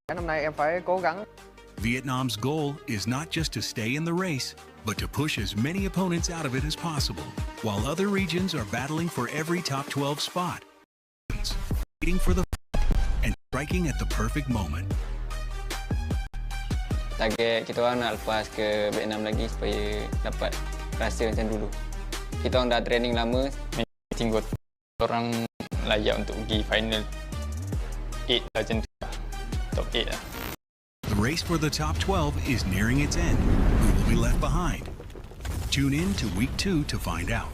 Năm nay em phải cố gắng. Vietnam's goal is not just to stay in the race, but to push as many opponents out of it as possible, while other regions are battling for every top 12 spot, waiting for the and striking at the perfect moment. Target kita orang nak lepas ke Vietnam lagi supaya dapat rasa macam dulu. Kita orang dah training lama, tinggal orang layak untuk pergi final 8 lah macam tu lah. Top 8 lah. The race for the top 12 is nearing its end. Who will be left behind? Tune in to Week 2 to find out.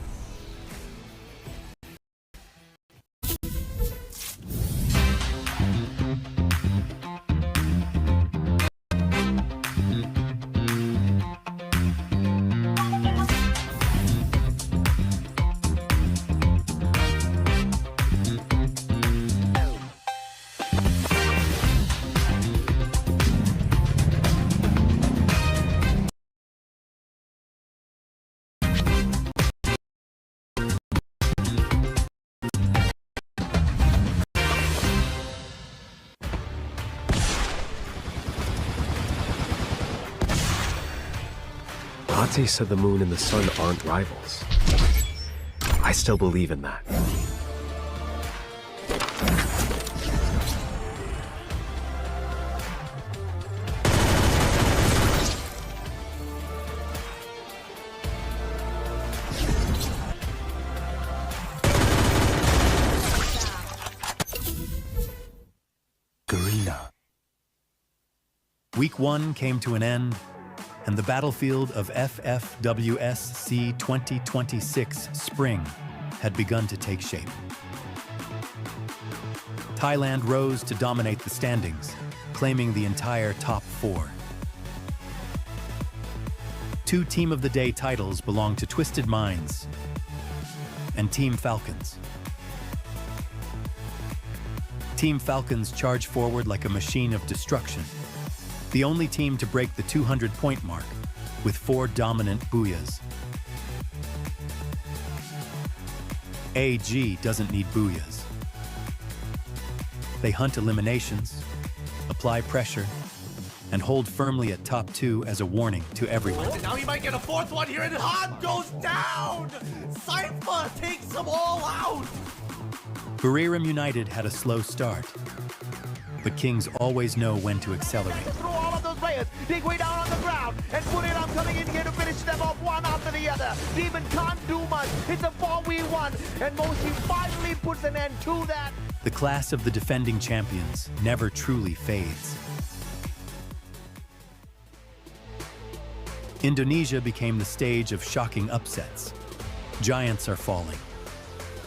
Ate said the moon and the sun aren't rivals. I still believe in that. Week 1 came to an end, and the battlefield of FFWSC 2026 Spring had begun to take shape. Thailand rose to dominate the standings, claiming the entire top 4. 2 Team of the Day titles belong to Twisted Minds and Team Falcons. Team Falcons charge forward like a machine of destruction, the only team to break the 200-point mark with 4 dominant booyahs. AG doesn't need booyahs. They hunt eliminations, apply pressure, and hold firmly at top 2 as a warning to everyone. Now he might get a 4th one here, and Han goes down! Cypher takes them all out! Buriram United had a slow start, but Kings always know when to accelerate. Through all of those players, dig way down on the ground, and Buriram coming in here to finish them off one after the other. Demon can't do much. It's a 4v1, and Moshi finally puts an end to that. The class of the defending champions never truly fades. Indonesia became the stage of shocking upsets. Giants are falling.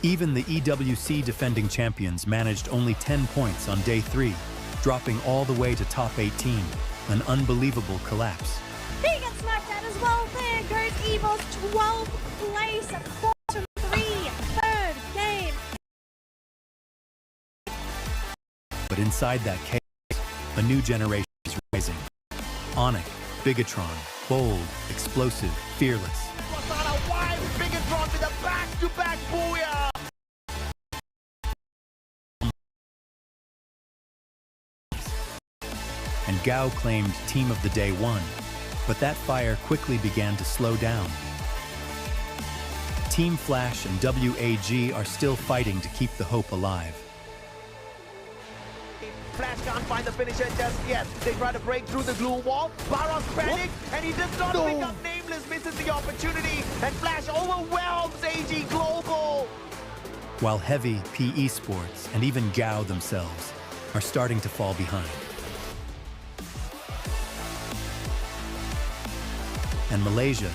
Even the EWC defending champions managed only 10 points on day 3, dropping all the way to top 18, an unbelievable collapse. He gets smacked out as well. There goes Evo's 12th place at 4-3, third game. But inside that chaos, a new generation is rising. Onyx, Bigatron, bold, explosive, fearless. Rosana wide, Bigatron with a back-to-back booyah! And Gao claimed Team of the Day 1, but that fire quickly began to slow down. Team Flash and WAG are still fighting to keep the hope alive. Flash can't find the finisher just yet. They try to break through the glue wall. Barros panic, and he does not pick up Nameless, misses the opportunity, and Flash overwhelms AG Global. While Heavy, PE Sports, and even Gao themselves are starting to fall behind. And Malaysia,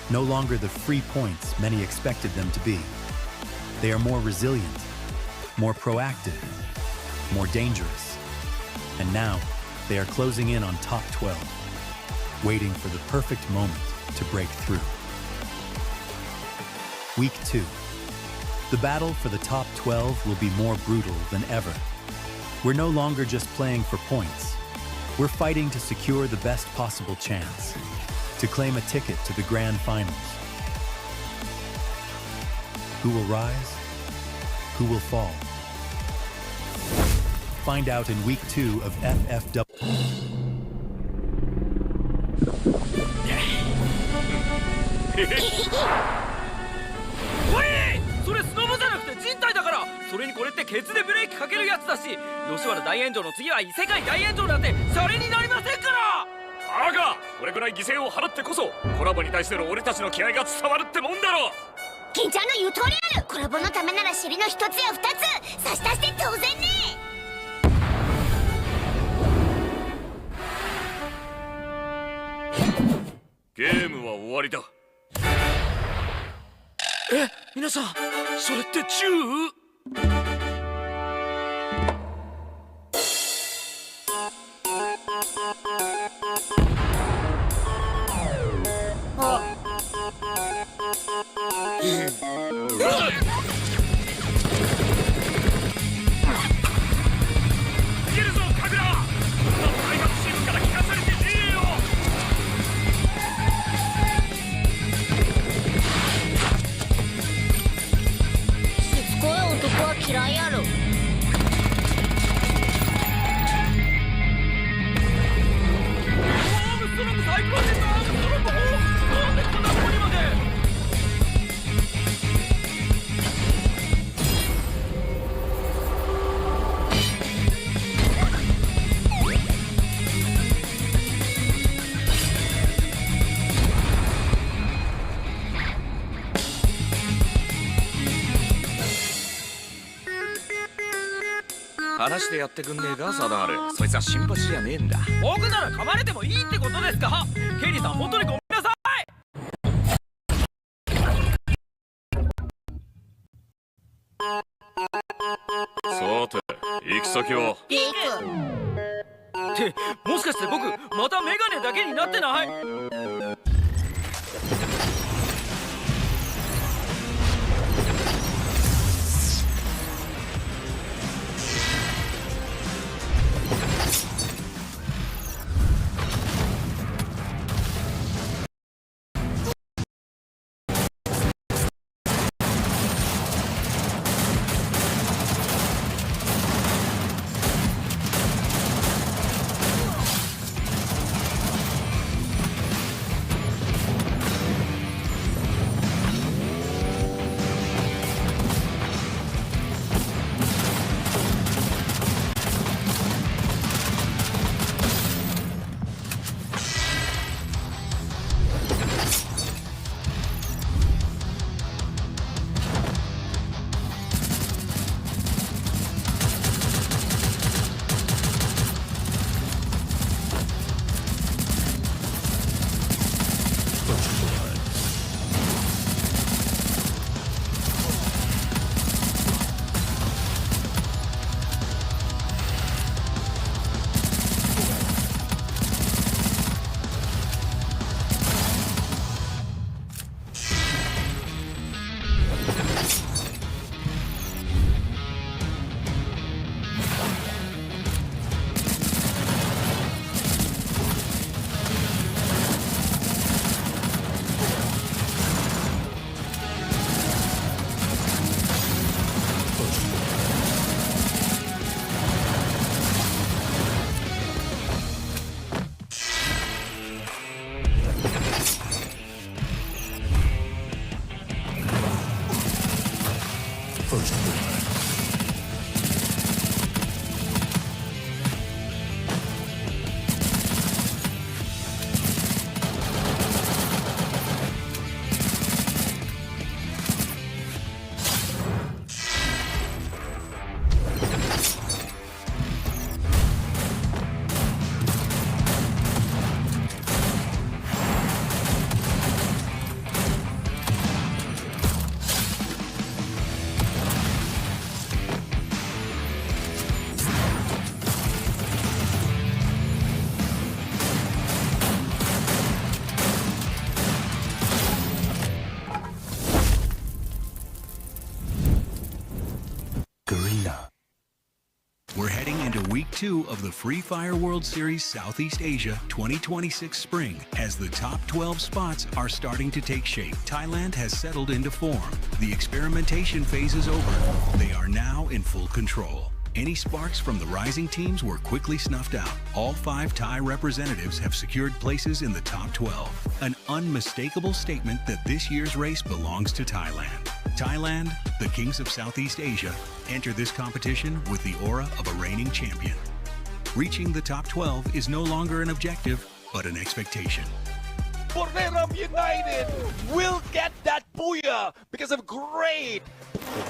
no longer the free points many expected them to be. They are more resilient, more proactive, more dangerous. And now, they are closing in on top 12, waiting for the perfect moment to break through. Week 2. The battle for the top 12 will be more brutal than ever. We're no longer just playing for points. We're fighting to secure the best possible chance, to claim a ticket to the grand finals. Who will rise? Who will fall? find out in Week 2 of FFW. おい！それスノボじゃなくて人体だから。それにこれってケツでブレーキかけるやつだし、吉原大炎上の次は異世界大炎上なんてシャレになりませんから。バカ！これくらい犠牲を払ってこそコラボに対しての俺たちの気合が伝わるってもんだろ。銀ちゃんの言う通りある。コラボのためなら尻の一つや二つ差し出して当然ね。ゲームは終わりだ。え、皆さん、それって銃？嫌いやろ。話でやってくんねえか、定丸。そいつは新橋じゃねえんだ。僕なら噛まれてもいいってことですか？ケリーさん、本当にごめんなさい。さて、行き先は？ってもしかして僕またメガネだけになってない？We're heading into Week 2 of the Free Fire World Series Southeast Asia 2026 Spring as the top 12 spots are starting to take shape. Thailand has settled into form. The experimentation phase is over. They are now in full control. Any sparks from the rising teams were quickly snuffed out. All 5 Thai representatives have secured places in the top 12, an unmistakable statement that this year's race belongs to Thailand. Thailand, the kings of Southeast Asia, enter this competition with the aura of a reigning champion. Reaching the top 12 is no longer an objective, but an expectation. Buriram United will get that booyah because of great.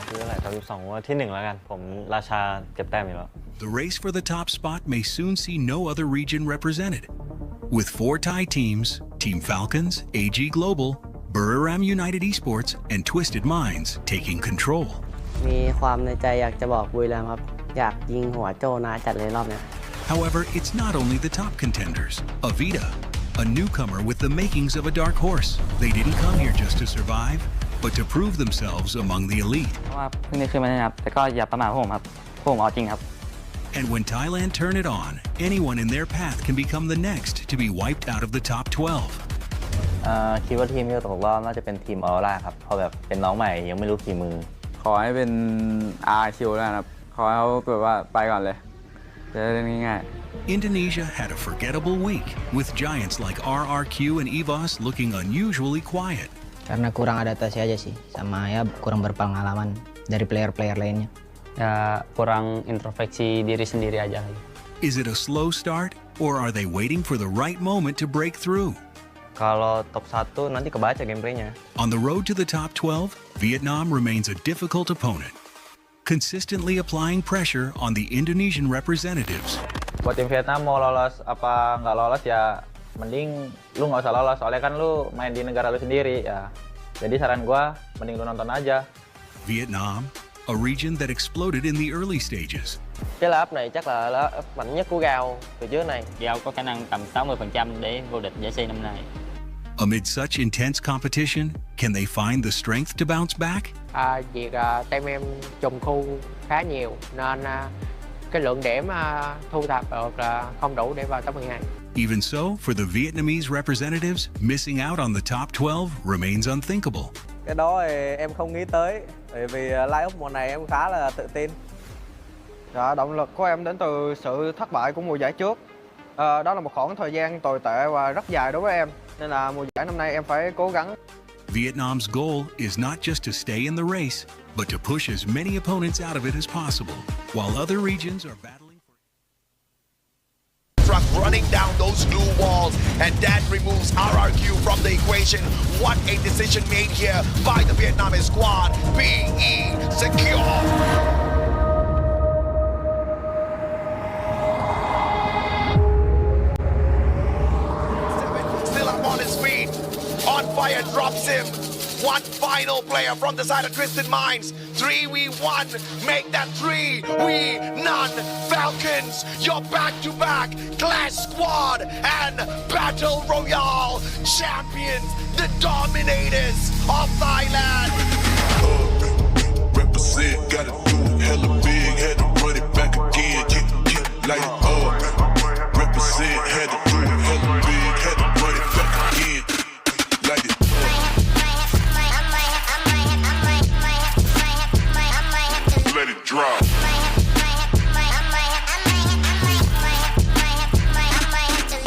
คืออะไร32ว่าที่1แล้วกันผมราชาเก็บแต้มอยู่แล้ว The race for the top spot may soon see no other region represented. With 4 Thai teams, Team Falcons, AG Global, Buriram United Esports, and Twisted Minds taking control. มีความในใจอยากจะบอกบุรีรัมย์ครับอยากยิงหัวโจนะจัดเลยรอบเนี้ย However, it's not only the top contenders. Avita, a newcomer with the makings of a dark horse. They didn't come here just to survive, but to prove themselves among the elite. เพราะว่าเพิ่งได้ขึ้นมาเนี่ยครับแต่ก็อย่าประมาทผมครับผมเอาจริงครับ And when Thailand turn it on, anyone in their path can become the next to be wiped out of the top 12. คิดว่าทีมที่จะตกรอบน่าจะเป็นทีมออร่าครับเพราะแบบเป็นน้องใหม่ยังไม่รู้ฝีมือขอให้เป็น RQ แล้วครับขอให้เขาแบบว่าไปก่อนเลยจะได้เล่นง่ายๆ Indonesia had a forgettable week, with giants like RRQ and Ffws looking unusually quiet. Karena kurang adaptasi aja sih, sama ya kurang berpengalaman dari player-player lainnya. Ya kurang introspeksi diri sendiri aja. Is it a slow start, or are they waiting for the right moment to break through? Kalau top 1 nanti kebaca gameplaynya. On the road to the top 12, Vietnam remains a difficult opponent, consistently applying pressure on the Indonesian representatives. Buat tim Vietnam mau lolos apa nggak lolos ya mending lu nggak usah lolos soalnya kan lu main di negara lu sendiri ya. Jadi saran gua mending lu nonton aja. Vietnam, a region that exploded in the early stages. Cái là ấp này chắc là ấp mạnh nhất của Gao từ trước này. Gao có khả năng tầm 60% để vô địch giải C năm nay. Amid such intense competition, can they find the strength to bounce back? Việc team em trùng khu khá nhiều nên cái lượng điểm thu thập được là không đủ để vào top 12. Even so, for the Vietnamese representatives, missing out on the top 12 remains unthinkable. Cái đó thì em không nghĩ tới, bởi vì line-up mùa này em khá là tự tin. Động lực của em đến từ sự thất bại của mùa giải trước. Đó là một khoảng thời gian tồi tệ và rất dài đối với em, nên là mùa giải năm nay em phải cố gắng. Vietnam's goal is not just to stay in the race, but to push as many opponents out of it as possible, while other regions are battling for... Truck running down those blue walls, and that removes RRQ from the equation. What a decision made here by the Vietnamese squad. BE secure. Still up on his feet. On fire drops him. One final player from the side of Twisted Minds. 3v1. Make that 3. We none. Falcons, your back-to-back Clash Squad and Battle Royale champions, the dominators of Thailand. Represent, gotta do hella big, had to run it back again. Like represent, had to do hella big, had to run it back again. Like it. Let it drop.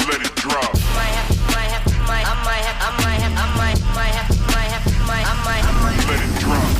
Let it drop. Let it drop.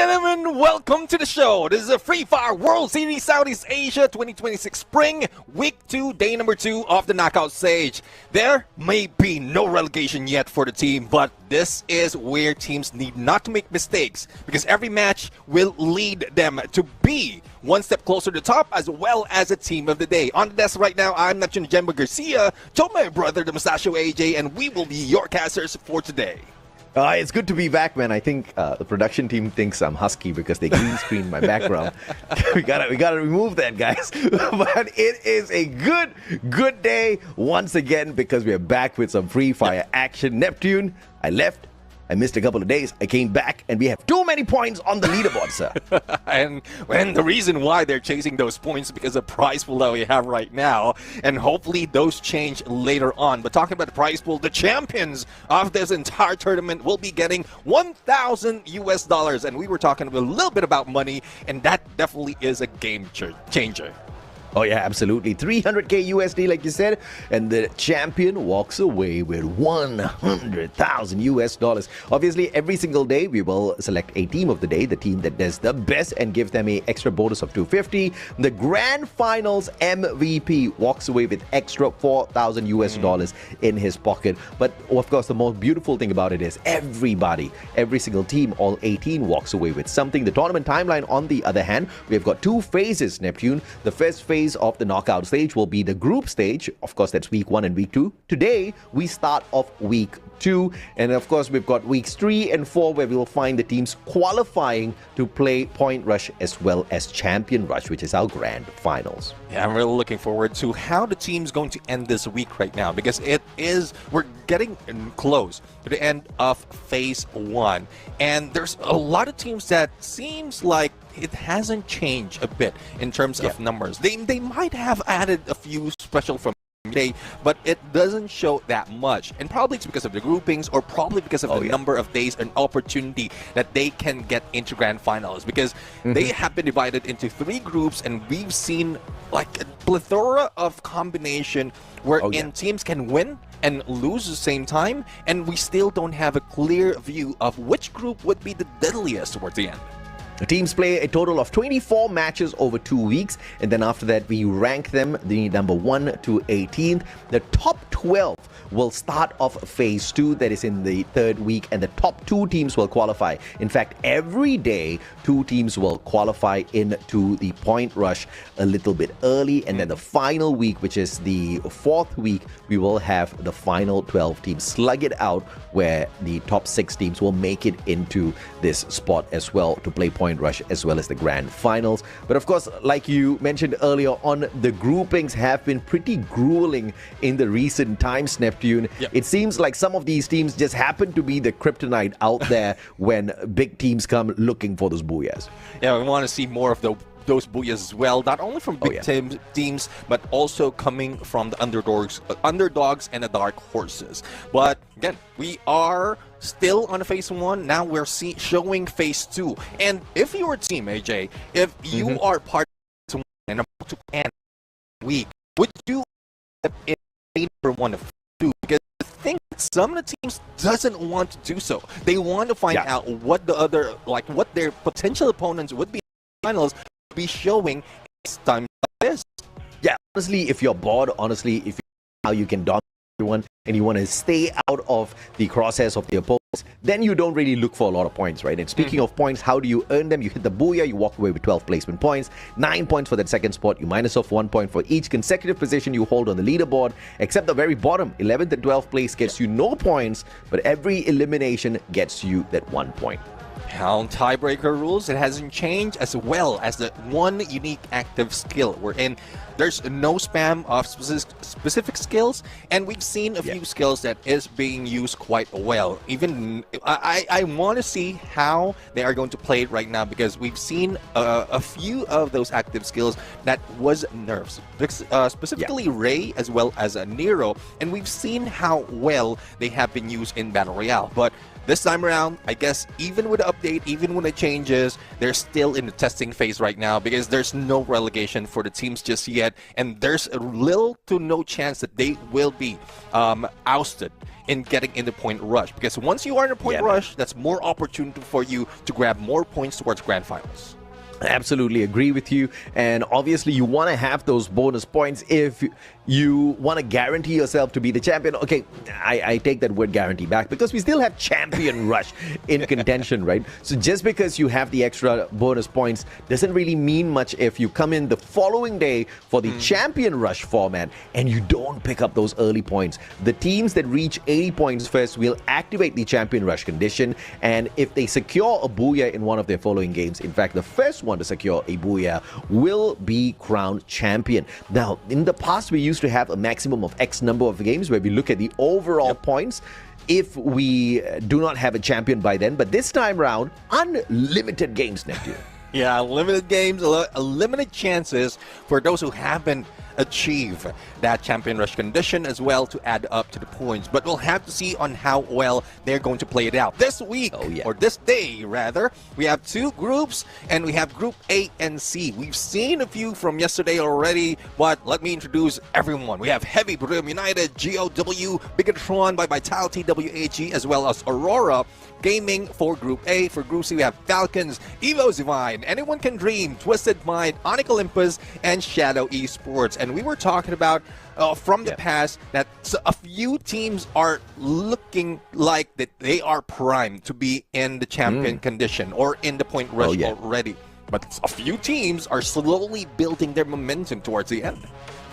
gentlemen, welcome to the show. This is a Free Fire World Series Southeast Asia 2026 Spring, Week 2, day number 2 of the knockout stage. There may be no relegation yet for the team, but this is where teams need not to make mistakes because every match will lead them to be one step closer to the top as well as a team of the day. On the desk right now, I'm Neptune Jemba Garcia, joined my brother, the Mustachio AJ, and we will be your casters for today. It's good to be back, man. I think the production team thinks I'm husky because they green screened my background. we gotta remove that, guys. But it is a good day once again because we are back with some Free Fire action. Neptune, I left. I missed a couple of days. I came back, and we have too many points on the leaderboard, sir. and the reason why they're chasing those points is because of the prize pool that we have right now, and hopefully those change later on. But talking about the prize pool, the champions of this entire tournament will be getting $1,000 and we were talking a little bit about money, and that definitely is a game changer. Oh yeah, absolutely. 300k USD, like you said, and the champion walks away with 100,000 US dollars. Obviously, every single day we will select a team of the day, the team that does the best, and give them a extra bonus of 250. The grand finals MVP walks away with extra 4,000 US dollars in his pocket. But of course, the most beautiful thing about it is everybody, every single team, all 18 walks away with something. The tournament timeline, on the other hand, we've got 2 phases, Neptune. The first phase of the knockout stage will be the group stage. Of course, that's week 1 and week 2. Today, we start off week 2. And of course, we've got weeks 3 and 4 where we'll find the teams qualifying to play Point Rush as well as Champion Rush, which is our grand finals. Yeah, I'm really looking forward to how the team's going to end this week right now because we're getting close to the end of phase 1. And there's a lot of teams that seems like it hasn't changed a bit in terms of numbers. They might have added a few special from today, but it doesn't show that much. And probably it's because of the groupings or probably because of the number of days and opportunity that they can get into grand finals because they have been divided into 3 groups, and we've seen like a plethora of combination wherein teams can win and lose at the same time, and we still don't have a clear view of which group would be the deadliest towards the end. The teams play a total of 24 matches over 2 weeks, and then after that we rank them, the number 1 to 18th. The top 12 will start off phase 2, that is in the 3rd week, and the top 2 teams will qualify. In fact, every day 2 teams will qualify into the Point Rush a little bit early, and then the final week, which is the 4th week, we will have the final 12 teams slug it out, where the top 6 teams will make it into this spot as well to play Point Rush as well as the grand finals. But of course, like you mentioned earlier on, the groupings have been pretty grueling in the recent times, Neptune. It seems like some of these teams just happen to be the kryptonite out there when big teams come looking for those booyahs. Yeah, we want to see more of those booyahs as well, not only from big teams, but also coming from the underdogs and the dark horses. But again, we are still on phase 1. Now we're showing phase 2. And if you're a team, AJ, if you are part of and about to end week, would you in for 1 of 2? Because I think some of the teams doesn't want to do so. They want to find out what what their potential opponents would be in the finals be showing time like this. Yeah, honestly, if you're bored, if you know how you can dominate everyone and you want to stay out of the crosshairs of the opponents, then you don't really look for a lot of points, right? And speaking of points, how do you earn them? You hit the booyah, you walk away with 12 placement points, 9 points for that second spot, you minus off 1 point for each consecutive position you hold on the leaderboard, except the very bottom, 11th and 12th place gets you no points, but every elimination gets you that 1 point. On tiebreaker rules, it hasn't changed, as well as the one unique active skill wherein there's no spam of specific skills, and we've seen a few skills that is being used quite well. Even I want to see how they are going to play it right now, because we've seen a few of those active skills that was nerfs, specifically Ray as well as Nero, and we've seen how well they have been used in Battle Royale. But this time around, I guess even with the update, even when it changes, they're still in the testing phase right now, because there's no relegation for the teams just yet, and there's a little to no chance that they will be ousted in getting in the point rush. Because once you are in a point rush, that's more opportunity for you to grab more points towards grand finals. Absolutely agree with you. And obviously, you want to have those bonus points if you want to guarantee yourself to be the champion. Okay, I take that word guarantee back because we still have champion rush in contention, right? So just because you have the extra bonus points doesn't really mean much if you come in the following day for the champion rush format and you don't pick up those early points. The teams that reach 80 points first will activate the champion rush condition, and if they secure a booyah in one of their following games, in fact, the first one to secure a booyah will be crowned champion. Now, in the past, we used to have a maximum of X number of games where we look at the overall points if we do not have a champion by then. But this time round, unlimited games, Neptune. Yeah, limited games, limited chances for those who haven't achieve that champion rush condition as well to add up to the points. But we'll have to see on how well they're going to play it out. This week, or this day rather, we have two groups and we have Group A and C. We've seen a few from yesterday already, but let me introduce everyone. We have Heavy Brim United, GOW, Bigatron by Vitality, WAG, as well as Aurora Gaming for Group A. For Group C, we have Falcons, Ffws Divine, Anyone Can Dream, Twisted Mind, Onyx Olympus, and Shadow Esports. And we were talking about from the past that a few teams are looking like that they are primed to be in the champion condition or in the point rush already. But a few teams are slowly building their momentum towards the end.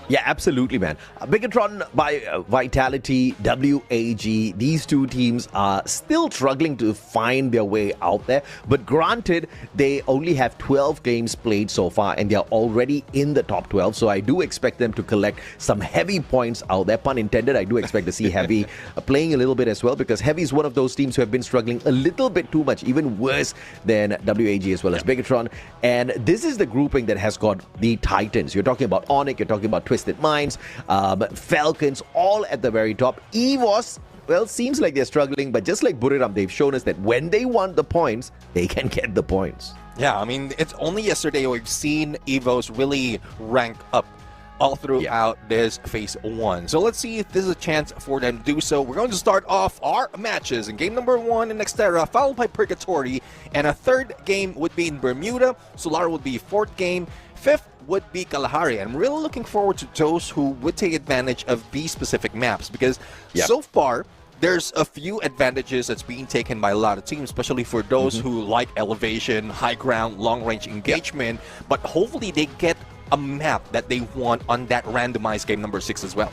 Yeah, absolutely, man. Bigatron by Vitality, WAG, these two teams are still struggling to find their way out there. But granted, they only have 12 games played so far, and they're already in the top 12. So I do expect them to collect some heavy points out there. Pun intended, I do expect to see Heavy playing a little bit as well, because Heavy is one of those teams who have been struggling a little bit too much, even worse than WAG as well as Bigatron. And this is the grouping that has got the Titans. You're talking about Onyx, you're talking about Twisted Minds, Falcons, all at the very top. Ffws, well, seems like they're struggling, but just like Buriram, they've shown us that when they want the points, they can get the points. Yeah, I mean, it's only yesterday we've seen Ffws really rank up all throughout this Phase 1. So let's see if this is a chance for them to do so. We're going to start off our matches in game number 1 in Nextera, followed by Purgatory, and a third game would be in Bermuda. Solar would be 4th game. 5th would be Kalahari. I'm really looking forward to those who would take advantage of these specific maps, because so far there's a few advantages that's being taken by a lot of teams, especially for those who like elevation, high ground, long range engagement, but hopefully they get a map that they want on that randomized game number 6 as well.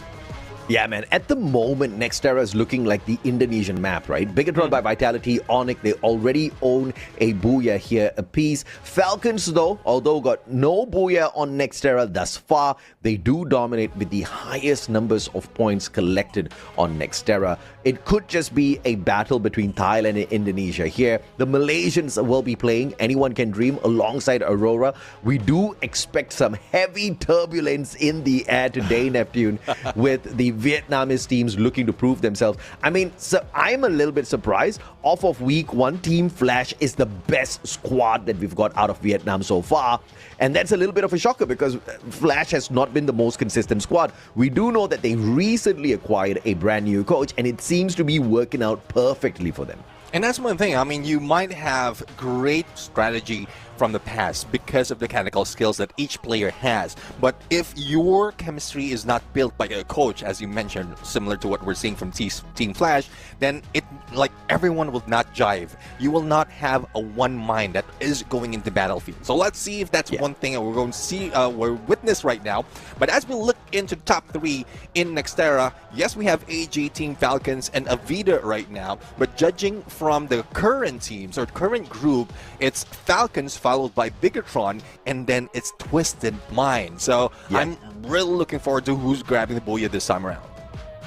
Yeah, man. At the moment, Nextera is looking like the Indonesian map, right? Bigatron by Vitality, Onyx, they already own a booyah here apiece. Falcons, though, although got no booyah on Nextera thus far, they do dominate with the highest numbers of points collected on Nextera. It could just be a battle between Thailand and Indonesia here. The Malaysians will be playing Anyone Can Dream alongside Aurora. We do expect some heavy turbulence in the air today, Neptune, with the Vietnamese teams looking to prove themselves. I mean, so I'm a little bit surprised. Off of week 1, Team Flash is the best squad that we've got out of Vietnam so far. And that's a little bit of a shocker because Flash has not been the most consistent squad. We do know that they recently acquired a brand new coach, and it seems to be working out perfectly for them. And that's one thing. I mean, you might have great strategy from the past because of the mechanical skills that each player has. But if your chemistry is not built by a coach, as you mentioned, similar to what we're seeing from Team Flash, then it like everyone will not jive. You will not have a one mind that is going into battlefield. So let's see if that's one thing that we're going to see, we're witness right now. But as we look into the top 3 in Nextera, yes, we have AG, Team Falcons, and Avida right now. But judging from the current teams or current group, it's Falcons followed by Bigatron, and then it's Twisted Mind. So I'm really looking forward to who's grabbing the booyah this time around.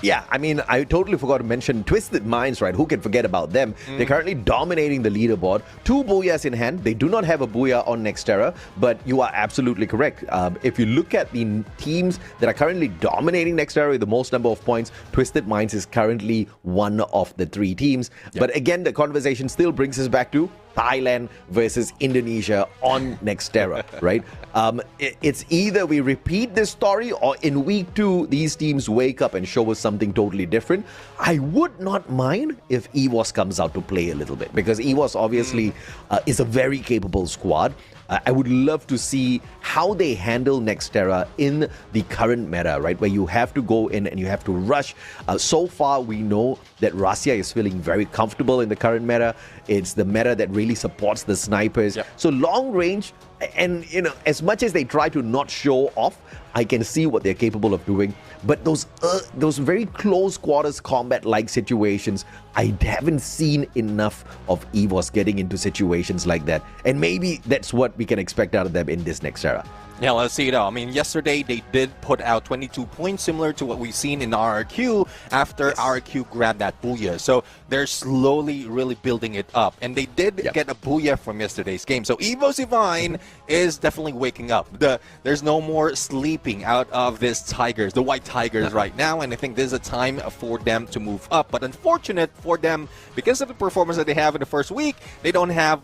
Yeah, I mean, I totally forgot to mention Twisted Minds, right? Who can forget about them? They're currently dominating the leaderboard. 2 booyahs in hand. They do not have a booyah on Nextera, but you are absolutely correct. If you look at the teams that are currently dominating Nextera with the most number of points, Twisted Minds is currently one of the 3 teams. But again, the conversation still brings us back to Thailand versus Indonesia on Nextera, right? It's either we repeat this story or in week 2, these teams wake up and show us something totally different. I would not mind if Ffws comes out to play a little bit because Ffws obviously is a very capable squad. I would love to see how they handle Nextera in the current meta, right? Where you have to go in and you have to rush. So far, we know that Russia is feeling very comfortable in the current meta. It's the meta that really supports the snipers. Yep. So long range, and as much as they try to not show off, I can see what they're capable of doing. But those very close quarters combat-like situations, I haven't seen enough of Ffws getting into situations like that. And maybe that's what we can expect out of them in this next era. Yeah, let's see it out. I mean, yesterday they did put out 22 points, similar to what we've seen in RRQ after RRQ grabbed that booyah. So they're slowly really building it up. And they did get a booyah from yesterday's game. So Ffws Divine is definitely waking up. There's no more sleeping out of this Tigers, the White Tigers right now. And I think this is a time for them to move up. But unfortunate for them, because of the performance that they have in the first week, we don't have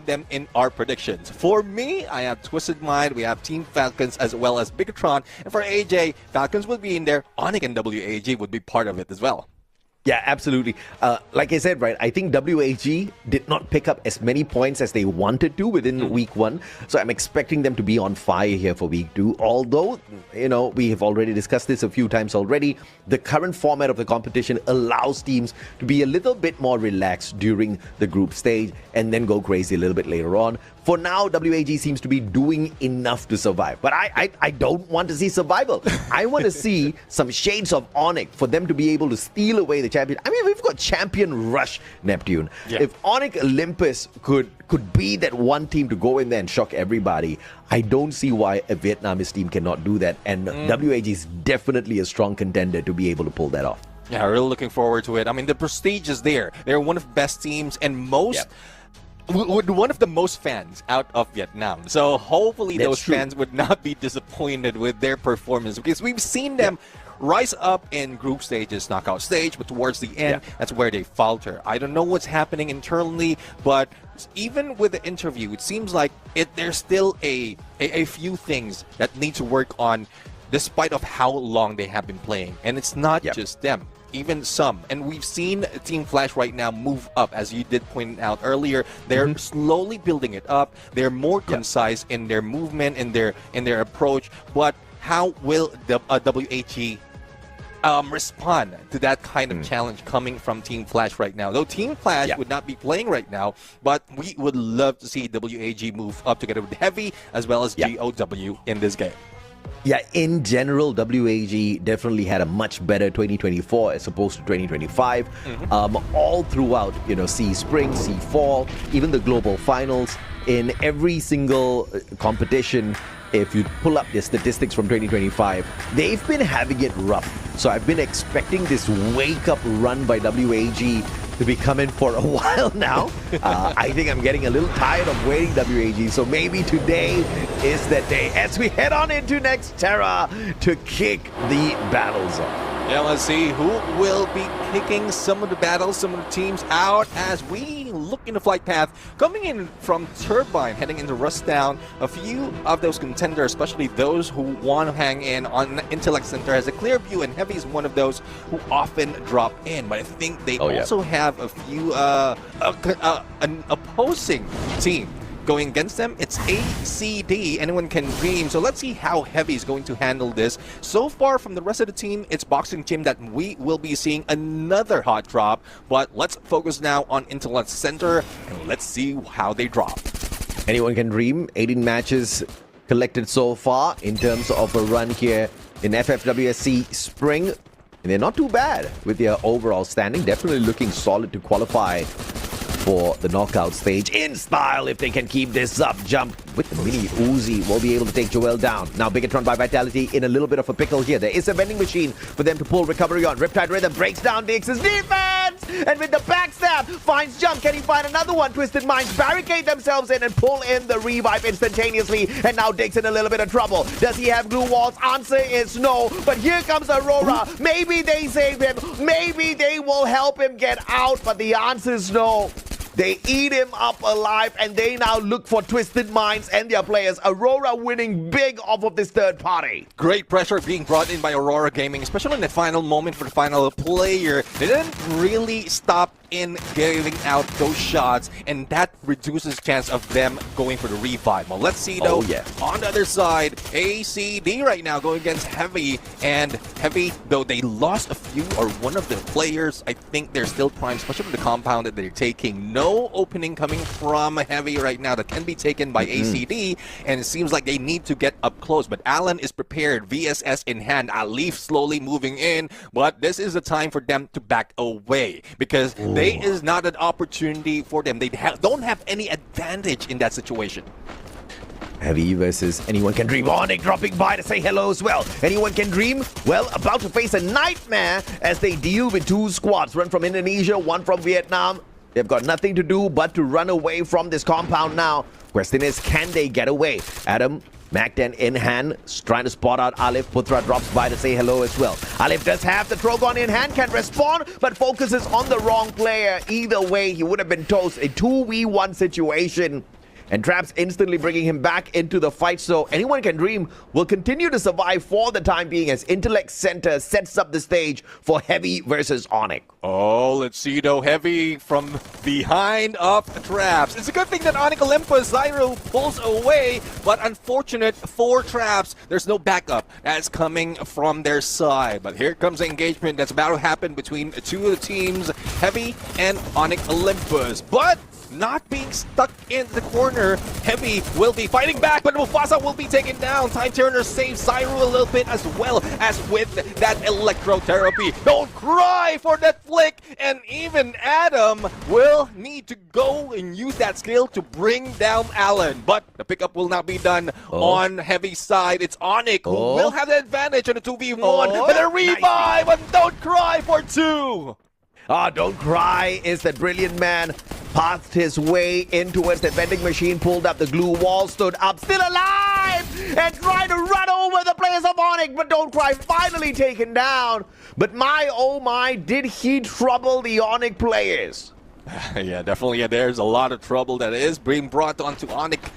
them in our predictions. For me, I have Twisted Mind, we have Team Falcons as well as Bigatron, and for AJ, Falcons would be in there, Onyx and WAG would be part of it as well. Yeah, absolutely. Like I said, right, I think WAG did not pick up as many points as they wanted to within week 1. So I'm expecting them to be on fire here for week 2. Although, we have already discussed this a few times already. The current format of the competition allows teams to be a little bit more relaxed during the group stage and then go crazy a little bit later on. For now, WAG seems to be doing enough to survive. But I don't want to see survival. I want to see some shades of Onyx for them to be able to steal away the champion. I mean, we've got Champion Rush, Neptune. Yeah. If Onyx Olympus could be that one team to go in there and shock everybody, I don't see why a Vietnamese team cannot do that. And WAG is definitely a strong contender to be able to pull that off. Yeah, really looking forward to it. I mean, the prestige is there. They're one of the best teams and most... one of the most fans out of Vietnam. So hopefully those fans would not be disappointed with their performance because we've seen them rise up in group stages, knockout stage, but towards the end, that's where they falter. I don't know what's happening internally, but even with the interview, it seems like there's still a few things that need to work on despite of how long they have been playing. And it's not just them. Even some, and we've seen Team Flash right now move up, as you did point out earlier. They're slowly building it up. They're more concise in their movement, in their approach. But how will the WAG respond to that kind of challenge coming from Team Flash right now? Though Team Flash would not be playing right now, but we would love to see WAG move up together with Heavy as well as GOW in this game. Yeah, in general, WAG definitely had a much better 2024 as opposed to 2025. All throughout, see spring, see fall, even the global finals, in every single competition, if you pull up the statistics from 2025, they've been having it rough. So I've been expecting this wake-up run by WAG to be coming for a while now. I think I'm getting a little tired of waiting, WAG. So maybe today is that day as we head on into Nextera to kick the battles off. Yeah, let's see who will be kicking some of the battles, some of the teams out as we look in the flight path. Coming in from Turbine, heading into Rustdown, a few of those contenders, especially those who want to hang in on Intellect Center, has a clear view, and Heavy is one of those who often drop in. But I think they also have a few, an opposing team going against them. It's ACD, anyone can dream. So let's see how Heavy is going to handle this. So far from the rest of the team, it's Boxing Gym that we will be seeing another hot drop. But let's focus now on Intellect Center and let's see how they drop. Anyone can dream. 18 matches collected so far in terms of a run here in FFWSC Spring. And they're not too bad with their overall standing. Definitely looking solid to qualify for the knockout stage in style if they can keep this up. Jump with the mini Uzi will be able to take Joel down. Now Bigatron by Vitality in a little bit of a pickle here. There is a vending machine for them to pull recovery on. Riptide Rhythm breaks down DX's defense and with the backstab finds Jump. Can he find another one? Twisted Minds barricade themselves in and pull in the revive instantaneously, and now Dick's in a little bit of trouble. Does he have glue walls? Answer is no, but here comes Aurora. Maybe they save him, maybe they will help him get out, but the answer is no. They eat him up alive, and they now look for Twisted Minds and their players. Aurora winning big off of this third party. Great pressure being brought in by Aurora Gaming, especially in the final moment for the final player. They didn't really stop in giving out those shots, and that reduces chance of them going for the revive. Well, let's see though. On the other side, ACD right now going against Heavy, and Heavy, though they lost a few or one of the players, I think they're still prime, especially with the compound that they're taking. No opening coming from Heavy right now that can be taken by ACD, and it seems like they need to get up close. But Alan is prepared, VSS in hand, Alif slowly moving in, but this is the time for them to back away, because there is not an opportunity for them. They don't have any advantage in that situation. Heavy versus Anyone Can Dream. Onyx dropping by to say hello as well. Anyone Can Dream, well, about to face a nightmare as they deal with two squads. One from Indonesia, one from Vietnam. They've got nothing to do but to run away from this compound now. Question is, can they get away? Adam, Macden in hand, trying to spot out Alif. Putra drops by to say hello as well. Alif does have the Trogon in hand, can respond, but focuses on the wrong player. Either way, he would have been toast. A 2v1 situation. And Traps instantly bringing him back into the fight. So Anyone Can Dream will continue to survive for the time being as Intellect Center sets up the stage for Heavy versus Onyx. Oh, let's see though. Heavy from behind of Traps. It's a good thing that Onyx Olympus Zyro pulls away, but unfortunate for Traps. There's no backup that's coming from their side. But here comes the engagement that's about to happen between two of the teams, Heavy and Onyx Olympus. But not being stuck in the corner, Heavy will be fighting back, but Mufasa will be taken down. Time Turner saves Zyro a little bit as well as with that electrotherapy. Don't cry for that flick, and even Adam will need to go and use that skill to bring down Alan. But the pickup will not be done on Heavy's side. It's Onyx who will have the advantage on the 2v1, but a revive, and don't cry for two. Don't cry is that brilliant man. Passed his way in towards the vending machine, pulled up the glue wall, stood up, still alive, and tried to run over the players of Onyx, but Don't Cry finally taken down. But my, oh my, did he trouble the Onyx players. Yeah, definitely. Yeah, there's a lot of trouble that is being brought onto Onyx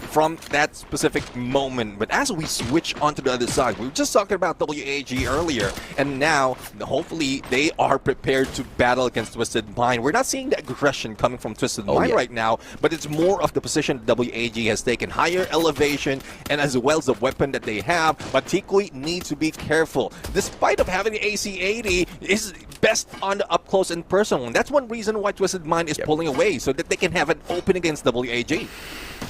from that specific moment. But as we switch onto the other side, we were just talking about WAG earlier, and now hopefully they are prepared to battle against Twisted Mind. We're not seeing the aggression coming from Twisted Mind right now, but it's more of the position WAG has taken, higher elevation, and as well as the weapon that they have. But Tikui needs to be careful. Despite of having the AC-80, is best on the up close and personal, and that's one reason why Twisted Mind is pulling away, so that they can have an open against WAG.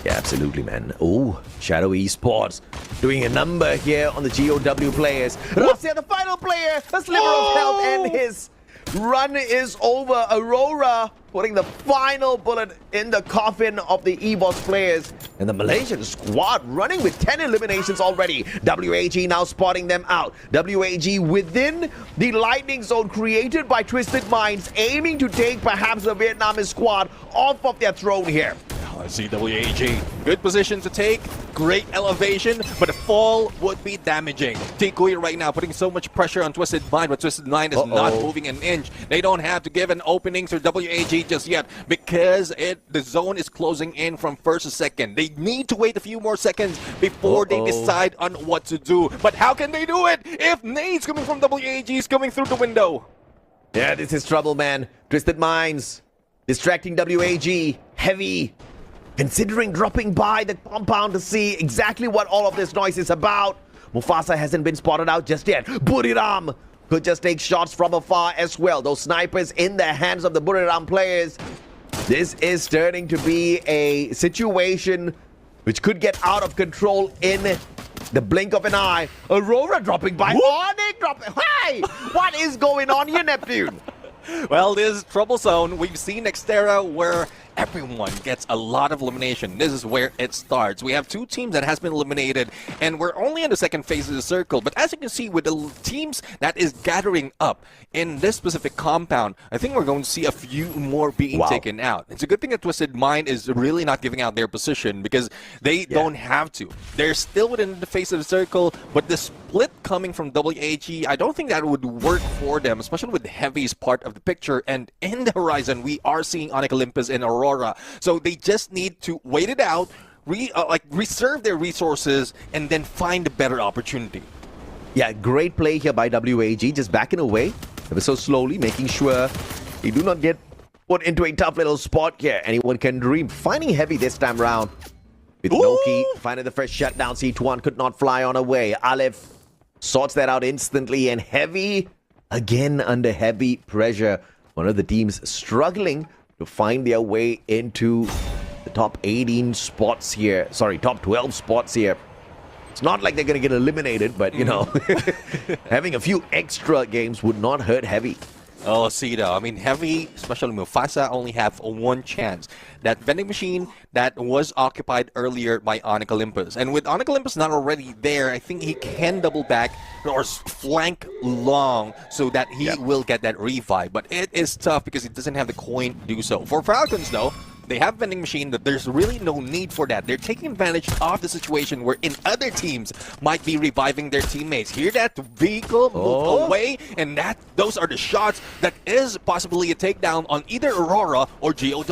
Yeah, absolutely, man. Oh, Shadow Esports doing a number here on the GOW players. Rasia, the final player, a sliver of health, and his run is over. Aurora putting the final bullet in the coffin of the EVOS players. And the Malaysian squad running with 10 eliminations already. WAG now spotting them out. WAG within the lightning zone created by Twisted Minds, aiming to take perhaps the Vietnamese squad off of their throne here. I see WAG. Good position to take, great elevation, but a fall would be damaging. Tikui right now putting so much pressure on Twisted Mind, but Twisted Mind is not moving an inch. They don't have to give an opening to WAG just yet because the zone is closing in from first to second. They need to wait a few more seconds before they decide on what to do. But how can they do it if nades coming from WAG is coming through the window? Yeah, this is trouble, man. Twisted Minds distracting WAG. Heavy considering dropping by the compound to see exactly what all of this noise is about. Mufasa hasn't been spotted out just yet. Buriram could just take shots from afar as well. Those snipers in the hands of the Buriram players. This is turning to be a situation which could get out of control in the blink of an eye. Aurora dropping by. Onyx dropping. Hey! What is going on here, Neptune? Well, this is trouble zone. We've seen Xterra where everyone gets a lot of elimination. This is where it starts. We have two teams that has been eliminated, and we're only in the second phase of the circle. But as you can see, with the teams that is gathering up in this specific compound, I think we're going to see a few more being taken out. It's a good thing that Twisted Mind is really not giving out their position because they don't have to. They're still within the face of the circle, but the split coming from WAG, I don't think that would work for them, especially with the Heavy's part of the picture. And in the horizon, we are seeing Onyx Olympus and Aurora Aurora. So they just need to wait it out, reserve their resources, and then find a better opportunity. Yeah, great play here by WAG, just backing away ever so slowly, making sure they do not get put into a tough little spot here. Anyone can dream. Finding Heavy this time round. With Noki finding the first shutdown. C1 could not fly on away. Aleph sorts that out instantly, and Heavy again under heavy pressure. One of the teams struggling to find their way into the top 18 spots here. Sorry, top 12 spots here. It's not like they're going to get eliminated, but, you know, having a few extra games would not hurt Heavy. Oh, see though. I mean, Heavy, especially Mufasa, only have one chance. That vending machine that was occupied earlier by Onyx Olympus. And with Onyx Olympus not already there, I think he can double back or flank long so that he will get that revive. But it is tough because he doesn't have the coin to do so. For Falcons, though, they have vending machine that there's really no need for that. They're taking advantage of the situation wherein other teams might be reviving their teammates. Hear that vehicle move away, and those are the shots that is possibly a takedown on either Aurora or GOW.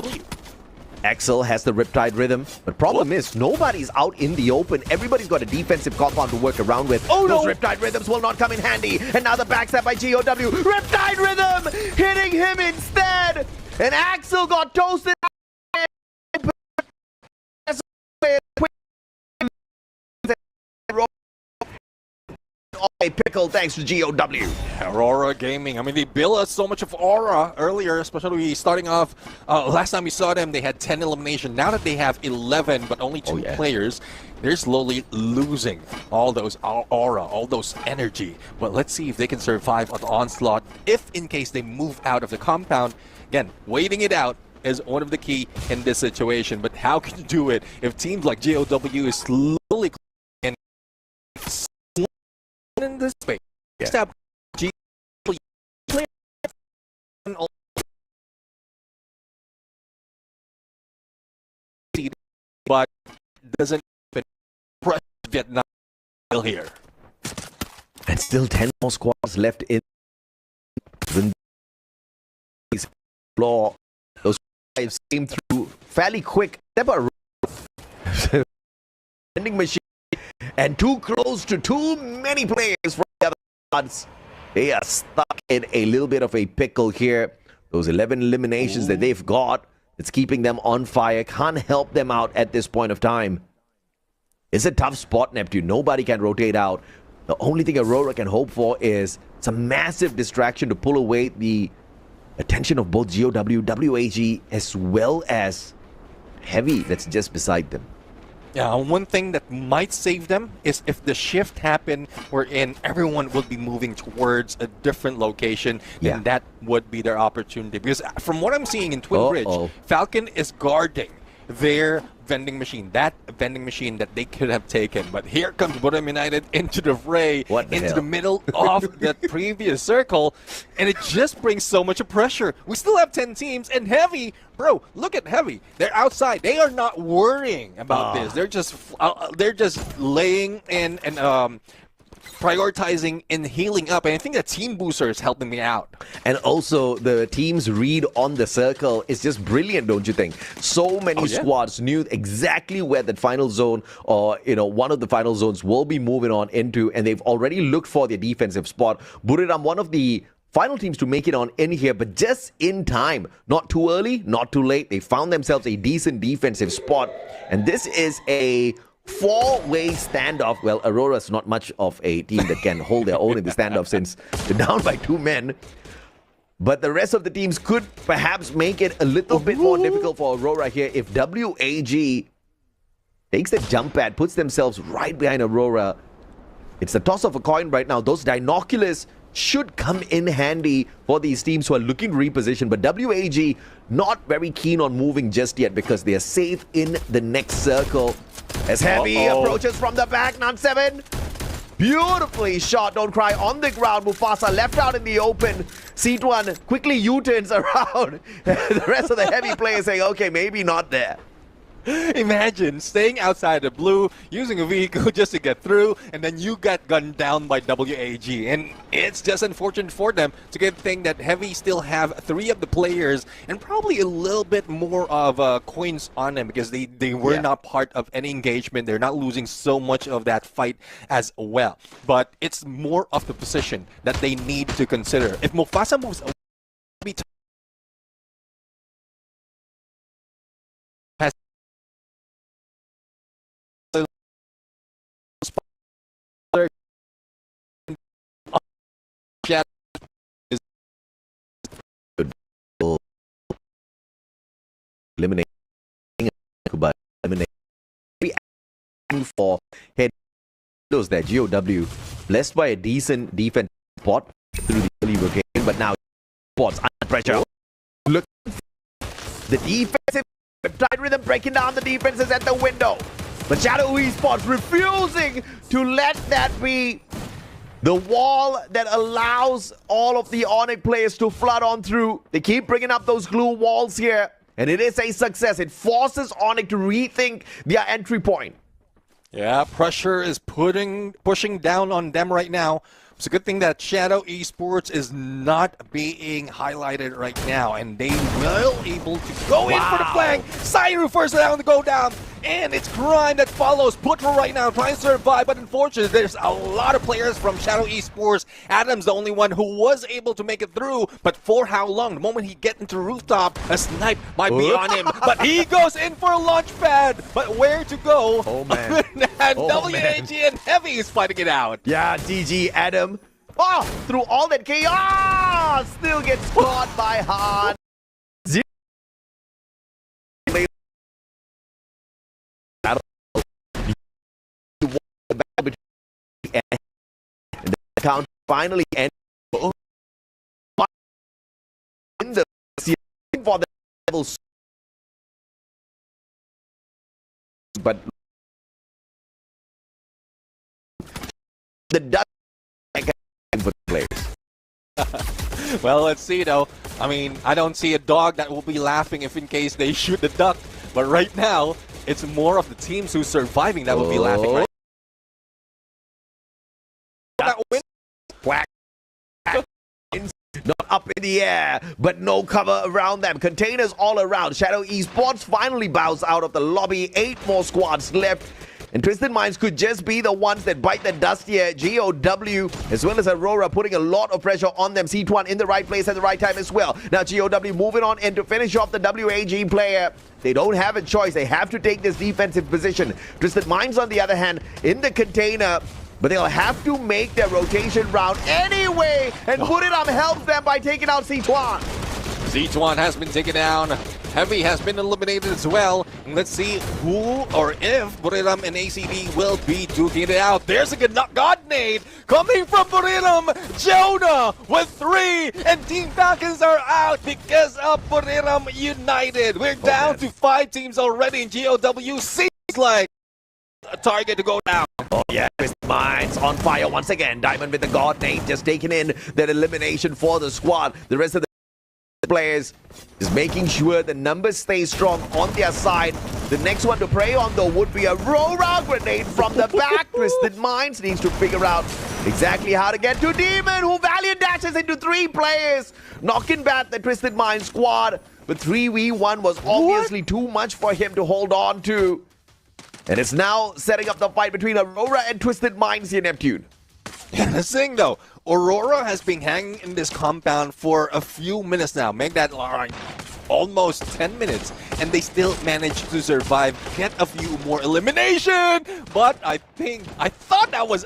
Axel has the Riptide Rhythm, but problem is nobody's out in the open. Everybody's got a defensive compound to work around with. Oh no! Those Riptide Rhythms will not come in handy. And now the backstab by GOW. Riptide Rhythm hitting him instead. And Axel got toasted. A pickle thanks to GOW. Aurora Gaming. I mean, they built us so much of aura earlier, especially starting off. Last time we saw them, they had 10 elimination. Now that they have 11, but only 2 players, they're slowly losing all those aura, all those energy. But let's see if they can survive on the onslaught. If in case they move out of the compound, again, waiting it out is one of the key in this situation. But how can you do it if teams like GOW is slowly in this space? Step but doesn't press Vietnam still here. And still 10 more squads left in the floor. Those guys came through fairly quick. Vending machine and too close to too many players from the other squads. They are stuck in a little bit of a pickle here. Those 11 eliminations that they've got, it's keeping them on fire. Can't help them out at this point of time. It's a tough spot, Neptune. Nobody can rotate out. The only thing Aurora can hope for is some massive distraction to pull away the attention of both GOW, WAG, as well as Heavy that's just beside them. Yeah, one thing that might save them is if the shift happened wherein everyone would be moving towards a different location, then that would be their opportunity. Because from what I'm seeing in Twin Bridge, Falcon is guarding their vending machine, that vending machine that they could have taken. But here comes Budam United into the fray, into the middle of that previous circle, and it just brings so much pressure. We still have 10 teams, and Heavy, bro, look at Heavy. They're outside. They are not worrying about this. They're just laying in and prioritizing and healing up, and I think the team booster is helping me out. And also the team's read on the circle is just brilliant, don't you think? So many squads knew exactly where that final zone, or one of the final zones will be moving on into, and they've already looked for their defensive spot. Buriram, one of the final teams to make it on in here, but just in time. Not too early, not too late. They found themselves a decent defensive spot, and this is a 4-way standoff. Well, Aurora's not much of a team that can hold their own in the standoff since they're down by 2 men. But the rest of the teams could perhaps make it a little bit more difficult for Aurora here if WAG takes the jump pad, puts themselves right behind Aurora. It's the toss of a coin right now. Those binoculars should come in handy for these teams who are looking to reposition, but WAG not very keen on moving just yet because they are safe in the next circle. As Heavy approaches from the back, Nan7 beautifully shot, don't cry, on the ground. Mufasa left out in the open. C1 quickly U-turns around. The rest of the Heavy players saying, okay, maybe not there. Imagine staying outside the blue, using a vehicle just to get through, and then you get gunned down by WAG. And it's just unfortunate for them. It's a good thing that Heavy still have 3 of the players and probably a little bit more of coins on them because they were not part of any engagement. They're not losing so much of that fight as well. But it's more of the position that they need to consider. If Mufasa moves away, eliminating for head those that GOW blessed by a decent defense spot through the early rotation, but now spots under pressure. Look, the defensive tight rhythm breaking down the defenses at the window, but Shadow Esports refusing to let that be the wall that allows all of the Onyx players to flood on through. They keep bringing up those glue walls here, and it is a success. It forces Onyx to rethink their entry point. Yeah, pressure is pushing down on them right now. It's a good thing that Shadow Esports is not being highlighted right now, and they will able to go in for the flank. Sairu first down to go down, and it's Grime that follows. Butler right now trying to survive, but unfortunately, there's a lot of players from Shadow Esports. Adam's the only one who was able to make it through, but for how long? The moment he gets into rooftop, a snipe might be on him, but he goes in for a launch pad. But where to go? Oh man! And WAG and Heavy is fighting it out. Yeah, GG Adam. Oh, through all that chaos, still gets caught by Han. The count finally ends in the for the levels, but the duck for the players. Well, let's see though. I mean, I don't see a dog that will be laughing if in case they shoot the duck. But right now, it's more of the teams who's surviving that will be laughing, right? Whack. Not up in the air, but no cover around them. Containers all around. Shadow Esports finally bows out of the lobby. 8 more squads left. And Twisted Minds could just be the ones that bite the dust here. GOW as well as Aurora putting a lot of pressure on them. C1 in the right place at the right time as well. Now GOW moving on in to finish off the WAG player. They don't have a choice. They have to take this defensive position. Twisted Minds on the other hand in the container. But they'll have to make their rotation round anyway. And Buriram helps them by taking out C1. C1 has been taken down. Heavy has been eliminated as well. And let's see who or if Buriram and ACD will be duking it out. There's a good God nade coming from Buriram. Jonah with 3. And Team Falcons are out because of Buriram United. We're down to 5 teams already in GOW. Seems like a target to go down. Oh yeah, Twisted Minds on fire once again. Diamond with the God nade just taking in that elimination for the squad. The rest of the players is making sure the numbers stay strong on their side. The next one to prey on though would be a Aurora grenade from the back. Twisted Minds needs to figure out exactly how to get to Demon, who valiant dashes into 3 players, knocking back the Twisted Minds squad. But 3v1 was obviously too much for him to hold on to. And it's now setting up the fight between Aurora and Twisted Minds here, Neptune. Yeah, the thing though, Aurora has been hanging in this compound for a few minutes now. Make that like almost 10 minutes. And they still managed to survive, get a few more elimination. But I thought that was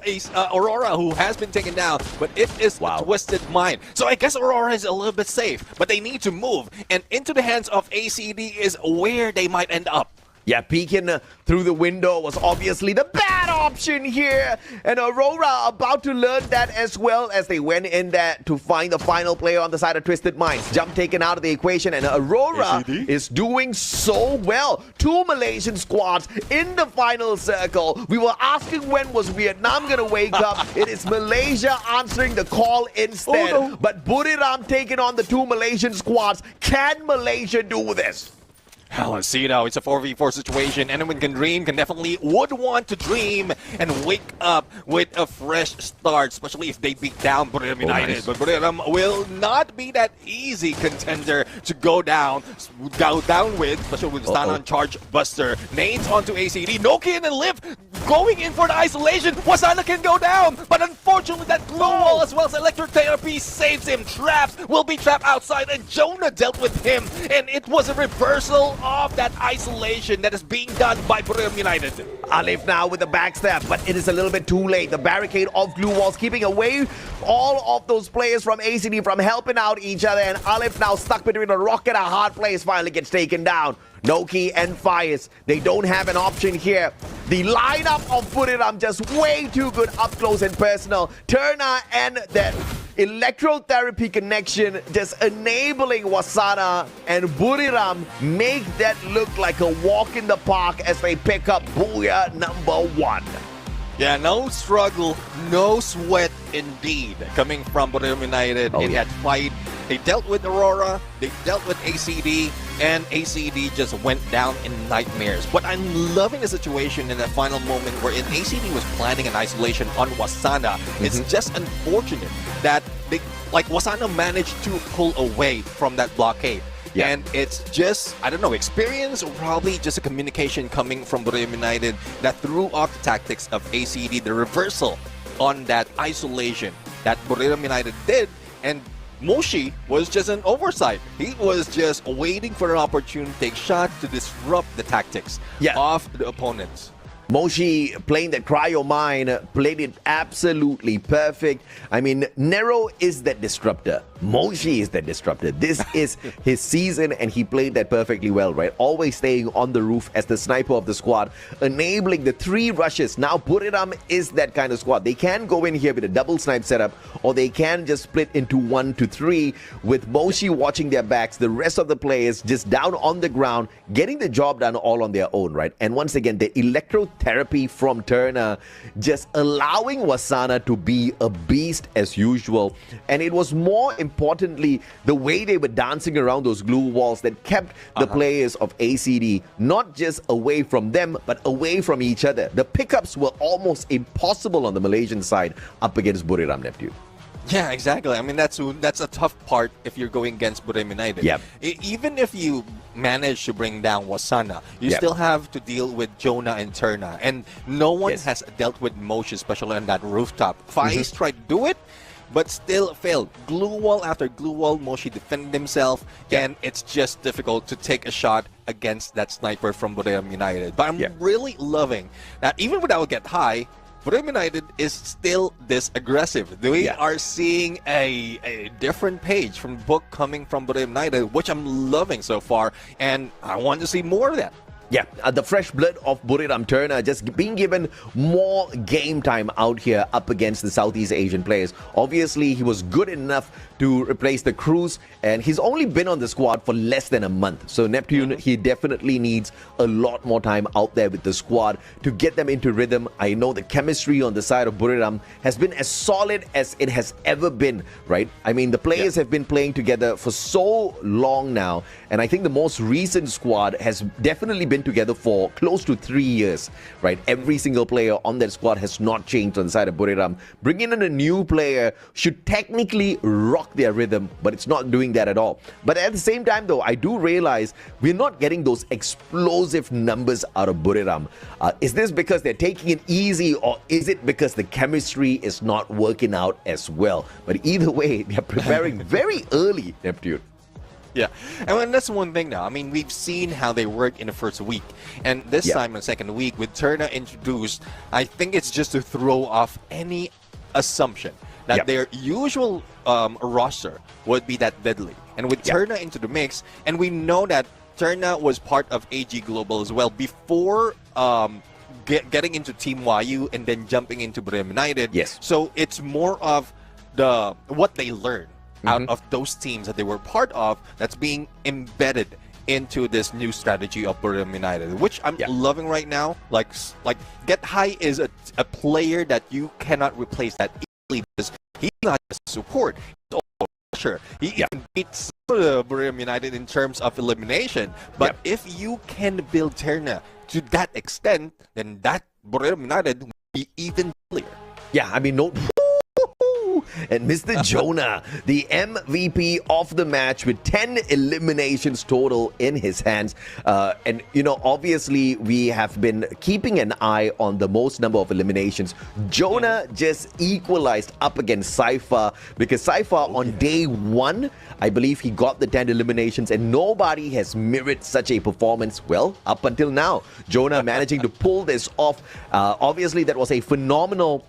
Aurora who has been taken down. But it is a Twisted Mind. So I guess Aurora is a little bit safe. But they need to move. And into the hands of ACD is where they might end up. Yeah, peeking through the window was obviously the bad option here. And Aurora about to learn that as well as they went in there to find the final player on the side of Twisted Minds. Jump taken out of the equation, and Aurora is doing so well. 2 Malaysian squads in the final circle. We were asking when was Vietnam going to wake up. It is Malaysia answering the call instead. Oh, no. But Buriram taking on the 2 Malaysian squads. Can Malaysia do this? Let's see now. It's a 4v4 situation. Anyone can dream, would want to dream and wake up with a fresh start, especially if they beat down Buriram United. Nice. But Buriram will not be that easy contender to go down with, especially with Stan on Charge Buster. Nades onto ACD. Noki and Liv going in for the isolation. Wasana can go down, but unfortunately that glow wall as well as electrotherapy saves him. Traps will be trapped outside, and Jonah dealt with him, and it was a reversal of that isolation that is being done by Buriram United. Alif now with the backstab, but it is a little bit too late. The barricade of glue walls keeping away all of those players from ACD from helping out each other, and Alif now stuck between a rock and a hard place, finally gets taken down. Noki and Ffws, they don't have an option here. The lineup of Buriram just way too good up close and personal. Turner and that electrotherapy connection just enabling Wasana and Buriram make that look like a walk in the park as they pick up Booyah #1. Yeah, no struggle, no sweat indeed coming from Buriram United in that fight. They dealt with Aurora, they dealt with ACD, and ACD just went down in nightmares. But I'm loving the situation in that final moment wherein ACD was planning an isolation on Wasana. It's just unfortunate that Wasana managed to pull away from that blockade. Yeah. And it's just, I don't know, experience or probably just a communication coming from Buriram United that threw off the tactics of ACD, the reversal on that isolation that Buriram United did. And Moshi was just an oversight. He was just waiting for an opportunity to take shots to disrupt the tactics of the opponents. Moshi playing that Cryo Mine, played it absolutely perfect. I mean, Nero is that disruptor. Moshi is that disruptor. This is his season, and he played that perfectly well, right? Always staying on the roof as the sniper of the squad, enabling the 3 rushes. Now, Buriram is that kind of squad. They can go in here with a double snipe setup, or they can just split into 1 to 3 with Moshi watching their backs, the rest of the players just down on the ground, getting the job done all on their own, right? And once again, the electrotherapy from Turner just allowing Wasana to be a beast as usual. And it was more importantly the way they were dancing around those glue walls that kept the players of ACD not just away from them but away from each other. The pickups were almost impossible on the Malaysian side up against Buriram, Neptune. Yeah, exactly. I mean, that's a tough part if you're going against Buriram United. Yep. Even if you manage to bring down Wasana, you still have to deal with Jonah and Turna. And no one has dealt with Moshi, especially on that rooftop. Ffws tried to do it, but still failed. Glue wall after glue wall, Moshi defended himself, and it's just difficult to take a shot against that sniper from Buriram United. But I'm really loving that even without Get High, Buriram United is still this aggressive. We are seeing a different page from the book coming from Buriram United, which I'm loving so far, and I want to see more of that. Yeah, the fresh blood of Buriram Turner just being given more game time out here up against the Southeast Asian players. Obviously, he was good enough to replace the Cruz, and he's only been on the squad for less than a month. So Neptune, he definitely needs a lot more time out there with the squad to get them into rhythm. I know the chemistry on the side of Buriram has been as solid as it has ever been, right? I mean, the players have been playing together for so long now, and I think the most recent squad has definitely been together for close to 3 years, right? Every single player on that squad has not changed on the side of Buriram. Bringing in a new player should technically rock their rhythm, but it's not doing that at all. But at the same time though, I do realize we're not getting those explosive numbers out of Buriram. Is this because they're taking it easy, or is it because the chemistry is not working out as well? But either way, they're preparing very early, Neptune. Yeah, and that's one thing now. I mean, we've seen how they work in the first week, and this time in the second week with Turner introduced, I think it's just to throw off any assumption that their usual roster would be that deadly. And with Turner into the mix, and we know that Turner was part of AG Global as well before getting into Team YU and then jumping into Buriram United. Yes. So it's more of what they learned out of those teams that they were part of that's being embedded into this new strategy of Buriram United, which I'm loving right now. Like Get High is a player that you cannot replace that easily because he's not just support, he's also Sure, he even beats Buriram United in terms of elimination. But if you can build Terna to that extent, then that Buriram United will be even clear. Yeah, I mean, no. And Mr. Jonah, the MVP of the match with 10 eliminations total in his hands. And, you know, obviously we have been keeping an eye on the most number of eliminations. Jonah just equalized up against Cypher because Cypher on day one, I believe he got the 10 eliminations and nobody has mirrored such a performance, well, up until now. Jonah managing to pull this off. Obviously, that was a phenomenal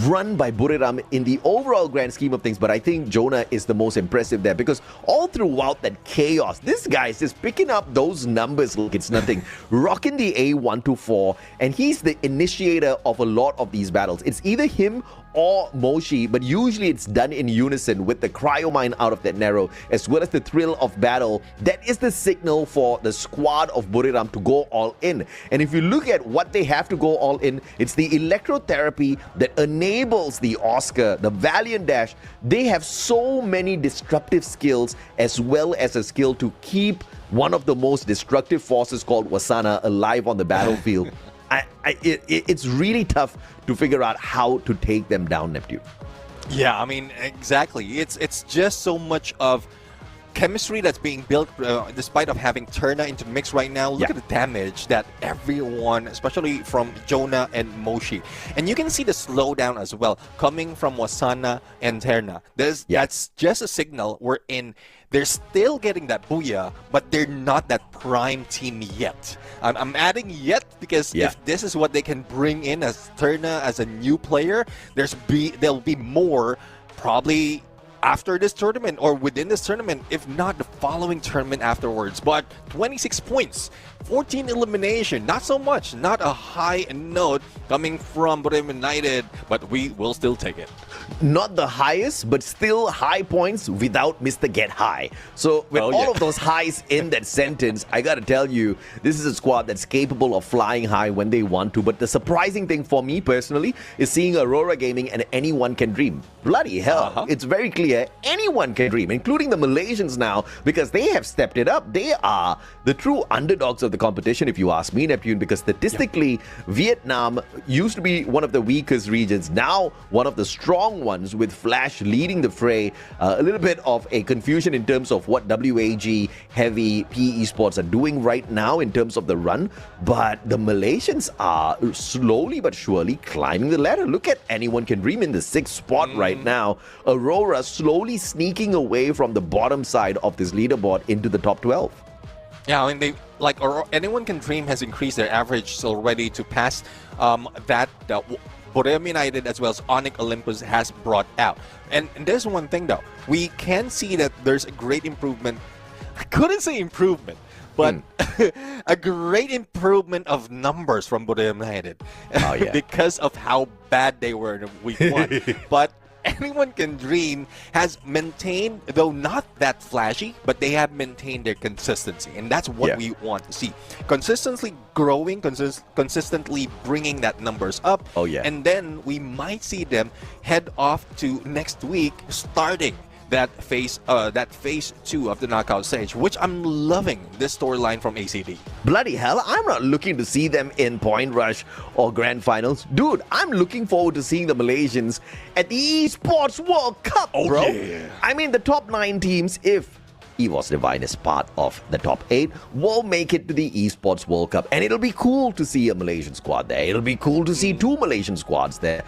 run by Buriram in the overall grand scheme of things, but I think Jonah is the most impressive there because all throughout that chaos, this guy is just picking up those numbers like it's nothing, rocking the A124, and he's the initiator of a lot of these battles. It's either him or Moshi, but usually it's done in unison with the cryo mine out of that narrow, as well as the thrill of battle. That is the signal for the squad of Buriram to go all in. And if you look at what they have to go all in, it's the electrotherapy that enables the Oscar, the Valiant Dash. They have so many disruptive skills as well as a skill to keep one of the most destructive forces called Wasana alive on the battlefield. It's really tough to figure out how to take them down, Neptune. Yeah, I mean, exactly. It's just so much of chemistry that's being built despite of having Terna into the mix right now. Look at the damage that everyone, especially from Jonah and Moshi. And you can see the slowdown as well coming from Wasana and Terna. That's just a signal we're in. They're still getting that booyah, but they're not that prime team yet. I'm adding yet because if this is what they can bring in as Terna as a new player, there'll be more probably after this tournament or within this tournament, if not the following tournament afterwards. But 26 points, 14 elimination, not so much, not a high note coming from Buriram United, but we will still take it. Not the highest, but still high points without Mr. Get High. So with all of those highs in that sentence, I gotta tell you, this is a squad that's capable of flying high when they want to. But the surprising thing for me personally is seeing Aurora Gaming and anyone can dream. Bloody hell, it's very clear anyone can dream, including the Malaysians now, because they have stepped it up. They are the true underdogs of the competition, if you ask me, Neptune, because statistically, Vietnam used to be one of the weakest regions, now one of the strong ones, with Flash leading the fray. A little bit of a confusion in terms of what WAG Heavy PE Sports are doing right now in terms of the run, but the Malaysians are slowly but surely climbing the ladder. Look at anyone can dream in the 6th spot right now. Aurora slowly sneaking away from the bottom side of this leaderboard into the top 12. Yeah, I mean, anyone can dream has increased their average already to pass that Buriram United as well as Onyx Olympus has brought out. And there's one thing though, we can see that there's a great improvement. I couldn't say improvement, but a great improvement of numbers from Buriram United because of how bad they were in week 1. But anyone can dream has maintained, though not that flashy, but they have maintained their consistency, and that's what we want to see. Consistently growing, consistently bringing that numbers up, and then we might see them head off to next week, starting that phase 2 of the knockout stage, which I'm loving this storyline from ACD. Bloody hell, I'm not looking to see them in Point Rush or Grand Finals. Dude, I'm looking forward to seeing the Malaysians at the Esports World Cup, bro. I mean, the top 9 teams, if Ffws Divine is part of the top 8, will make it to the Esports World Cup. And it'll be cool to see a Malaysian squad there. It'll be cool to see 2 Malaysian squads there.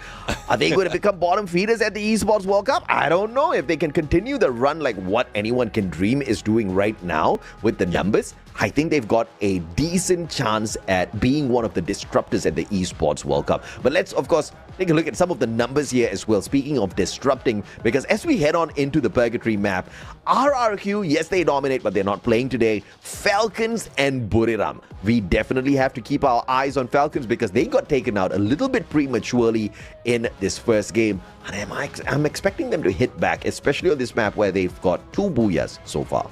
Are they going to become bottom feeders at the Esports World Cup? I don't know. If they can continue the run like what anyone can dream is doing right now with the numbers, I think they've got a decent chance at being one of the disruptors at the Esports World Cup. But let's, of course, take a look at some of the numbers here as well. Speaking of disrupting, because as we head on into the Purgatory map, RRQ, yes, they dominate, but they're not playing today. Falcons and Buriram. We definitely have to keep our eyes on Falcons because they got taken out a little bit prematurely in this first game. And I'm expecting them to hit back, especially on this map where they've got 2 booyahs so far.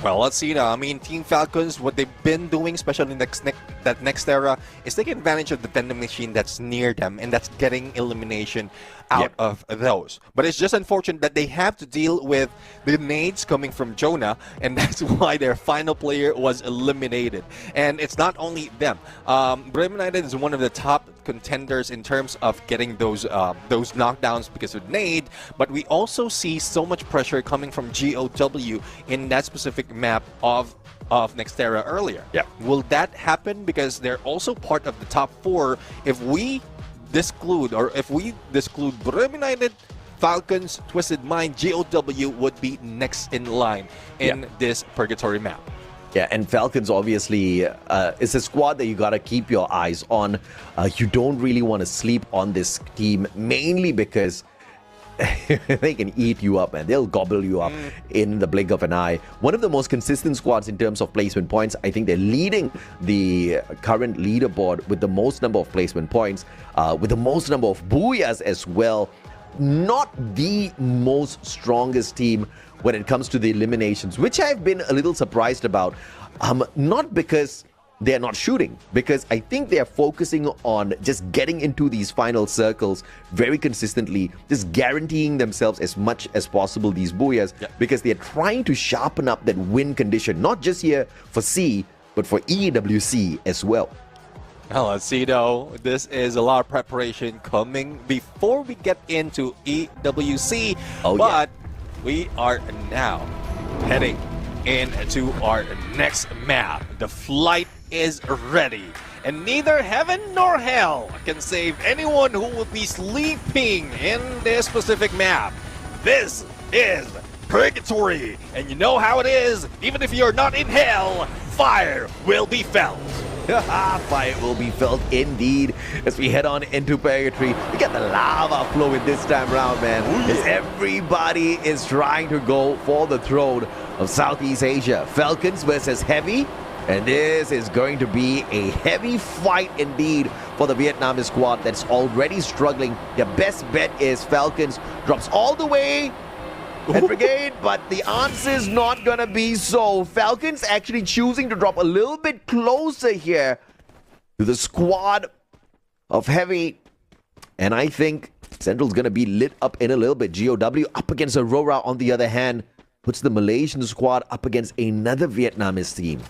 Well, let's see now. I mean, Team Falcons, what they've been doing, especially that next era, is taking advantage of the vending machine that's near them, and that's getting elimination out of those. But it's just unfortunate that they have to deal with the nades coming from Jonah, and that's why their final player was eliminated. And it's not only them. Bremen United is one of the top contenders in terms of getting those knockdowns because of nade, but we also see so much pressure coming from GOW in that specific map of Nextera earlier. Yeah. Will that happen? Because they're also part of the top 4. If we disclude Bremen United, Falcons, Twisted Mind, GOW would be next in line in this purgatory map. Yeah, and Falcons obviously is a squad that you got to keep your eyes on. You don't really want to sleep on this team, mainly because they can eat you up, man. They'll gobble you up in the blink of an eye. One of the most consistent squads in terms of placement points. I think they're leading the current leaderboard with the most number of placement points, with the most number of booyahs as well. Not the most strongest team when it comes to the eliminations, which I've been a little surprised about. Not because they're not shooting, because I think they're focusing on just getting into these final circles very consistently, just guaranteeing themselves as much as possible these booyahs, because they're trying to sharpen up that win condition, not just here for C, but for EWC as well. Well, let's see though. This is a lot of preparation coming before we get into EWC. But we are now heading into our next map. The flight is ready, and neither heaven nor hell can save anyone who will be sleeping in this specific map. This is Purgatory, and you know how it is. Even if you're not in hell, fire will be felt. Fire will be felt indeed as we head on into Purgatory. We got the lava flowing this time around, man. As everybody is trying to go for the throne of Southeast Asia. Falcons versus Heavy. And this is going to be a heavy fight indeed for the Vietnamese squad that's already struggling. Their best bet is Falcons drops all the way at Brigade, but the answer is not going to be so. Falcons actually choosing to drop a little bit closer here to the squad of Heavy. And I think Central's going to be lit up in a little bit. GOW up against Aurora on the other hand puts the Malaysian squad up against another Vietnamese team.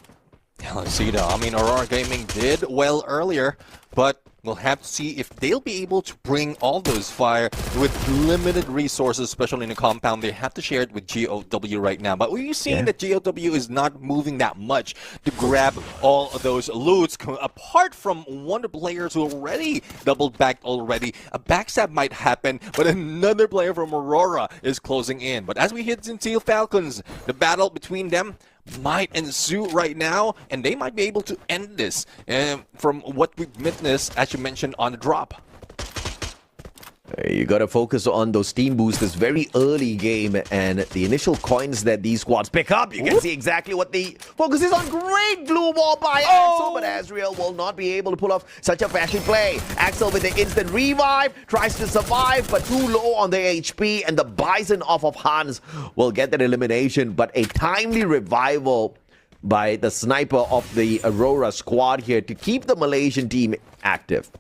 Let's see though. I mean, Aurora Gaming did well earlier, but we'll have to see if they'll be able to bring all those fire with limited resources, especially in the compound. They have to share it with GOW right now. But we're seeing that GOW is not moving that much to grab all of those loots. Apart from one of the players who already doubled back already, a backstab might happen, but another player from Aurora is closing in. But as we hit into Falcons, the battle between them might ensue right now, and they might be able to end this from what we've witnessed, as you mentioned, on the drop. You got to focus on those team boosters very early game, and the initial coins that these squads pick up. You can see exactly what the focus is on. Great blue ball by Axel, but Azriel will not be able to pull off such a flashy play. Axel with the instant revive tries to survive, but too low on the HP, and the Bison off of Hans will get that elimination. But a timely revival by the sniper of the Aurora squad here to keep the Malaysian team active.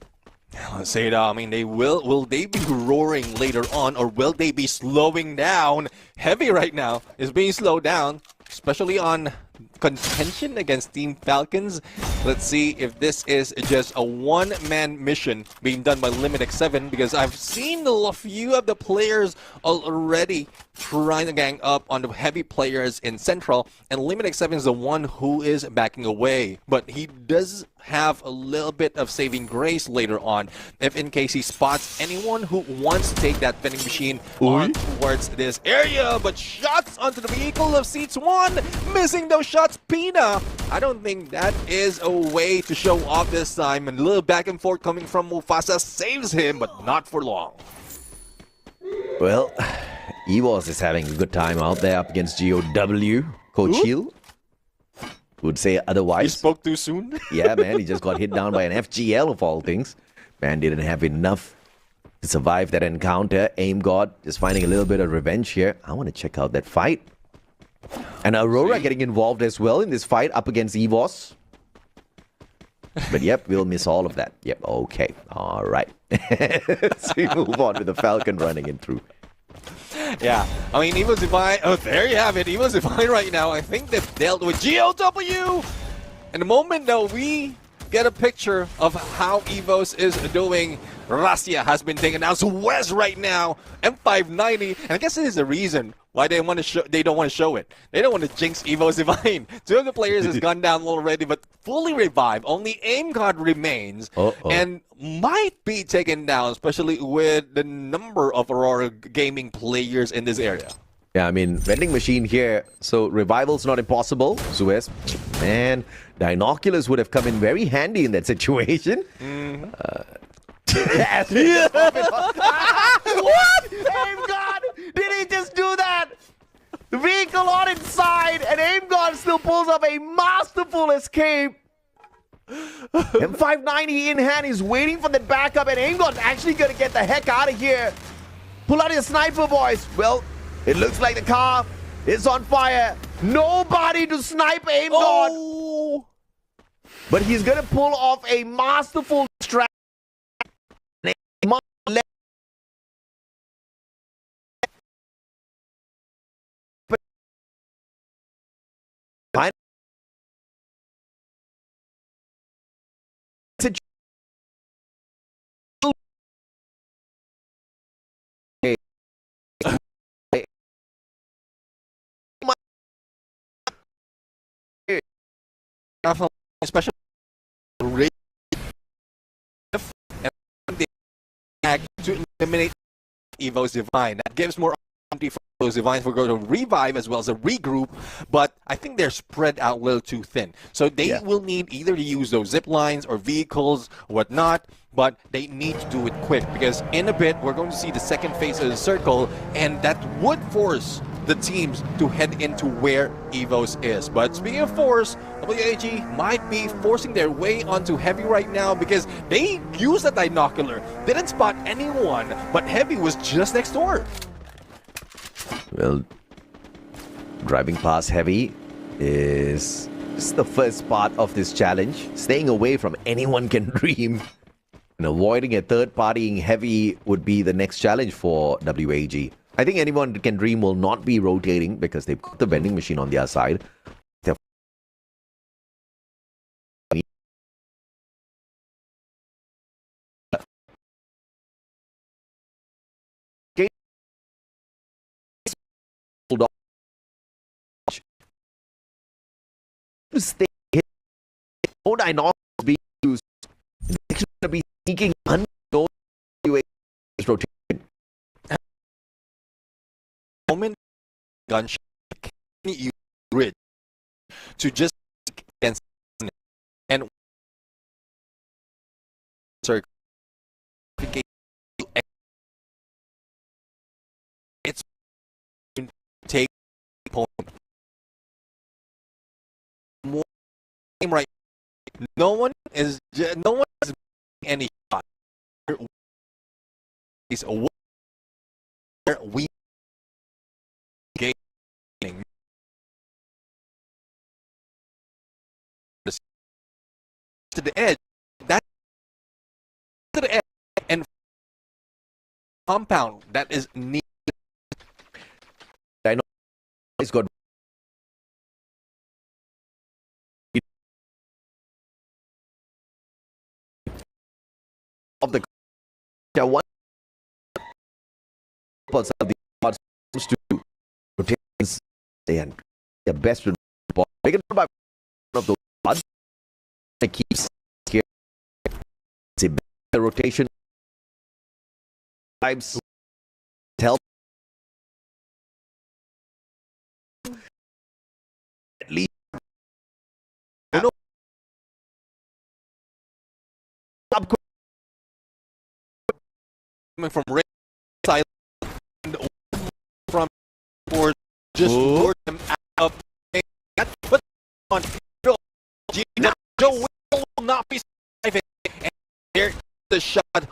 Let's say that. I mean, will they be roaring later on, or will they be slowing down? Heavy right now is being slowed down, especially on contention against Team Falcons. Let's see if this is just a one-man mission being done by LimitX7, because I've seen a few of the players already trying to gang up on the heavy players in Central, and LimitX7 is the one who is backing away. But he does have a little bit of saving grace later on, if in case he spots anyone who wants to take that vending machine on towards this area. But shots onto the vehicle of Seats 1, missing those shots. Pina, I don't think that is a way to show off this time, and a little back and forth coming from Mufasa saves him, but not for long. Well, Ffws is having a good time out there up against GOW. Coach Hill would say otherwise. You spoke too soon? Yeah, man, he just got hit down by an FGL of all things. Man didn't have enough to survive that encounter. Aim God just finding a little bit of revenge here. I want to check out that fight. And Aurora getting involved as well in this fight up against Evos. But yep, we'll miss all of that. Yep, okay. All right. So we move on with the Falcon running in through. Yeah, I mean, Evo's Divine, oh, there you have it. Evo's Divine right now, I think they've dealt with GOW. And the moment that we get a picture of how Evos is doing, Rasia has been taken down. So Wes right now, M590, and I guess this is the reason why they don't want to show it. They don't want to jinx Evo's Divine. 2 of the players has gone down already, but fully revived. Only Aim God remains and might be taken down, especially with the number of Aurora Gaming players in this area. Yeah, I mean, vending machine here, so revival's not impossible. Suez, man, binoculars would have come in very handy in that situation. What? Aim God! Did he just do that? The vehicle on its side, and Aim God still pulls off a masterful escape. M590 in hand is waiting for the backup, and Aim God's actually going to get the heck out of here. Pull out your sniper, boys. Well, it looks like the car is on fire. Nobody to snipe Aim God. But he's going to pull off a masterful strat. Especially to eliminate Evo's Divine. That gives more opportunity for those Divines for go to revive as well as a regroup, but I think they're spread out a little too thin. So they will need either to use those zip lines or vehicles, whatnot, but they need to do it quick because in a bit we're going to see the second phase of the circle, and that would force the teams to head into where Evos is. But speaking of force, WAG might be forcing their way onto Heavy right now because they used a binocular, didn't spot anyone, but Heavy was just next door. Well, driving past Heavy is the first part of this challenge. Staying away from anyone can dream. And avoiding a third-partying Heavy would be the next challenge for WAG. I think anyone can dream will not be rotating because they've put the vending machine on their side. Stay here. Don't I not be used? They should be sneaking unknown rotation. Moment gunshot can use grid to just against and it's take opponent more right. No one is any shot. Is where we gaining to the edge. That to the edge and compound that is needed. I know it's got of the one of the to rotations and the best with ball. Taken by one of the ones that keeps here. It's a better rotation. Times help at least. Coming from right side and from board, just lure them out of but on Joe will not be surviving, and there's the shot on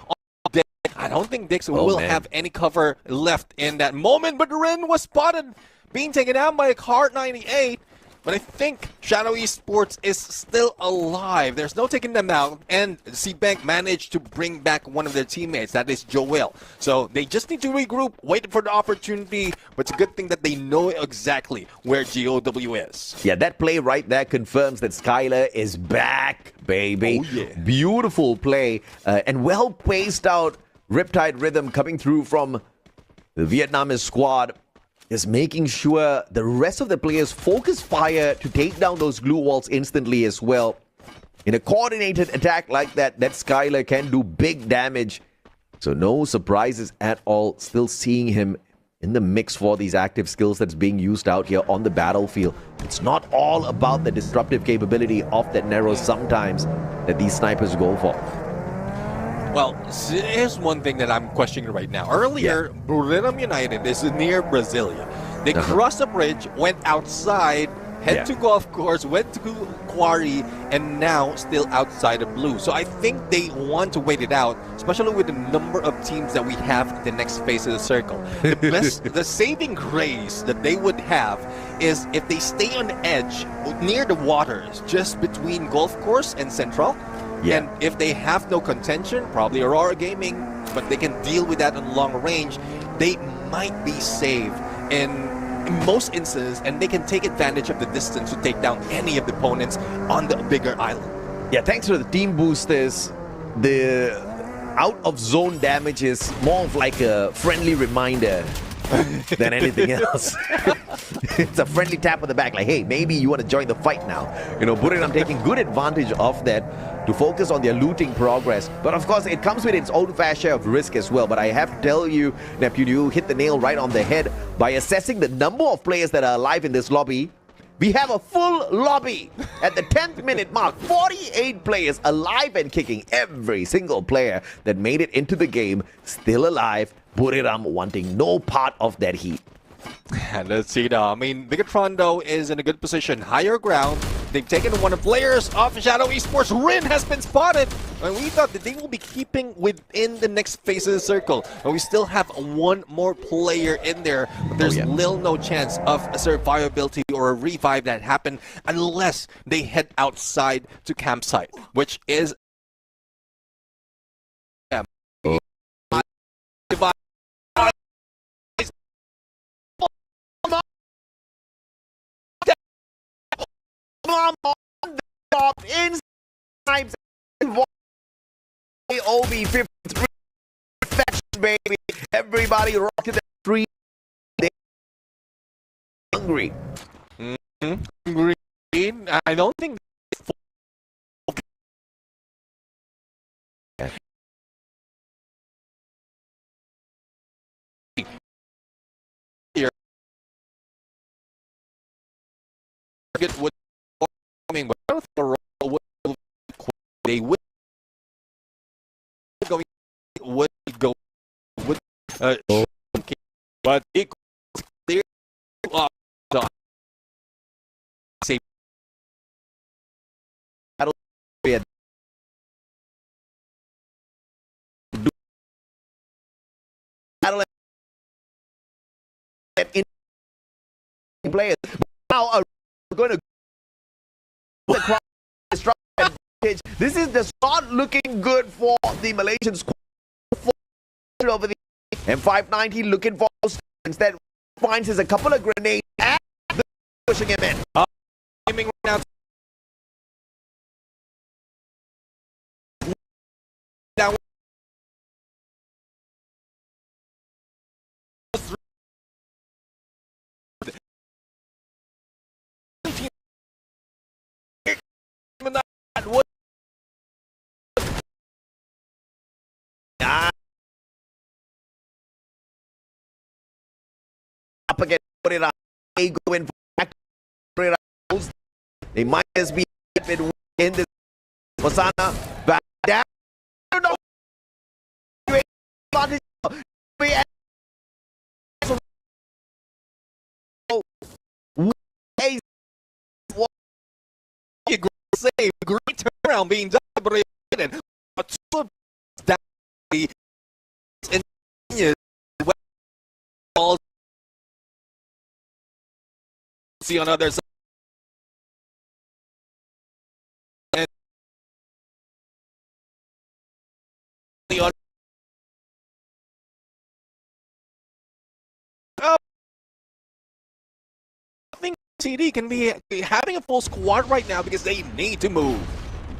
Dick. I don't think Dix will have any cover left in that moment, but Ren was spotted being taken out by Card 98. But I think Shadow Esports is still alive. There's no taking them out. And C-Bank managed to bring back one of their teammates. That is Joel. So they just need to regroup, wait for the opportunity. But it's a good thing that they know exactly where GOW is. Yeah, that play right there confirms that Skylar is back, baby. Oh, yeah. Beautiful play and well paced out Riptide Rhythm coming through from the Vietnamese squad. Is making sure the rest of the players focus fire to take down those glue walls instantly as well. In a coordinated attack like that, that Skylar can do big damage. So no surprises at all. Still seeing him in the mix for these active skills that's being used out here on the battlefield. It's not all about the disruptive capability of that Nero sometimes that these snipers go for. Well, here's one thing that I'm questioning right now. Earlier, Buriram United is near Brasilia. They crossed the bridge, went outside, head to golf course, went to quarry, and now still outside of blue. So I think they want to wait it out, especially with the number of teams that we have in the next phase of the circle. The saving grace that they would have is if they stay on the edge near the waters, just between golf course and central. And if they have no contention, probably Aurora Gaming, but they can deal with that in long range, they might be safe in most instances, and they can take advantage of the distance to take down any of the opponents on the bigger island. Yeah, thanks to the team boosters, the out-of-zone damage is more of like a friendly reminder than anything else. It's a friendly tap on the back, like, hey, maybe you want to join the fight now. You know, Buriram taking good advantage of that to focus on their looting progress. But of course, it comes with its own fair share of risk as well. But I have to tell you, Neptune, you hit the nail right on the head by assessing the number of players that are alive in this lobby. We have a full lobby at the 10th minute mark. 48 players alive and kicking. Every single player that made it into the game still alive. Buriram wanting no part of that heat. And let's see now. I mean, Bigatron, though, is in a good position. Higher ground. They've taken one of the players of Shadow Esports. Rin has been spotted. And we thought that they will be keeping within the next phase of the circle. But we still have one more player in there. But there's little no chance of a survivability or a revive that happen unless they head outside to campsite, which is in snipes OB53 perfection, baby. Everybody rocking the three. They hungry. Green. I don't think would coming, but I don't think the role they would go with but it clear say players now are going to the crowd. This is just not looking good for the Malaysian squad over the M590 looking for instead finds a couple of grenades and pushing him in. Aiming right now. Up again, they go in back. They might just be in this Masana back down. Save, great turnaround being done by Brayden. see on the other side. I think TD can be having a full squad right now because they need to move.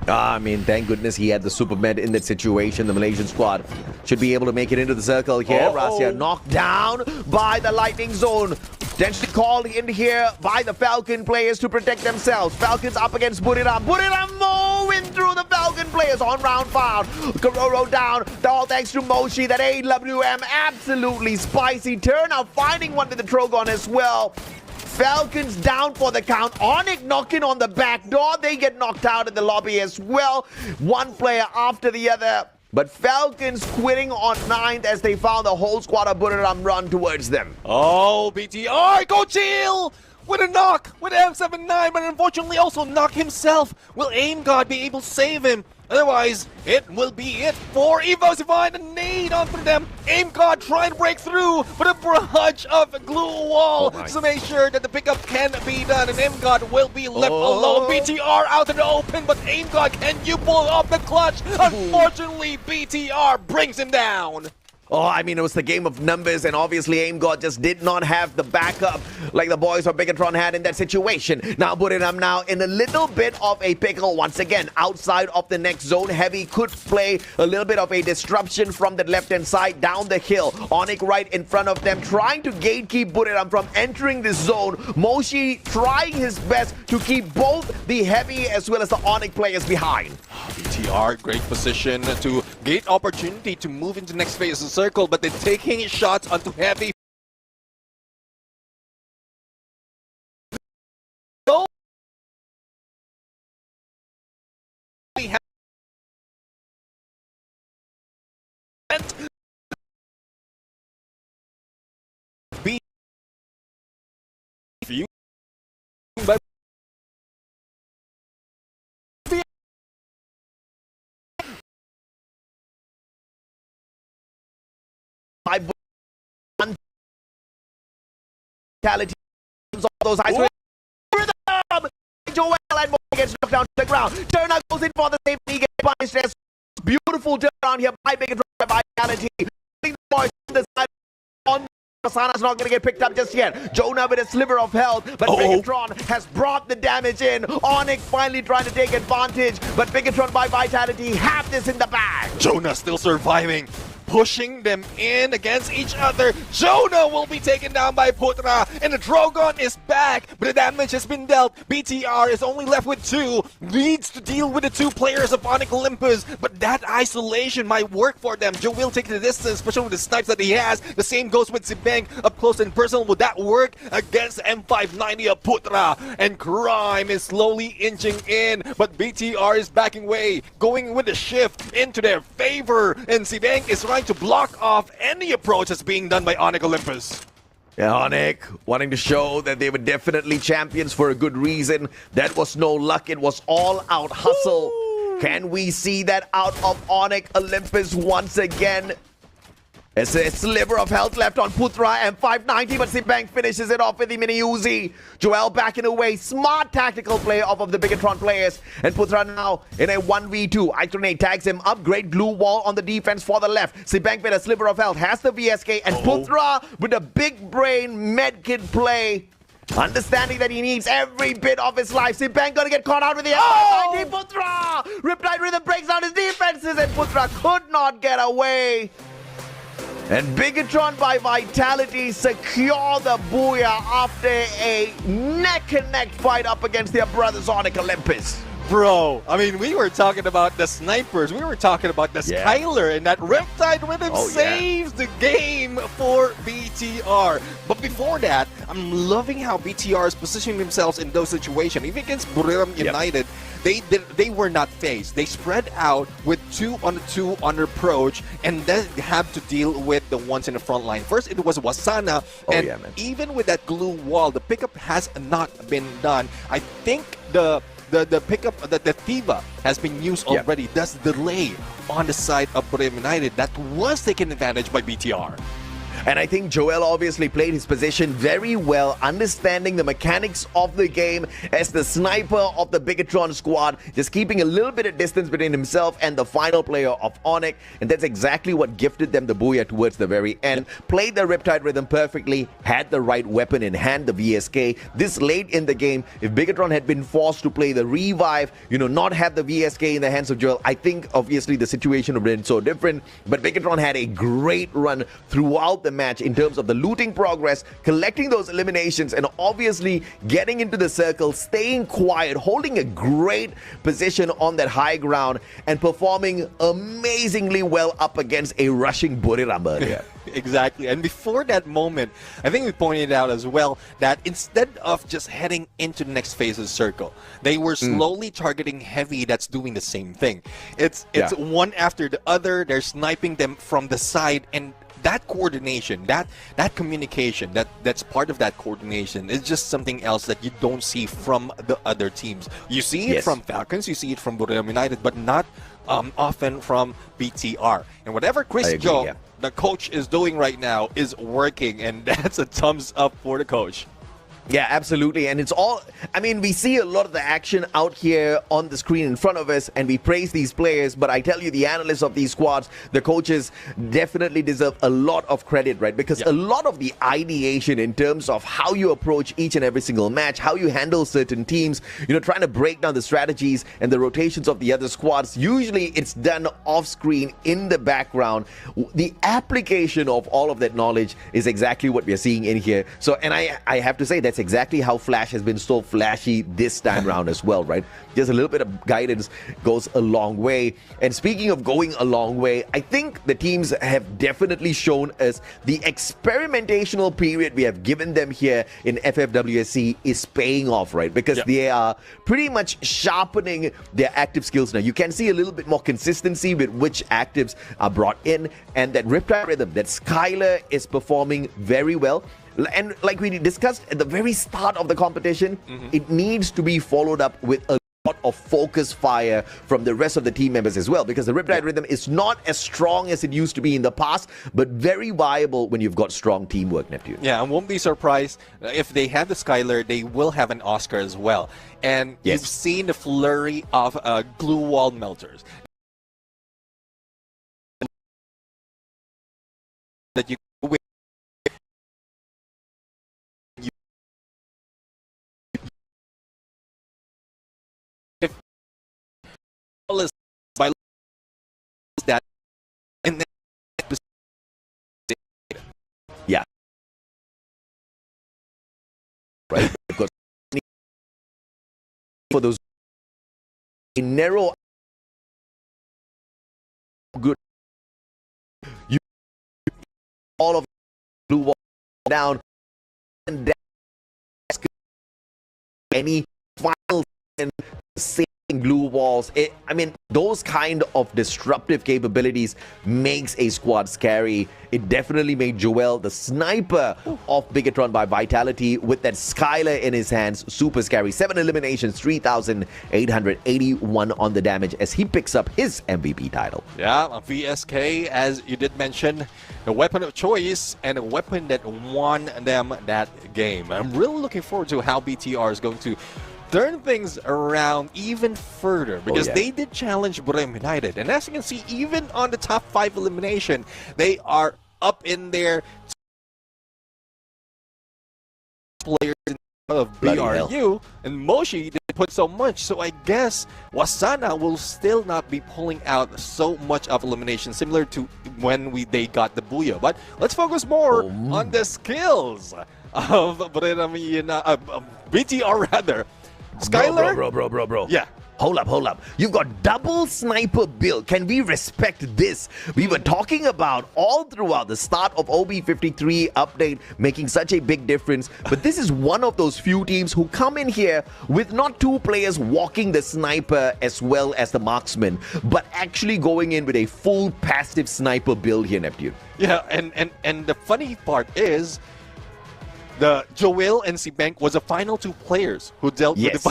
I mean, thank goodness he had the super med in that situation. The Malaysian squad should be able to make it into the circle here. Rasia knocked down by the lightning zone. Potentially called in here by the Falcon players to protect themselves. Falcons up against Buriram. Buriram moving through the Falcon players on round 5. Kororo down. All thanks to Moshi. That AWM absolutely spicy turn. Now finding one with the Trogon as well. Falcons down for the count. Onyx knocking on the back door. They get knocked out in the lobby as well. One player after the other. But Falcons quitting on 9th as they found the whole squad of Buriram run towards them. Oh, BTR, go chill! With a knock, with M79, but unfortunately also knock himself. Will Aim God be able to save him? Otherwise, it will be it for Ffws to find a nade onto them. Aim God trying to break through, but a barrage of glue wall to make sure that the pickup can be done. And Aim God will be left alone. BTR out in the open, but Aim God, can you pull off the clutch? Unfortunately, BTR brings him down. Oh, I mean, it was the game of numbers, and obviously Aim God just did not have the backup like the boys of Bigatron had in that situation. Now Buriram now in a little bit of a pickle once again. Outside of the next zone, Heavy could play a little bit of a disruption from the left-hand side down the hill. Onyx right in front of them, trying to gatekeep Buriram from entering this zone. Moshi trying his best to keep both the Heavy as well as the Onyx players behind. BTR, great position to gate opportunity to move into next phase of the circle, but they're taking shots onto Heavy. But by mentality of those eyes. Joel and Mo gets knocked down to the ground. Turner goes in for the safety. He gets punished. As beautiful turnaround here by Bigatron Vitality. The boys on the side on Sana's not going to get picked up just yet. Jonah with a sliver of health, but Bigatron has brought the damage in. Onyx finally trying to take advantage, but Bigatron by Vitality have this in the bag. Jonah still surviving, pushing them in against each other. Jonah will be taken down by Putra, and the Drogon is back, but the damage has been dealt. BTR is only left with 2, needs to deal with the 2 players of Onyx Olympus, but that isolation might work for them. Joe will take the distance, especially with the snipes that he has. The same goes with Zibang up close and personal. Will that work against M590 of Putra? And Crime is slowly inching in, but BTR is backing away, going with the shift into their favor, and Zibang is trying to block off any approach that's being done by Onyx Olympus. Yeah, Onyx wanting to show that they were definitely champions for a good reason. That was no luck. It was all out hustle. Ooh. Can we see that out of Onyx Olympus once again? It's a sliver of health left on Putra and 590, but Zibang finishes it off with the mini Uzi. Joel backing away. Smart tactical play off of the Bigatron players. And Putra now in a 1v2. Icronate tags him up. Great glue wall on the defense for the left. Zibang with a sliver of health has the VSK. And Putra with a big brain medkit play. Understanding that he needs every bit of his life. Zibang gonna get caught out with the F590. Putra! Riptide Rhythm breaks down his defenses, and Putra could not get away. And Bigatron by Vitality secure the booyah after a neck-and-neck fight up against their brothers Onyx Olympus. Bro, I mean, we were talking about the snipers, we were talking about the Skyler, and that Riptide Rhythm saves the game for BTR. But before that, I'm loving how BTR is positioning themselves in those situations. Even against Buriram United, they were not phased. They spread out with 2-on-2 on approach, and then have to deal with the ones in the front line. First, it was Wasana, and even with that glue wall, the pickup has not been done. I think the pickup, the Thiva has been used already. That's delay on the side of Buriram United. That was taken advantage by BTR. And I think Joel obviously played his position very well, understanding the mechanics of the game as the sniper of the Bigatron squad, just keeping a little bit of distance between himself and the final player of Onyx. And that's exactly what gifted them the booyah towards the very end. Played the Riptide Rhythm perfectly, had the right weapon in hand, the VSK. This late in the game, if Bigatron had been forced to play the revive, not have the VSK in the hands of Joel, I think obviously the situation would have been so different. But Bigatron had a great run throughout the match in terms of the looting progress, collecting those eliminations, and obviously getting into the circle, staying quiet, holding a great position on that high ground, and performing amazingly well up against a rushing Buriram earlier. Exactly. And before that moment, I think we pointed out as well that instead of just heading into the next phase's circle, they were slowly targeting Heavy that's doing the same thing. It's one after the other. They're sniping them from the side, and that coordination, that communication, that's part of that coordination is just something else that you don't see from the other teams. You see it from Falcons, you see it from Buriram United, but not often from BTR. And whatever Chris Joe, the coach, is doing right now is working, and that's a thumbs up for the coach. Yeah, absolutely. And it's all, I mean, we see a lot of the action out here on the screen in front of us, and we praise these players. But I tell you, the analysts of these squads, the coaches, definitely deserve a lot of credit, right? Because a lot of the ideation in terms of how you approach each and every single match, how you handle certain teams, trying to break down the strategies and the rotations of the other squads, usually it's done off screen in the background. The application of all of that knowledge is exactly what we're seeing in here. So, and I have to say, that's exactly how Flash has been so flashy this time around as well, right? Just a little bit of guidance goes a long way. And speaking of going a long way, I think the teams have definitely shown us the experimentational period we have given them here in FFWSC is paying off, right? Because they are pretty much sharpening their active skills now. You can see a little bit more consistency with which actives are brought in, and that Riptide Rhythm, that Skylar is performing very well. And like we discussed at the very start of the competition, it needs to be followed up with a lot of focus fire from the rest of the team members as well, because the Riptide Rhythm is not as strong as it used to be in the past, but very viable when you've got strong teamwork, Neptune. Yeah, I won't be surprised if they have the Skylar, they will have an Oscar as well. And you've seen the flurry of glue wall melters that you by that and right, because for those narrow good, you all of blue wall down and any final and glue walls. I mean, those kind of disruptive capabilities makes a squad scary. It definitely made Joel, the sniper of Bigatron by Vitality, with that Skylar in his hands, super scary. 7 eliminations, 3,881 on the damage as he picks up his MVP title. Yeah, VSK, as you did mention, the weapon of choice and a weapon that won them that game. I'm really looking forward to how BTR is going to turn things around even further, because they did challenge Buriram United, and as you can see, even on the top 5 elimination, they are up in there. Players of BRU and Moshi didn't put so much, so I guess Wasana will still not be pulling out so much of elimination, similar to when they got the Booyah. But let's focus more on the skills of BTR rather. Skylar? Bro. Yeah. Hold up. You've got double sniper build. Can we respect this? We were talking about all throughout the start of OB53 update making such a big difference, but this is one of those few teams who come in here with not 2 players walking the sniper as well as the marksman, but actually going in with a full passive sniper build here, Neptune. Yeah, and the funny part is, the Joel and Bank was the final 2 players who dealt with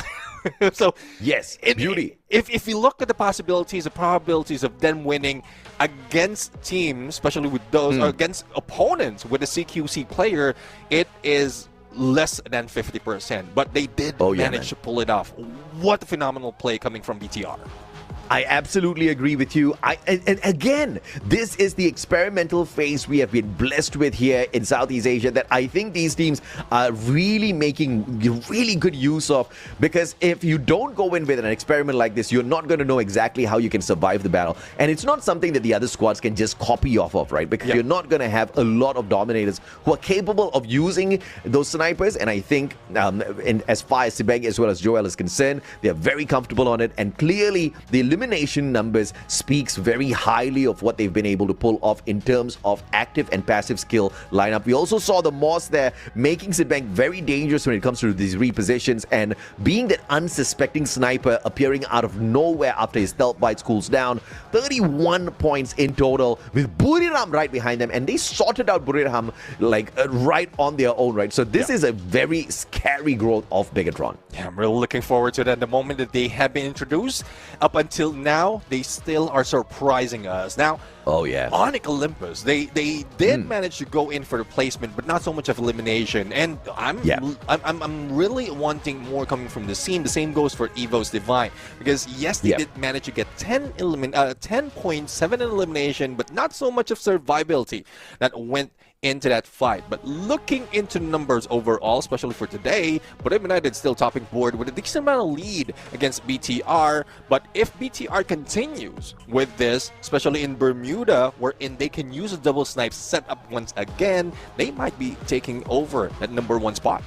the So yes, beauty. If you look at the possibilities, the probabilities of them winning against teams, especially with those or against opponents with a CQC player, it is less than 50%. But they did manage to pull it off. What a phenomenal play coming from BTR. I absolutely agree with you. And again, this is the experimental phase we have been blessed with here in Southeast Asia that I think these teams are really making really good use of, because if you don't go in with an experiment like this, you're not going to know exactly how you can survive the battle. And it's not something that the other squads can just copy off of, right? Because you're not going to have a lot of dominators who are capable of using those snipers. And I think as far as Sibeng as well as Joel is concerned, they're very comfortable on it. And clearly, the elimination numbers speaks very highly of what they've been able to pull off in terms of active and passive skill lineup. We also saw the Moss there making Sibeng very dangerous when it comes to these repositions, and being that unsuspecting sniper appearing out of nowhere after his stealth bites cools down. 31 points in total with Buriram right behind them, and they sorted out Buriram like right on their own, right? So this is a very scary growth of Bigatron. Yeah, I'm really looking forward to that. The moment that they have been introduced, up until now, they still are surprising us. Now, Onyx Olympus, they did manage to go in for the placement, but not so much of elimination. And I'm really wanting more coming from the scene. The same goes for Ffws Divine, because yes, they did manage to get 10.7 in elimination, but not so much of survivability that went into that fight. But looking into numbers overall, especially for today, Purim United still topping board with a decent amount of lead against BTR. But if BTR continues with this, especially in Bermuda, wherein they can use a double snipe setup once again, they might be taking over that #1 spot.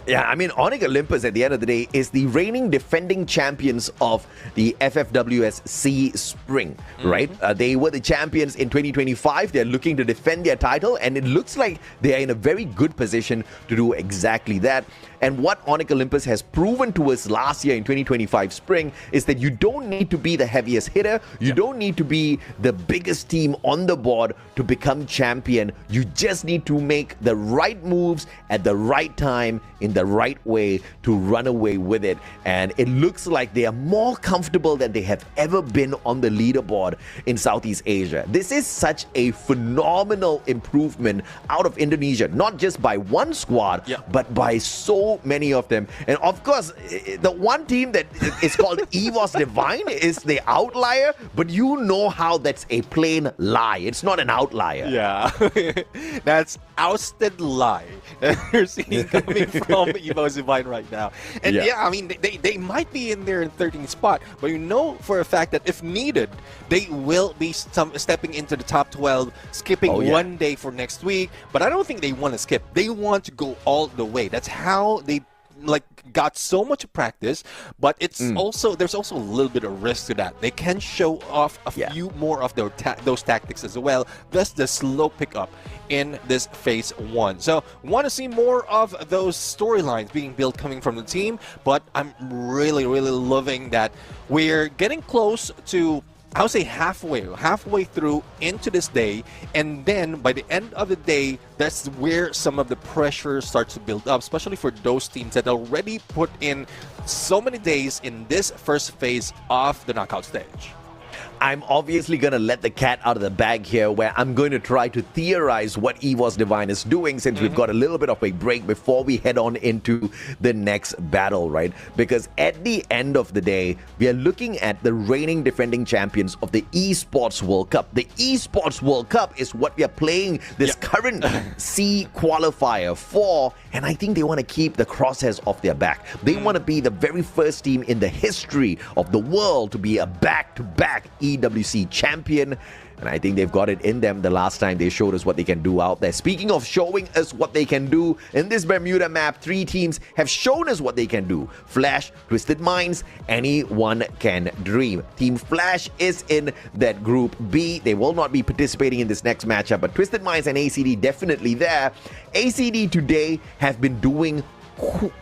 Yeah, I mean, Onyx Olympus at the end of the day is the reigning defending champions of the FFWSC Spring, right? They were the champions in 2025. They're looking to defend their title, and it looks like they are in a very good position to do exactly that. And what Onyx Olympus has proven to us last year in 2025 Spring is that you don't need to be the heaviest hitter. You don't need to be the biggest team on the board to become champion. You just need to make the right moves at the right time in the right way to run away with it. And it looks like they are more comfortable than they have ever been on the leaderboard in Southeast Asia. This is such a phenomenal improvement out of Indonesia, not just by one squad, but by so many of them. And of course, the one team that is called Ffws Divine is the outlier, but you know how that's a plain lie. It's not an outlier. Yeah, that's ousted lie that we're seeing coming from Ffws Divine right now. And I mean, they might be in there in 13th spot, but you know for a fact that if needed, they will be stepping into the top 12, skipping one day for next week. But I don't think they want to skip. They want to go all the way. That's how they got so much practice, but it's also there's also a little bit of risk to that. They can show off a few more of those tactics as well. Thus the slow pickup in this phase 1. So want to see more of those storylines being built coming from the team, but I'm really loving that we're getting close to, I would say, halfway through into this day, and then by the end of the day, that's where some of the pressure starts to build up, especially for those teams that already put in so many days in this first phase of the knockout stage. I'm obviously going to let the cat out of the bag here, where I'm going to try to theorize what Ffws Divine is doing, since we've got a little bit of a break before we head on into the next battle, right? Because at the end of the day, we are looking at the reigning defending champions of the Esports World Cup. The Esports World Cup is what we are playing this current C qualifier for, and I think they want to keep the crosshairs off their back. They want to be the very first team in the history of the world to be a back-to-back EWC champion, and I think they've got it in them the last time they showed us what they can do out there. Speaking of showing us what they can do, in this Bermuda map, 3 teams have shown us what they can do. Flash, Twisted Minds, anyone can dream. Team Flash is in that group B. They will not be participating in this next matchup, but Twisted Minds and ACD definitely there. ACD today have been doing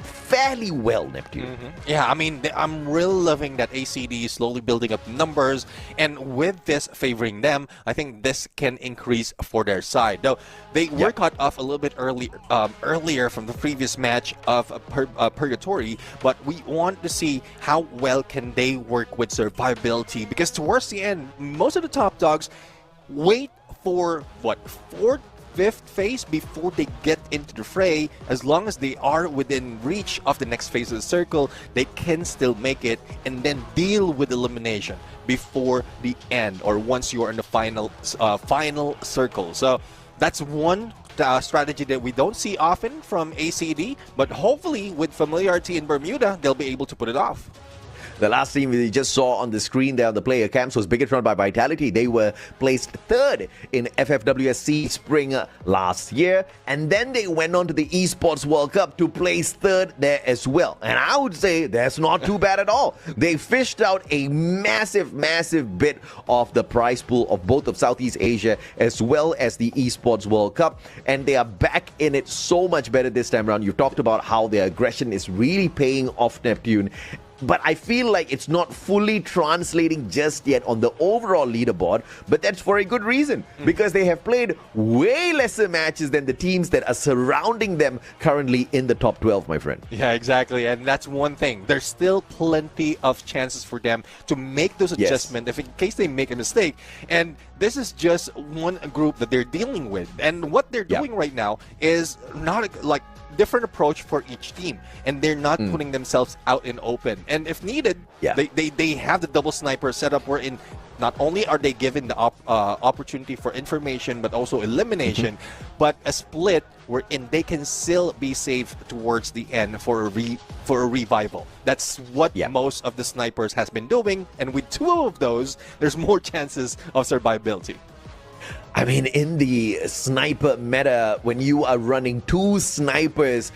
fairly well, Neptune. Yeah, I mean, I'm really loving that ACD is slowly building up numbers, and with this favoring them, I think this can increase for their side. Though they were cut off a little bit earlier from the previous match of Purgatory, but we want to see how well can they work with survivability, because towards the end, most of the top dogs wait for what, 4th, 5th phase before they get into the fray. As long as they are within reach of the next phase of the circle, they can still make it and then deal with elimination before the end, or once you are in the final circle. So that's one strategy that we don't see often from ACD, but hopefully with familiarity in Bermuda, they'll be able to put it off. The last team we just saw on the screen there on the player camps was Bigatron by Vitality. They were placed 3rd in FFWSC Spring last year, and then they went on to the Esports World Cup to place 3rd there as well. And I would say that's not too bad at all. They fished out a massive bit of the prize pool of both of Southeast Asia as well as the Esports World Cup, and they are back in it so much better this time around. You've talked about how their aggression is really paying off, Neptune. But I feel like it's not fully translating just yet on the overall leaderboard, but that's for a good reason, because they have played way lesser matches than the teams that are surrounding them currently in the top 12, my friend. Yeah, exactly, and that's one thing. There's still plenty of chances for them to make those adjustments if in case they make a mistake, and this is just one group that they're dealing with, and what they're doing right now is not like different approach for each team, and they're not putting themselves out in open. And if needed, they have the double sniper setup wherein not only are they given the opportunity for information but also elimination, but a split wherein they can still be safe towards the end for a revival. That's what most of the snipers has been doing, and with 2 of those, there's more chances of survivability. I mean, in the sniper meta, when you are running 2 snipers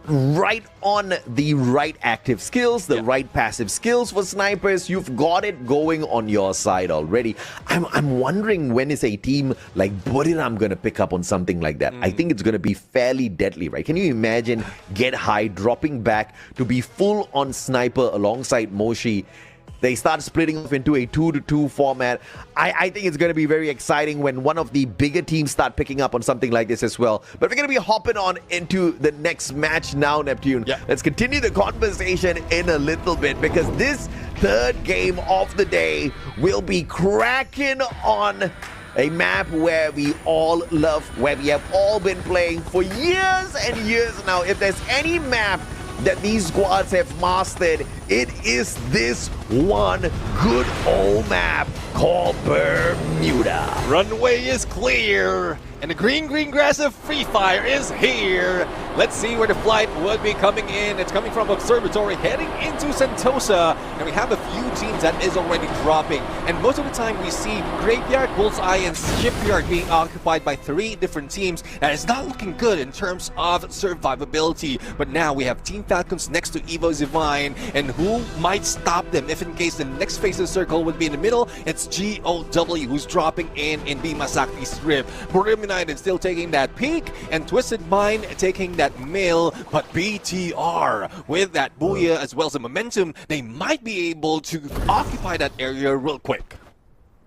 right on the right active skills, the right passive skills for snipers, you've got it going on your side already. I'm wondering, when is a team like Buriram going to pick up on something like that? I think it's going to be fairly deadly, right? Can you imagine Get High dropping back to be full on sniper alongside Moshi? They start splitting off into a 2-2 format. I think it's going to be very exciting when one of the bigger teams start picking up on something like this as well. But we're going to be hopping on into the next match now, Neptune. Let's continue the conversation in a little bit, because this 3rd game of the day will be cracking on a map where we all love, where we have all been playing for years and years now. If there's any map that these squads have mastered, it is this one good old map called Bermuda. Runway is clear, and the green grass of Free Fire is here. Let's see where the flight would be coming in. It's coming from Observatory, heading into Sentosa, and we have a few teams that is already dropping. And most of the time we see Graveyard, Bullseye, and Shipyard being occupied by 3 different teams. That is not looking good in terms of survivability. But now we have Team Falcons next to Evo Divine, and who might stop them if in case the next phase of the circle would be in the middle? It's GOW who's dropping in Bimasaki's rib. Buriram United still taking that peak, and Twisted Mind taking that mill, but BTR with that Booyah as well as the momentum, they might be able to occupy that area real quick.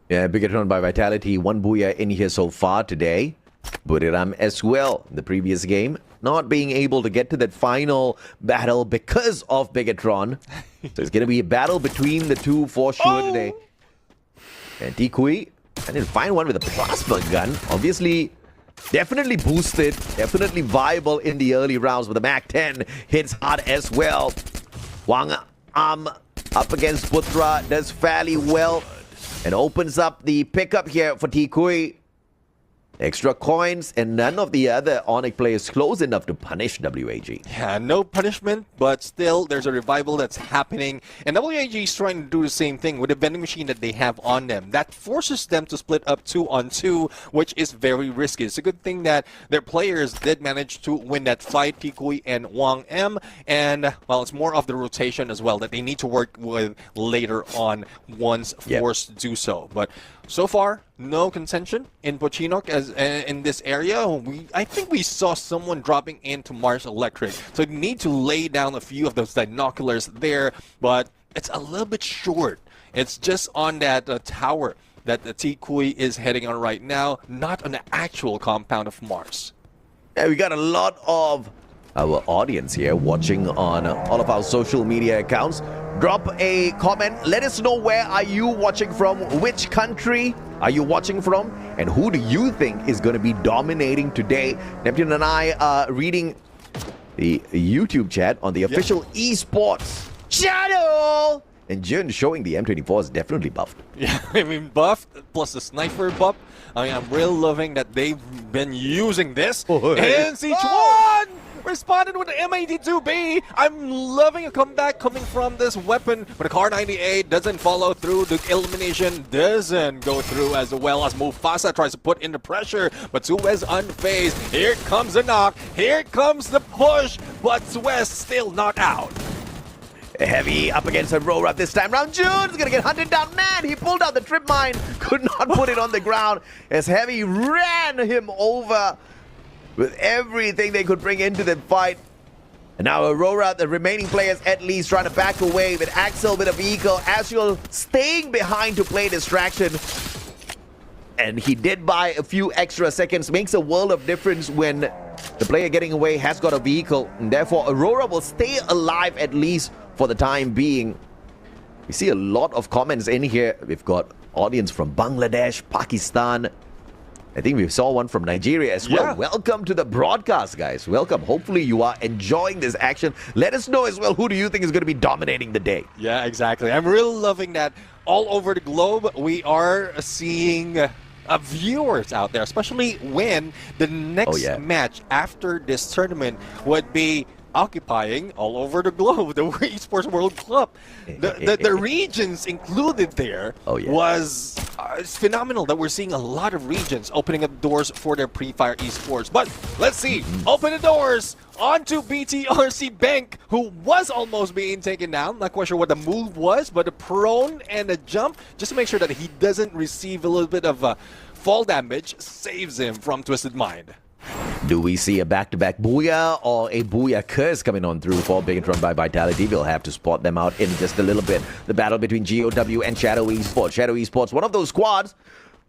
Yeah, Bigatron by Vitality, 1 Booyah in here so far today. Buriram as well, the previous game, not being able to get to that final battle because of Bigatron. So it's going to be a battle between the 2 for sure today. And Tikui, I need to find one with a plasma gun. Obviously, definitely boosted, definitely viable in the early rounds, but the MAC-10 hits hard as well. Wang up against Putra, does fairly well and opens up the pickup here for Tikui. Extra coins, and none of the other Onyx players close enough to punish WAG. Yeah, no punishment, but still there's a revival that's happening. And WAG is trying to do the same thing with the vending machine that they have on them. That forces them to split up 2-on-2, which is very risky. It's a good thing that their players did manage to win that fight, Tikui and Wang M. And, well, it's more of the rotation as well that they need to work with later on once forced to do so. But So far, no contention in Pochinok as in this area. I think we saw someone dropping into Mars Electric, so you need to lay down a few of those binoculars there, but it's a little bit short. It's just on that tower that the Tikui is heading on right now, not on the actual compound of Mars. Yeah, we got a lot of our audience here watching on all of our social media accounts. Drop a comment. Let us know where are you watching from, which country are you watching from, and who do you think is going to be dominating today. Neptune and I are reading the YouTube chat on the official esports channel. And Jun showing the M24 is definitely buffed. Yeah, I mean buffed plus the sniper buff. I mean, I'm really loving that they've been using this. And Sichuan responded with the M82B. I'm loving a comeback coming from this weapon, but the Car 98 doesn't follow through. The elimination doesn't go through as well as Mufasa tries to put in the pressure, but Ffws unfazed. Here comes the knock. Here comes the push, but Ffws still not out. Heavy up against a roll up this time round. June's gonna get hunted down. Man, he pulled out the trip mine. Could not put it on the ground as Heavy ran him over with everything they could bring into the fight. And now Aurora, the remaining players at least trying to back away with Axel with a vehicle. Azul staying behind to play distraction. And he did buy a few extra seconds. Makes a world of difference when the player getting away has got a vehicle. And therefore, Aurora will stay alive at least for the time being. We see a lot of comments in here. We've got audience from Bangladesh, Pakistan. I think we saw one from Nigeria as well. Yeah. Welcome to the broadcast, guys. Welcome. Hopefully you are enjoying this action. Let us know as well, who do you think is going to be dominating the day? Yeah, exactly. I'm really loving that all over the globe we are seeing viewers out there, especially when the next match after this tournament would be occupying all over the globe, the Esports World Cup. The regions included there was it's phenomenal that we're seeing a lot of regions opening up doors for their pre-fire esports. But let's see, open the doors onto BTRC Bank, who was almost being taken down. Not quite sure what the move was, but a prone and a jump just to make sure that he doesn't receive a little bit of fall damage saves him from Twisted Mind. Do we see a back-to-back Booyah or a Booyah curse coming on through for Bigatron by Vitality? We'll have to spot them out in just a little bit. The battle between GOW and Shadow Esports. Shadow Esports, one of those squads,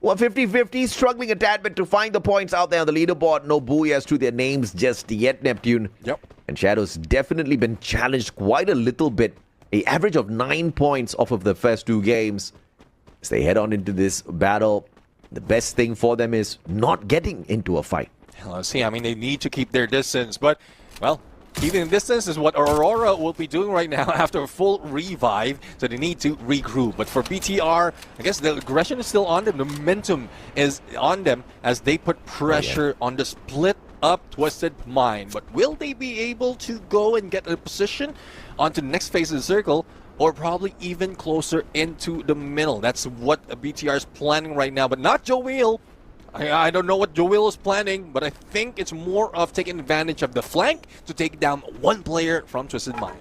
50-50, struggling a tad bit to find the points out there on the leaderboard. No Booyahs to their names just yet, Neptune. Yep. And Shadow's definitely been challenged quite a little bit. An average of 9 points off of the first 2 games. As they head on into this battle, the best thing for them is not getting into a fight. Let's see, I mean, they need to keep their distance, but, well, keeping distance is what Aurora will be doing right now after a full revive, so they need to regroup. But for BTR, I guess the aggression is still on them, the momentum is on them as they put pressure on the split up Twisted Mind. But will they be able to go and get a position onto the next phase of the circle, or probably even closer into the middle? That's what BTR is planning right now, but not Joel. I don't know what Joel is planning, but I think it's more of taking advantage of the flank to take down one player from Twisted Mind.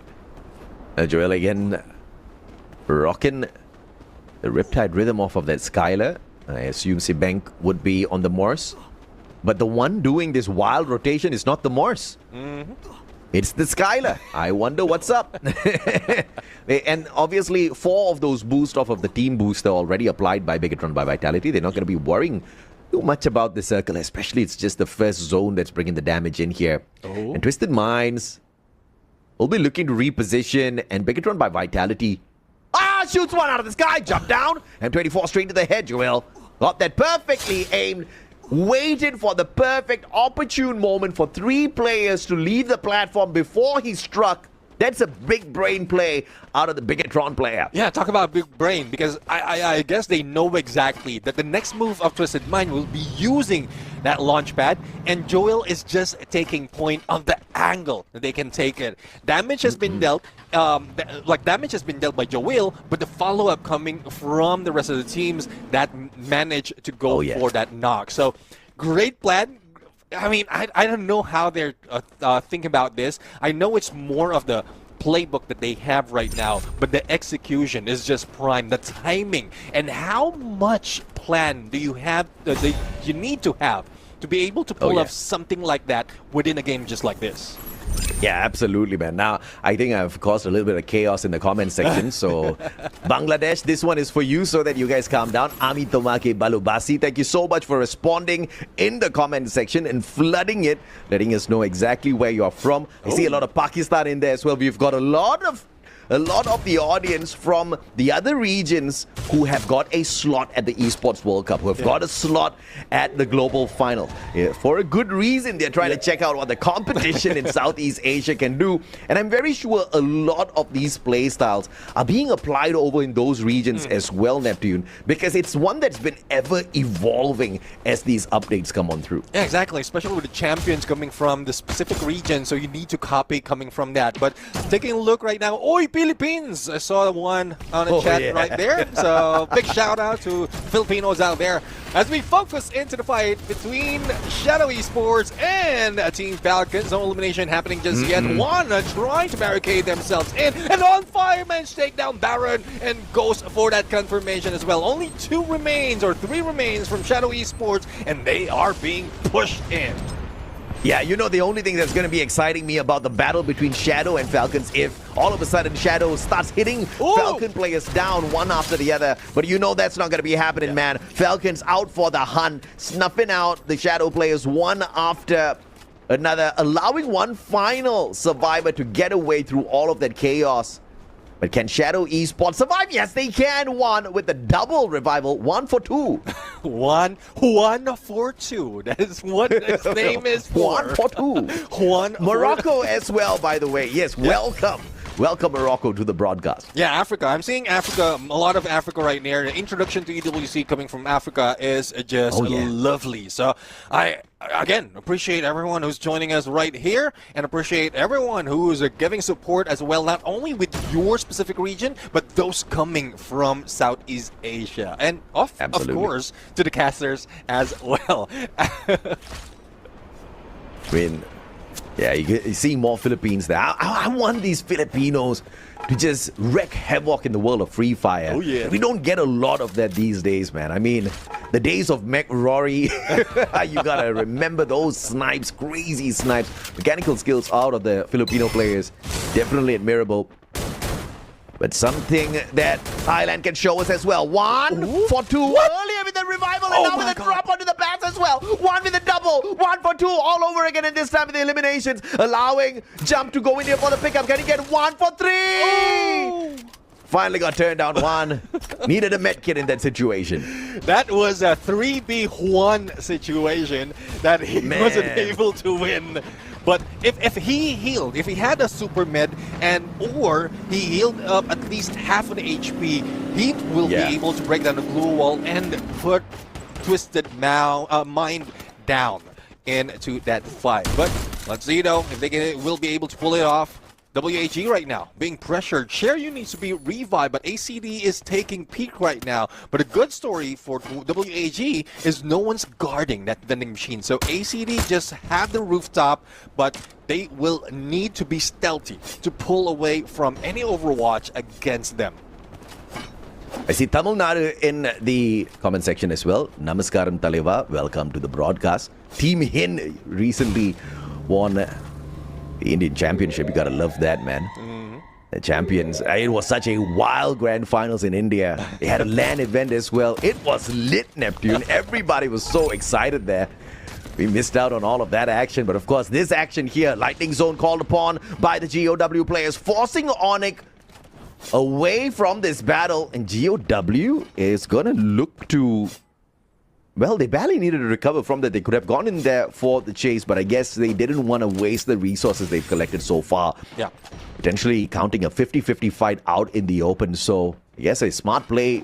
Joel again rocking the Riptide rhythm off of that Skylar. I assume Sibank would be on the Morse. But the one doing this wild rotation is not the Morse. It's the Skylar. I wonder what's up. And obviously, 4 of those boosts off of the team booster already applied by Bigatron by Vitality. They're not going to be worrying too much about the circle, especially it's just the first zone that's bringing the damage in here. And Twisted Minds will be looking to reposition, and Bigatron by Vitality shoots one out of the sky, jump down, M24 straight to the head. Joel got that perfectly aimed, waited for the perfect opportune moment for 3 players to leave the platform before he struck. That's a big brain play out of the Bigatron player. Yeah, talk about big brain, because I guess they know exactly that the next move of Twisted Mind will be using that launch pad, and Joel is just taking point on the angle that they can take it. Damage has been dealt, damage has been dealt by Joel, but the follow-up coming from the rest of the teams that managed to go for that knock. So, great plan. I mean, I don't know how they're thinking about this. I know it's more of the playbook that they have right now, but the execution is just prime. The timing and how much plan do you have? You need to have to be able to pull off something like that within a game just like this. Yeah, absolutely, man. Now, I think I've caused a little bit of chaos in the comment section. So, Bangladesh, this one is for you so that you guys calm down. Ami Tomake Balubasi, thank you so much for responding in the comment section and flooding it, letting us know exactly where you're from. I see a lot of Pakistan in there as well. We've got a lot of the audience from the other regions who have got a slot at the Esports World Cup, who have got a slot at the global final. Yeah, for a good reason, they're trying to check out what the competition in Southeast Asia can do. And I'm very sure a lot of these play styles are being applied over in those regions as well, Neptune, because it's one that's been ever evolving as these updates come on through. Yeah, exactly, especially with the champions coming from the specific region, so you need to copy coming from that. But taking a look right now, Philippines! I saw one on the chat right there. So big shout out to Filipinos out there as we focus into the fight between Shadow Esports and Team Falcons. No elimination happening just yet. One trying to barricade themselves in, and on Fireman's take down Baron and goes for that confirmation as well. Only 3 remains from Shadow Esports, and they are being pushed in. Yeah, you know, the only thing that's going to be exciting me about the battle between Shadow and Falcons, if all of a sudden Shadow starts hitting Falcon players down one after the other. But you know that's not going to be happening, man. Falcons out for the hunt, snuffing out the Shadow players one after another, allowing one final survivor to get away through all of that chaos. But can Shadow Esports survive? Yes, they can. One with the double revival. 1 for 2. One for 2. That is what its name is for. 1 for 2. Morocco as well, by the way. Yes, welcome. Welcome Morocco to the broadcast. Yeah, Africa. I'm seeing Africa, a lot of Africa right there. The introduction to EWC coming from Africa is just lovely. So I, again, appreciate everyone who's joining us right here and appreciate everyone who's giving support as well, not only with your specific region, but those coming from Southeast Asia. And of course, to the casters as well. I mean, yeah, you see more Philippines there. I want these Filipinos to just wreak havoc in the world of Free Fire. Oh, yeah. We don't get a lot of that these days, man. I mean, the days of Mac Rory, you gotta remember those snipes, crazy snipes. Mechanical skills out of the Filipino players, definitely admirable. But something that Thailand can show us as well. 1 for 2 earlier with the revival, and now with the drop onto the bats as well. 1 with the double, 1 for 2 all over again, and this time with the eliminations, allowing Jump to go in here for the pickup. Can he get 1 for 3? Finally got turned down 1. Needed a medkit in that situation. That was a 3v1 situation that he wasn't able to win. But if he healed, if he had a super med or he healed up at least half of the HP, he will be able to break down the glue wall and put Twisted Mind down into that fight. But let's see though if they will be able to pull it off. WAG right now being pressured. Sheryu needs to be revived, but ACD is taking peak right now. But a good story for WAG is no one's guarding that vending machine. So ACD just have the rooftop, but they will need to be stealthy to pull away from any overwatch against them. I see Tamil Nadu in the comment section as well. Namaskaram Taleva, welcome to the broadcast. Team Hin recently won the Indian Championship. You gotta love that, man. The champions. It was such a wild grand finals in India. They had a LAN event as well. It was lit, Neptune. Everybody was so excited there. We missed out on all of that action, but of course this action here, Lightning Zone called upon by the GOW players, forcing Onyx away from this battle, and GOW is gonna look to... Well, they barely needed to recover from that. They could have gone in there for the chase, but I guess they didn't want to waste the resources they've collected so far. Yeah. Potentially counting a 50-50 fight out in the open. So, I guess a smart play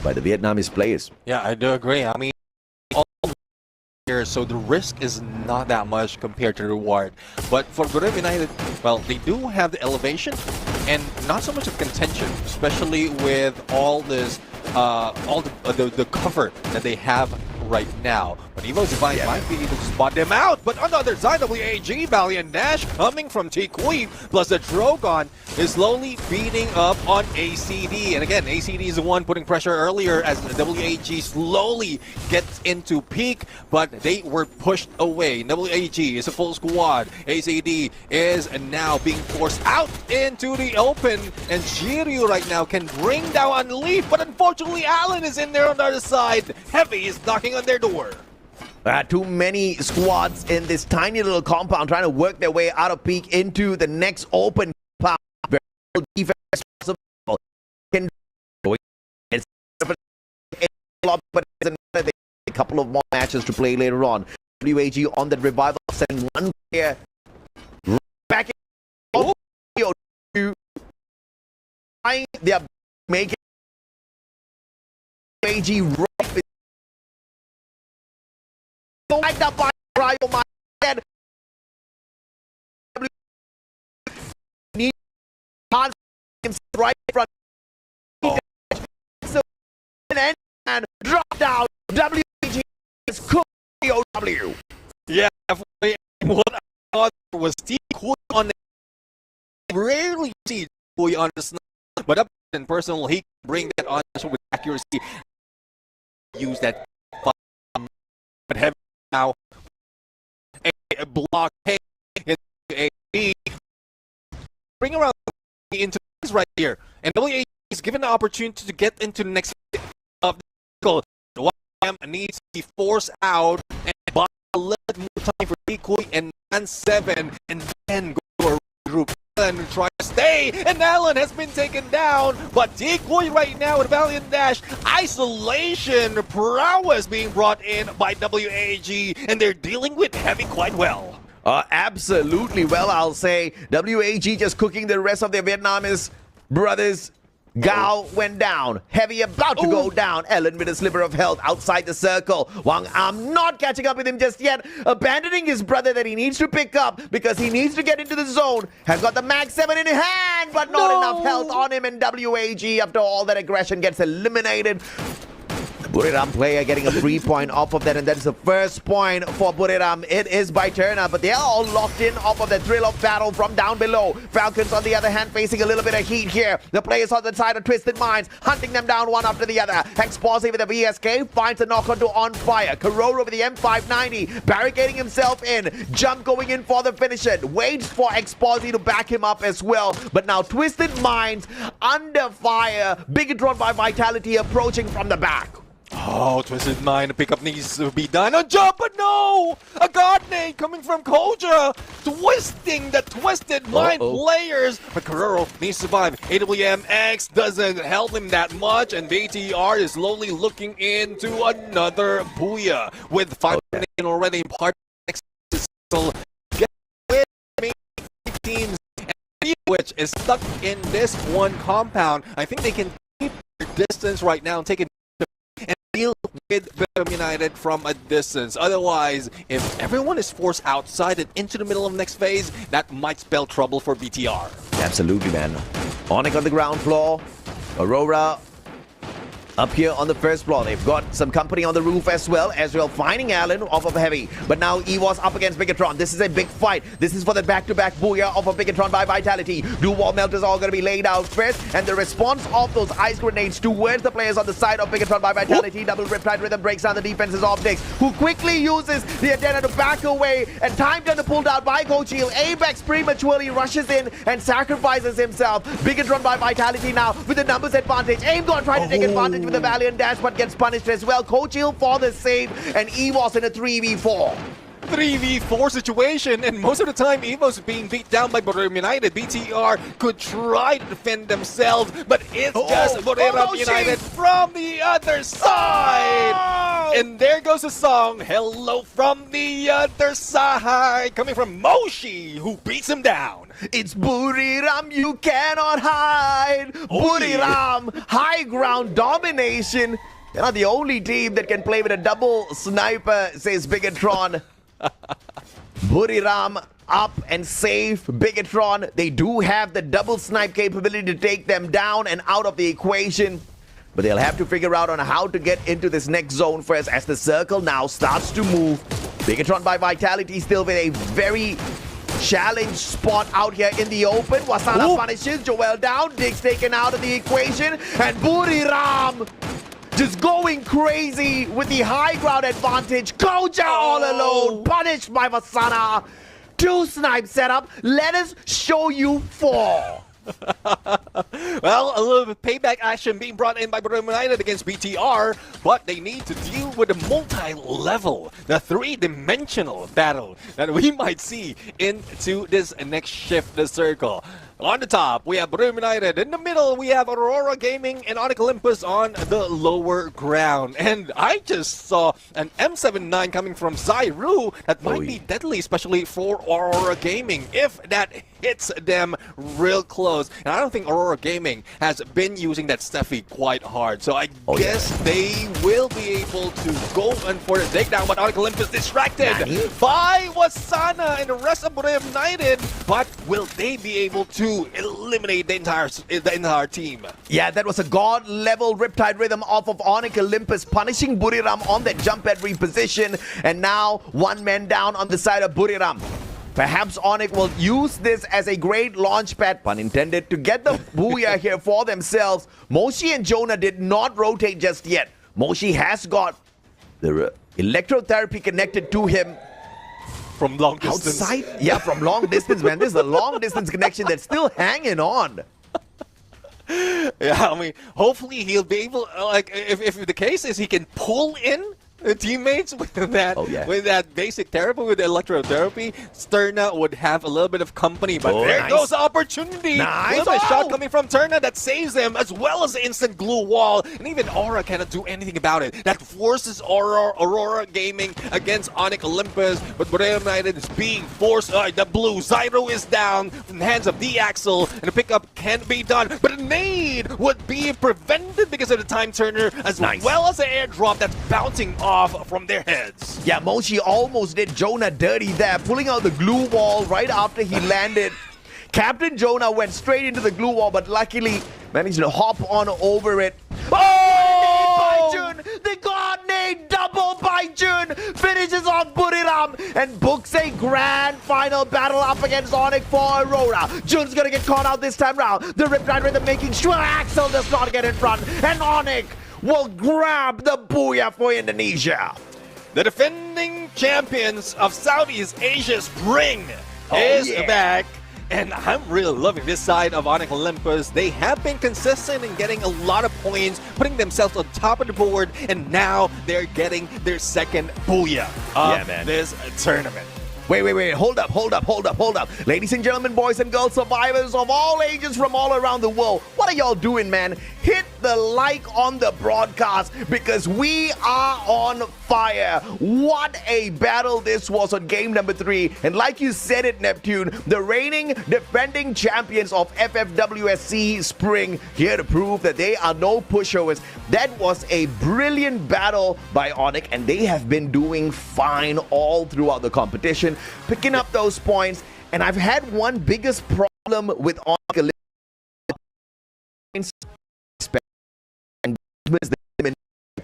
by the Vietnamese players. Yeah, I do agree. I mean, all here, so the risk is not that much compared to the reward. But for Gurev United, well, they do have the elevation and not so much of contention, especially with all this all the cover that they have right now. But Evo's Divine might be able to spot them out. But on the other side, WAG, Valiant Dash coming from T-Queen, plus the Drogon is slowly beating up on ACD. And again, ACD is the one putting pressure earlier as WAG slowly gets into peak, but they were pushed away. WAG is a full squad. ACD is now being forced out into the open, and Jiryu right now can bring down Unleaf, but unfortunately Allen is in there on the other side. Heavy is knocking on their door. Too many squads in this tiny little compound trying to work their way out of peak into the next open compound. Very little defense possible. Can but a couple of more matches to play later on. WAG on that revival, sending one player back in. They are making WAG right. Like that by Cryo, my head. Need right in front. So and drop down. WAG is cooked. OW. Yeah, what I thought was T-Queen on the rarely see T-Queen on the snipe, but up in personal, he can bring that on with accuracy. Use that, but heavy now. A block a bring around into this right here, and WA is given the opportunity to get into the next of the goal. Needs to be forced out and buy a little more time for T-Queen and 7, and then go to a group and try to stay. And Allen has been taken down, but T-Queen right now with Valiant Dash, isolation prowess being brought in by WAG, and they're dealing with Heavy quite well. Absolutely well, I'll say. WAG just cooking the rest of their Vietnamese brothers. Gao went down. Heavy about to go down. Ellen with a sliver of health outside the circle. Wang Am not catching up with him just yet. Abandoning his brother that he needs to pick up because he needs to get into the zone. Has got the Mag 7 in hand, but not enough health on him. And WAG, after all that aggression, gets eliminated. Buriram player getting a 3 point off of that, and that's the first point for Buriram. It is by Turner, but they are all locked in off of the thrill of battle from down below. Falcons, on the other hand, facing a little bit of heat here. The players on the side of Twisted Minds, hunting them down one after the other. Exposé with the VSK finds a knock onto On Fire. Karora with the M590, barricading himself in. Jump going in for the finisher. Waits for Exposé to back him up as well. But now Twisted Minds under fire. Bigatron by Vitality approaching from the back. Oh, Twisted Mind, the pickup needs to be done on jump, but no! A God Nade coming from Koja, twisting the Twisted Mind players. But Carrero needs to survive. AWMX doesn't help him that much, and BTR is slowly looking into another Booyah. With 5 minutes already in part, get with teams, which is stuck in this one compound. I think they can keep their distance right now and take it and deal with Vietnam United from a distance. Otherwise, if everyone is forced outside and into the middle of the next phase, that might spell trouble for BTR. Absolutely, man. Onyx on the ground floor. Aurora up here on the first floor. They've got some company on the roof as well. Ezreal finding Allen off of Heavy. But now Ffws up against Bigatron. This is a big fight. This is for the back-to-back Booyah off of Bigatron by Vitality. Wall melters all going to be laid out first. And the response of those ice grenades towards the players on the side of Bigatron by Vitality. Double Riptide Rhythm breaks down the defense's optics. Who quickly uses the antenna to back away. And time done to pulled out by Coachil. Apex prematurely rushes in and sacrifices himself. Bigatron by Vitality now with the numbers advantage. Aimgon trying to take advantage with the Valiant Dash, but gets punished as well. Coachil for the save, and Ffws in a 3v4. 3v4 situation, and most of the time Ffws being beat down by Buriram United. BTR could try to defend themselves, but it's just Buriram United from the other side. And there goes the song, Hello from the Other Side, coming from Moshi, who beats him down. It's Buriram, you cannot hide. Buriram, high ground domination. They're not the only team that can play with a double sniper, says Bigatron. Buriram up and safe. Bigatron, they do have the double snipe capability to take them down and out of the equation. but they'll have to figure out on how to get into this next zone first as the circle now starts to move. Bigatron by Vitality still with a very challenge spot out here in the open. Wasana punishes, Joel down, Diggs taken out of the equation, and Buriram just going crazy with the high ground advantage. Koja all alone, punished by Vasana. 2 snipe setup, let us show you 4. Well, a little bit of payback action being brought in by Buriram United against BTR, but they need to deal with the multi-level, the 3-dimensional battle that we might see into this next shift, the circle. On the top, we have Buriram United. In the middle, we have Aurora Gaming and Onyx Olympus on the lower ground. And I just saw an M79 coming from Zairu that might be deadly, especially for Aurora Gaming, if that hits them real close. And I don't think Aurora Gaming has been using that Steffi quite hard. So I guess they will be able to go in for the takedown, but Onyx Olympus distracted by Wasana and the rest of Buriram United. But will they be able to eliminate the entire team? Yeah, that was a god level Riptide Rhythm off of Onyx Olympus, punishing Buriram on that jump pad reposition, and now 1 man down on the side of Buriram. Perhaps Onyx will use this as a great launch pad, pun intended, to get the booyah here for themselves. Moshi and Jonah did not rotate just yet. Moshi has got the electrotherapy connected to him. From long distance. Outside? Yeah, from long distance, man. This is a long distance connection that's still hanging on. Yeah, I mean, hopefully he'll be able, like, if the case is he can pull in teammates with that with that basic therapy, with electrotherapy, Sterna would have a little bit of company. But there goes the opportunity. With a shot coming from Sterna that saves them, as well as the instant glue wall. And even Aura cannot do anything about it. That forces Aurora Gaming against Onyx Olympus. But Buriram United is being forced. The blue Zyro is down from the hands of the Axel, and the pickup can be done. But a nade would be prevented because of the time turner, as well as the airdrop that's bouncing off from their heads. Yeah, Moshi almost did Jonah dirty there, pulling out the glue wall right after he landed. Captain Jonah went straight into the glue wall, but luckily managed to hop on over it. Oh! The God nade double by Jun finishes off Buriram and books a grand final battle up against Onyx for Aurora. Jun's gonna get caught out this time round. The Riptide Rhythm making sure Axel does not get in front, and Onyx will grab the booyah for Indonesia. The defending champions of Southeast Asia Spring is back. And I'm really loving this side of Onyx Olympus. They have been consistent in getting a lot of points, putting themselves on top of the board, and now they're getting their second booyah of this tournament. Wait, hold up. Ladies and gentlemen, boys and girls, survivors of all ages from all around the world, what are y'all doing, man? Hit the like on the broadcast because we are on fire. What a battle this was on game number 3. And like you said it, Neptune, the reigning defending champions of FFWSC Spring here to prove that they are no pushovers. That was a brilliant battle by Onyx, and they have been doing fine all throughout the competition, picking up those points. And I've had one biggest problem with Onyx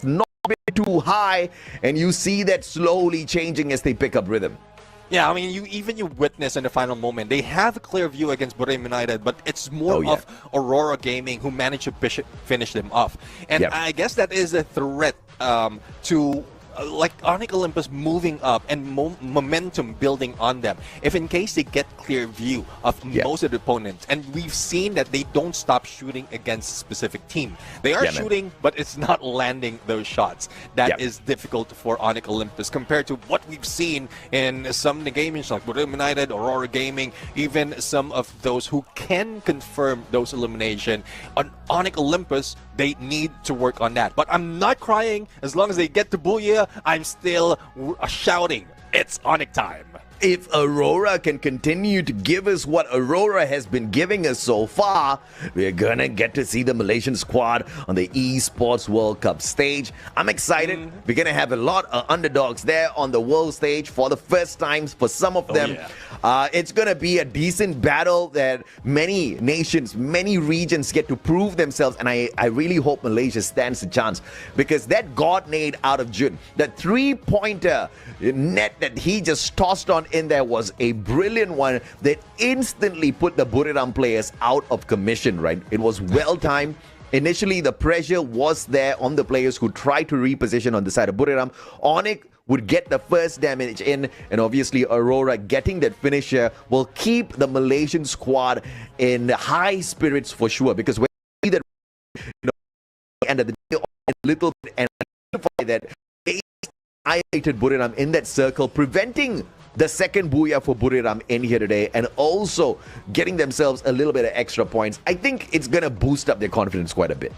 not been too high, and you see that slowly changing as they pick up rhythm. Yeah, I mean, you witness in the final moment, they have a clear view against Buriram United, but it's more of Aurora Gaming who managed to finish them off. And I guess that is a threat to like Onyx Olympus moving up and momentum building on them. If in case they get clear view of most of the opponents, and we've seen that they don't stop shooting against a specific team. They are shooting, but it's not landing those shots. That is difficult for Onyx Olympus compared to what we've seen in some of the games like Buriram United, Aurora Gaming, even some of those who can confirm those elimination. On Onyx Olympus, they need to work on that. But I'm not crying as long as they get to booyah. I'm still shouting, it's Onyx time. if Aurora can continue to give us what Aurora has been giving us so far, we're gonna get to see the Malaysian squad on the Esports World Cup stage. I'm excited. We're gonna have a lot of underdogs there on the world stage for the first time for some of them. It's gonna be a decent battle that many nations, many regions get to prove themselves, and I really hope Malaysia stands a chance, because that God nade out of Jun, that three-pointer net that he just tossed on in there was a brilliant one that instantly put the Buriram players out of commission, right? It was well timed. Initially, the pressure was there on the players who tried to reposition on the side of Buriram. Onyx would get the first damage in, and obviously Aurora getting that finisher will keep the Malaysian squad in high spirits for sure, because when you see that, end of the day, a little bit, and that they annihilated Buriram in that circle, preventing the second booyah for Buriram in here today, and also getting themselves a little bit of extra points. I think it's going to boost up their confidence quite a bit.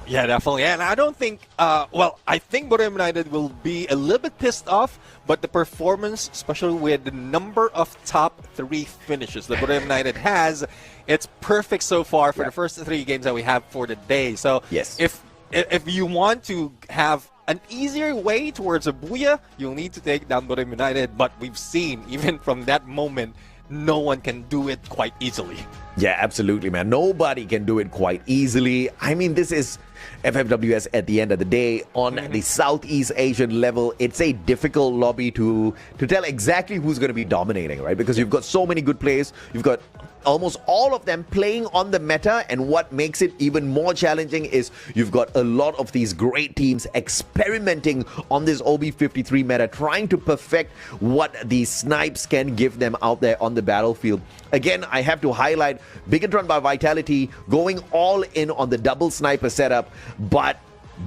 Yeah, definitely. And I don't think, I think Buriram United will be a little bit pissed off, but the performance, especially with the number of top 3 finishes that Buriram United has, it's perfect so far for the first 3 games that we have for the day. So if you want to have an easier way towards a booyah, you'll need to take down Buriram United. But we've seen, even from that moment, no one can do it quite easily. Yeah, absolutely, man. Nobody can do it quite easily. I mean, this is FFWS at the end of the day. On the Southeast Asian level, it's a difficult lobby to tell exactly who's going to be dominating, right? Because you've got so many good players. You've got almost all of them playing on the meta, and what makes it even more challenging is you've got a lot of these great teams experimenting on this OB53 meta, trying to perfect what these snipes can give them out there on the battlefield. Again, I have to highlight Bigatron by Vitality going all in on the double sniper setup, but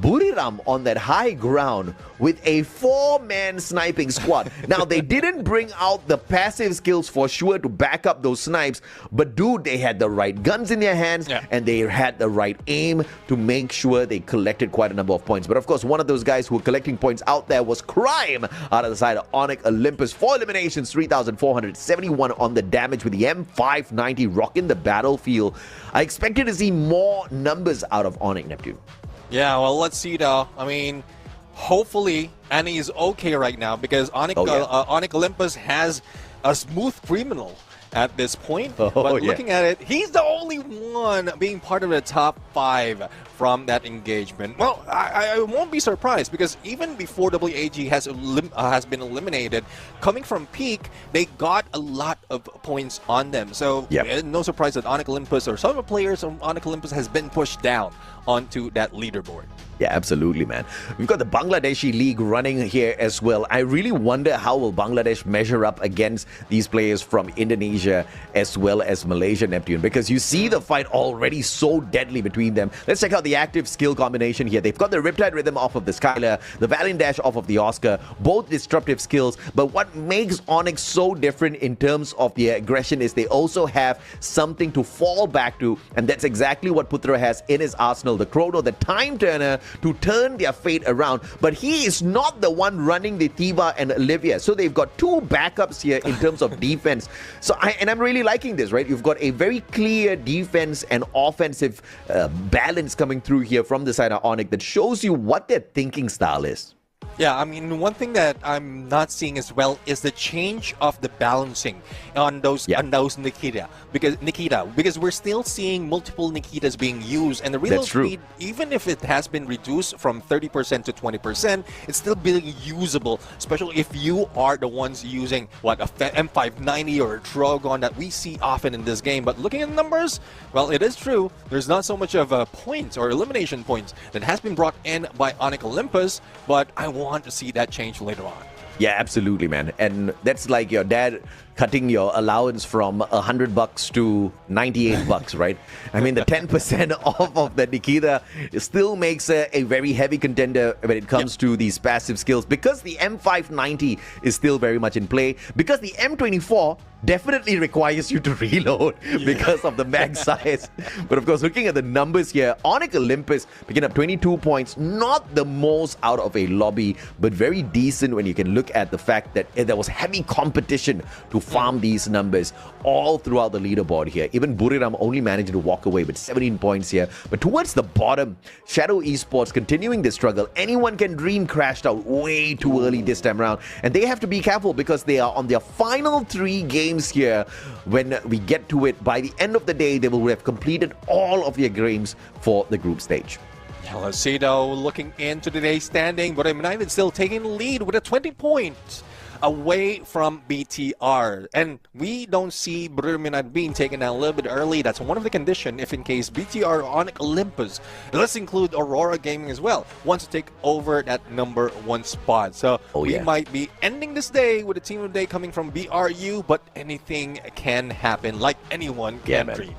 Buriram on that high ground with a 4-man sniping squad. Now, they didn't bring out the passive skills for sure to back up those snipes, but dude, they had the right guns in their hands, and they had the right aim to make sure they collected quite a number of points. But of course, one of those guys who were collecting points out there was Crime out of the side of Onyx Olympus. 4 eliminations, 3,471 on the damage with the M590 rocking the battlefield. I expected to see more numbers out of Onyx Neptune. Yeah, well, let's see though. I mean, hopefully Annie is okay right now, because Onyx Olympus has a smooth criminal at this point. But looking at it, he's the only one being part of the top 5 from that engagement. Well, I won't be surprised, because even before WAG has been eliminated, coming from Peak, they got a lot of points on them. So no surprise that Onyx Olympus, or some of the players on Onyx Olympus, has been pushed down onto that leaderboard. Yeah, absolutely, man. We've got the Bangladeshi League running here as well. I really wonder how will Bangladesh measure up against these players from Indonesia as well as Malaysia, Neptune, because you see the fight already so deadly between them. Let's check out the active skill combination here. They've got the Riptide Rhythm off of the Skylar, the Valiant Dash off of the Oscar, both disruptive skills. But what makes Onyx so different in terms of the aggression is they also have something to fall back to, and that's exactly what Putra has in his arsenal. The Chrono, the Time Turner, to turn their fate around. But he is not the one running the Thiba and Olivia. So they've got 2 backups here in terms of defense. So I'm really liking this, right? You've got a very clear defense and offensive balance coming through here from the side of Onyx that shows you what their thinking style is. Yeah, I mean, one thing that I'm not seeing as well is the change of the balancing on those Nikita, because we're still seeing multiple Nikitas being used, and the reload speed, even if it has been reduced from 30% to 20%, it's still being usable, especially if you are the ones using what a M590 or a Trogon that we see often in this game. But looking at the numbers, well, it is true, there's not so much of a points or elimination points that has been brought in by Onyx Olympus, but I want to see that change later on. Yeah, absolutely, man. And that's like your dad cutting your allowance from $100 to $98, right? I mean, the 10% off of the Nikita still makes a very heavy contender when it comes to these passive skills, because the M590 is still very much in play, because the M24 definitely requires you to reload because of the mag size. But of course, looking at the numbers here, Onyx Olympus picking up 22 points, not the most out of a lobby, but very decent when you can look at the fact that there was heavy competition to farm these numbers all throughout the leaderboard here. Even Buriram only managed to walk away with 17 points here. But towards the bottom, Shadow Esports continuing the struggle. Anyone Can Dream crashed out way too early this time around, and they have to be careful because they are on their final 3 games here. When we get to it, by the end of the day, they will have completed all of their games for the group stage. Yeah, let's see though, looking into today's standing, but United still taking the lead with a 20 points away from BTR. And we don't see United being taken down a little bit early. That's one of the conditions if in case BTR on Olympus, let's include Aurora Gaming as well, wants to take over that number 1 spot. So we might be ending this day with a team of the day coming from BRU, but anything can happen, like anyone can dream.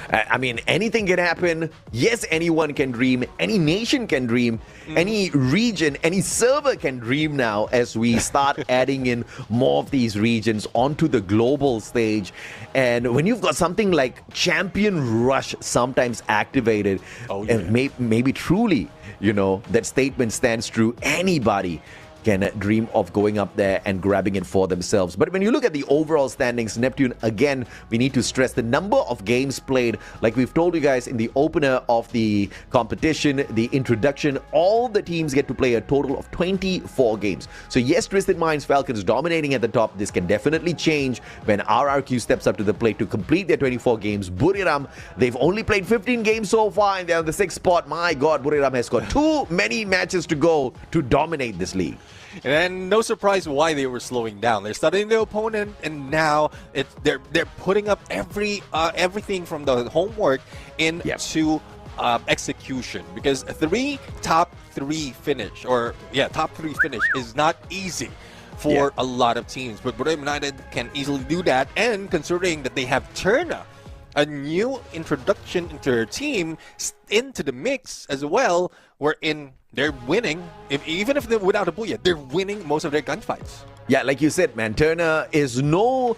I mean, anything can happen. Yes, anyone can dream. Any nation can dream. Any region, any server can dream now as we start adding in more of these regions onto the global stage. And when you've got something like Champion Rush sometimes activated, and maybe truly, you know, that statement stands true. Anybody can dream of going up there and grabbing it for themselves. But when you look at the overall standings, Neptune, again, we need to stress the number of games played. Like we've told you guys in the opener of the competition, the introduction, all the teams get to play a total of 24 games. So yes, Twisted Minds Falcons dominating at the top. This can definitely change when RRQ steps up to the plate to complete their 24 games. Buriram, they've only played 15 games so far and they're on the 6th spot. My God, Buriram has got too many matches to go to dominate this league. And no surprise why they were slowing down. They're studying the opponent, and now they're putting up everything from the homework into execution. Because top three finish is not easy for a lot of teams. But Buriram United can easily do that, and considering that they have Turna, a new introduction into their team, into the mix as well, wherein they're winning, even if they're without a Booyah, they're winning most of their gunfights. Yeah, like you said, man, Turner is no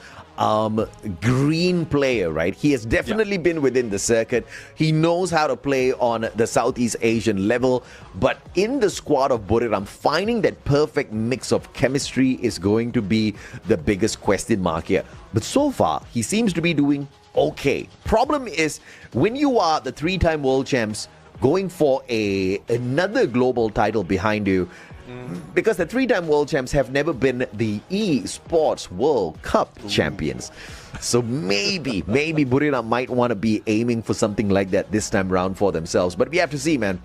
green player, right? He has definitely been within the circuit. He knows how to play on the Southeast Asian level. But in the squad of Buriram, finding that perfect mix of chemistry is going to be the biggest question mark here. But so far, he seems to be doing okay. Problem is, when you are the 3-time world champs, going for another global title behind you, because the 3-time world champs have never been the eSports World Cup champions. So maybe Buriram might want to be aiming for something like that this time around for themselves. But we have to see, man.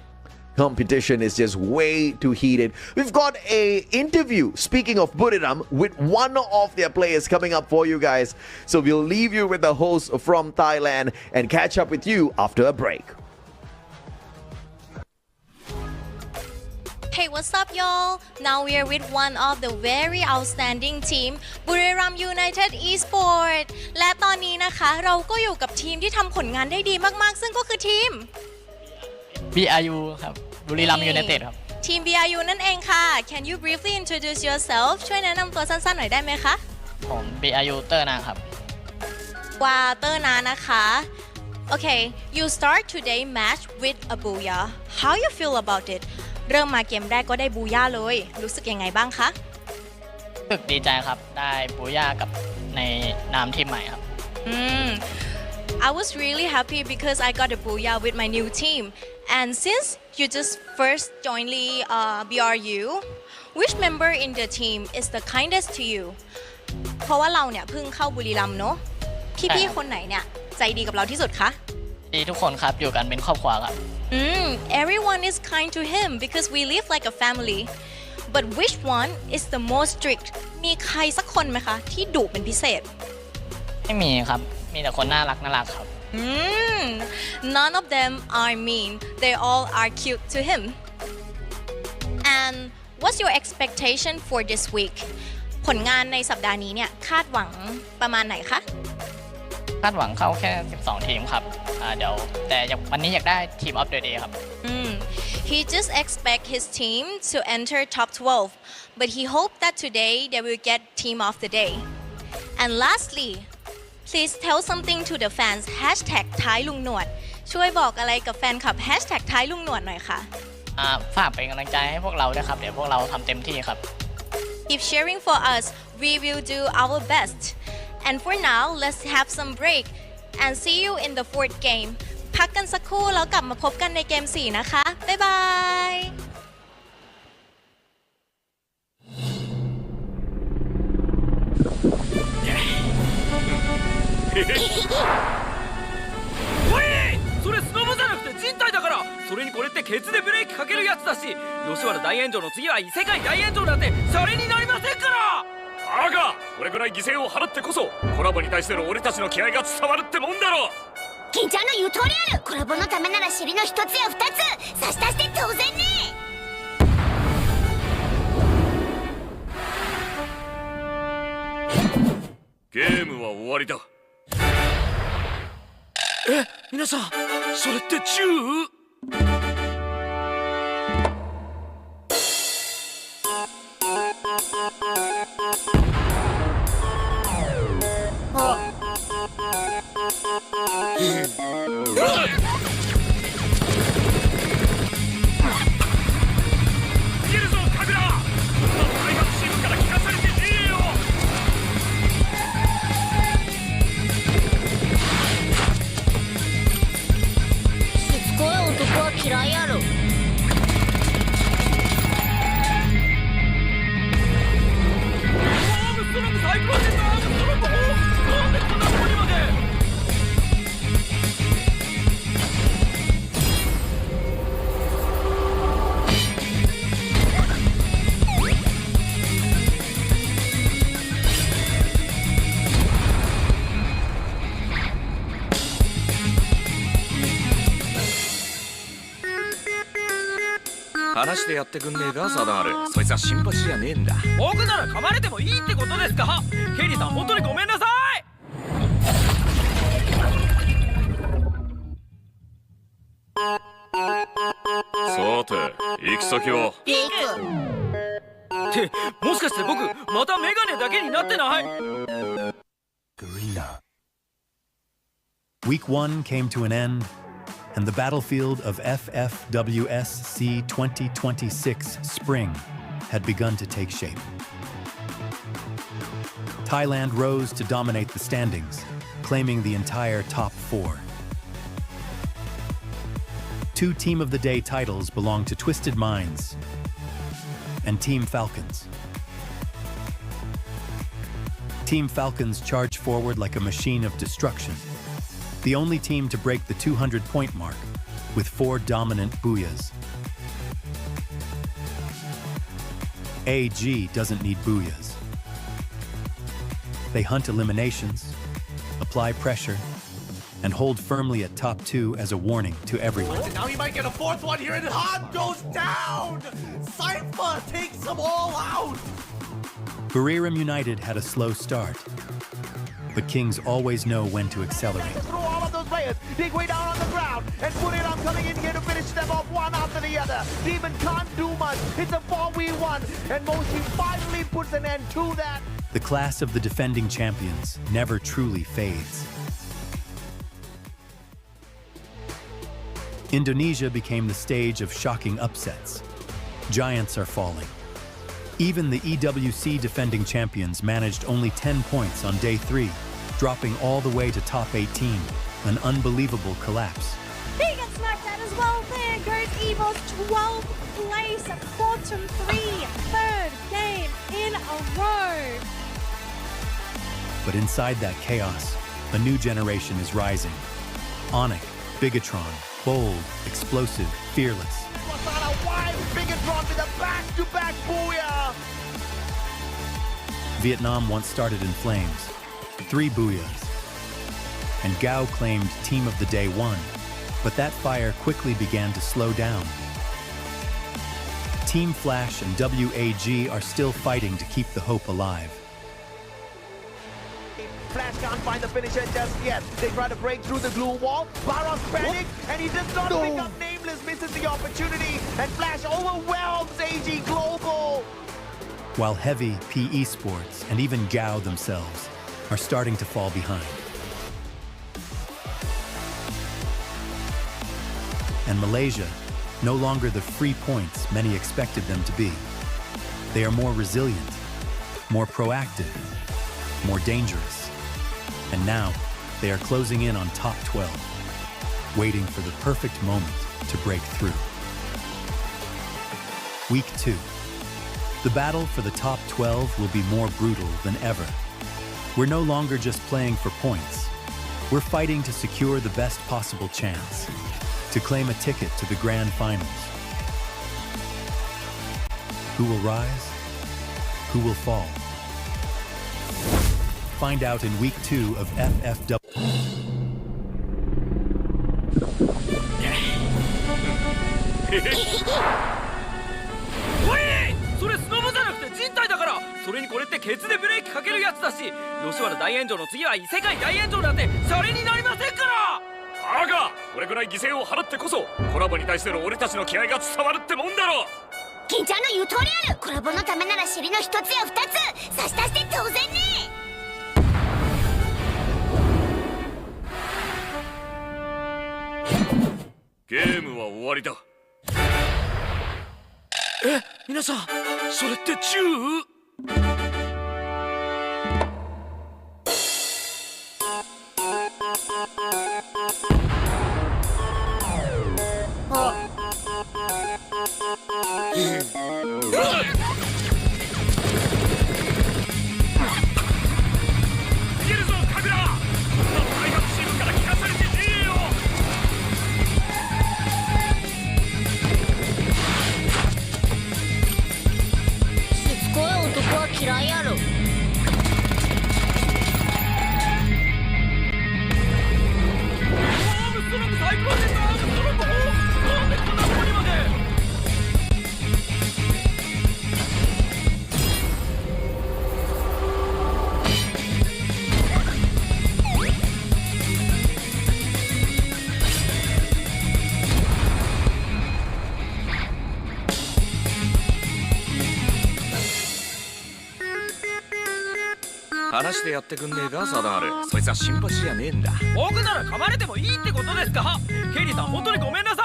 Competition is just way too heated. We've got a interview, speaking of Buriram, with one of their players coming up for you guys. So we'll leave you with the host from Thailand and catch up with you after a break. Hey, what's up, y'all? Now we are with one of the very outstanding team, Buriram United Esports และตอนนี้นะคะเราก็อยู่กับทีมที่ทำผลงานได้ดีมากๆซึ่งก็คือทีม BRU ครับ Buriram United ครับ ทีม BRU นั่นเองค่ะ Can you briefly introduce yourself ช่วยแนะนำตัวสั้นๆหน่อยได้ไหมคะ ผม BRU เตอร์นาครับ ว่าเตอร์นานะคะ Okay, you start today match with a booyah. How you feel about it? เริ่มมาเกมแรกก็ได้บูย่าเลยรู้สึกยังไงบ้างคะรู้สึกดีใจครับได้บูย่ากับในนามทีมใหม่ครับ I was really happy because I got a booyah with my new team and since you just first joined the BRU which member in the team is the kindest to you เพราะว่าเราเนี่ยเพิ่งเข้าบุรีรัมย์เนาะพี่ๆคนไหนเนี่ยใจดีกับเราที่สุดคะดีทุกคนครับอยู่กันเป็นครอบครัวครับEveryone is kind to him because we live like a family. But which one is the most strict? มีใครสักคนไหมคะที่ดุเป็นพิเศษไม่มีครับมีแต่คนน่ารักครับNone of them are mean. They all are cute to him. And what's your expectation for this week? ผลงานในสัปดาห์นี้เนี่ยคาดหวังประมาณไหนคะคาดหวังเข้าแค่12ทีมครับเดี๋ยวแต่วันนี้อยากได้ทีม of the day ครับ He just expect his team to enter top 12 but he hope that today they will get team of the day and lastly please tell something to the fans hashtag ท้ายลุงหนวดช่วยบอกอะไรกับแฟนคลับ hashtag ท้ายลุงหนวดหน่อยค่ะฝากเป็นกำลังใจให้พวกเราด้วยครับเดี๋ยวพวกเราทำเต็มที่ครับ Keep cheering for us we will do our best and for now let's have some break and see you in the fourth game พักกันสักครู่แล้วกลับมาพบกันในเกม 4 นะคะบ๊ายบาย それスノボじゃなくて人体だからそれにこれってケツでブレーキかけるやつだし吉原大炎上の次は異世界大炎上なんてシャレになりませんからバカこれくらい犠牲を払ってこそコラボに対しての俺たちの気合が伝わるってもんだろ金ちゃんの言う通りあるコラボのためなら尻の一つや二つ差し出して当然ねゲームは終わりだ皆さんそれって銃嫌いやろ話でやってくんねえかサダールそいつは新橋じゃねえんだ僕なら噛まれてもいいってことですかケリーさん本当にごめんなさいさて行き先はってもしかして僕またメガネだけになってない Week 1 came to an end, and the battlefield of FFWSC 2026 Spring had begun to take shape. Thailand rose to dominate the standings, claiming the entire top 4. 2 Team of the Day titles belong to Twisted Minds and Team Falcons. Team Falcons charge forward like a machine of destruction, the only team to break the 200-point mark with 4 dominant booyahs. AG doesn't need booyahs. They hunt eliminations, apply pressure, and hold firmly at top 2 as a warning to everyone. Now he might get a 4th one here, and Han goes down! Cypher takes them all out! Buriram United had a slow start, but Kings always know when to accelerate. Through all of those players, dig way down on the ground, and put it on coming in here to finish them off one after the other. Demon can't do much. It's a 4v1, and Moshi finally puts an end to that. The class of the defending champions never truly fades. Indonesia became the stage of shocking upsets. Giants are falling. Even the EWC defending champions managed only 10 points on day 3, dropping all the way to top 18, an unbelievable collapse. They get smacked out as well. There goes Evo's 12th place, bottom 3, 3rd game in a row. But inside that chaos, a new generation is rising. Onyx, Bigatron, bold, explosive, fearless. Bigatron with a back-to-back booyah! Vietnam once started in flames, 3 booyahs. And Gao claimed Team of the Day 1, but that fire quickly began to slow down. Team Flash and WAG are still fighting to keep the hope alive. Flash can't find the finisher just yet. They try to break through the glue wall. Baros panics, and he does not pick up Nameless, misses the opportunity, and Flash overwhelms AG Global. While Heavy, PE Sports, and even Gao themselves are starting to fall behind. And Malaysia, no longer the free points many expected them to be. They are more resilient, more proactive, more dangerous. And now, they are closing in on top 12, waiting for the perfect moment to break through. Week 2. The battle for the top 12 will be more brutal than ever. We're no longer just playing for points. We're fighting to secure the best possible chance, to claim a ticket to the grand finals. Who will rise? Who will fall? Find out in Week 2 of FFW. それスノボじゃなくて人体だから。それにこれってケツでブレーキかけるやつだし、吉原大炎上の次は異世界大炎上なんてシャレになりませんから。バカ、これくらい犠牲を払ってこそコラボに対しての俺たちの気合が伝わるってもんだろ。銀ちゃんの言う通りある。コラボのためなら尻の一つや二つ差し出して当然ね。ゲームは終わりだ。皆さん、それって銃？嫌いやろ。話でやってくんねえか、サダール。そいつは新橋じゃねえんだ。僕なら噛まれてもいいってことですか？ケイリーさん、本当にごめんなさい。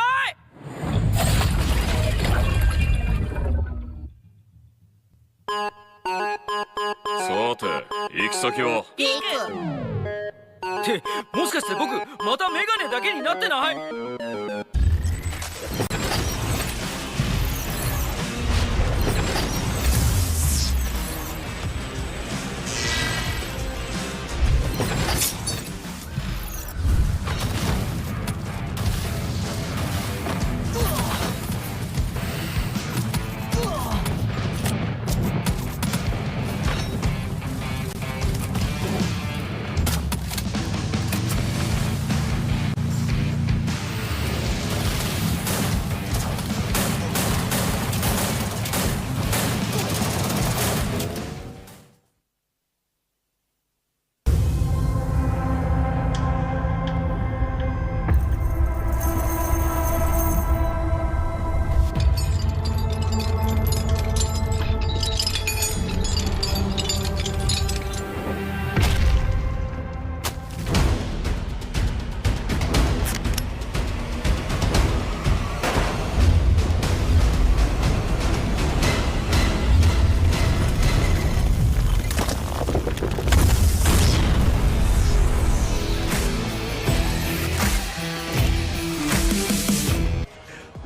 さて、行き先は？ってもしかして僕またメガネだけになってない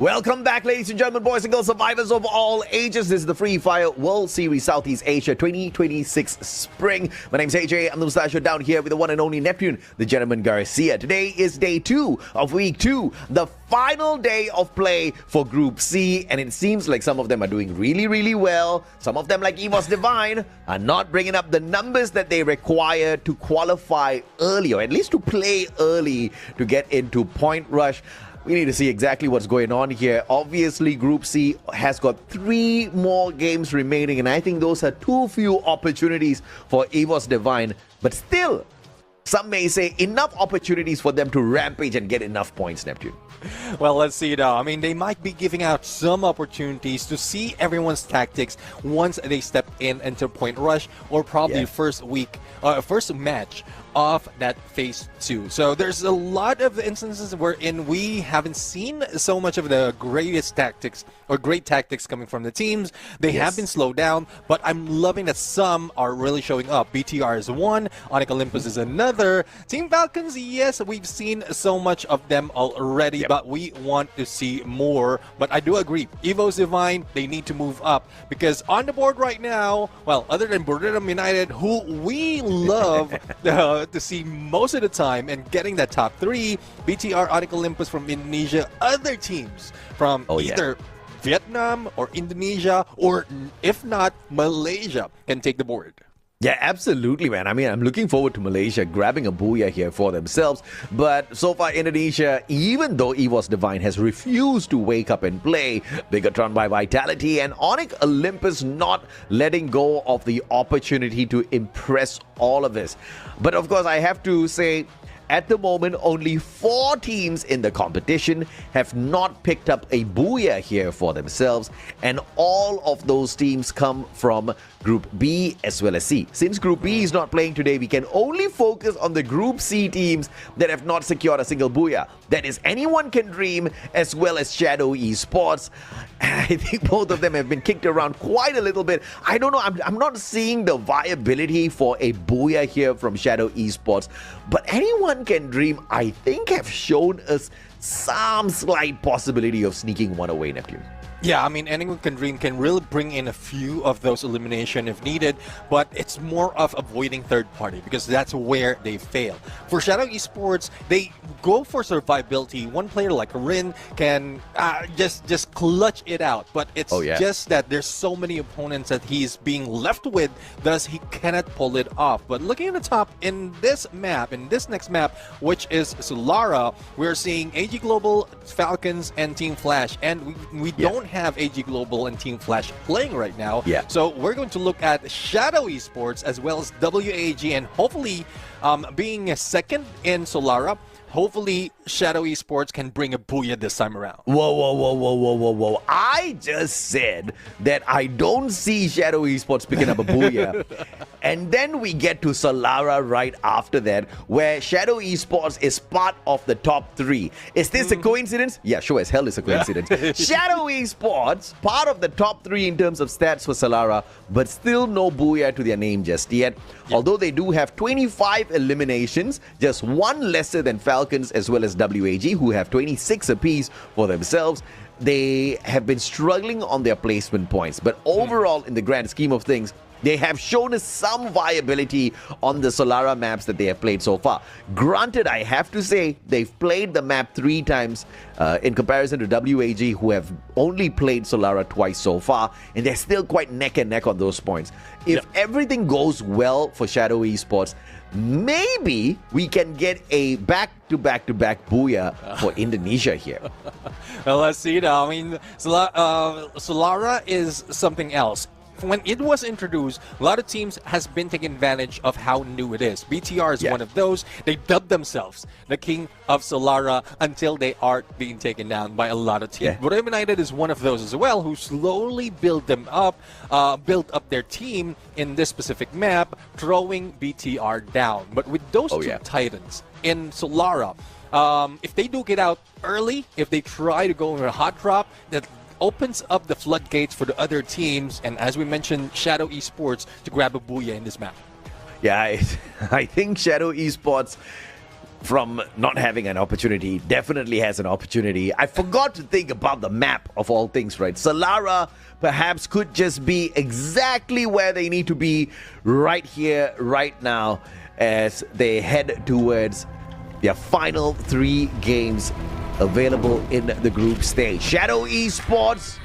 ？Welcome back, ladies and gentlemen, boys and girls, survivors of all ages. This is the Free Fire World Series Southeast Asia 2026 Spring. My name's AJ. I'm the Mustache down here with the one and only Neptune, the gentleman Garcia. Today is day 2 of week 2, the final day of play for Group C, and it seems like some of them are doing really, really well. Some of them, like Ffws Divine, are not bringing up the numbers that they require to qualify early, or at least to play early to get into Point Rush. We need to see exactly what's going on here. Obviously, Group C has got 3 more games remaining, and I think those are too few opportunities for Ffws Divine. But still, Some may say enough opportunities for them to rampage and get enough points, Neptune. Well, let's see though. I mean, they might be giving out some opportunities to see everyone's tactics once they step into Point Rush, or probably first match of that phase 2. So there's a lot of instances wherein we haven't seen so much of the greatest tactics or great tactics coming from the teams. They have been slowed down, but I'm loving that some are really showing up. BTR is one, Onyx Olympus is another. Team Falcons, yes, we've seen so much of them already, but we want to see more. But I do agree, Ffws Divine, they need to move up, because on the board right now, well, other than Buriram United, who we love to see most of the time and getting that top 3, BTR, Onyx Olympus from Indonesia, other teams from either Vietnam or Indonesia, or if not, Malaysia can take the board. Yeah, absolutely, man. I mean, I'm looking forward to Malaysia grabbing a booyah here for themselves. But so far, Indonesia, even though Ffws Divine has refused to wake up and play, Bigatron by Vitality and Onyx Olympus not letting go of the opportunity to impress all of us. But of course, I have to say, at the moment, only 4 teams in the competition have not picked up a booyah here for themselves, and all of those teams come from Group B as well as C. Since Group B is not playing today, we can only focus on the Group C teams that have not secured a single booyah. That is Anyone Can Dream as well as Shadow Esports. I think both of them have been kicked around quite a little bit. I don't know, I'm not seeing the viability for a booyah here from Shadow Esports, but Anyone Can Dream, I think, have shown us some slight possibility of sneaking one away, Neptune. Yeah, I mean, Anyone Can Dream can really bring in a few of those elimination if needed, but it's more of avoiding third party, because that's where they fail. For Shadow Esports, they go for survivability. One player like Rin can just clutch it out, but it's just that there's so many opponents that he's being left with, thus he cannot pull it off. But looking at the top, in this map, in this next map, which is Solara, we're seeing AG Global, Falcons, and Team Flash, and we don't have AG Global and Team Flash playing right now. So we're going to look at Shadow Esports as well as WAG, and hopefully being a second in Solara, hopefully Shadow Esports can bring a booyah this time around. Whoa. I just said that I don't see Shadow Esports picking up a booyah. And then we get to Solara right after that, where Shadow Esports is part of the top 3. Is this a coincidence? Yeah, sure as hell it's a coincidence. Shadow Esports, part of the top 3 in terms of stats for Solara, but still no booyah to their name just yet. Although they do have 25 eliminations, just one lesser than Falcons as well as WAG, who have 26 apiece for themselves. They have been struggling on their placement points, but overall, in the grand scheme of things, they have shown us some viability on the Solara maps that they have played so far. Granted, I have to say, they've played the map 3 times in comparison to WAG, who have only played Solara twice so far, and they're still quite neck and neck on those points. If everything goes well for Shadow Esports, maybe we can get a back-to-back-to-back booyah for Indonesia here. Well, let's see now. I mean, Solara is something else. When it was introduced, a lot of teams has been taking advantage of how new it is. BTR is one of those. They dubbed themselves the king of Solara until they are being taken down by a lot of teams. Buriram United is one of those as well, who slowly built up their team in this specific map, throwing BTR down. But with those two titans in Solara, if they do get out early, if they try to go in a hot drop, that opens up the floodgates for the other teams, and as we mentioned, Shadow Esports to grab a booyah in this map. Yeah, I think Shadow Esports, from not having an opportunity, definitely has an opportunity. I forgot to think about the map of all things, right? Solara perhaps could just be exactly where they need to be right here, right now, as they head towards their final 3 games available in the group stage. Shadow Esports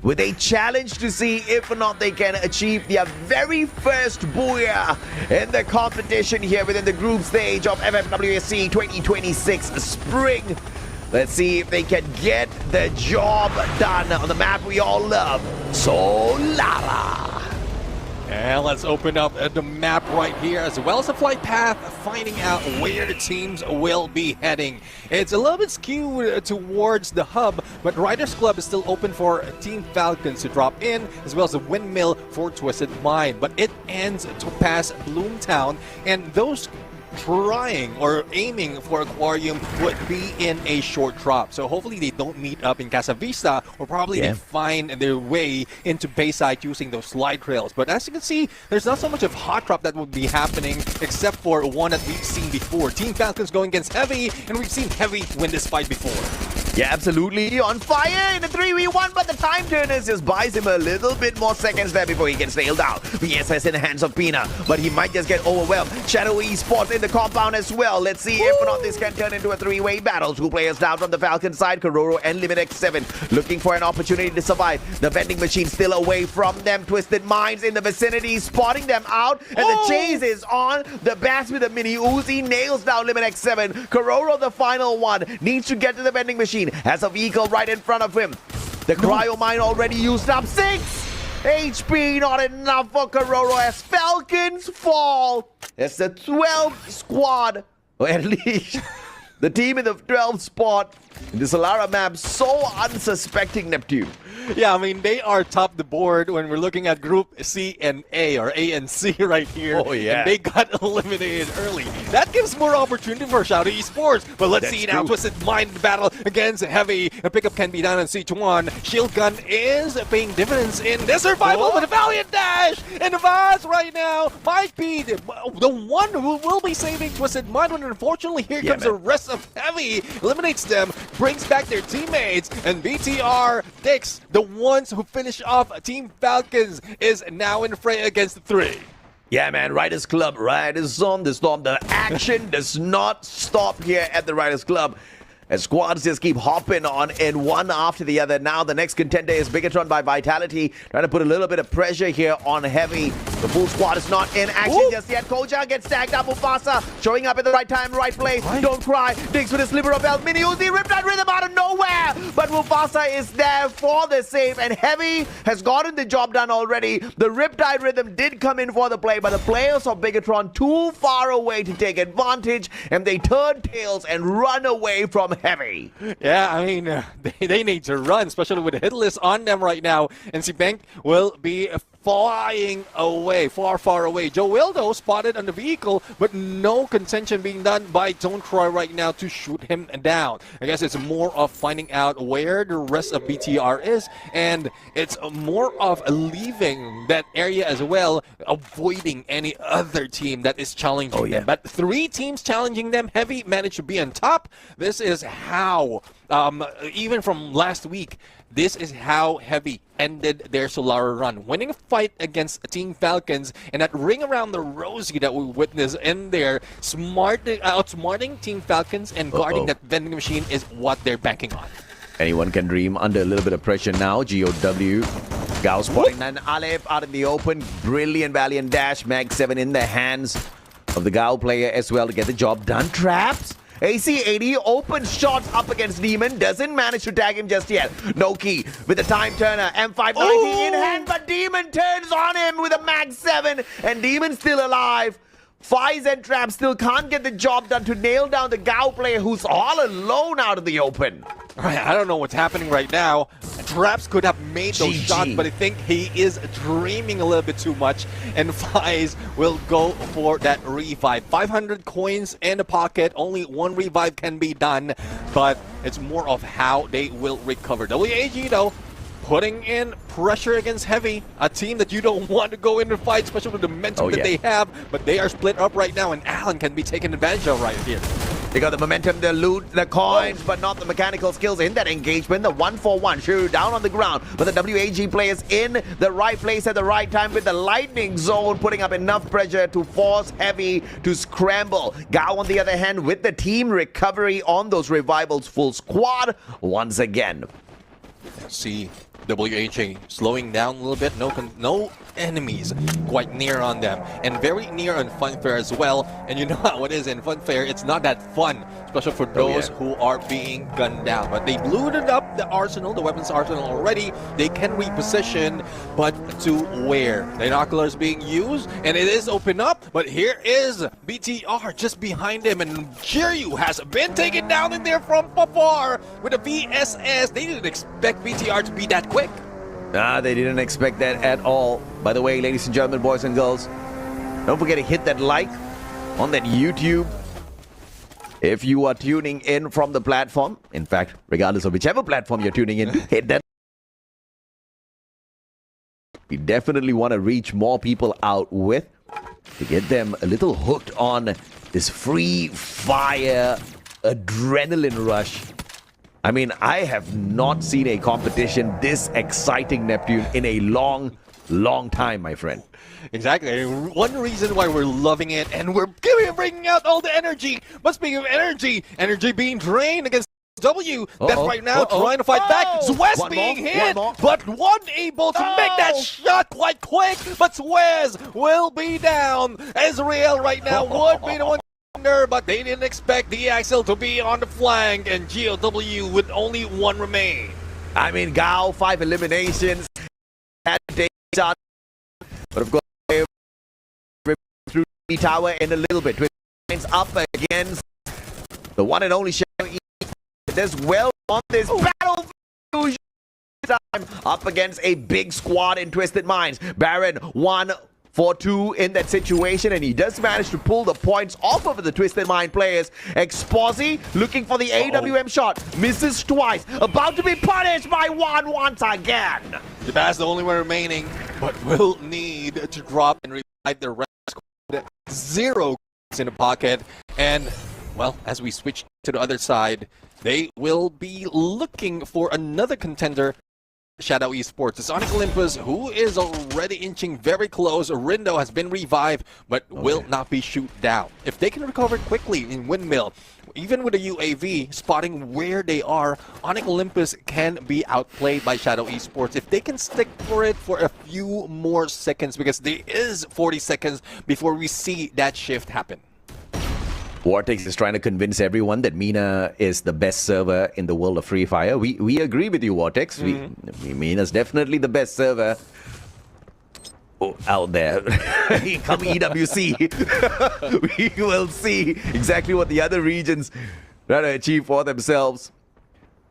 with a challenge to see if or not they can achieve their very first booyah in the competition here within the group stage of FFWSC 2026 Spring. Let's see if they can get the job done on the map we all love, Solara. And let's open up the map right here as well as the flight path, finding out where the teams will be heading. It's a little bit skewed towards the hub, but Riders Club is still open for Team Falcons to drop in, as well as the Windmill for Twisted Mind. But it ends to pass Bloomtown, and those trying or aiming for Aquarium would be in a short drop. So hopefully they don't meet up in Casa Vista, or probably they find their way into Bayside using those slide trails. But as you can see, there's not so much of hot drop that would be happening, except for one that we've seen before. Team Falcons going against Heavy, and we've seen Heavy win this fight before. Yeah, absolutely. On fire in a 3v1, but the time turners just buys him a little bit more seconds there before he gets nailed down. VSS in the hands of Pina, but he might just get overwhelmed. Shadow Esports in the compound as well. Let's see if or not this can turn into a three-way battle. Two players down from the Falcon side, Kororo and Limit X7, looking for an opportunity to survive. The vending machine still away from them. Twisted Minds in the vicinity, spotting them out, and the chase is on. The Bass with a mini Uzi nails down Limit X7. Kororo, the final one, needs to get to the vending machine. Has a vehicle right in front of him. The cryo mine already used up 6 HP, not enough for Kororo as Falcons fall. It's the 12th squad, or at least the team in the 12th spot in the Solara map, so unsuspecting Neptune. Yeah, I mean, they are top the board when we're looking at Group C and A, or A and C right here. Oh, yeah. And they got eliminated early. That gives more opportunity for Shadow Esports. But let's see now, Twisted Mind battle against Heavy. A pickup can be done on C1. Shield Gun is paying dividends in this survival with a Valiant Dash. And Vaz right now might be the one who will be saving Twisted Mind. And unfortunately, here comes the rest of Heavy. Eliminates them, brings back their teammates, and BTR Dix, the ones who finish off Team Falcons, is now in fray against the 3. Yeah, man, Riders Club, Riders on the storm. The action does not stop here at the Riders Club, as squads just keep hopping on in one after the other. Now the next contender is Bigatron by Vitality, trying to put a little bit of pressure here on Heavy. The full squad is not in action just yet. Koja gets tagged up. Mufasa showing up at the right time, right place. Don't cry. Digs with a sliver of health. Mini Uzi, Riptide Rhythm out of nowhere. But Mufasa is there for the save, and Heavy has gotten the job done already. The Riptide Rhythm did come in for the play, but the players of Bigatron too far away to take advantage, and they turn tails and run away from Heavy. Yeah, I mean, they need to run, especially with the hit list on them right now. And Bank will be flying away, far away. Joe Wildo spotted on the vehicle, but no contention being done by Don't Cry right now to shoot him down. I guess it's more of finding out where the rest of BTR is, and it's more of leaving that area as well, avoiding any other team that is challenging them. But 3 teams challenging them. Heavy managed to be on top. This is how, even from last week, this is how Heavy ended their Solara run, winning a fight against Team Falcons, and that ring around the rosy that we witnessed in there, outsmarting Team Falcons and guarding that vending machine is what they're banking on. Anyone can dream under a little bit of pressure now. GOW. Gao spotting and Aleph out in the open. Brilliant Valiant Dash. Mag 7 in the hands of the Gao player as well to get the job done. Traps. AC80 open shots up against Demon. Doesn't manage to tag him just yet. No key with the time turner. M590 in hand, but Demon turns on him with a Mag 7. And Demon's still alive. Ffws and Trap still can't get the job done to nail down the Gao player who's all alone out of the open. I don't know what's happening right now. Traps could have made those shots, but I think he is dreaming a little bit too much, and Ffws will go for that revive. 500 coins in the pocket, only 1 revive can be done, but it's more of how they will recover. WAG though, putting in pressure against Heavy, a team that you don't want to go into fight, especially with the momentum that they have, but they are split up right now, and Alan can be taken advantage of right here. They got the momentum, the loot, the coins, but not the mechanical skills in that engagement. The 1-for-1, Shuru down on the ground, but the WAG players in the right place at the right time with the lightning zone, putting up enough pressure to force Heavy to scramble. Gao, on the other hand, with the team recovery on those revivals, full squad once again. See WHA slowing down a little bit. No enemies quite near on them, and very near on Funfair as well. And you know how it is in Funfair, it's not that fun, especially for those who are being gunned down. But they blew it up the arsenal, the weapons arsenal already. They can reposition, but to where? The binoculars being used, and it is open up, but here is BTR just behind him, and Jiryu has been taken down in there from afar with a VSS. They didn't expect BTR to be that quick. Nah, they didn't expect that at all. By the way, ladies and gentlemen, boys and girls, don't forget to hit that like on that YouTube. If you are tuning in from the platform, in fact, regardless of whichever platform you're tuning in, hit that. We definitely want to reach more people out with to get them a little hooked on this free fire adrenaline rush. I mean, I have not seen a competition this exciting, Neptune, in a long time, my friend. Exactly. One reason why we're loving it, and we're bringing out all the energy. But speaking of energy being drained against W. That's right now trying to fight back. Ffws being hit, but one able to make that shot quite quick. But Ffws will be down. Ezreal right now would be the one, but they didn't expect the Axel to be on the flank, and GOW with only one remain. I mean, Gao, 5 eliminations. Had to take shot, but of course, through the tower in a little bit. Twins up against the one and only Shadow as well on this battlefield. Time up against a big squad in Twisted Minds. Baron 1-for-2 in that situation, and he does manage to pull the points off of the Twisted Mind players. Exposi looking for the AWM shot, misses twice, about to be punished by one once again. That's the only one remaining, but will need to drop and revive the rest. 0 in the pocket, and well, as we switch to the other side, they will be looking for another contender. Shadow Esports, the Sonic Olympus, who is already inching very close. Rindo has been revived, but will not be shoot down. If they can recover quickly in Windmill, even with a UAV spotting where they are, Onic Olympus can be outplayed by Shadow Esports if they can stick for it for a few more seconds, because there is 40 seconds before we see that shift happen. Vortex is trying to convince everyone that Mina is the best server in the world of Free Fire. We agree with you, Vortex. Mina's definitely the best server out there. Come EWC. We will see exactly what the other regions try to achieve for themselves.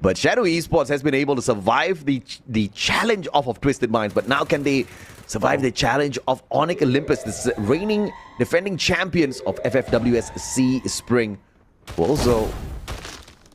But Shadow Esports has been able to survive the challenge of Twisted Minds, but now can they survive the challenge of Onic Olympus, the reigning defending champions of FFWS Sea Spring, who also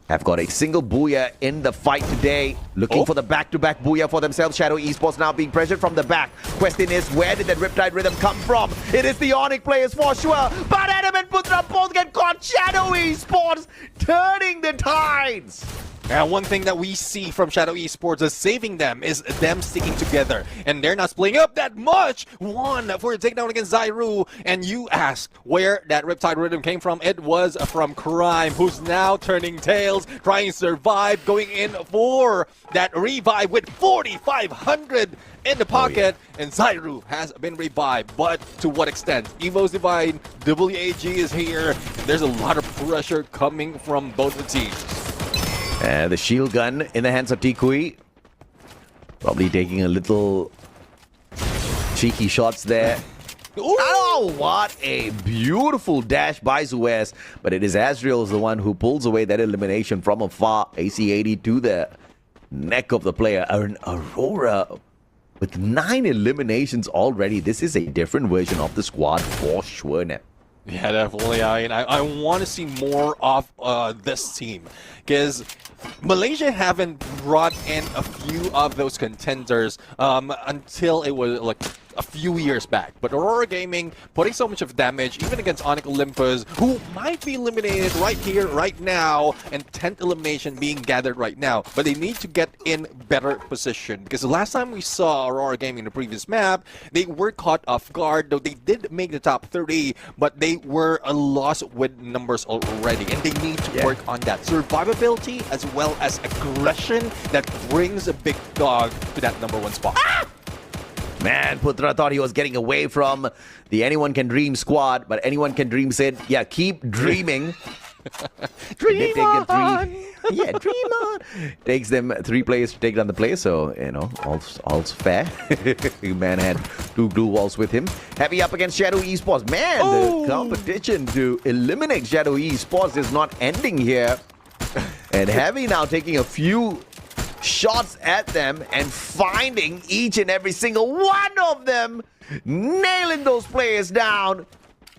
have got a single booyah in the fight today, looking for the back-to-back booyah for themselves. Shadow Esports now being pressured from the back. Question is, where did that Riptide Rhythm come from? It is the Onic players for sure, but Adam and Putra both get caught. Shadow Esports turning the tides. And one thing that we see from Shadow Esports as saving them is them sticking together. And they're not splitting up that much. One for a takedown against Zyru. And you ask where that Riptide Rhythm came from. It was from Crime, who's now turning tails, trying to survive, going in for that revive with 4,500 in the pocket. And Zyru has been revived. But to what extent? Evo's Divine, WAG is here. There's a lot of pressure coming from both the teams. The shield gun in the hands of Tikui. Probably taking a little cheeky shots there. Oh, what a beautiful dash by Ffws. But it is Azrael the one who pulls away that elimination from afar. AC-80 to the neck of the player. An Aurora with 9 eliminations already. This is a different version of the squad for sure now. Yeah, definitely. I want to see more of this team, because Malaysia haven't brought in a few of those contenders until it was like a few years back. But Aurora Gaming putting so much of damage, even against Onic Olympus, who might be eliminated right here, right now, and 10th elimination being gathered right now. But they need to get in better position, because the last time we saw Aurora Gaming in the previous map, they were caught off guard, though they did make the top 30, but they were a loss with numbers already, and they need to work on that survivability as well as aggression that brings a big dog to that #1 spot. Man, Putra thought he was getting away from the Anyone Can Dream squad, but Anyone Can Dream said, yeah, keep dreaming. Dream on! Yeah, dream on! Takes them 3 players to take down the play, so, all's fair. Man had 2 glue walls with him. Heavy up against Shadow Esports. Man, the competition to eliminate Shadow Esports is not ending here. And Heavy now taking a few shots at them and finding each and every single one of them, nailing those players down.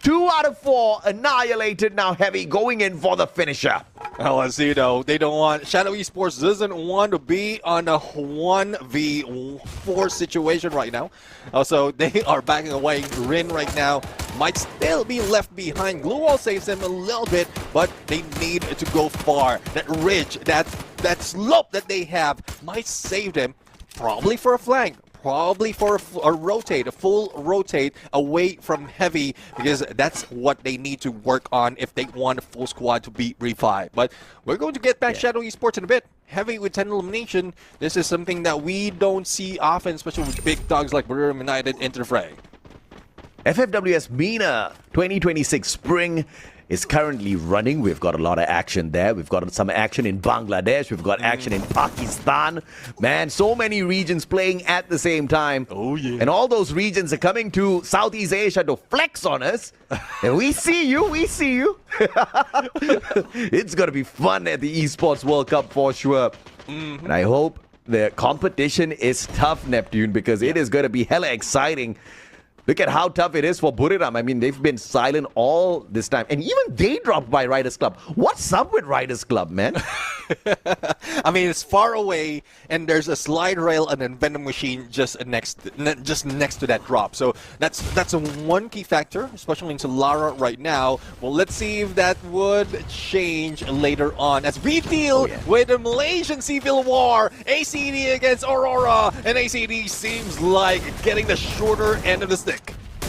2 out of 4 annihilated. Now Heavy going in for the finisher. Well, let's see though. They don't want, Shadow Esports doesn't want to be on a 1v4 situation right now. Also, they are backing away. Rin right now might still be left behind. Glue Wall saves them a little bit, but they need to go far. That ridge, that slope that they have might save them, probably for a flank. Probably for a rotate, a full rotate away from Heavy, because that's what they need to work on if they want a full squad to beat Revive. But we're going to get back Shadow Esports in a bit. Heavy with 10 elimination, this is something that we don't see often, especially with big dogs like Buriram United into the fray. FFWS MENA 2026 Spring is currently running. We've got a lot of action there. We've got some action in Bangladesh. We've got action in Pakistan. Man, so many regions playing at the same time. Oh, yeah. And all those regions are coming to Southeast Asia to flex on us. And we see you. We see you. It's going to be fun at the Esports World Cup for sure. And I hope the competition is tough, Neptune, because it is going to be hella exciting. Look at how tough it is for Buriram. I mean, they've been silent all this time. And even they dropped by Riders Club. What's up with Riders Club, man? I mean, it's far away, and there's a slide rail and a vending machine just next to that drop. So that's a one key factor, especially into Lara right now. Well, let's see if that would change later on as we deal with the Malaysian Civil War. ACD against Aurora, and ACD seems like getting the shorter end of the stick.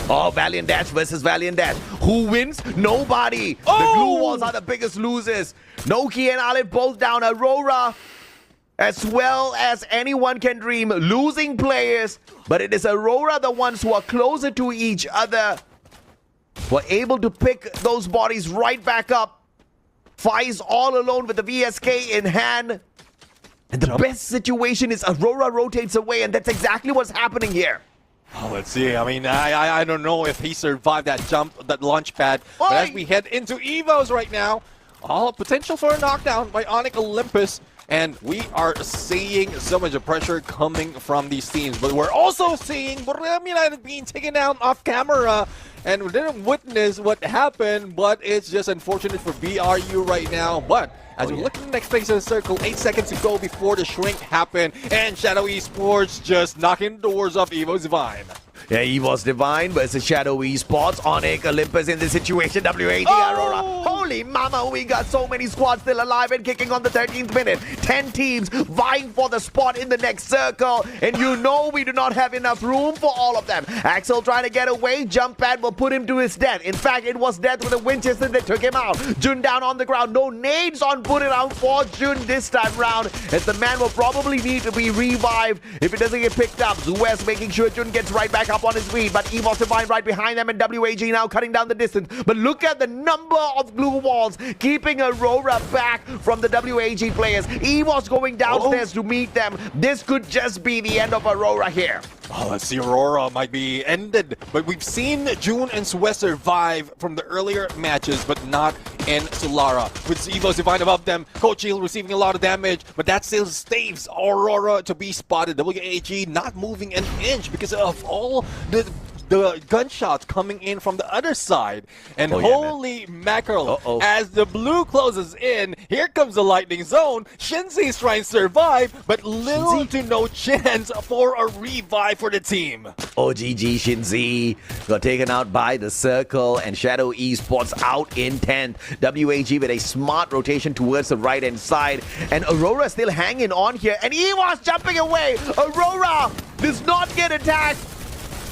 Oh, Valiant Dash versus Valiant Dash. Who wins? Nobody. The Glue Walls are the biggest losers. Noki and Alit both down. Aurora, as well as anyone can dream, losing players. But it is Aurora, the ones who are closer to each other, were able to pick those bodies right back up. Ffws all alone with the VSK in hand. And the best situation is Aurora rotates away, and that's exactly what's happening here. Oh, let's see. I mean, I don't know if he survived that jump, that launch pad. But as we head into Evos right now, all potential for a knockdown by Onyx Olympus. And we are seeing so much pressure coming from these teams. But we're also seeing Buriram United being taken down off camera. And we didn't witness what happened, but it's just unfortunate for BRU right now. But as we look at the next phase of the circle, 8 seconds to go before the shrink happened. And Shadow Esports just knocking the doors off Evo's Divine. Yeah, Evo's Divine versus Shadow Esports. Onyx Olympus in this situation. WAD Aurora. Holy mama, we got so many squads still alive and kicking on the 13th minute. 10 teams vying for the spot in the next circle. And you know we do not have enough room for all of them. Axel trying to get away. Jump pad will put him to his death. In fact, it was death with a Winchester that took him out. Jun down on the ground. No nades on Buriram for Jun this time round, as the man will probably need to be revived if it doesn't get picked up. Zues making sure Jun gets right back up on his feet, but Evo's Divine right behind them, and WAG now cutting down the distance. But look at the number of glue walls keeping Aurora back from the WAG players. Evo's going downstairs to meet them. This could just be the end of Aurora here. Oh, let's see, Aurora might be ended. But we've seen June and Suez survive from the earlier matches, but not in Solara. With Evo's Divine above them, Coach Hill receiving a lot of damage, but that still staves Aurora to be spotted. WAG not moving an inch because of all the gunshots coming in from the other side. And holy mackerel, as the blue closes in, here comes the lightning zone. Shinzi's trying to survive, but little to no chance for a revive for the team. GG Shinzi got taken out by the circle, and Shadow Esports out in 10th. WAG with a smart rotation towards the right hand side, and Aurora still hanging on here, and Evo's jumping away. Aurora does not get attacked.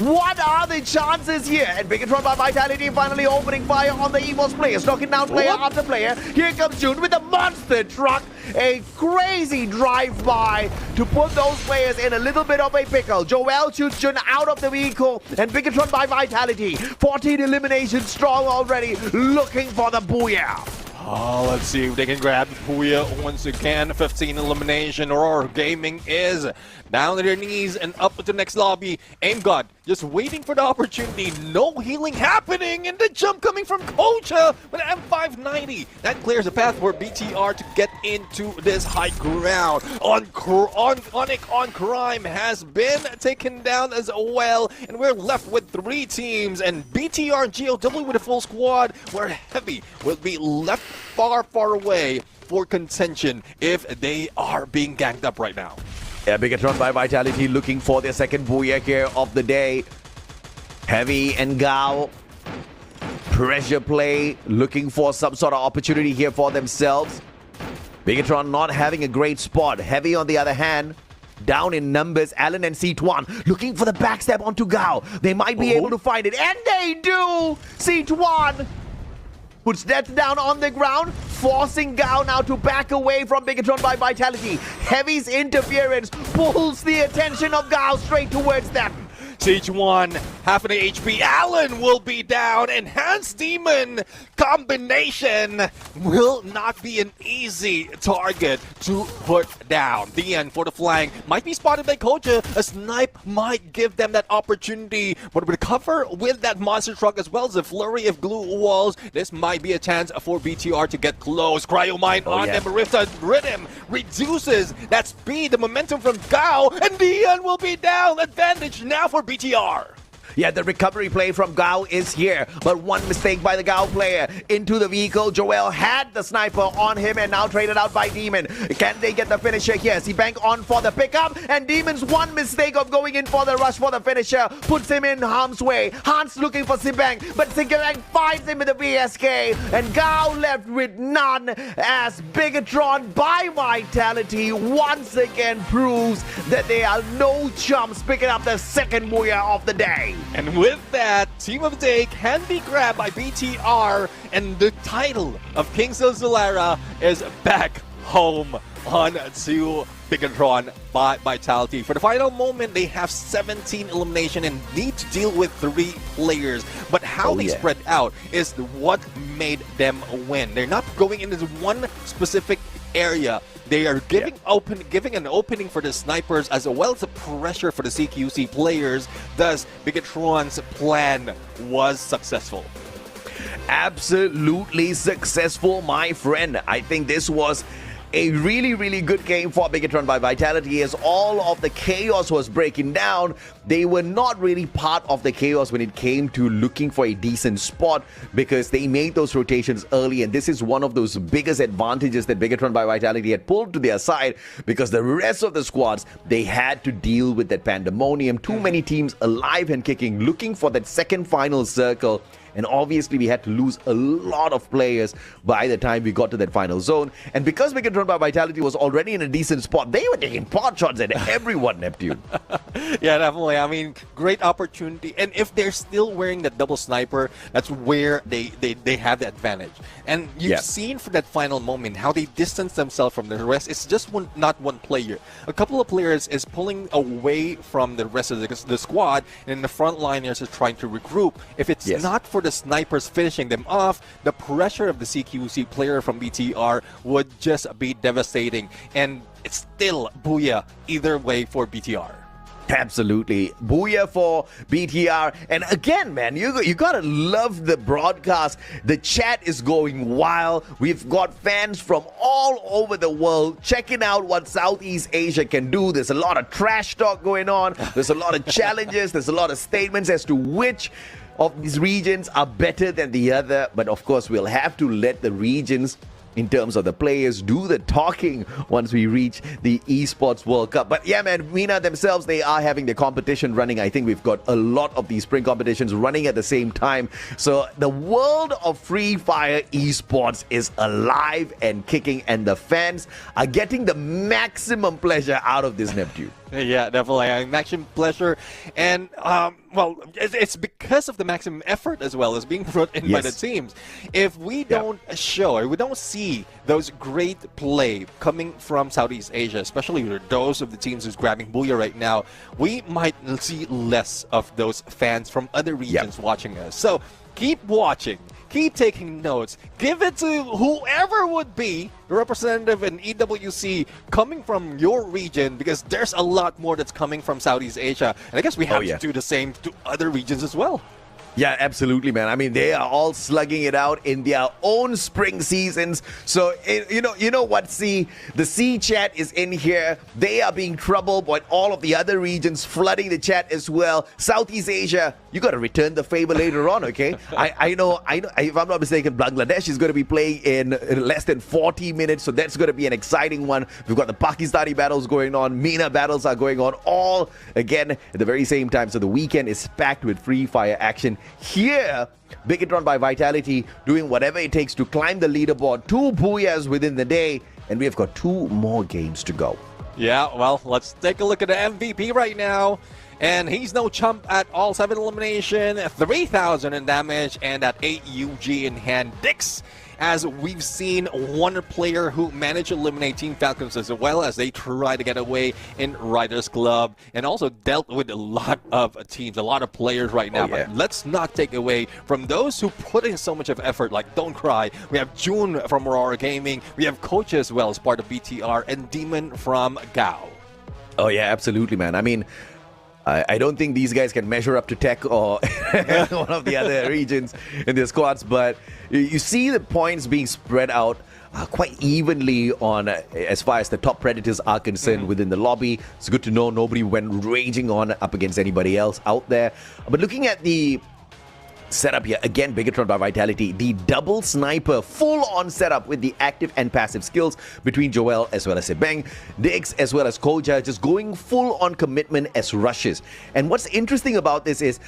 What are the chances here? And Bigatron by Vitality finally opening fire on the Evo's players, knocking down player after player. Here comes June with a monster truck. A crazy drive-by to put those players in a little bit of a pickle. Joel shoots Jun out of the vehicle, and Bigatron by Vitality. 14 eliminations strong already, looking for the booyah. Oh, let's see if they can grab Puya once again. 15 elimination. Aurora Gaming is down to their knees and up to the next lobby. Aim God just waiting for the opportunity. No healing happening, and the jump coming from Kocha with an M590. That clears the path for BTR to get into this high ground. On Crime has been taken down as well, and we're left with 3 teams. And BTR and GOW with a full squad, where Heavy will be left far away for contention if they are being ganked up right now. Yeah, Bigatron by Vitality looking for their second booyah here of the day. Heavy and Gao. Pressure play, looking for some sort of opportunity here for themselves. Bigatron not having a great spot. Heavy on the other hand, down in numbers. Alan and C1 looking for the backstab onto Gao. They might be able to find it, and they do! C1 puts that down on the ground, forcing Gao now to back away from Bigatron by Vitality. Heavy's interference pulls the attention of Gao straight towards them. Siege1, half an HP. Allen will be down. Enhanced Demon combination will not be an easy target to put down. The end for the flank. Might be spotted by Kocha. A snipe might give them that opportunity. But with cover with that monster truck as well as a flurry of glue walls, this might be a chance for BTR to get close. Cryo Mine on them. Rifta Rhythm reduces that speed, the momentum from Gao, and Dian will be down. Advantage now for BTR. Yeah, the recovery play from Gao is here, but one mistake by the Gao player into the vehicle. Joel had the sniper on him and now traded out by Demon. Can they get the finisher here? Bank on for the pickup, and Demon's one mistake of going in for the rush for the finisher puts him in harm's way. Hans looking for Sibang, but Sibang finds him with the VSK, and Gao left with none as Bigatron by Vitality once again proves that they are no chumps, picking up the second booyah of the day. And with that, Team of the Day can be grabbed by BTR, and the title of Kings of Zolara is back home on to Bigatron by Vitality. For the final moment, they have 17 elimination and need to deal with 3 players. But how they spread out is what made them win. They're not going into one specific area. They are giving an opening for the snipers as well as the pressure for the CQC players. Thus, Bigatron's plan was successful. Absolutely successful, my friend. I think this was a really good game for Bigatron by Vitality, as all of the chaos was breaking down. They were not really part of the chaos when it came to looking for a decent spot, because they made those rotations early, and this is one of those biggest advantages that Bigatron by Vitality had pulled to their side, because the rest of the squads, they had to deal with that pandemonium. Too many teams alive and kicking, looking for that second final circle. And obviously, we had to lose a lot of players by the time we got to that final zone. And because Bigatron by Vitality was already in a decent spot, they were taking pot shots at everyone, Neptune. Yeah, definitely. I mean, great opportunity. And if they're still wearing that double sniper, that's where they have the advantage. And you've seen for that final moment how they distance themselves from the rest. It's just not one player. A couple of players is pulling away from the rest of the squad, and the frontliners are trying to regroup. If it's not for the snipers finishing them off, the pressure of the CQC player from BTR would just be devastating. And it's still booyah either way for BTR. Absolutely. Booyah for BTR. And again, man, you gotta love the broadcast. The chat is going wild. We've got fans from all over the world checking out what Southeast Asia can do. There's a lot of trash talk going on. There's a lot of challenges. There's a lot of statements as to which of these regions are better than the other. But of course, we'll have to let the regions, in terms of the players, do the talking once we reach the Esports World Cup. But yeah, man, MENA themselves, they are having the competition running. I think we've got a lot of these spring competitions running at the same time. So the world of Free Fire Esports is alive and kicking, and the fans are getting the maximum pleasure out of this, Neptune. Yeah, definitely. Maximum pleasure. And, well, it's because of the maximum effort as well as being put in by the teams. If we don't show, or we don't see those great play coming from Southeast Asia, especially those of the teams who's grabbing Booyah right now, we might see less of those fans from other regions watching us. So keep watching. keep taking notes. Give it to whoever would be the representative in EWC coming from your region, because there's a lot more that's coming from Southeast Asia. And I guess we have to do the same to other regions as well. Yeah, absolutely, man. I mean, they are all slugging it out in their own spring seasons. So, you know what, C? The C chat is in here. They are being troubled by all of the other regions flooding the chat as well. Southeast Asia, you got to return the favor later on, okay? I know. If I'm not mistaken, Bangladesh is going to be playing in less than 40 minutes, so that's going to be an exciting one. We've got the Pakistani battles going on. MENA battles are going on, all again at the very same time. So the weekend is packed with free fire action. Here, Bigatron by Vitality doing whatever it takes to climb the leaderboard. 2 booyahs within the day, and we've got 2 more games to go. Yeah, well, let's take a look at the MVP right now. And he's no chump at all. 7 elimination, 3,000 in damage, and at 8 UG in hand. Dix, as we've seen one player who managed to eliminate Team Falcons as well as they try to get away in Riders Club, and also dealt with a lot of teams, a lot of players right now. But let's not take away from those who put in so much of effort, like Don't Cry. We have June from Aurora Gaming. We have Coach as well as part of BTR, and Demon from Gao. Oh yeah, absolutely, man. I mean, I don't think these guys can measure up to Tech or one of the other regions in their squads, but you see the points being spread out quite evenly on as far as the top predators are concerned within the lobby. It's good to know nobody went raging on up against anybody else out there. But looking at the setup here, again, Bigatron by Vitality, the double sniper full-on setup with the active and passive skills between Joel as well as Sebeng, Dix as well as Koja, just going full-on commitment as rushes. And what's interesting about this is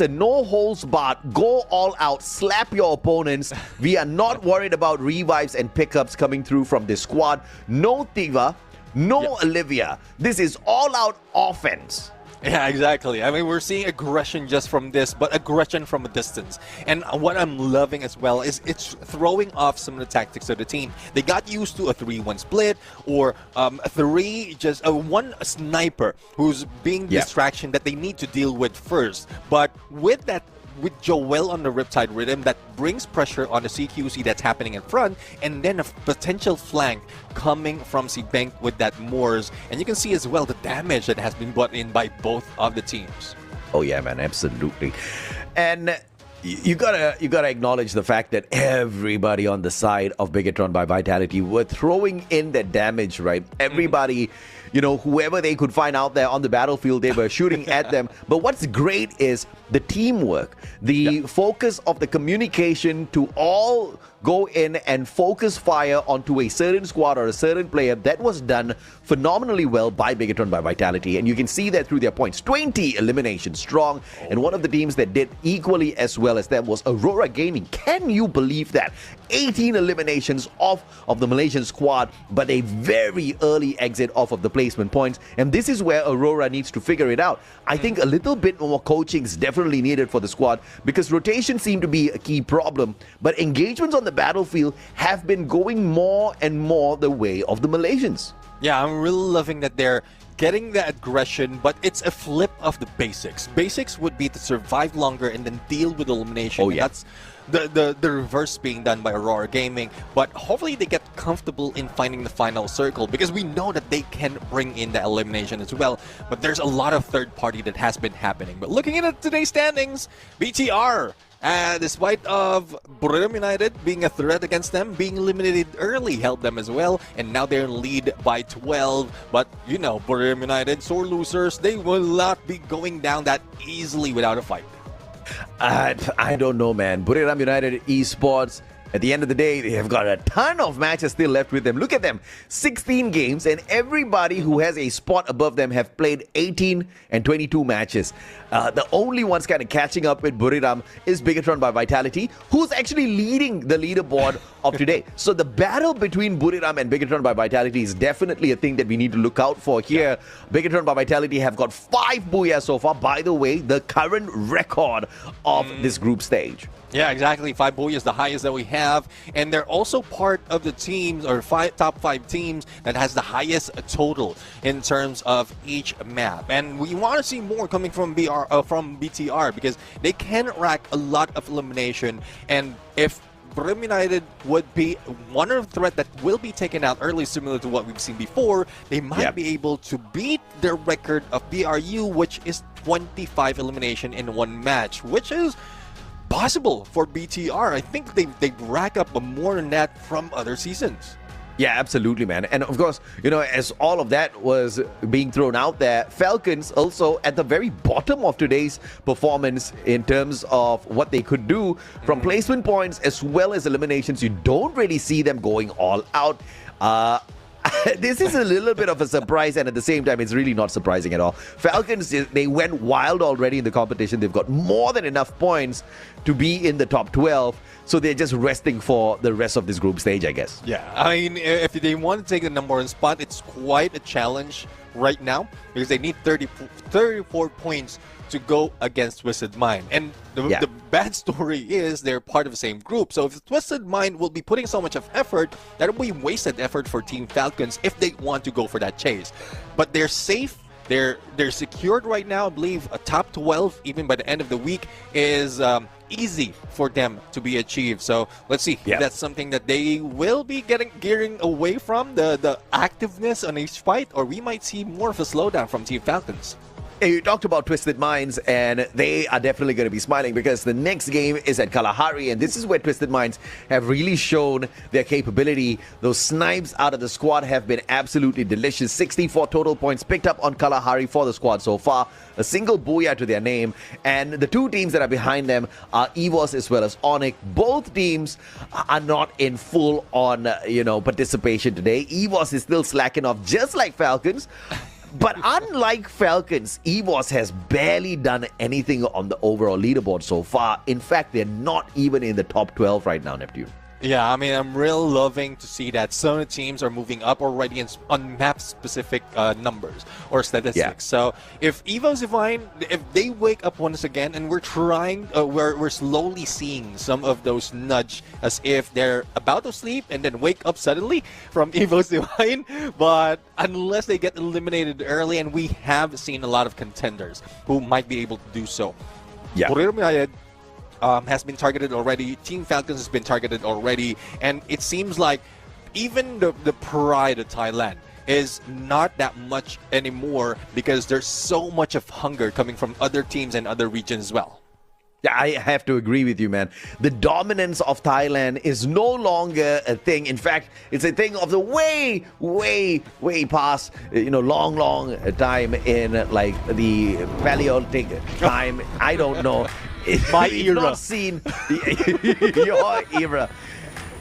a no-holds-barred, go all out, slap your opponents. We are not worried about revives and pickups coming through from this squad. No Tiva, no Olivia. This is all-out offense. Yeah, exactly. I mean, we're seeing aggression just from this, but aggression from a distance. And what I'm loving as well is it's throwing off some of the tactics of the team. They got used to a 3-1 split, or one sniper who's being distraction that they need to deal with first. But with that, with Joel on the Riptide rhythm, that brings pressure on the CQC that's happening in front, and then a potential flank coming from Sebeng with that Moors. And you can see as well the damage that has been brought in by both of the teams. Oh yeah, man, absolutely. And you gotta acknowledge the fact that everybody on the side of Bigatron by Vitality were throwing in that damage, right? Everybody, you know, whoever they could find out there on the battlefield, they were shooting at them. But what's great is the teamwork, the focus of the communication to all go in and focus fire onto a certain squad or a certain player. That was done phenomenally well by Bigatron by Vitality, and you can see that through their points. 20 eliminations strong, and one of the teams that did equally as well as them was Aurora Gaming. Can you believe that? 18 eliminations off of the Malaysian squad, but a very early exit off of the placement points, and this is where Aurora needs to figure it out. I think a little bit more coaching is definitely needed for the squad, because rotation seemed to be a key problem, but engagements on the battlefield have been going more and more the way of the Malaysians. Yeah, I'm really loving that they're getting the aggression, but it's a flip of the basics. Basics would be to survive longer and then deal with elimination. Oh, yeah. That's the reverse being done by Aurora Gaming, but hopefully they get comfortable in finding the final circle, because we know that they can bring in the elimination as well, but there's a lot of third party that has been happening. But looking at today's standings, BTR, despite of Buriram United being a threat against them, being eliminated early helped them as well, and now they're in lead by 12. But you know, Buriram United, sore losers, they will not be going down that easily without a fight. I don't know, man. Buriram United Esports, at the end of the day, they have got a ton of matches still left with them. Look at them, 16 games, and everybody who has a spot above them have played 18 and 22 matches. The only ones kind of catching up with Buriram is Bigatron by Vitality, who's actually leading the leaderboard of today. So the battle between Buriram and Bigatron by Vitality is definitely a thing that we need to look out for here. Bigatron by Vitality have got 5 booyahs so far. By the way, the current record of this group stage. Yeah, exactly. 5 Booyah is the highest that we have. And they're also part of the teams, or top 5 teams, that has the highest total in terms of each map. And we want to see more coming from BTR, because they can rack a lot of elimination. And if Brim United would be one of the threat that will be taken out early, similar to what we've seen before, they might be able to beat their record of BRU, which is 25 elimination in one match, which is possible for BTR. I think they rack up more than that from other seasons. Yeah, absolutely, man. And of course, you know, as all of that was being thrown out there, Falcons also at the very bottom of today's performance in terms of what they could do from placement points as well as eliminations. You don't really see them going all out. This is a little bit of a surprise, and at the same time, it's really not surprising at all. Falcons, they went wild already in the competition. They've got more than enough points to be in the top 12, so they're just resting for the rest of this group stage, I guess. Yeah, I mean, if they want to take the number 1 spot, it's quite a challenge right now, because they need 34 points to go against Twisted Mind. And the bad story is they're part of the same group. So if Twisted Mind will be putting so much of effort, that'll be wasted effort for Team Falcons if they want to go for that chase. But they're safe. They're secured right now. I believe a top 12, even by the end of the week, is easy for them to be achieved. So let's see if that's something that they will be gearing away from, the activeness on each fight, or we might see more of a slowdown from Team Falcons. You talked about Twisted Minds, and they are definitely going to be smiling because the next game is at Kalahari, and this is where Twisted Minds have really shown their capability. Those snipes out of the squad have been absolutely delicious. 64 total points picked up on Kalahari for the squad so far. A single booyah to their name, and the two teams that are behind them are Ffws as well as Onyx. Both teams are not in full-on, participation today. Ffws is still slacking off, just like Falcons. But unlike Falcons, Ffws has barely done anything on the overall leaderboard so far. In fact, they're not even in the top 12 right now, Neptune. Yeah, I mean, I'm real loving to see that some of the teams are moving up already on map-specific numbers or statistics. Yeah. So if Ffws Divine, if they wake up once again, and we're trying, we're slowly seeing some of those nudge as if they're about to sleep and then wake up suddenly from Ffws Divine. But unless they get eliminated early, and we have seen a lot of contenders who might be able to do so. Yeah. Has been targeted already. Team Falcons has been targeted already, and it seems like even the pride of Thailand is not that much anymore, because there's so much of hunger coming from other teams and other regions as well. Yeah, I have to agree with you, man. The dominance of Thailand is no longer a thing. In fact, it's a thing of the way past, long time in like the Paleolithic time. I don't know. My era. Not seen your era.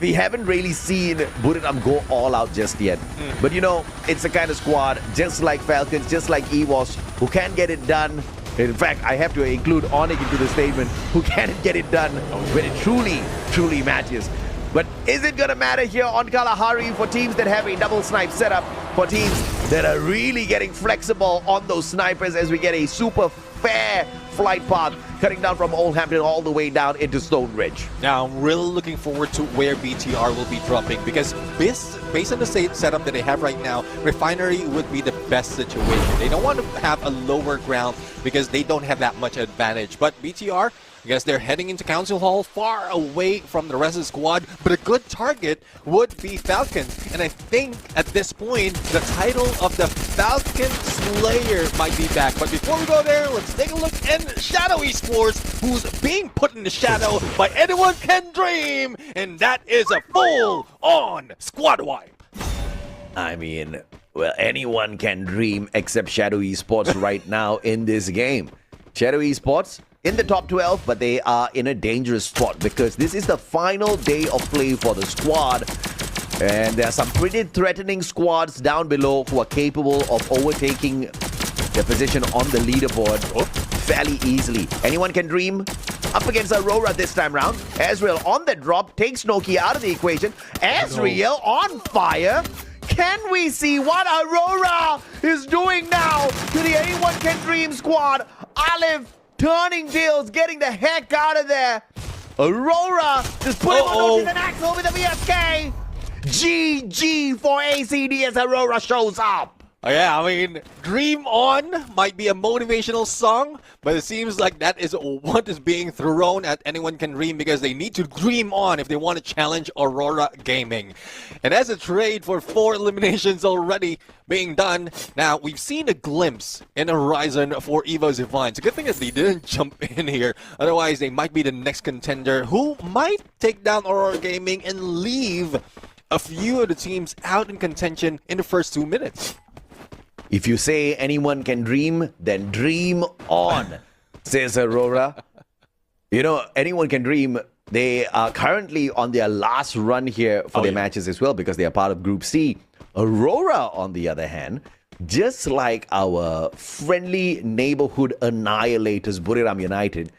We haven't really seen Buriram go all out just yet. But it's a kind of squad, just like Falcons, just like Ffws, who can get it done. In fact, I have to include Onyx into the statement, who can get it done when it truly matters. But is it going to matter here on Kalahari for teams that have a double snipe setup, for teams that are really getting flexible on those snipers, as we get a super fair flight path cutting down from Old Hampton all the way down into Stone Ridge? Now, I'm really looking forward to where BTR will be dropping, because based on the setup that they have right now, Refinery would be the best situation. They don't want to have a lower ground because they don't have that much advantage. But BTR, I guess they're heading into Council Hall, far away from the rest of the squad, but a good target would be Falcons. And I think at this point, the title of the Falcon Slayer might be back. But before we go there, let's take a look at Shadow Esports, who's being put in the shadow by Anyone Can Dream, and that is a full-on squad wipe. I mean, well, anyone can dream except Shadow Esports right now in this game. Shadow Esports in the top 12, but they are in a dangerous spot because this is the final day of play for the squad. And there are some pretty threatening squads down below who are capable of overtaking their position on the leaderboard fairly easily. Anyone Can Dream up against Aurora this time round. Ezreal on the drop takes Nokia out of the equation. Ezreal on fire. Can we see what Aurora is doing now to the Anyone Can Dream squad? Olive turning tails, getting the heck out of there. Aurora just put him on the axle with the VSK. GG for ACD as Aurora shows up. Yeah, I mean, Dream On might be a motivational song, but it seems like that is what is being thrown at Anyone Can Dream because they need to dream on if they want to challenge Aurora Gaming. And as a trade for 4 eliminations already being done, now we've seen a glimpse in Horizon for Evo's Divine. It's a good thing that they didn't jump in here, otherwise they might be the next contender who might take down Aurora Gaming and leave a few of the teams out in contention in the first 2 minutes. If you say anyone can dream, then dream on, says Aurora. You know, anyone can dream. They are currently on their last run here for their matches as well because they are part of Group C. Aurora, on the other hand, just like our friendly neighborhood annihilators, Buriram United,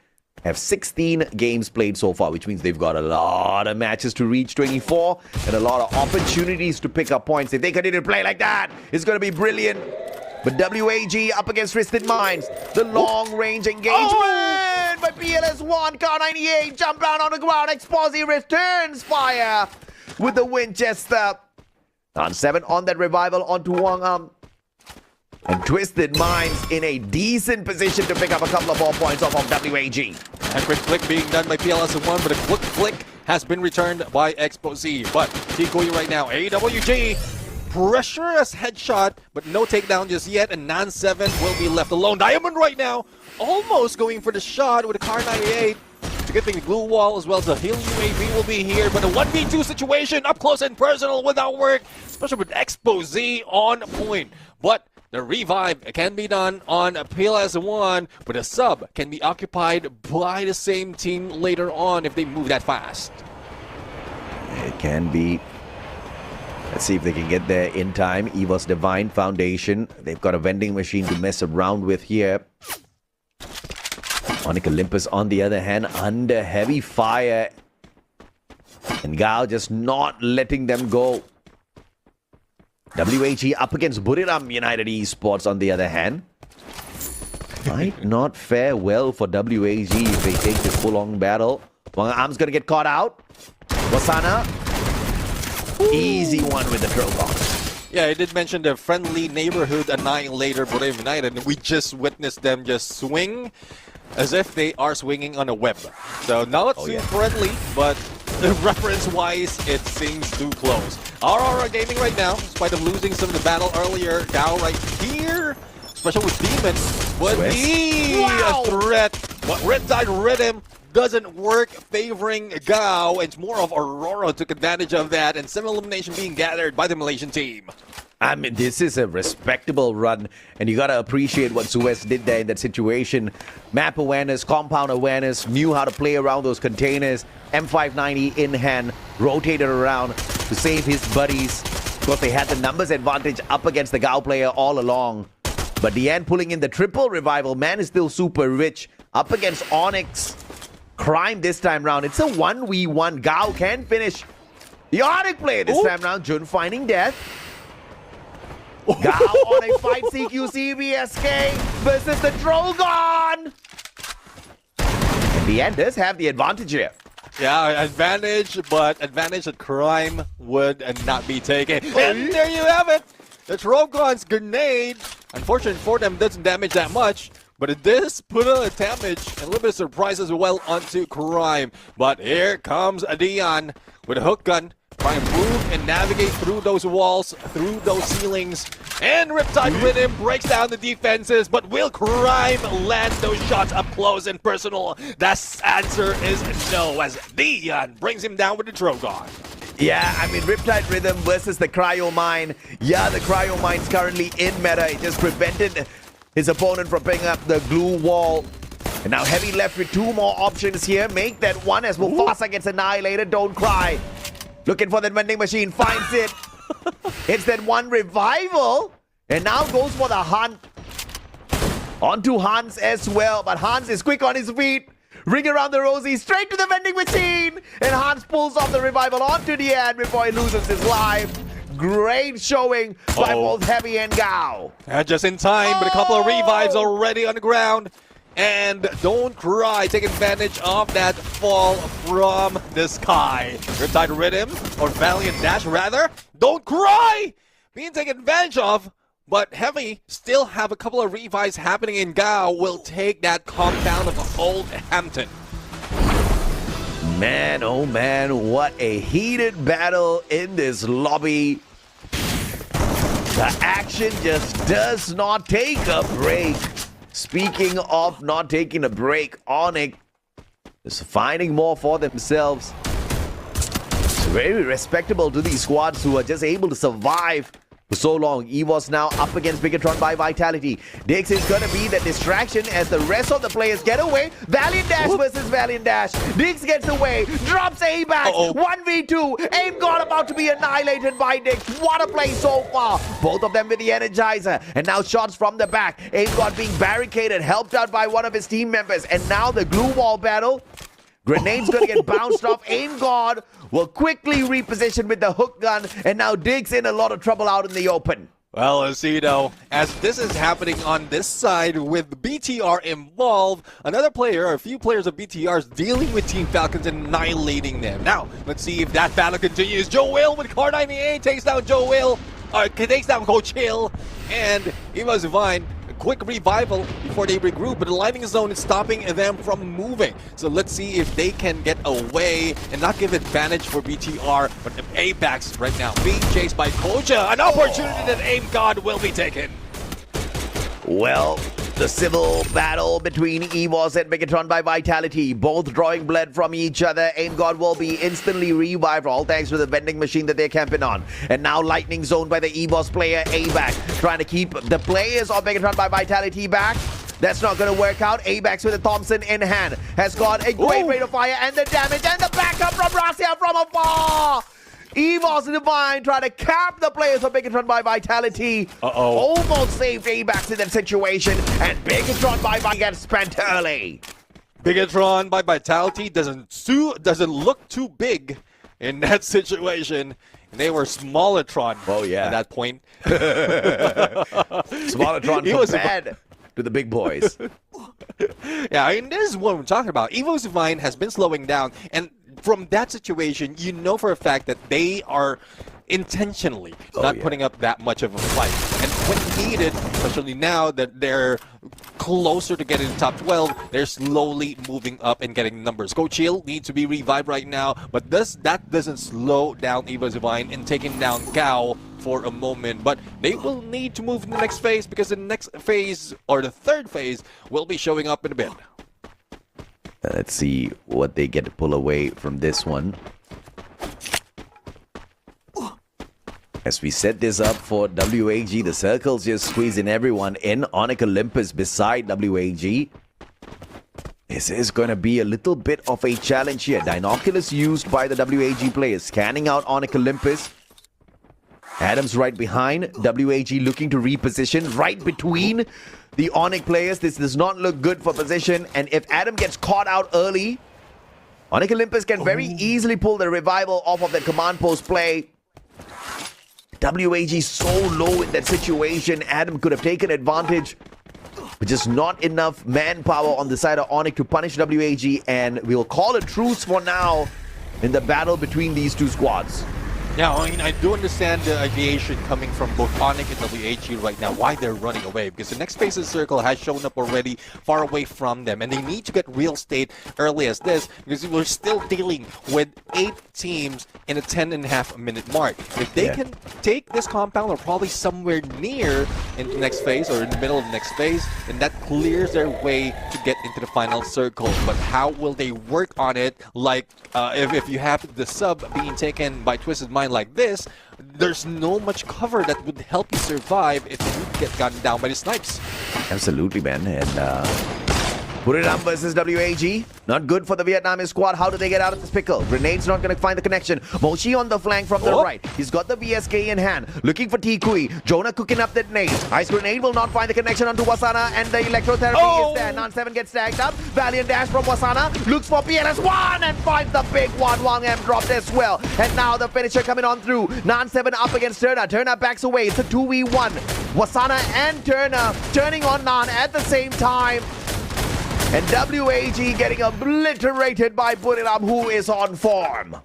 have 16 games played so far, which means they've got a lot of matches to reach 24 and a lot of opportunities to pick up points. If they continue to play like that, it's going to be brilliant. But WAG up against Twisted Minds. The long-range engagement by PLS1. Car98 jump down on the ground. Exposi returns fire with the Winchester. On 7 on that revival onto Wang and Twisted Minds in a decent position to pick up a couple of more points off of WAG. A quick flick being done by PLS1, but a quick flick has been returned by Exposi. But Tikoy right now, AWG, pressurous headshot, but no takedown just yet, and Nan7 will be left alone. Diamond right now, almost going for the shot with a Car 98. It's a good thing the glue wall as well as the heal UAV will be here, but a 1v2 situation up close and personal without work, especially with Exposi on point. But the revive can be done on PLS1, but a sub can be occupied by the same team later on if they move that fast. It can be. Let's see if they can get there in time. Evo's Divine Foundation. They've got a vending machine to mess around with here. Onyx Olympus, on the other hand, under heavy fire. And Gao just not letting them go. WAG up against Buriram United Esports on the other hand. Might not fare well for WAG if they take this full-on battle. Wang Am's gonna get caught out. Wasana. Easy one with the Drogon. Yeah, I did mention the friendly neighborhood annihilator Buriram United, and we just witnessed them just swing as if they are swinging on a web. So not too friendly, but reference-wise, it seems too close. Aurora Gaming right now, in spite of losing some of the battle earlier, Gao right here, especially with Demon, would be a threat. But Riptide Rhythm doesn't work favoring Gao, and it's more of Aurora took advantage of that, and some elimination being gathered by the Malaysian team. I mean, this is a respectable run, and you gotta appreciate what Ffws did there in that situation. Map awareness, compound awareness, knew how to play around those containers. M590 in hand, rotated around to save his buddies. Of course, they had the numbers advantage up against the Gao player all along. But Deanne pulling in the triple revival. Man is still super rich. Up against Onyx. Crime this time round. It's a 1v1. Gao can finish the Onyx player this time round. Jun finding death. Gao on a fight CQC VSK versus the Drogon. And Deanne does have the advantage here. Yeah, advantage, but advantage that Crime would not be taken. And there you have it! The Drogon's grenade, unfortunately for them, doesn't damage that much, but it does put a damage and a little bit of surprise as well onto Crime. But here comes Dion with a hook gun, trying to move and navigate through those walls, through those ceilings. And Riptide Rhythm breaks down the defenses, but will Crime land those shots up close and personal? That answer is no, as Dion brings him down with the Drogon. Yeah, I mean, Riptide Rhythm versus the Cryo Mine. Yeah, the Cryo Mine's currently in meta. It just prevented his opponent from picking up the glue wall. And now Heavy left with 2 more options here. Make that one as Mufasa gets annihilated. Don't cry. Looking for that vending machine, finds it. It's that one revival. And now goes for the hunt. Onto Hans as well. But Hans is quick on his feet. Ring around the rosy, straight to the vending machine. And Hans pulls off the revival onto the end before he loses his life. Great showing by both Heavy and Gao. Just in time, but a couple of revives already on the ground. And Don't Cry take advantage of that fall from the sky. Riptide Rhythm, or Valiant Dash rather. Don't Cry being taken advantage of. But Heavy still have a couple of revives happening in Gao. Will take that compound of Old Hampton. Man, oh man, what a heated battle in this lobby. The action just does not take a break. Speaking of not taking a break, Onyx is finding more for themselves. It's very respectable to these squads who are just able to survive for so long. Ffws now up against Bigatron by Vitality. Dix is going to be the distraction as the rest of the players get away. Valiant Dash versus Valiant Dash. Dix gets away, drops A back. 1v2. Aim God about to be annihilated by Dix. What a play so far. Both of them with the Energizer. And now shots from the back. Aim God being barricaded, helped out by one of his team members. And now the glue wall battle. Grenade's going to get bounced off. Aim God will quickly reposition with the hook gun, and now Diggs in a lot of trouble out in the open. Well, as you know, as this is happening on this side with BTR involved, another player, or a few players of BTR is dealing with Team Falcons and annihilating them. Now, let's see if that battle continues. Joe Will with Car 98 takes down Joe Will, takes down Coach Hill, and Ffws Divine. Quick revival before they regroup, but the lightning zone is stopping them from moving. So let's see if they can get away and not give advantage for BTR, but Apex right now being chased by Koja. An opportunity that Aim God will be taken. Well, the civil battle between Ffws and Bigatron by Vitality, both drawing blood from each other. Aim God will be instantly revived, all thanks to the vending machine that they're camping on. And now lightning zone by the Ffws player A-Back, trying to keep the players of Bigatron by Vitality back. That's not going to work out. A-Bax with a Thompson in hand has got a great rate of fire, and the damage and the backup from Rasia from afar. Ffws Divine trying to cap the players of Bigatron by Vitality. Almost saved A-Bax in that situation, and Bigatron by Vitality gets spent early. Bigatron by Vitality doesn't look too big in that situation. They were Smaller-tron at that point. Smaller-tron compared to the big boys. Yeah, I mean, this is what we're talking about. Ffws Divine has been slowing down, and from that situation, you know for a fact that they are intentionally not putting up that much of a fight. And when needed, especially now that they're closer to getting the top 12, they're slowly moving up and getting numbers. Coach Hill needs to be revived right now, but that doesn't slow down Ffws Divine in taking down Gao for a moment. But they will need to move in the next phase, because the next phase, or the third phase, will be showing up in a bit. Let's see what they get to pull away from this one. As we set this up for WAG, the circles just squeezing everyone in. Onyx Olympus beside WAG. This is going to be a little bit of a challenge here. Dinoculus used by the WAG players, scanning out Onyx Olympus. Adam's right behind. WAG looking to reposition right between the Onyx players. This does not look good for position. And if Adam gets caught out early, Onyx Olympus can very easily pull the revival off of the command post play. WAG so low in that situation. Adam could have taken advantage, but just not enough manpower on the side of Onyx to punish WAG. And we'll call a truce for now in the battle between these two squads. Yeah, I mean, I do understand the ideation coming from both Onyx and WAG right now, why they're running away, because the next phase of Circle has shown up already far away from them, and they need to get real state early as this, because we're still dealing with 8 teams in a 10.5-minute mark. If they can take this compound, or probably somewhere near in the next phase, or in the middle of the next phase, then that clears their way to get into the final circle. But how will they work on it? Like, if you have the sub being taken by Twisted Mind like this, there's no much cover that would help you survive if you get gotten down by the snipes. Absolutely, man. And Buriram versus WAG. Not good for the Vietnamese squad. How do they get out of this pickle? Grenade's not going to find the connection. Moshi on the flank from the right. He's got the VSK in hand. Looking for Tikui. Jonah cooking up that nade. Ice Grenade will not find the connection onto Wasana, and the electrotherapy is there. Nan7 gets tagged up. Valiant Dash from Wasana. Looks for PLS1 and finds the big one. Wang M dropped as well. And now the finisher coming on through. Nan7 up against Turner. Turner backs away. It's a 2v1. Wasana and Turner turning on Nan at the same time. And WAG getting obliterated by Buriram, who is on form.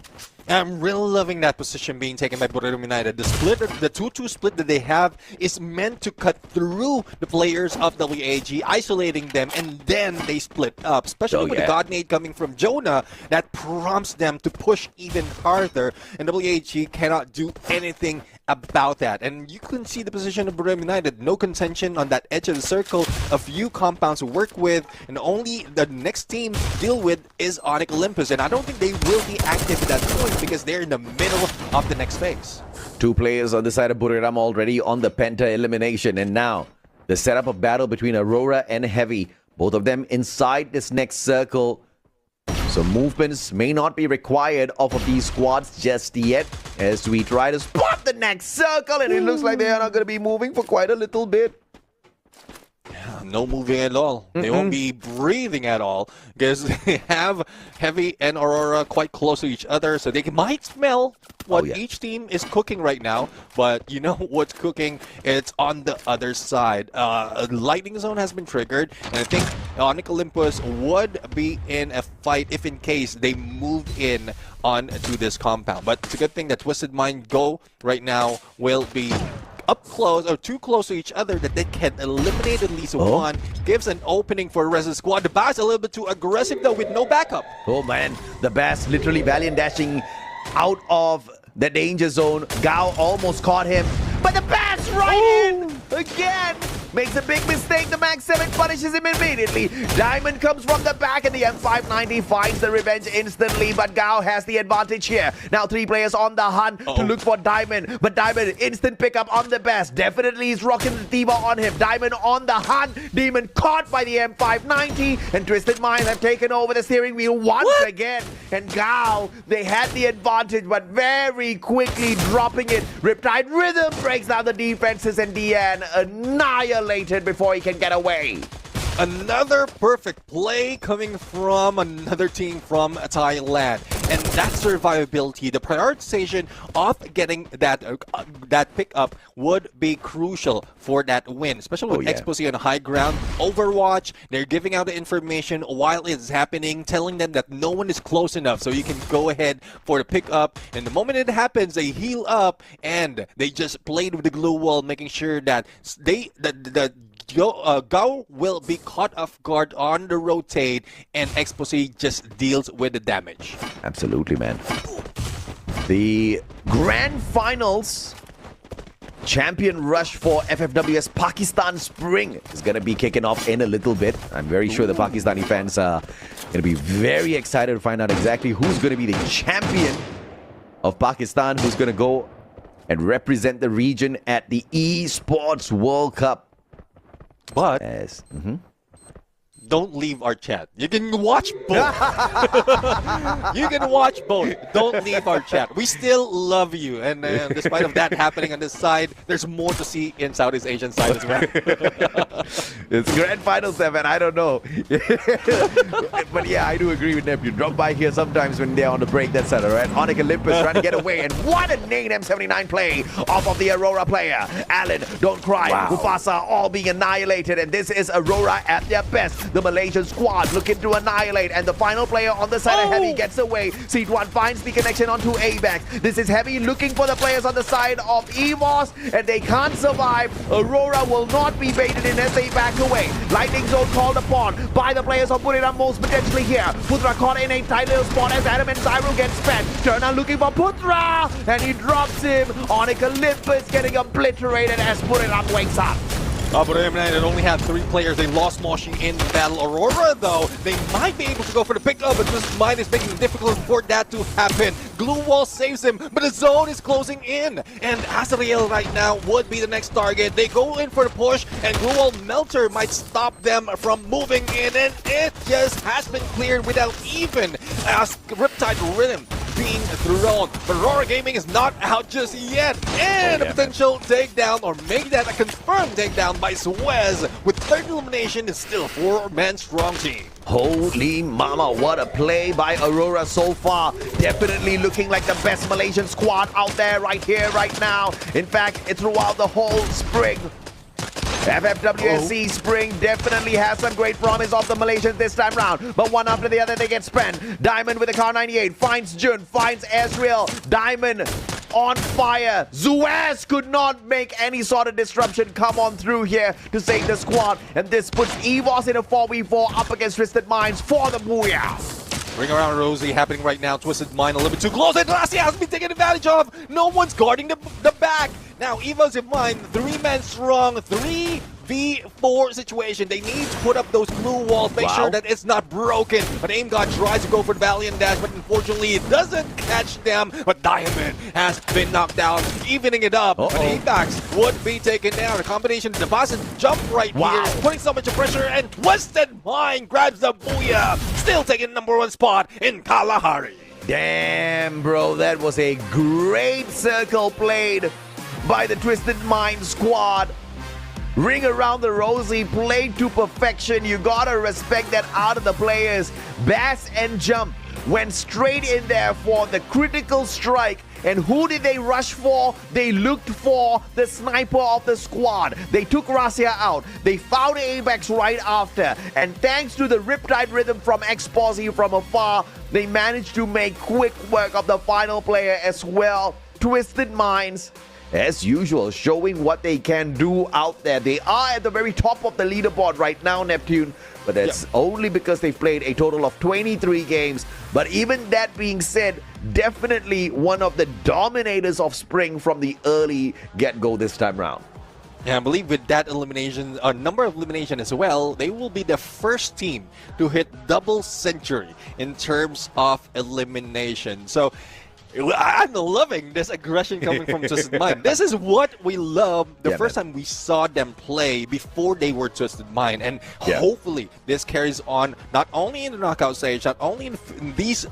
I'm really loving that position being taken by Buriram United. The split, the 2-2 split that they have is meant to cut through the players of WAG, isolating them, and then they split up. Especially with the God Nade coming from Jonah, that prompts them to push even harder, and WAG cannot do anything about that. And you can see the position of Buriram United. No contention on that edge of the circle. A few compounds to work with, and only the next team to deal with is Onyx Olympus. And I don't think they will be active at that point because they're in the middle of the next phase. 2 players on the side of Buriram already on the Penta elimination. And now the setup of battle between Aurora and Heavy. Both of them inside this next circle. So movements may not be required off of these squads just yet as we try to spot the next circle, and it looks like they are not going to be moving for quite a little bit. No moving at all. They won't be breathing at all because they have Heavy and Aurora quite close to each other, so they might smell what each team is cooking right now. But you know what's cooking? It's on the other side. A lightning zone has been triggered, and I think Onyx Olympus would be in a fight if in case they moved in on to this compound. But it's a good thing that Twisted Mind Go right now will be up close or too close to each other that they can eliminate at least one. Gives an opening for the rest of the squad. The Bass a little bit too aggressive though with no backup. Oh man, the Bass literally Valiant dashing out of the danger zone. Gao almost caught him, but the Bass right in again. Makes a big mistake. The Max 7 punishes him immediately. Diamond comes from the back and the M590 finds the revenge instantly, but Gao has the advantage here. Now 3 players on the hunt to look for Diamond, but Diamond instant pickup on the best. Definitely is rocking the T-Bar on him. Diamond on the hunt. Demon caught by the M590, and Twisted Minds have taken over the steering wheel once again. And Gao, they had the advantage, but very quickly dropping it. Riptide Rhythm breaks down the defenses, and Deanne annihilated before he can get away. Another perfect play coming from another team from Thailand. And that survivability, the prioritization of getting that pickup would be crucial for that win, especially with Exposé on high ground. Overwatch, they're giving out the information while it's happening, telling them that no one is close enough, so you can go ahead for the pickup. And the moment it happens, they heal up, and they just played with the glue wall, making sure that Gao will be caught off guard on the rotate, and Exposé just deals with the damage. Absolutely, man. The grand finals champion rush for FFWS Pakistan Spring is going to be kicking off in a little bit. I'm very sure the Pakistani fans are going to be very excited to find out exactly who's going to be the champion of Pakistan, who's going to go and represent the region at the Esports World Cup. But don't leave our chat. You can watch both. You can watch both. Don't leave our chat. We still love you. And despite of that happening on this side, there's more to see in Southeast Asian side as well. It's Grand Final 7. I don't know. But yeah, I do agree with Neptune. Drop by here sometimes when they're on the break. That's it, all right? Onyx Olympus trying to get away. And what a Nade M79 play off of the Aurora player. Alan, don't cry. Mufasa all being annihilated. And this is Aurora at their best. The Malaysian squad looking to annihilate, and the final player on the side of Heavy gets away. Seed1 finds the connection onto ABAX. This is Heavy looking for the players on the side of EVOS, and they can't survive. Aurora will not be baited in as they back away. Lightning zone called upon by the players of Buriram, most potentially here. Putra caught in a tight little spot as Adam and Zyro get spent. Turner looking for Putra, and he drops him. Onyx Olympus getting obliterated as Buriram wakes up. Buriram United only had 3 players. They lost Moshi in the battle. Aurora, though, they might be able to go for the pickup, but this mine is making it difficult for that to happen. Glue Wall saves him, but the zone is closing in. And Azrael right now would be the next target. They go in for the push, and Glue Wall Melter might stop them from moving in, and it just has been cleared without even Riptide Rhythm being thrown. But Aurora Gaming is not out just yet. And a potential takedown, or make that a confirmed takedown by Ffws. With 3rd elimination, it's still a 4-man strong team. Holy mama, what a play by Aurora so far. Definitely looking like the best Malaysian squad out there right here, right now. In fact, it's throughout the whole spring. FFWSC Spring definitely has some great promise of the Malaysians this time round, but one after the other they get spent. Diamond with the car 98 finds Jun, finds Ezreal. Diamond on fire. Ffws could not make any sort of disruption come on through here to save the squad, and this puts Ffws in a 4v4 up against Twisted Minds for the Booyah. Ring around Rosie happening right now. Twisted Mind a little bit too close, and Lassie has been taken advantage of. No one's guarding the back. Now Evosive Mind, 3-man strong, 3v4 situation. They need to put up those blue walls, make sure that it's not broken. But Aim God tries to go for the Valiant Dash, but unfortunately it doesn't catch them. But Diamond has been knocked down, evening it up. But Apex would be taken down. A combination of the boss and jump right here, putting so much pressure, and Twisted Mind grabs the Booyah, still taking #1 spot in Kalahari. Damn, bro, that was a great circle played by the Twisted Mind squad. Ring around the Rosie, played to perfection. You gotta respect that out of the players. Bass and Jump went straight in there for the critical strike. And who did they rush for? They looked for the sniper of the squad. They took Rasia out. They found Apex right after. And thanks to the Riptide rhythm from Xposy from afar, they managed to make quick work of the final player as well. Twisted Minds, as usual, showing what they can do out there. They are at the very top of the leaderboard right now, Neptune, but that's only because they've played a total of 23 games. But even that being said, definitely one of the dominators of Spring from the early get-go this time round. Yeah, I believe with that elimination, number of elimination as well, they will be the first team to hit double century in terms of elimination. So I'm loving this aggression coming from Twisted Mind. This is what we love the first time we saw them play before they were Twisted Mind. And hopefully this carries on not only in the knockout stage, not only in these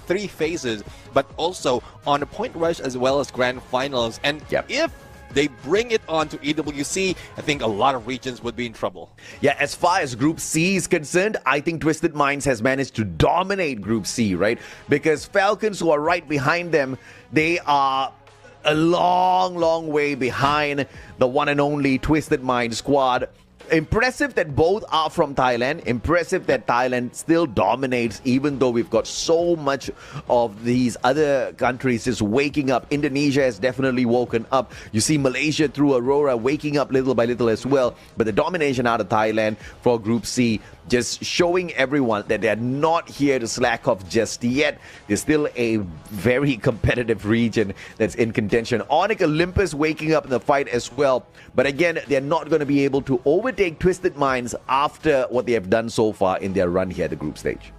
3 phases, but also on the point rush as well as grand finals. And if they bring it on to EWC, I think a lot of regions would be in trouble. Yeah, as far as Group C is concerned, I think Twisted Minds has managed to dominate Group C, right? Because Falcons, who are right behind them, they are a long way behind the one and only Twisted Mind squad. Impressive that both are from Thailand. Impressive that Thailand still dominates, even though we've got so much of these other countries just waking up. Indonesia has definitely woken up. You see Malaysia through Aurora waking up little by little as well. But the domination out of Thailand for Group C, just showing everyone that they're not here to slack off just yet. There's still a very competitive region that's in contention. Onyx Olympus waking up in the fight as well. But again, they're not going to be able to overtake Twisted Minds after what they have done so far in their run here at the group stage.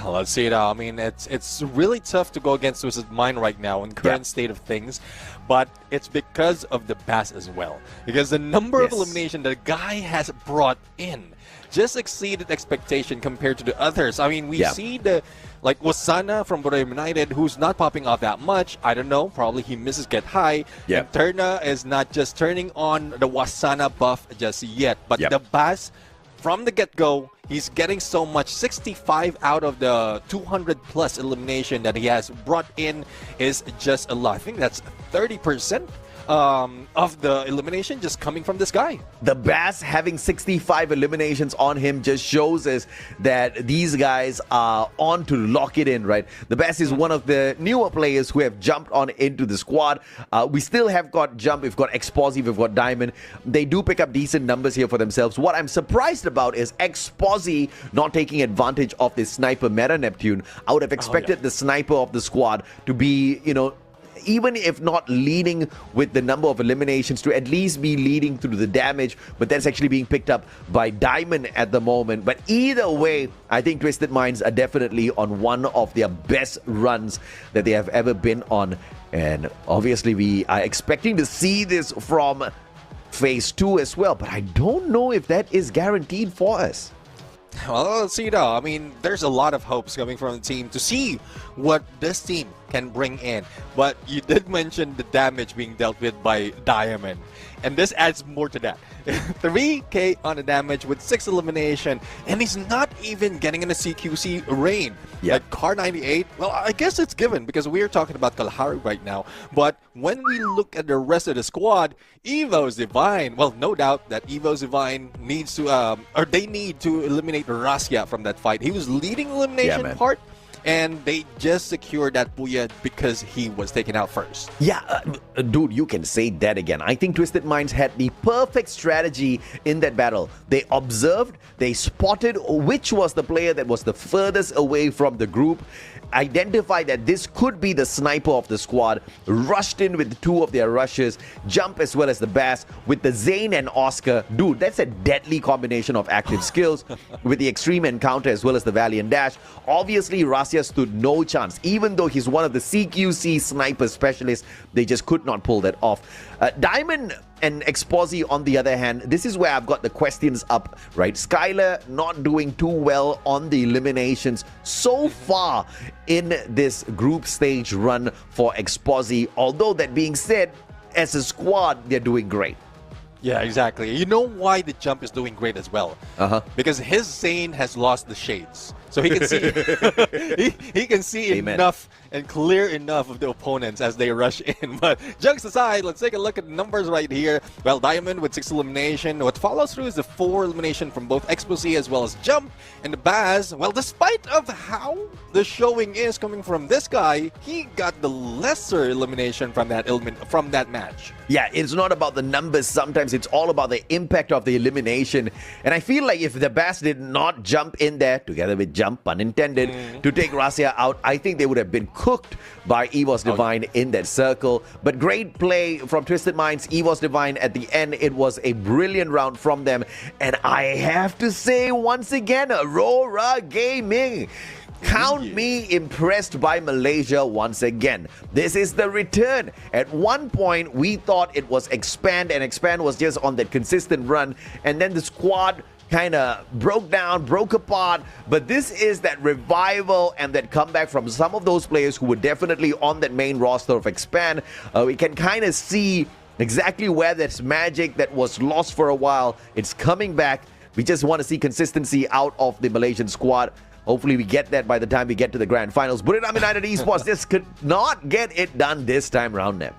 Let's see it out. I mean, it's really tough to go against Twisted Mind right now in current state of things, but it's because of the Bass as well. Because the number of elimination the guy has brought in just exceeded expectation compared to the others. I mean, we see the like Wasana from Borneo United, who's not popping off that much. I don't know. Probably he misses Get High. And Terna is not just turning on the Wasana buff just yet, but the Bass from the get-go, he's getting so much. 65 out of the 200 plus elimination that he has brought in is just a lot. I think that's 30% of the elimination just coming from this guy. The Bass having 65 eliminations on him just shows us that these guys are on to lock it in, right? The Bass is one of the newer players who have jumped on into the squad. We still have got Jump, we've got Xposy, we've got Diamond. They do pick up decent numbers here for themselves. What I'm surprised about is Xposy not taking advantage of this sniper meta, Neptune. I would have expected the sniper of the squad to be, you know, even if not leading with the number of eliminations, to at least be leading through the damage, but that's actually being picked up by Diamond at the moment. But either way, I think Twisted Minds are definitely on one of their best runs that they have ever been on. And obviously we are expecting to see this from Phase 2 as well, but I don't know if that is guaranteed for us. Well, let's see though. I mean, there's a lot of hopes coming from the team to see what this team can bring in. But you did mention the damage being dealt with by Diamond. and this adds more to that. 3k on the damage with 6 elimination, and he's not even getting in a CQC reign. Like Car 98, well, I guess it's given because we're talking about Kalahari right now. But when we look at the rest of the squad, Ffws Divine, well, no doubt that Ffws Divine needs to, or they need to eliminate Rasya from that fight. He was leading elimination part, and they just secured that Booyah because he was taken out first. Yeah, dude, you can say that again. I think Twisted Minds had the perfect strategy in that battle. They observed, they spotted which was the player that was the furthest away from the group, identified that this could be the sniper of the squad, rushed in with 2 of their rushes, Jump as well as the Bass, with the Zane and Oscar. Dude, that's a deadly combination of active skills with the extreme encounter as well as the Valiant Dash. Obviously, Rasya stood no chance. Even though he's one of the CQC sniper specialists, they just could not pull that off. Diamond and Exposi, on the other hand, this is where I've got the questions up, right? Skylar not doing too well on the eliminations so far in this group stage run for Exposi. Although that being said, as a squad, they're doing great. Yeah, exactly. You know why the Jump is doing great as well? Because his Zane has lost the shades. So he can see he can see enough and clear enough of the opponents as they rush in. But jokes aside, let's take a look at the numbers right here. Well, Diamond with 6 elimination. What follows through is the 4 elimination from both Exposi as well as Jump. And the Baz, well, despite of how the showing is coming from this guy, he got the lesser elimination from that match. Yeah, it's not about the numbers. Sometimes it's all about the impact of the elimination. And I feel like if the Bass did not jump in there, together with Jump, pun intended, to take Rasya out, I think they would have been cooked by Ffws Divine in that circle. But great play from Twisted Minds, Ffws Divine at the end. It was a brilliant round from them. And I have to say once again, Aurora Gaming. Count me impressed by Malaysia once again. This is the return. At one point, we thought it was Expand, and Expand was just on that consistent run. And then the squad kind of broke down, broke apart. But this is that revival and that comeback from some of those players who were definitely on that main roster of Expand. We can kind of see exactly where that's magic that was lost for a while. It's coming back. We just want to see consistency out of the Malaysian squad. Hopefully we get that by the time we get to the grand finals. Buriram United Esports just could not get it done this time round, Neb.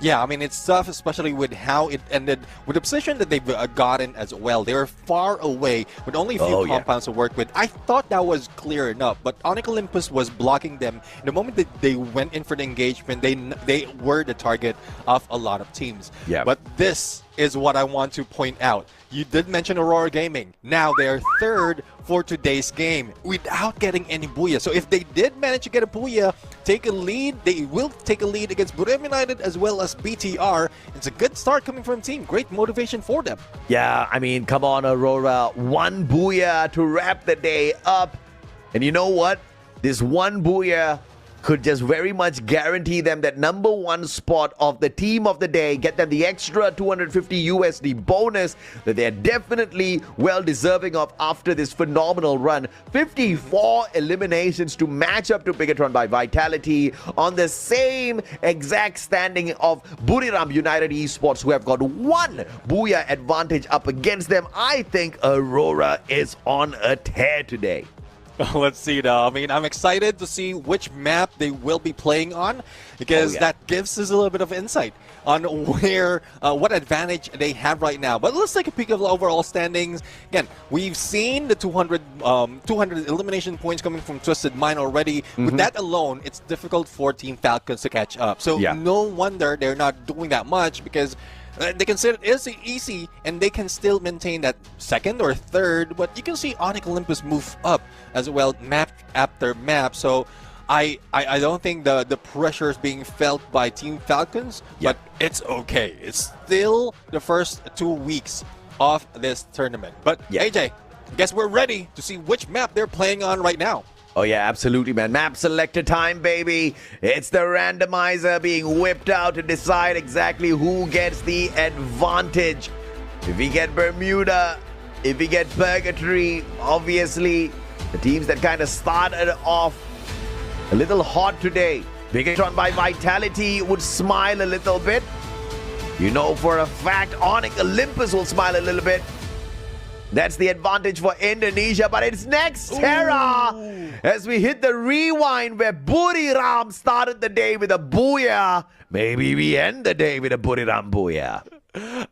Yeah, I mean, it's tough, especially with how it ended, with the position that they've gotten as well. They were far away with only a few compounds to work with. I thought that was clear enough, but Onyx Olympus was blocking them. The moment that they went in for the engagement, they were the target of a lot of teams. Yeah. But this is what I want to point out. You did mention Aurora Gaming. Now they are third for today's game without getting any Booyah. So if they did manage to get a Booyah, take a lead, they will take a lead against Buriram United as well as BTR. It's a good start coming from team. Great motivation for them. Yeah, I mean, come on, Aurora. 1 Booyah to wrap the day up. And you know what? This 1 Booyah could just very much guarantee them that #1 spot of the team of the day, get them the extra 250 USD bonus that they're definitely well deserving of after this phenomenal run. 54 eliminations to match up to Bigatron by Vitality on the same exact standing of Buriram United Esports, who have got 1 Booyah advantage up against them. I think Aurora is on a tear today. Let's see though. I mean, I'm excited to see which map they will be playing on, because that gives us a little bit of insight on where, what advantage they have right now. But let's take a peek of the overall standings. Again, we've seen the 200 elimination points coming from Twisted Mind already. With that alone, it's difficult for Team Falcons to catch up. So no wonder they're not doing that much, because they consider it easy, and they can still maintain that second or third. But you can see Onyx Olympus move up as well, map after map. So I don't think the pressure is being felt by Team Falcons, but it's okay. It's still the first 2 weeks of this tournament. But AJ, I guess we're ready to see which map they're playing on right now. Oh yeah, absolutely, man. Map selector time, baby. It's the randomizer being whipped out to decide exactly who gets the advantage. If we get Bermuda, if we get Purgatory, obviously the teams that kind of started off a little hot today. Bigatron by Vitality would smile a little bit. You know for a fact Onyx Olympus will smile a little bit. That's the advantage for Indonesia, but it's next Terra as we hit the rewind where Buriram started the day with a booyah. Maybe we end the day with a Buriram booyah.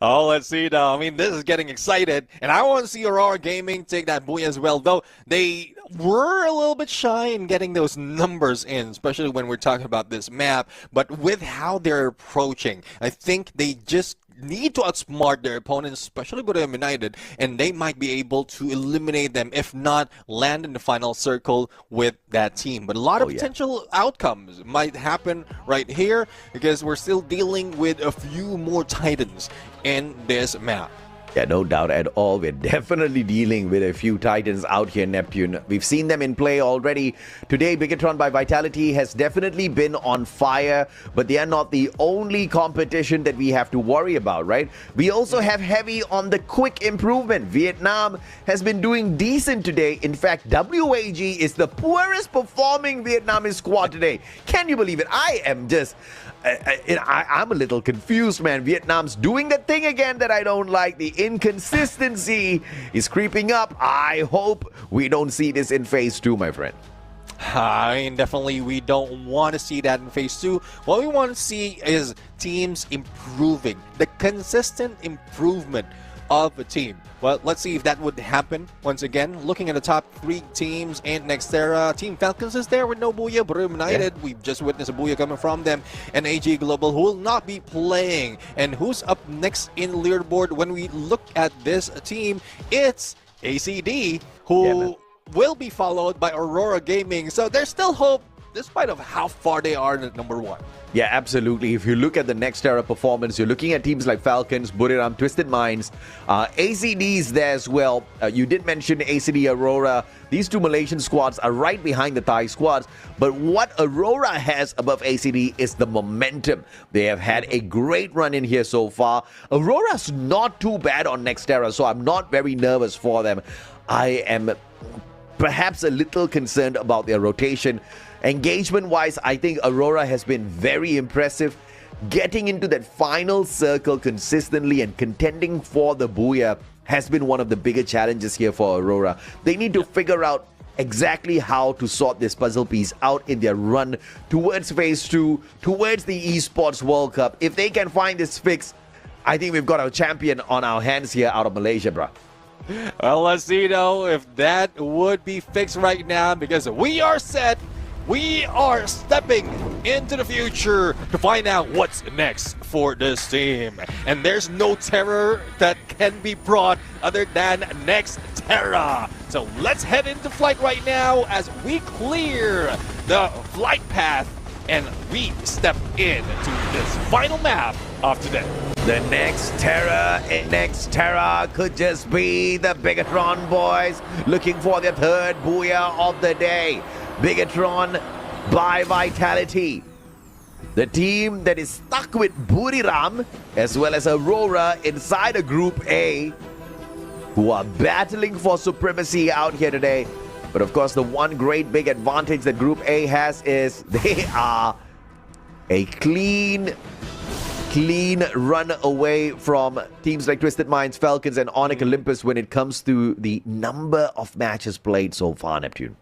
Oh, let's see now. I mean, this is getting excited, and I want to see Aurora Gaming take that booyah as well, though they were a little bit shy in getting those numbers in, especially when we're talking about this map. But with how they're approaching, I think they just need to outsmart their opponents, especially Buriram United, and they might be able to eliminate them, if not land in the final circle with that team. But a lot of potential outcomes might happen right here because we're still dealing with a few more Titans in this map. Yeah, no doubt at all. We're definitely dealing with a few Titans out here, Neptune. We've seen them in play already. Today, Bigatron by Vitality has definitely been on fire, but they are not the only competition that we have to worry about, right? We also have Heavy on the quick improvement. Vietnam has been doing decent today. In fact, WAG is the poorest performing Vietnamese squad today. Can you believe it? I am just... I'm a little confused, man. Vietnam's doing that thing again that I don't like. The inconsistency is creeping up. I hope we don't see this in phase 2, my friend. I mean, definitely we don't want to see that in phase 2. What we want to see is teams improving, the consistent improvement of a team. Well, let's see if that would happen. Once again, looking at the top 3 teams and Nextera, Team Falcons is there with no booyah. Buriram United, we've just witnessed a booyah coming from them. And AG Global, who will not be playing. And who's up next in leaderboard? When we look at this team, it's ACD, who will be followed by Aurora Gaming. So there's still hope, despite of how far they are at number 1. Yeah, absolutely. If you look at the Nextera performance, you're looking at teams like Falcons, Buriram, Twisted Minds, ACD's there as well. You did mention ACD, Aurora. These two Malaysian squads are right behind the Thai squads. But what Aurora has above ACD is the momentum. They have had a great run in here so far. Aurora's not too bad on Nextera, so I'm not very nervous for them. I am perhaps a little concerned about their rotation. Engagement-wise, I think Aurora has been very impressive. Getting into that final circle consistently and contending for the booyah has been one of the bigger challenges here for Aurora. They need to figure out exactly how to sort this puzzle piece out in their run towards phase 2, towards the Esports World Cup. If they can find this fix, I think we've got a champion on our hands here out of Malaysia, bruh. Well, let's see though if that would be fixed right now, because we are set. We are stepping into the future to find out what's next for this team. And there's no terror that can be brought other than next Terra. So let's head into flight right now as we clear the flight path and we step into this final map of today. The next Terra could just be the Bigatron boys looking for their third booyah of the day. Bigatron by Vitality. The team that is stuck with Buriram as well as Aurora inside a Group A, who are battling for supremacy out here today. But of course, the one great big advantage that Group A has is they are a clean run away from teams like Twisted Minds, Falcons, and Onyx Olympus when it comes to the number of matches played so far, Neptune.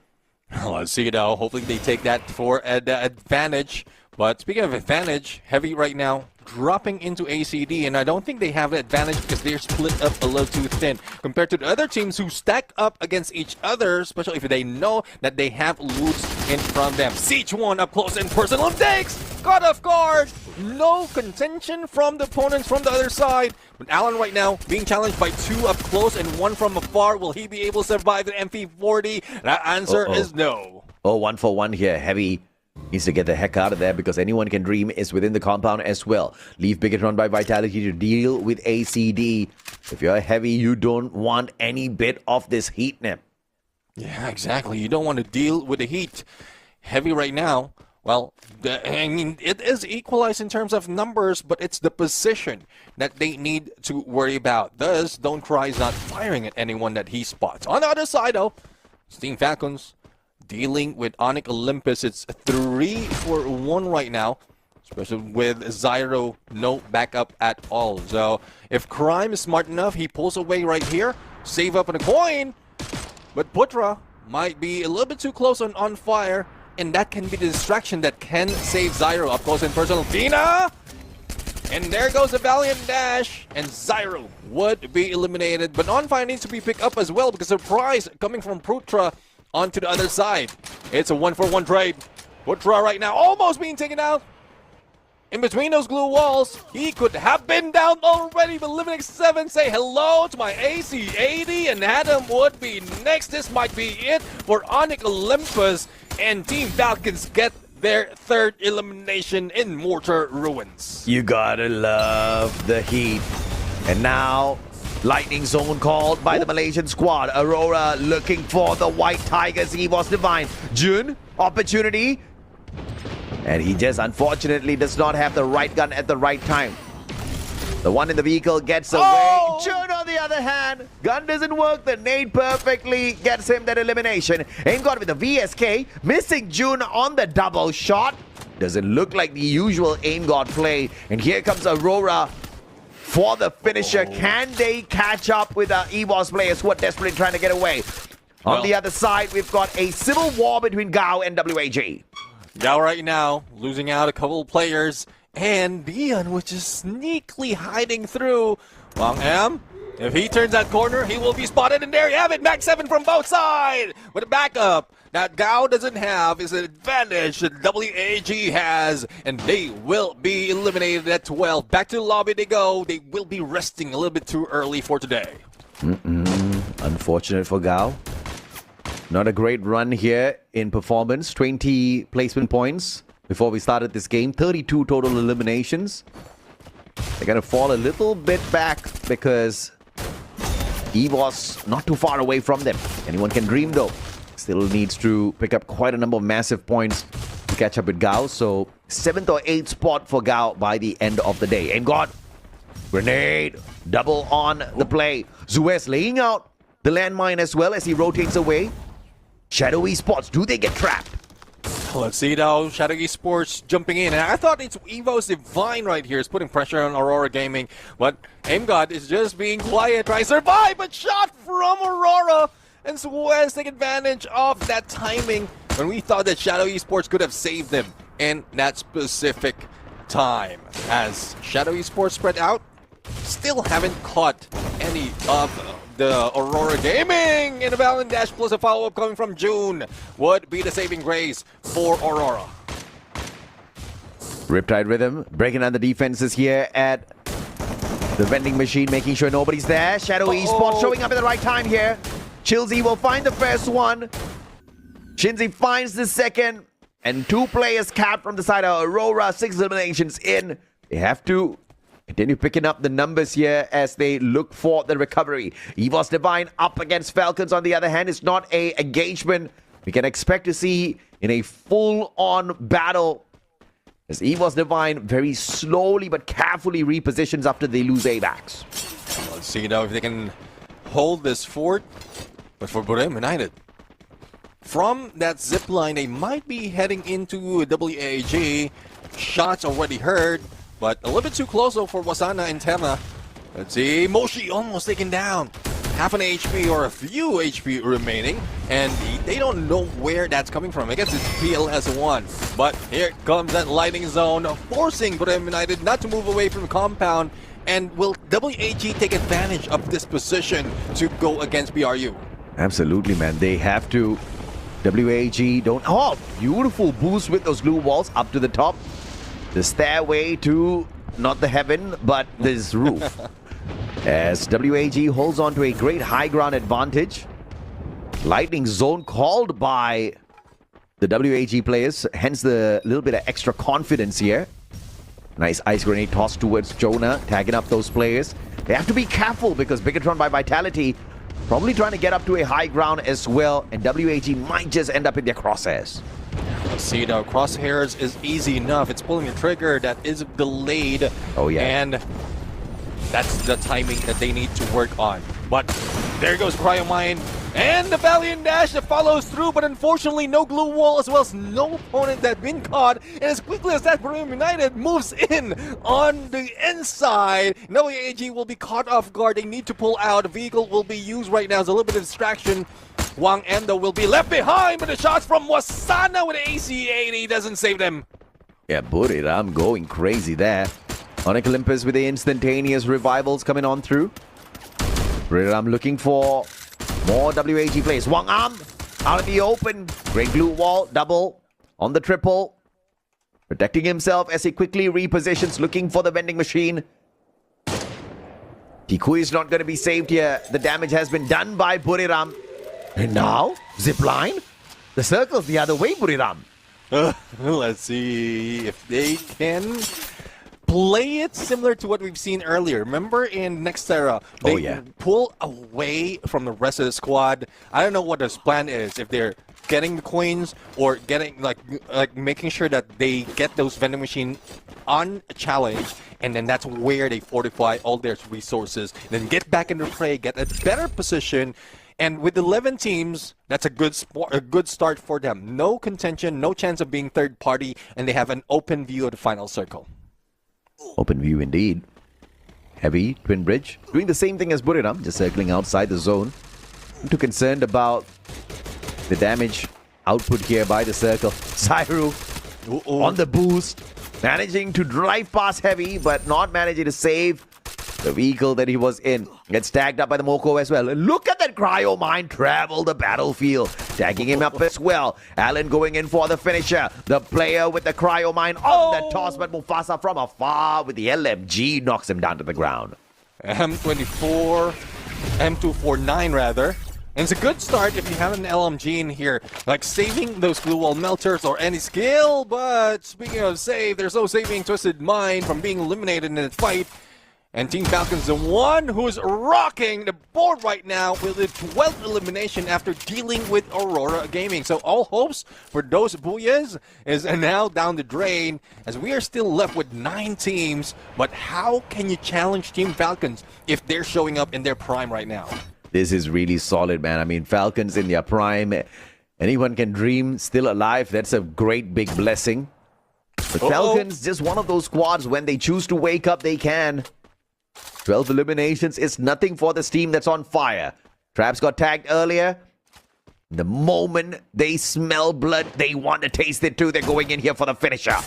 Let's see now. Hopefully they take that for an advantage. But speaking of advantage, Heavy right now dropping into ACD, and I don't think they have an advantage because they're split up a little too thin compared to the other teams who stack up against each other, especially if they know that they have loots in front of them. Siege 1 up close and personal takes! Caught off guard! No contention from the opponents from the other side. But Alan right now being challenged by 2 up close and 1 from afar. Will he be able to survive the MP40? That answer is no. Oh, 1 for 1 here. Heavy needs to get the heck out of there because anyone can dream is within the compound as well. Leave Bigatron by Vitality to deal with ACD. If you're Heavy, you don't want any bit of this heat, Nep. Yeah, exactly. You don't want to deal with the heat. Heavy right now, well, I mean, it is equalized in terms of numbers, but it's the position that they need to worry about. Thus, Don't Cry is not firing at anyone that he spots. On the other side, though, Team Falcons dealing with Onyx Olympus. It's 3 for 1 right now. especially with Zyro no backup at all. So if Crime is smart enough, he pulls away right here, save up on a coin, but Putra might be a little bit too close on fire, and that can be the distraction that can save Zyro up close and personal. Tina! And there goes the Valiant Dash, and Zyro would be eliminated, but On Fire needs to be picked up as well because surprise coming from Putra onto the other side. It's a 1-for-1 trade. Putra right now almost being taken out. In between those glue walls, he could have been down already, but Living 7 say hello to my AC80, and Adam would be next. This might be it for Onyx Olympus, and Team Falcons get their third elimination in Mortar Ruins. You gotta love the heat. And now, Lightning Zone called by the Malaysian squad. Aurora looking for the White Tigers. Ffws Divine. Jun, opportunity. And he just unfortunately does not have the right gun at the right time. The one in the vehicle gets away. Jun on the other hand, gun doesn't work. The nade perfectly gets him that elimination. Aim God with the VSK, missing Jun on the double shot. Doesn't look like the usual Aim God play. And here comes Aurora for the finisher. Can they catch up with the Ffws players who are desperately trying to get away? On the other side, we've got a civil war between Gao and WAG. Gao right now losing out a couple of players. And Dion was just sneakily hiding through. Wang Ham, if he turns that corner, he will be spotted. And there you have it, Max 7 from both sides. With a backup that Gao doesn't have is an advantage that WAG has. And they will be eliminated at 12. Back to the lobby they go. They will be resting a little bit too early for today. Unfortunate for Gao. Not a great run here in performance. 20 placement points before we started this game. 32 total eliminations. They're going to fall a little bit back because Ffws not too far away from them. Anyone can dream though. Still needs to pick up quite a number of massive points to catch up with Gao. So 7th or 8th spot for Gao by the end of the day. Aim God. Grenade. Double on the play. Ffws laying out the landmine as well as he rotates away. Shadowy Sports, do they get trapped? Let's see now, Shadowy Sports jumping in. And I thought it's Ffws Divine right here is putting pressure on Aurora Gaming. But Aim God is just being quiet, trying to survive, but shot from Aurora. And Ffws take advantage of that timing when we thought that Shadowy Sports could have saved them in that specific time. As Shadowy Sports spread out, still haven't caught any of the Aurora Gaming, and a Valiant Dash plus a follow-up coming from June would be the saving grace for Aurora. Riptide Rhythm breaking down the defenses here at the vending machine, making sure nobody's there. Shadow Esports showing up at the right time here. Chilsey will find the first one. Shinzi finds the second, and 2 players capped from the side of Aurora. 6 eliminations in. They have to continue picking up the numbers here as they look for the recovery. Ffws Divine up against Falcons on the other hand is not a engagement we can expect to see in a full-on battle, as Ffws Divine very slowly but carefully repositions after they lose AVAX. Let's see now if they can hold this fort. But for Borem United, from that zip line, they might be heading into WAG. Shots already heard, but a little bit too close though for Wasana and Tema. Let's see, Moshi almost taken down. Half an HP or a few HP remaining, and they don't know where that's coming from. I guess it's PLS1, but here comes that lightning zone, forcing Borem United not to move away from the compound. And will WAG take advantage of this position to go against BRU? Absolutely, man. They have to. WAG don't. Oh, beautiful boost with those glue walls up to the top. The stairway to not the heaven, but this roof. As WAG holds on to a great high ground advantage. Lightning zone called by the WAG players, hence the little bit of extra confidence here. Nice ice grenade toss towards Jonah, tagging up those players. They have to be careful because Bigatron by Vitality probably trying to get up to a high ground as well, and WAG might just end up in their crosshairs. Let's see now, crosshairs is easy enough. It's pulling a trigger that is delayed. Oh yeah. And that's the timing that they need to work on. But there goes Cryomine And the Valiant Dash that follows through, but unfortunately no glue wall as well as no opponent that been caught. And as quickly as that Premium United moves in on the inside, WEAG will be caught off guard. They need to pull out. A vehicle will be used right now as a little bit of distraction. Wang Endo will be left behind, but the shots from Wasana with AC-80 doesn't save them. Yeah, Buriram going crazy there. Onyx Olympus with the instantaneous revivals coming on through. Buriram looking for more WAG plays. Wang Am out in the open. Great glue wall, double on the triple. Protecting himself as he quickly repositions, looking for the vending machine. Tikui is not going to be saved here. The damage has been done by Buriram. And now, zipline. The circle's the other way, Buriram. Let's see if they can play it similar to what we've seen earlier. Remember in Nextera, they pull away from the rest of the squad. I don't know what his plan is. If they're getting the coins or getting like making sure that they get those vending machine on a challenge, and then that's where they fortify all their resources. Then get back into play, get a better position. And with 11 teams, that's a good start for them. No contention, no chance of being third party, and they have an open view of the final circle. Open view indeed. Heavy, Twin Bridge, doing the same thing as Buriram, just circling outside the zone. I'm too concerned about the damage output here by the circle. Sairu on the boost, managing to drive past Heavy, but not managing to save the vehicle that he was in. Gets tagged up by the Moko as well. And look at that cryo mine travel the battlefield. Tagging him up as well. Allen going in for the finisher. The player with the cryo mine on the toss, but Mufasa from afar with the LMG knocks him down to the ground. M24, M249 rather. And it's a good start if you have an LMG in here, like saving those glue wall melters or any skill. But speaking of save, there's no saving Twisted Mind from being eliminated in the fight. And Team Falcons, the one who's rocking the board right now with the 12th elimination after dealing with Aurora Gaming. So all hopes for those Booyahs is now down the drain as we are still left with 9 teams. But how can you challenge Team Falcons if they're showing up in their prime right now? This is really solid, man. I mean, Falcons in their prime. Anyone can dream, still alive. That's a great big blessing. But Falcons, just one of those squads, when they choose to wake up, they can. 12 eliminations is nothing for this team that's on fire. Traps got tagged earlier. The moment they smell blood, they want to taste it too. They're going in here for the finisher.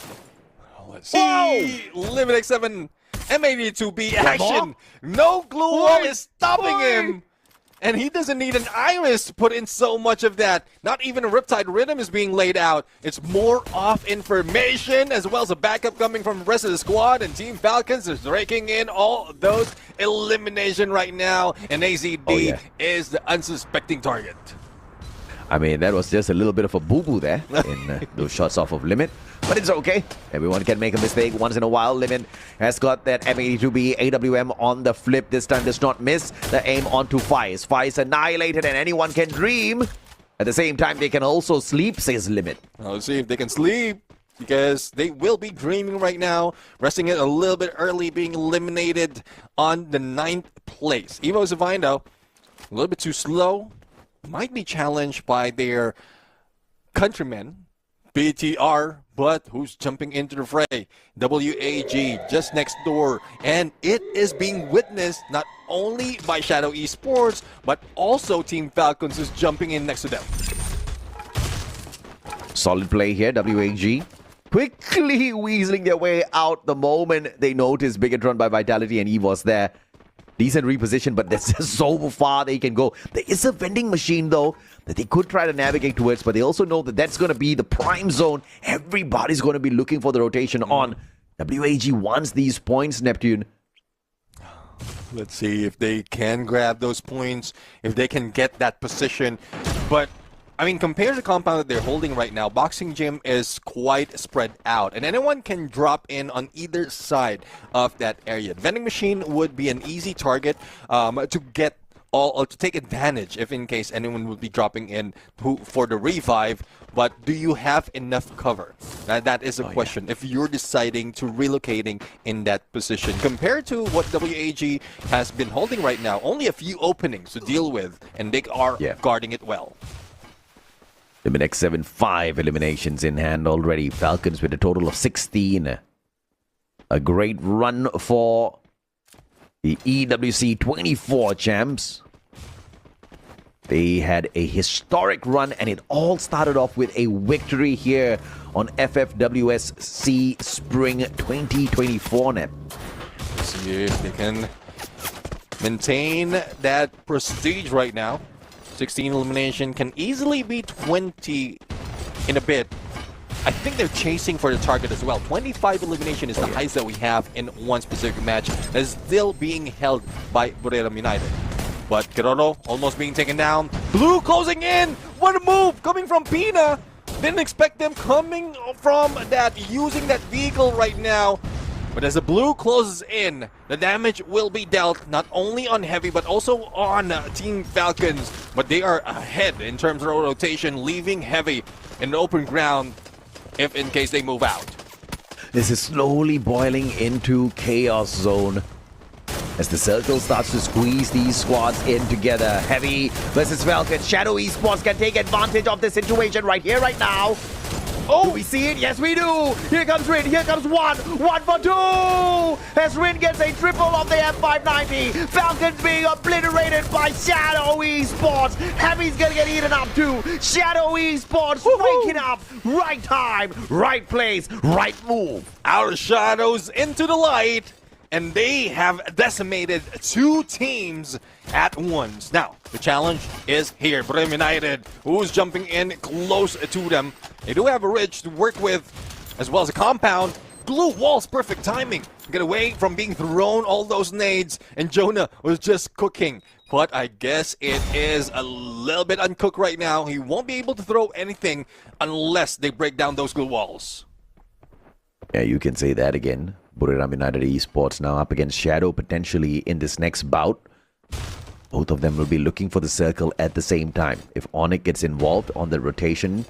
Let's see. Limit 7 M82B action. No glue wall is stopping him. And he doesn't need an Iris to put in so much of that. Not even a Riptide Rhythm is being laid out. It's more off information as well as a backup coming from the rest of the squad. And Team Falcons is raking in all those elimination right now. And AZD is the unsuspecting target. I mean, that was just a little bit of a boo-boo there in those shots off of Limit. But it's okay. Everyone can make a mistake once in a while. Limit has got that M82B AWM on the flip. This time does not miss the aim onto Ffws. Ffws annihilated and anyone can dream. At the same time, they can also sleep, says Limit. Let's see if they can sleep, because they will be dreaming right now. Resting it a little bit early, being eliminated on the 9th place. Evo Zavine, though, a little bit too slow. Might be challenged by their countrymen, BTR, but who's jumping into the fray? WAG just next door, and it is being witnessed not only by Shadow Esports, but also Team Falcons is jumping in next to them. Solid play here, WAG. Quickly weaseling their way out the moment they notice Bigatron by Vitality and EVOS there. Decent reposition, but that's just so far they can go. There is a vending machine, though, that they could try to navigate towards, but they also know that that's going to be the prime zone. Everybody's going to be looking for the rotation on. WAG wants these points, Neptune. Let's see if they can grab those points, if they can get that position. But I mean, compared to the compound that they're holding right now, Boxing Gym is quite spread out, and anyone can drop in on either side of that area. The vending machine would be an easy target to get all to take advantage if in case anyone would be dropping in for the revive. But do you have enough cover? That is a question. If you're deciding to relocating in that position compared to what WAG has been holding right now, only a few openings to deal with, and they are guarding it well. Eliminate 7-5 eliminations in hand already. Falcons with a total of 16. A great run for the EWC 24 champs. They had a historic run, and it all started off with a victory here on FFWSC Spring 2024 net. See if they can maintain that prestige right now. 16 elimination can easily be 20 in a bit. I think they're chasing for the target as well. 25 elimination is the highest that we have in one specific match that is still being held by Buriram United. But Kiroro almost being taken down. Blue closing in. What a move coming from Pina. Didn't expect them coming from that, using that vehicle right now. But as the blue closes in, the damage will be dealt not only on Heavy but also on Team Falcons. But they are ahead in terms of rotation, leaving Heavy in the open ground if in case they move out. This is slowly boiling into chaos zone as the circle starts to squeeze these squads in together. Heavy versus Falcon. Shadow Esports can take advantage of the situation right here, right now. Oh, do we see it? Yes, we do. Here comes Rin. Here comes one. One for two. As Rin gets a triple of the M590. Falcons being obliterated by Shadow Esports. Heavy's gonna get eaten up too. Shadow Esports waking up. Right time, right place, right move. Out of shadows into the light. And they have decimated two teams at once. Now, the challenge is here. Buriram United, who's jumping in close to them. They do have a ridge to work with, as well as a compound. Glue walls, perfect timing. Get away from being thrown all those nades. And Jonah was just cooking. But I guess it is a little bit uncooked right now. He won't be able to throw anything unless they break down those glue walls. Yeah, you can say that again. Buriram United Esports now up against Shadow potentially in this next bout. Both of them will be looking for the circle at the same time. If Onyx gets involved on the rotation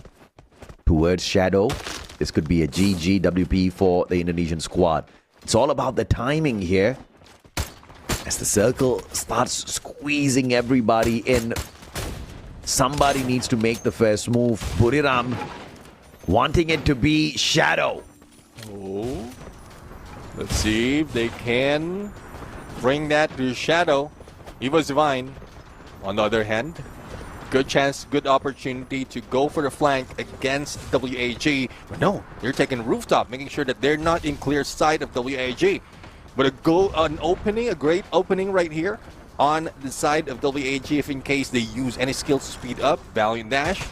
towards Shadow, this could be a GGWP for the Indonesian squad. It's all about the timing here. As the circle starts squeezing everybody in, somebody needs to make the first move. Buriram wanting it to be Shadow. Oh. Let's see if they can bring that to Shadow. Evo's Divine, on the other hand, good chance, good opportunity to go for the flank against WAG. But no, they're taking rooftop, making sure that they're not in clear sight of WAG. But a great opening right here on the side of WAG if in case they use any skills to speed up. Valiant Dash,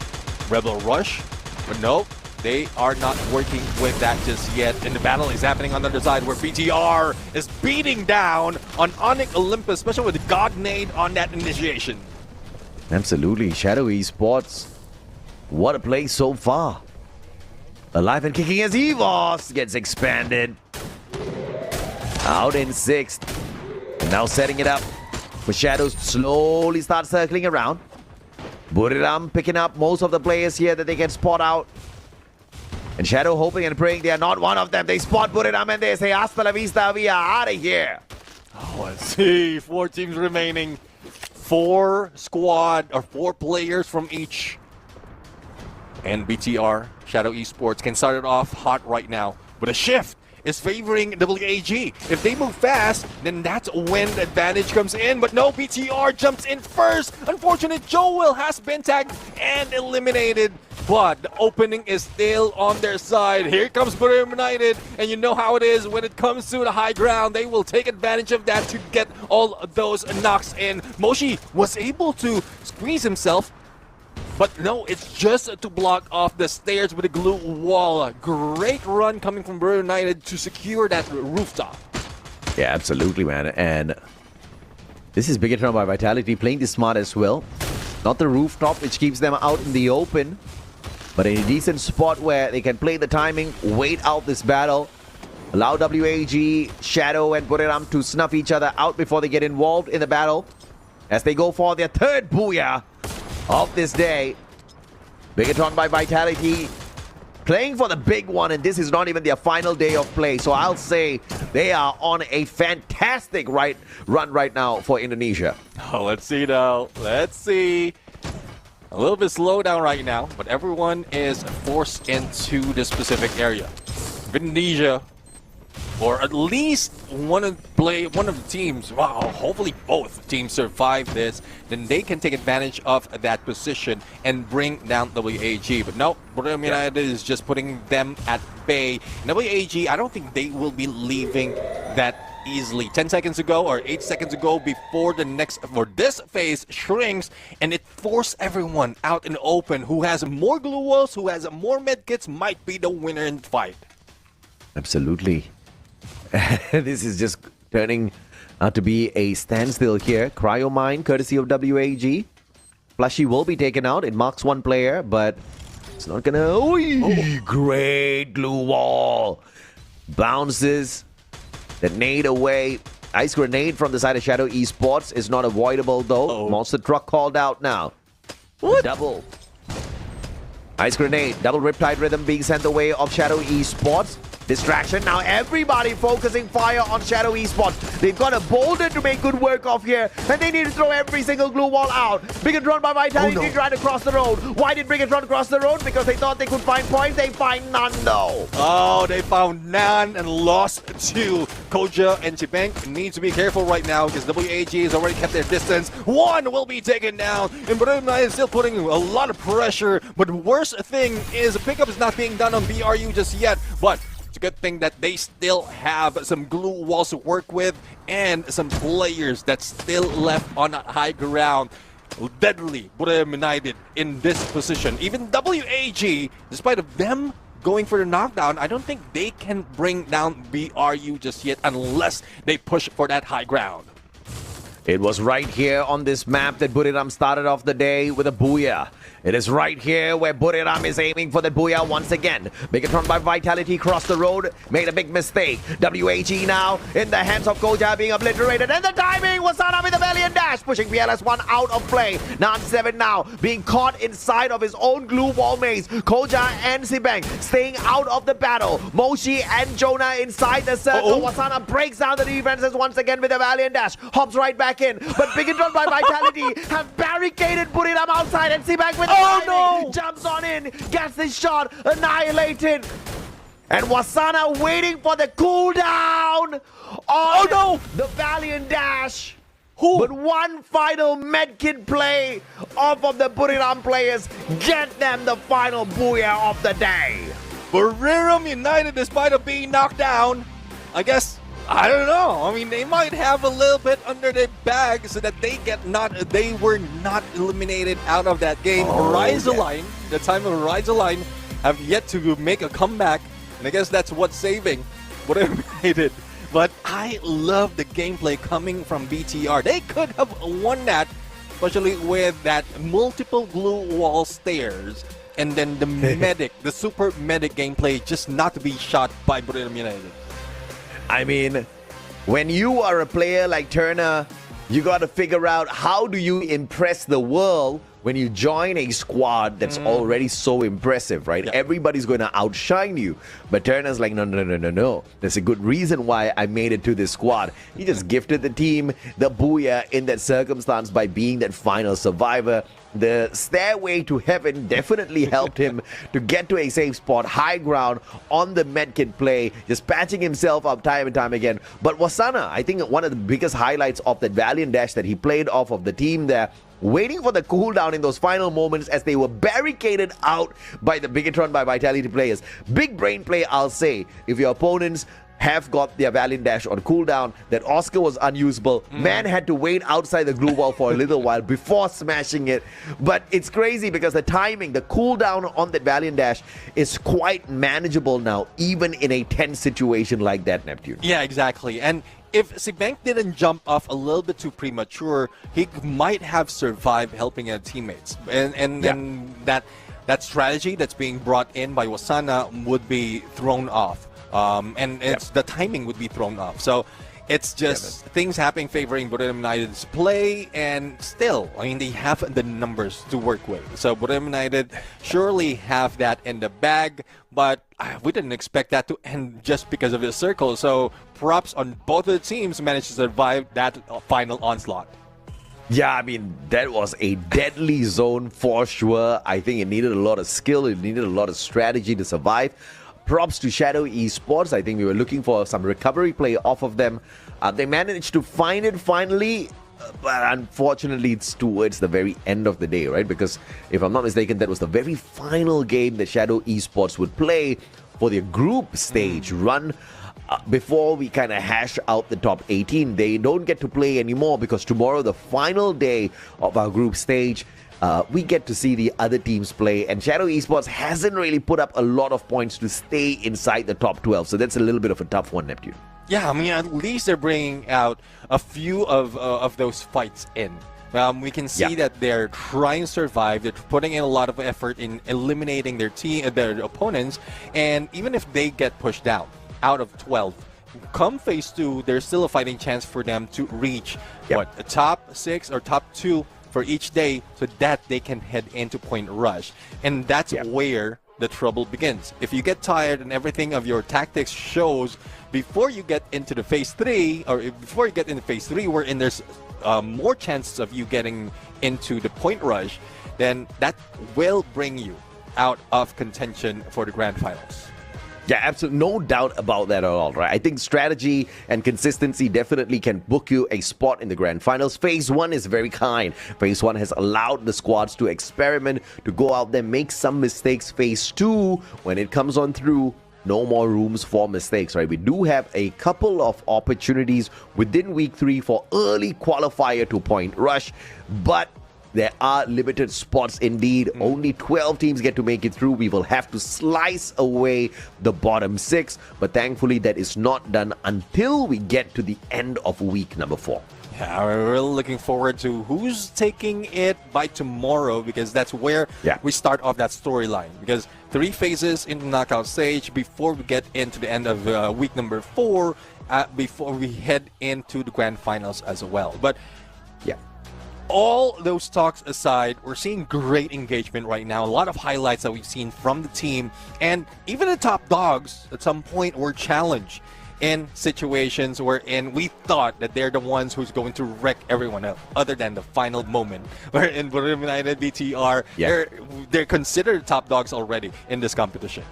Rebel Rush, but no. They are not working with that just yet. And the battle is happening on the other side where BTR is beating down on Onyx Olympus, especially with the God Nade on that initiation. Absolutely. Shadow Esports. What a play so far. Alive and kicking as Evos gets expanded. Out in 6th. Now setting it up for Shadows to slowly start circling around. Buriram picking up most of the players here that they can spot out. And Shadow hoping and praying they are not one of them. They spot Buriram and they say, hasta la vista, we are out of here. Oh, let's see. 4 teams remaining. 4 players from each. And BTR, Shadow Esports, can start it off hot right now. But a shift is favoring WAG. If they move fast, then that's when the advantage comes in. But no, BTR jumps in first. Unfortunate, Joel has been tagged and eliminated. But the opening is still on their side. Here comes Buriram United, and you know how it is when it comes to the high ground. They will take advantage of that to get all of those knocks in. Moshi was able to squeeze himself, but no, it's just to block off the stairs with a glue wall. Great run coming from Buriram United to secure that rooftop. Yeah, absolutely, man. And this is Bigatron by Vitality playing this smart as well. Not the rooftop, which keeps them out in the open, but in a decent spot where they can play the timing, wait out this battle, allow WAG, Shadow, and Buriram to snuff each other out before they get involved in the battle. as they go for their third booyah of this day. Bigatron by Vitality playing for the big one, and this is not even their final day of play. So I'll say they are on a fantastic run right now for Indonesia. Oh, let's see now. Let's see. A little bit slow down right now, but everyone is forced into this specific area. Indonesia, or at least one of the teams, wow, hopefully both teams survive this, then they can take advantage of that position and bring down WAG. But no, Borneo United is just putting them at bay. WAG, I don't think they will be leaving that easily. 10 seconds ago or 8 seconds ago, before this phase shrinks, and it forced everyone out in the open. Who has more glue walls, who has more medkits, might be the winner in the fight. Absolutely. This is just turning out to be a standstill here. Cryo Mine, courtesy of WAG. Plushy will be taken out. It marks one player, but it's not gonna... Oh, great glue wall. Bounces. The nade away. Ice grenade from the side of Shadow Esports is not avoidable though. Monster truck called out now. What? Double. Ice grenade. Double Riptide Rhythm being sent the way of Shadow Esports. Distraction. Now everybody focusing fire on Shadow Esports. They've got a boulder to make good work of here, and they need to throw every single glue wall out. Bigatron by Vitality trying to cross the road. Why did Bigatron cross the road? Because they thought they could find points. They find none though. Oh, they found none and lost to Koja and Chibank. Need to be careful right now because WAG has already kept their distance. One will be taken down, and Borneo is still putting a lot of pressure. But the worst thing is the pickup is not being done on BRU just yet. But it's a good thing that they still have some glue walls to work with and some players that's still left on high ground. Deadly Borneo United in this position. Even WAG, despite of them going for the knockdown, I don't think they can bring down BRU just yet unless they push for that high ground. It was right here on this map that Buriram started off the day with a booyah. It is right here where Buriram is aiming for the booyah once again. Bigatron by Vitality crossed the road, made a big mistake. WAG now in the hands of Koja being obliterated, and the timing was Wasana with a valiant dash, pushing PLS1 out of play. Nan7 now being caught inside of his own glue wall maze. Koja and Sibang staying out of the battle. Moshi and Jonah inside the circle. Wasana breaks down the defenses once again with a valiant dash, hops right back in, but Bigatron by Vitality have barricaded Buriram outside, and Sibang with jumps on in, gets his shot, annihilated. And Wasana waiting for the cooldown on the valiant dash. But one final medkit play off of the Buriram players get them the final booyah of the day. Buriram United, despite of being knocked down, I guess, I don't know. I mean, they might have a little bit under their bag so that they were not eliminated out of that game. Horizon, the time of Horizon Line, have yet to make a comeback, and I guess that's what's saving Buriram United. But I love the gameplay coming from BTR. They could have won that, especially with that multiple glue wall stairs, and then the medic, the super medic gameplay, just not to be shot by Buriram United. I mean, when you are a player like Turner, you got to figure out how do you impress the world when you join a squad that's already so impressive, right? Yeah. Everybody's going to outshine you. But Turner's like, no. There's a good reason why I made it to this squad. He just gifted the team the booyah in that circumstance by being that final survivor. The stairway to heaven definitely helped him to get to a safe spot, high ground on the medkit play, just patching himself up time and time again. But Wasana, I think one of the biggest highlights of that valiant dash that he played off of the team there, waiting for the cooldown in those final moments as they were barricaded out by the Bigatron by Vitality players. Big brain play, I'll say. If your opponents have got their valiant dash on cooldown, that Oscar was unusable. Man had to wait outside the glue wall for a little while before smashing it. But it's crazy because the timing, the cooldown on that valiant dash is quite manageable now, even in a tense situation like that, Neptune. Yeah, exactly. And if Sibank didn't jump off a little bit too premature, he might have survived helping his teammates. And that strategy that's being brought in by Wasana would be thrown off. And the timing would be thrown off. So It's just things happening favoring Buriram United's play, and still, I mean, they have the numbers to work with. So Buriram United surely have that in the bag, but we didn't expect that to end just because of the circle. So props on both of the teams managed to survive that final onslaught. Yeah, I mean, that was a deadly zone for sure. I think it needed a lot of skill. It needed a lot of strategy to survive. Props to Shadow Esports. I think we were looking for some recovery play off of them. They managed to find it finally, but unfortunately it's towards the very end of the day, right? Because if I'm not mistaken, that was the very final game that Shadow Esports would play for their group stage run. Before we kind of hash out the top 18, they don't get to play anymore because tomorrow, the final day of our group stage, we get to see the other teams play, and Shadow Esports hasn't really put up a lot of points to stay inside the top 12, so that's a little bit of a tough one, Neptune. Yeah, I mean, at least they're bringing out a few of those fights in. We can see that they're trying to survive. They're putting in a lot of effort in eliminating their opponents, and even if they get pushed down out of 12, come phase 2, there's still a fighting chance for them to reach a top 6 or top 2 for each day, so that they can head into point rush. And that's where the trouble begins. If you get tired and everything of your tactics shows before you get into the phase 3, or before you get into phase 3, wherein there's more chances of you getting into the point rush, then that will bring you out of contention for the grand finals. Yeah, absolutely. No doubt about that at all, right? I think strategy and consistency definitely can book you a spot in the grand finals. Phase 1 is very kind. Phase 1 has allowed the squads to experiment, to go out there, make some mistakes. Phase 2, when it comes on through, no more rooms for mistakes, right? We do have a couple of opportunities within week 3 for early qualifier to point rush, but there are limited spots indeed. Only 12 teams get to make it through. We will have to slice away the bottom 6, but thankfully that is not done until we get to the end of week number 4. Yeah, we're really looking forward to who's taking it by tomorrow, because that's where we start off that storyline. Because 3 phases in the knockout stage before we get into the end of week number 4, before we head into the grand finals as well. But all those talks aside, we're seeing great engagement right now. A lot of highlights that we've seen from the team, and even the top dogs at some point were challenged in situations wherein we thought that they're the ones who's going to wreck everyone else, other than the final moment where in Buriram United BTR, they're considered top dogs already in this competition.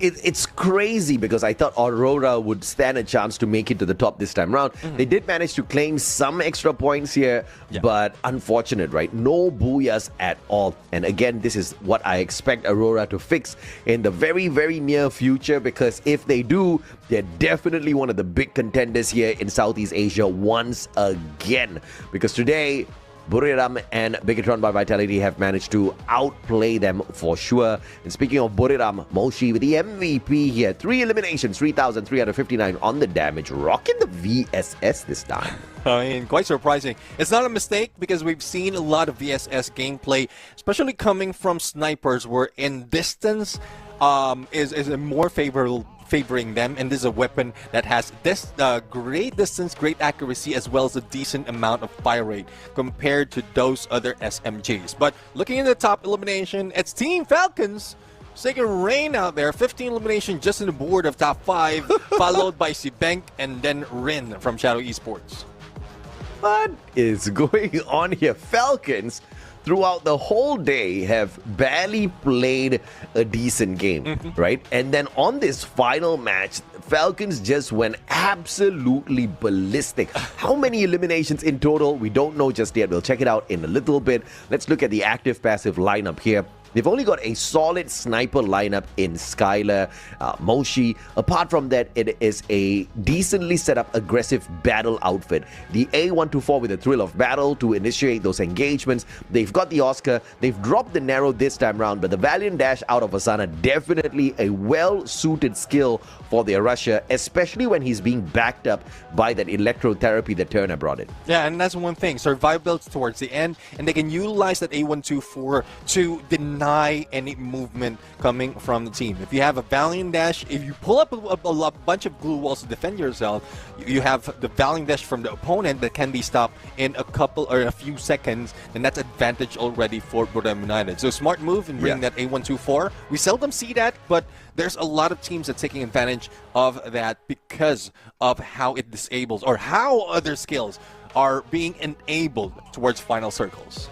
It's crazy because I thought Aurora would stand a chance to make it to the top this time around. They did manage to claim some extra points here, but unfortunate, right? No booyahs at all. And again, this is what I expect Aurora to fix in the very, very near future, because if they do, they're definitely one of the big contenders here in Southeast Asia once again. Because today, Buriram and Bigatron by Vitality have managed to outplay them for sure. And speaking of Buriram, Moshi with the MVP here. 3 eliminations, 3,359 on the damage. Rocking the VSS this time. I mean, quite surprising. It's not a mistake, because we've seen a lot of VSS gameplay, especially coming from snipers, where in distance is a more favoring them, and this is a weapon that has this great distance, great accuracy, as well as a decent amount of fire rate compared to those other SMGs. But looking at the top elimination, it's Team Falcons taking reign out there. 15 elimination just on the board of top 5, followed by Sibank and then Rin from Shadow Esports. What is going on here? Falcons, throughout the whole day, have barely played a decent game, right? And then on this final match, Falcons just went absolutely ballistic. How many eliminations in total? We don't know just yet. We'll check it out in a little bit. Let's look at the active-passive lineup here. They've only got a solid sniper lineup in Skylar, Moshi. Apart from that, it is a decently set up aggressive battle outfit. The A124 with the thrill of battle to initiate those engagements. They've got the Oscar. They've dropped the Narrow this time round, but the Valiant Dash out of Asana, definitely a well-suited skill for the Russia, especially when he's being backed up by that electrotherapy that Turner brought in. Yeah, and that's one thing. Survivability towards the end, and they can utilize that A124 to deny any movement coming from the team. If you have a Valiant Dash, if you pull up a bunch of glue walls to defend yourself, you have the Valiant Dash from the opponent that can be stopped in a couple or a few seconds, and that's advantage already for Borem United. So smart move in bringing that A124. We seldom see that, but there's a lot of teams that are taking advantage of that because of how it disables or how other skills are being enabled towards final circles.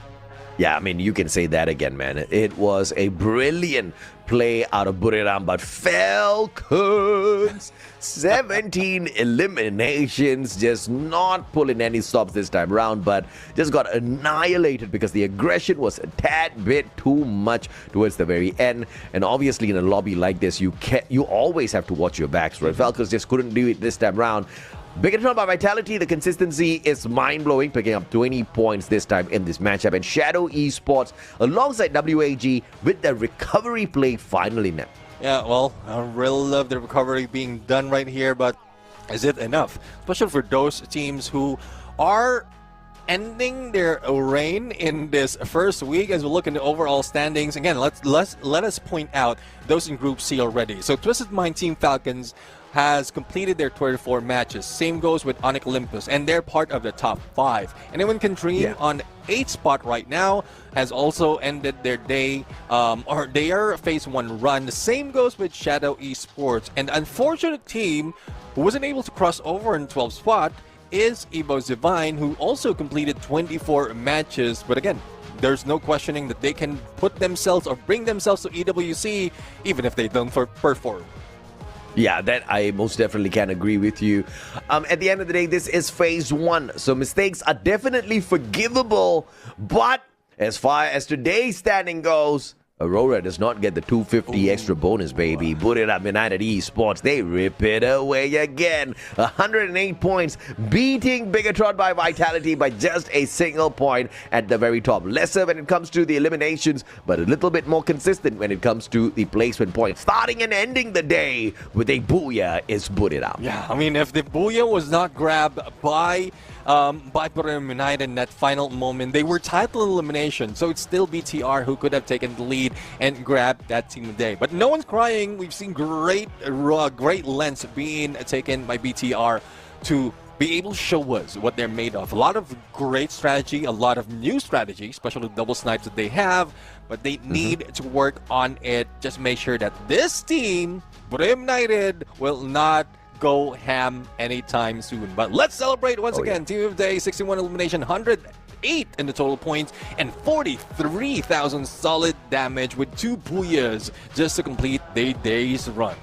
Yeah, I mean, you can say that again, man. It was a brilliant play out of Buriram, but Falcons, 17 eliminations, just not pulling any stops this time around, but just got annihilated because the aggression was a tad bit too much towards the very end. And obviously in a lobby like this, you always have to watch your backs, right? Falcons just couldn't do it this time around. Big control by Vitality. The consistency is mind-blowing, picking up 20 points this time in this matchup. And Shadow Esports alongside WAG with their recovery play finally now. Yeah, well, I really love the recovery being done right here, but is it enough? Especially for those teams who are ending their reign in this first week. As we look in the overall standings, again, let us point out those in Group C already. So Twisted Mind Team Falcons has completed their 24 matches. Same goes with Onyx Olympus, and they're part of the top 5. Anyone Can Dream on 8th spot right now has also ended their day, or their phase 1 run. The same goes with Shadow Esports. And the unfortunate team who wasn't able to cross over in 12th spot is Evo's Divine, who also completed 24 matches. But again, there's no questioning that they can put themselves or bring themselves to EWC even if they don't perform. Yeah, that I most definitely can agree with you. At the end of the day, this is phase 1, so mistakes are definitely forgivable. But as far as today's standing goes, Aurora does not get the 250 extra bonus, baby. Buriram United Esports, they rip it away again. 108 points, beating Bigatron by Vitality by just a single point at the very top. Lesser when it comes to the eliminations, but a little bit more consistent when it comes to the placement points. Starting and ending the day with a booyah is Buriram. Yeah, I mean, if the booyah was not grabbed by Buriram United in that final moment, they were title elimination, so it's still BTR who could have taken the lead and grabbed that team today. But no one's crying. We've seen great lengths being taken by BTR to be able to show us what they're made of. A lot of great strategy, a lot of new strategy, especially the double snipes that they have, but they need to work on it. Just make sure that this team, Buriram United, will not go ham anytime soon. But let's celebrate once again. Team of the day, 61 elimination, 108 in the total points, and 43,000 solid damage with 2 booyahs just to complete the day's run.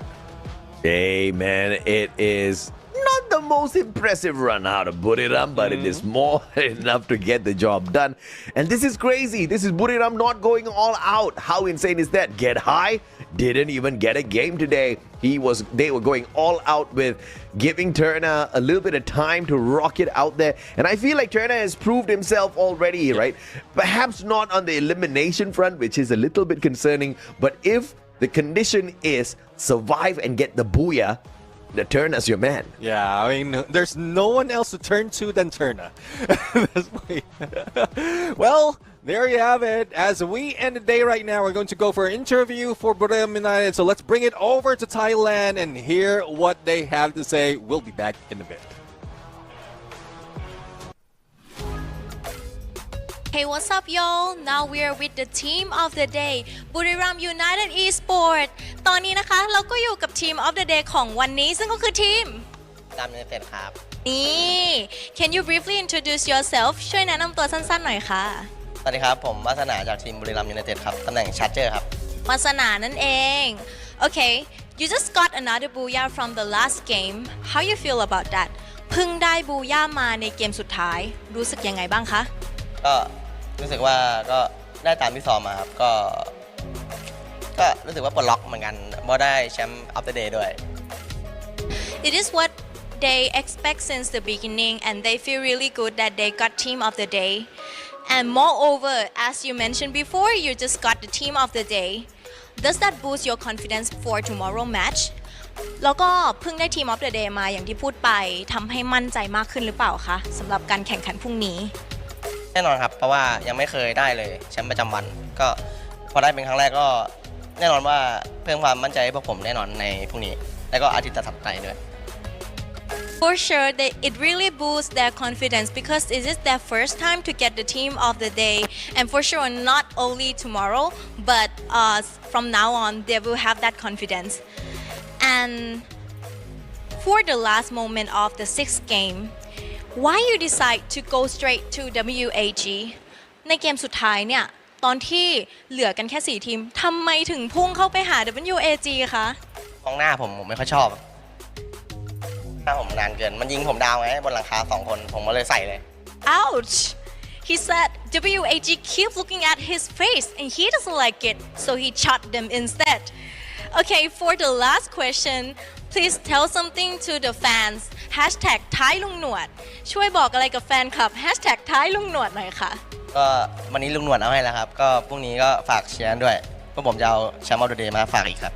Hey, man, it is not the most impressive run out of Buriram, but it is more than enough to get the job done. And this is crazy. This is Buriram not going all out. How insane is that? Get High didn't even get a game today. They were going all out with giving Turner a little bit of time to rock it out there. And I feel like Turner has proved himself already, right? Perhaps not on the elimination front, which is a little bit concerning. But if the condition is survive and get the booyah, the Turner's your man. Yeah, I mean, there's no one else to turn to than Turner. Well, there you have it. As we end the day right now, we're going to go for an interview for Buriram United. So let's bring it over to Thailand and hear what they have to say. We'll be back in a bit. Hey, what's up, y'all? Now we're with the team of the day, Buriram United Esports. ตอนนี้นะคะเราก็อยู่กับ Team of the Day ของวันนี้ซึ่งก็คือทีม Buriram United ครับ นี่ Can you briefly introduce yourself ช่วยแนะนำตัวสั้นๆหน่อยค่ะ สวัสดีครับผมวาสนาจากทีม Buriram United ครับตำแหน่ง Charger ครับ วาสนานั่นเอง Okay, you just got another booyah from the last game. How you feel about that? เพิ่งได้บูย่ามาในเกมสุดท้ายรู้สึกยังไงบ้างคะ ก็รู้สึกว่าก็ได้ตามที่ซ้อมมาครับก็รู้สึกว่าปลดล็อกเหมือนกันเพราะได้แชมป์ of the day ด้วย It is what they expect since the beginning and they feel really good that they got team of the day. And moreover, as you mentioned before, you just got the team of the day. Does that boost your confidence for tomorrow match? แล้วก็เพิ่งได้ทีมออฟเดอะเดย์มาอย่างที่พูดไปทำให้มั่นใจมากขึ้นหรือเปล่าคะสำหรับการแข่งขันพรุ่งนี้แน่นอนครับเพราะว่ายังไม่เคยได้เลยแชมป์ประจำวันก็พอได้เป็นครั้งแรกก็แน่นอนว่าเพิ่มความมั่นใจให้พวกผมแน่นอนในพรุ่งนี้แล้วก็อาทิตย์ถัดไปด้วย For sure, it really boosts their confidence because it is their first time to get the team of the day, and for sure, not only tomorrow, but from now on, they will have that confidence. And for the last moment of the sixth game, why you decide to go straight to WAG? ในเกมสุดท้ายเนี่ยตอนที่เหลือกันแค่4ทีมทำไมถึงพุ่งเข้าไปหา WAG คะกองหน้าผมไม่ค่อยชอบหน้าผมนานเกินมันยิงผมดาวไงบนหลังคา2คนผมก็เลยใส่เลย Ouch! He said WAG keep looking at his face and he doesn't like it, so he shot them instead. Okay, for the last question, please tell something to the fans. Hashtag ท้ายลุงหนวดช่วยบอกอะไรกับแฟนคลับ Hashtag ท้ายลุงหนวดหน่อยค่ะก็วันนี้ลุงหนวดเอาให้แล้วครับก็พรุ่งนี้ก็ฝากเชียร์ด้วยพวกผมจะเอาแชมป์ออฟเดอะเดย์มาฝากอีกครับ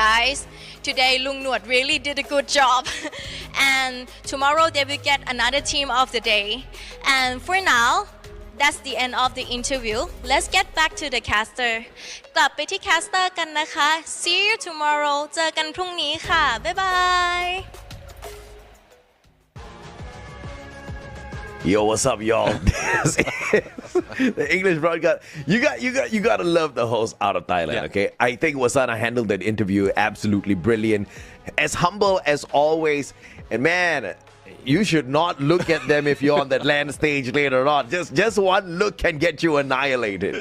Guys, today Lung Nuot really did a good job and tomorrow they will get another team of the day and for now that's the end of the interview. Let's get back to the caster กลับไปที่ caster กันนะคะ See you tomorrow เจอกันพรุ่งนี้ค่ะบ๊ายบาย Yo, what's up, y'all? This is the English broadcast. You gotta love the host out of Thailand, okay? I think Wasana handled that interview absolutely brilliant, as humble as always. And man, you should not look at them if you're on that land stage later on. Just one look can get you annihilated.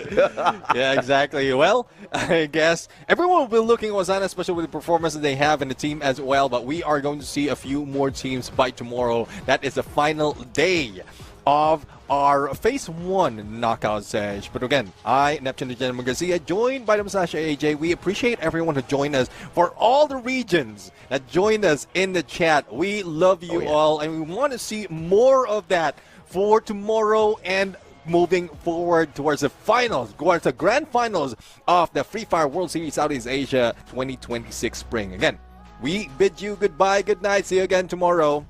Yeah, exactly. Well, I guess everyone will be looking at Wasana, especially with the performance that they have in the team as well. But we are going to see a few more teams by tomorrow. That is the final day of our Phase 1 knockout stage. But again, I, Neptune the Gentleman Garcia, joined by the Masasha AJ. We appreciate everyone who joined us for all the regions that joined us in the chat. We love you all, and we want to see more of that for tomorrow and moving forward towards the finals, towards the grand finals of the Free Fire World Series Southeast Asia 2026 spring. Again, we bid you goodbye, good night, see you again tomorrow.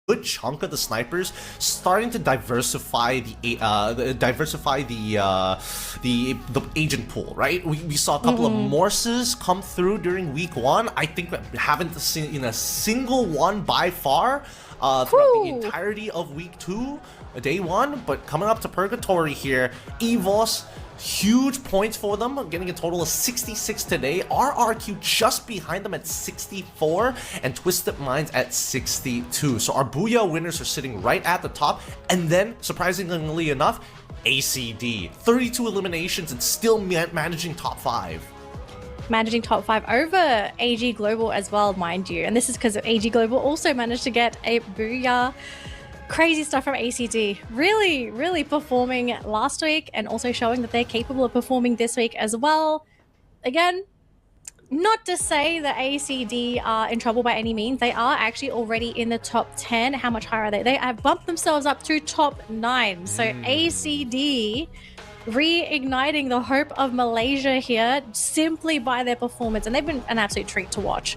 Good chunk of the snipers starting to diversify the agent pool, right? We saw a couple of Morses come through during week 1. I think we haven't seen a single one by far throughout the entirety of week 2, day 1. But coming up to Purgatory here, Ffws, huge points for them, getting a total of 66 today. RRQ just behind them at 64, and Twisted Minds at 62. So our Booyah winners are sitting right at the top, and then, surprisingly enough, ACD. 32 eliminations and still managing top 5. Managing top 5 over AG Global as well, mind you. And this is because AG Global also managed to get a Booyah. Crazy stuff from ACD. Really, really performing last week and also showing that they're capable of performing this week as well. Again, not to say that ACD are in trouble by any means. They are actually already in the top 10. How much higher are they? They have bumped themselves up to top 9. So ACD reigniting the hope of Malaysia here simply by their performance, and they've been an absolute treat to watch.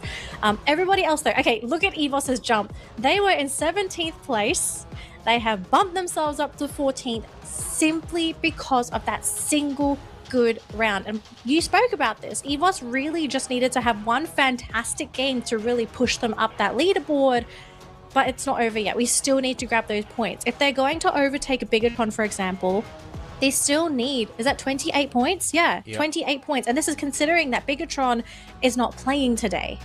Everybody else though, okay, look at Ffws' jump. They were in 17th place. They have bumped themselves up to 14th simply because of that single good round. And you spoke about this. Ffws really just needed to have one fantastic game to really push them up that leaderboard. But it's not over yet. We still need to grab those points. If they're going to overtake a Bigatron, for example, they still need, is that 28 points? Yeah, yep. 28 points. And this is considering that Bigatron is not playing today.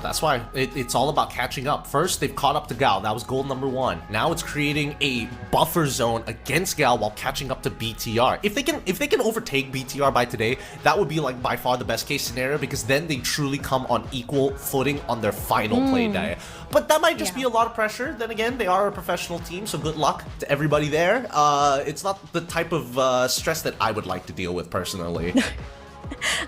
That's why it's all about catching up. First, they've caught up to Gal. That was goal number 1. Now it's creating a buffer zone against Gal while catching up to BTR. If they can overtake BTR by today, that would be like by far the best case scenario, because then they truly come on equal footing on their final play day. But that might just be a lot of pressure. Then again, they are a professional team, so good luck to everybody there. It's not the type of stress that I would like to deal with personally.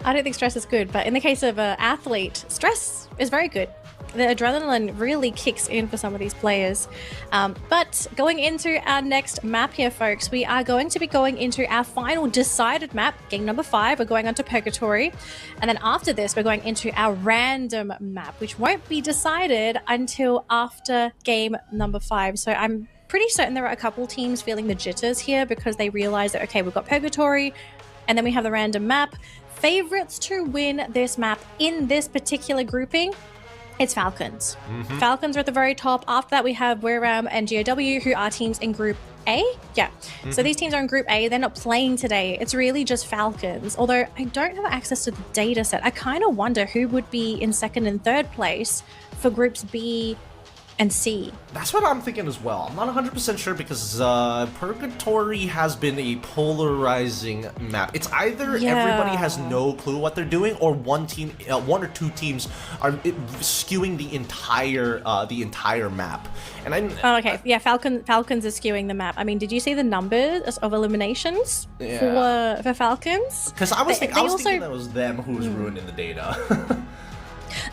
I don't think stress is good, but in the case of an athlete, stress is very good. The adrenaline really kicks in for some of these players. But going into our next map here, folks, we are going to be going into our final decided map, game number 5. We're going on to Purgatory. And then after this, we're going into our random map, which won't be decided until after game number 5. So I'm pretty certain there are a couple teams feeling the jitters here because they realize that, okay, we've got Purgatory, and then we have the random map. Favorites to win this map in this particular grouping, it's Falcons. Falcons are at the very top. After that, we have Weram and GOW, who are teams in Group A. Yeah. So these teams are in Group A. They're not playing today. It's really just Falcons. Although I don't have access to the data set. I kind of wonder who would be in 2nd and 3rd place for Groups B and C. That's what I'm thinking as well. I'm not 100% sure because Purgatory has been a polarizing map. It's either everybody has no clue what they're doing, or one or two teams are skewing the entire map. And Falcons is skewing the map. I mean, did you see the numbers of eliminations for Falcons? Because I was thinking that was them who was ruining the data.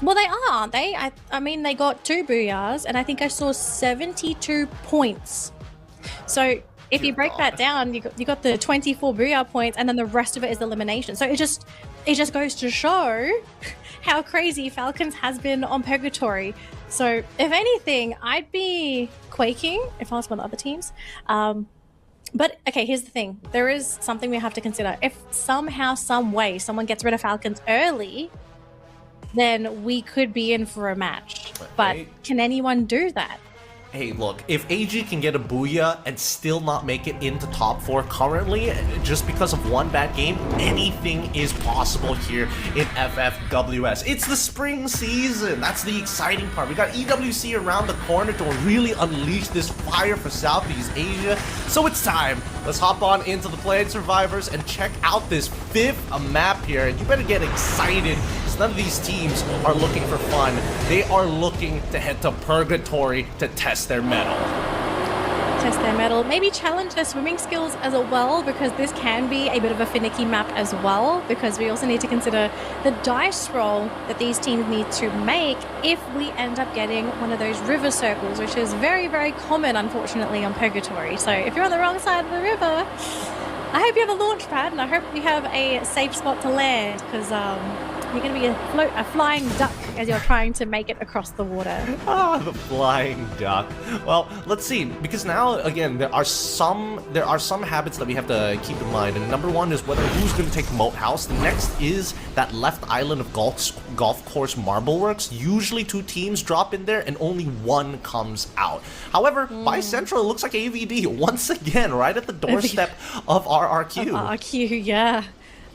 Well, they are, aren't they? I mean, they got 2 Booyahs, and I think I saw 72 points. So if you break that down, you got the 24 Booyah points, and then the rest of it is elimination. So it just goes to show how crazy Falcons has been on Purgatory. So if anything, I'd be quaking if I was one of the other teams. But okay, here's the thing. There is something we have to consider. If somehow, some way, someone gets rid of Falcons early, then we could be in for a match. But can anyone do that? Hey, look, if AG can get a booyah and still not make it into top 4 currently, just because of one bad game, anything is possible here in FFWS. It's the spring season. That's the exciting part. We got EWC around the corner to really unleash this fire for Southeast Asia. So it's time. Let's hop on into the Playing Survivors and check out this 5th map here. And you better get excited, because none of these teams are looking for fun. They are looking to head to Purgatory to test their mettle. Test their mettle, maybe challenge their swimming skills as well, because this can be a bit of a finicky map as well, because we also need to consider the dice roll that these teams need to make if we end up getting one of those river circles, which is very, very common, unfortunately, on Purgatory. So if you're on the wrong side of the river, I hope you have a launch pad, and I hope you have a safe spot to land, because you're going to be a flying duck as you're trying to make it across the water. Ah, the flying duck. Well, let's see, because now, again, there are some habits that we have to keep in mind, and number one is whether who's going to take Moat House. The next is that left island of golf course Marbleworks. Usually 2 teams drop in there, and only 1 comes out. However, by Central, it looks like AVD once again, right at the doorstep of RRQ. RRQ, yeah.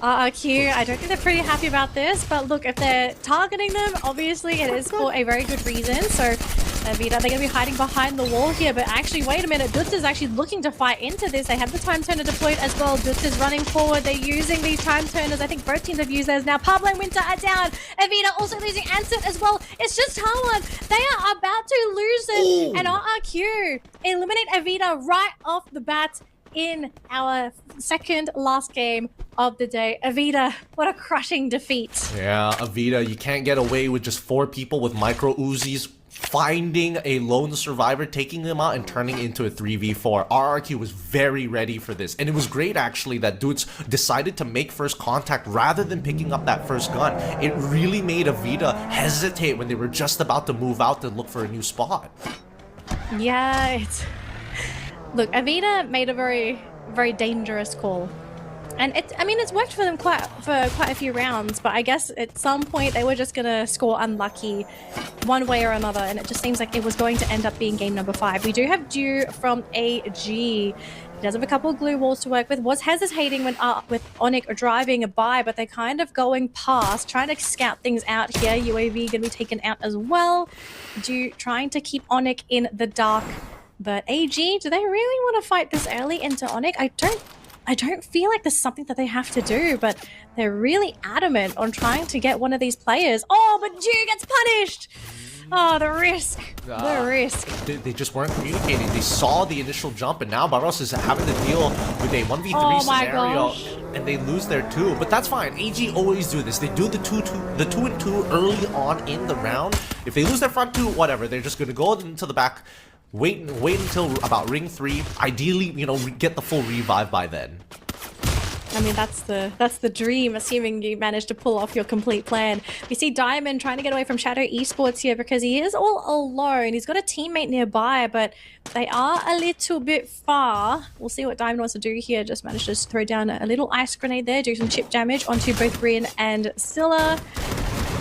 RRQ, I don't think they're pretty happy about this, but look, if they're targeting them, obviously it is for a very good reason. So, Vida, they're going to be hiding behind the wall here, but actually, wait a minute, Dutz is actually looking to fight into this. They have the time turner deployed as well. Dutz is running forward. They're using these time turners. I think both teams have used theirs now. Pablo and Winter are down. Evita also losing Ansett as well. It's just Tarwan. They are about to lose it. Ooh. And RRQ eliminate Evita right off the bat in our second last game of the day. Evita, what a crushing defeat. Yeah, Evita, you can't get away with just 4 people with micro Uzis finding a lone survivor, taking them out, and turning into a 3v4. RRQ was very ready for this, and it was great actually that Dudes decided to make first contact rather than picking up that first gun. It really made Evita hesitate when they were just about to move out to look for a new spot. Yeah, it's... Look, Evita made a very, very dangerous call. And it's worked for them quite a few rounds, but I guess at some point they were just gonna score unlucky one way or another, and it just seems like it was going to end up being game number 5. We do have Dew from AG. He does have a couple of glue walls to work with. Was hesitating when with Onyx driving by, but they're kind of going past, trying to scout things out here. UAV gonna be taken out as well. Dew trying to keep Onyx in the dark. But AG, do they really want to fight this early into Onyx? I don't feel like there's something that they have to do, but they're really adamant on trying to get one of these players. Oh, but Dew gets punished! Oh, the risk. The risk. They just weren't communicating. They saw the initial jump, and now Barros is having to deal with a 1v3 scenario, and they lose their 2. But that's fine. AG always do this. They do the 2 and 2 early on in the round. If they lose their front 2, whatever. They're just going to go into the back. Wait until about ring 3. Ideally, get the full revive by then. I mean, that's the dream, assuming you manage to pull off your complete plan. We see Diamond trying to get away from Shadow Esports here because he is all alone. He's got a teammate nearby, but they are a little bit far. We'll see what Diamond wants to do here. Just managed to throw down a little ice grenade there, do some chip damage onto both Rin and Scylla.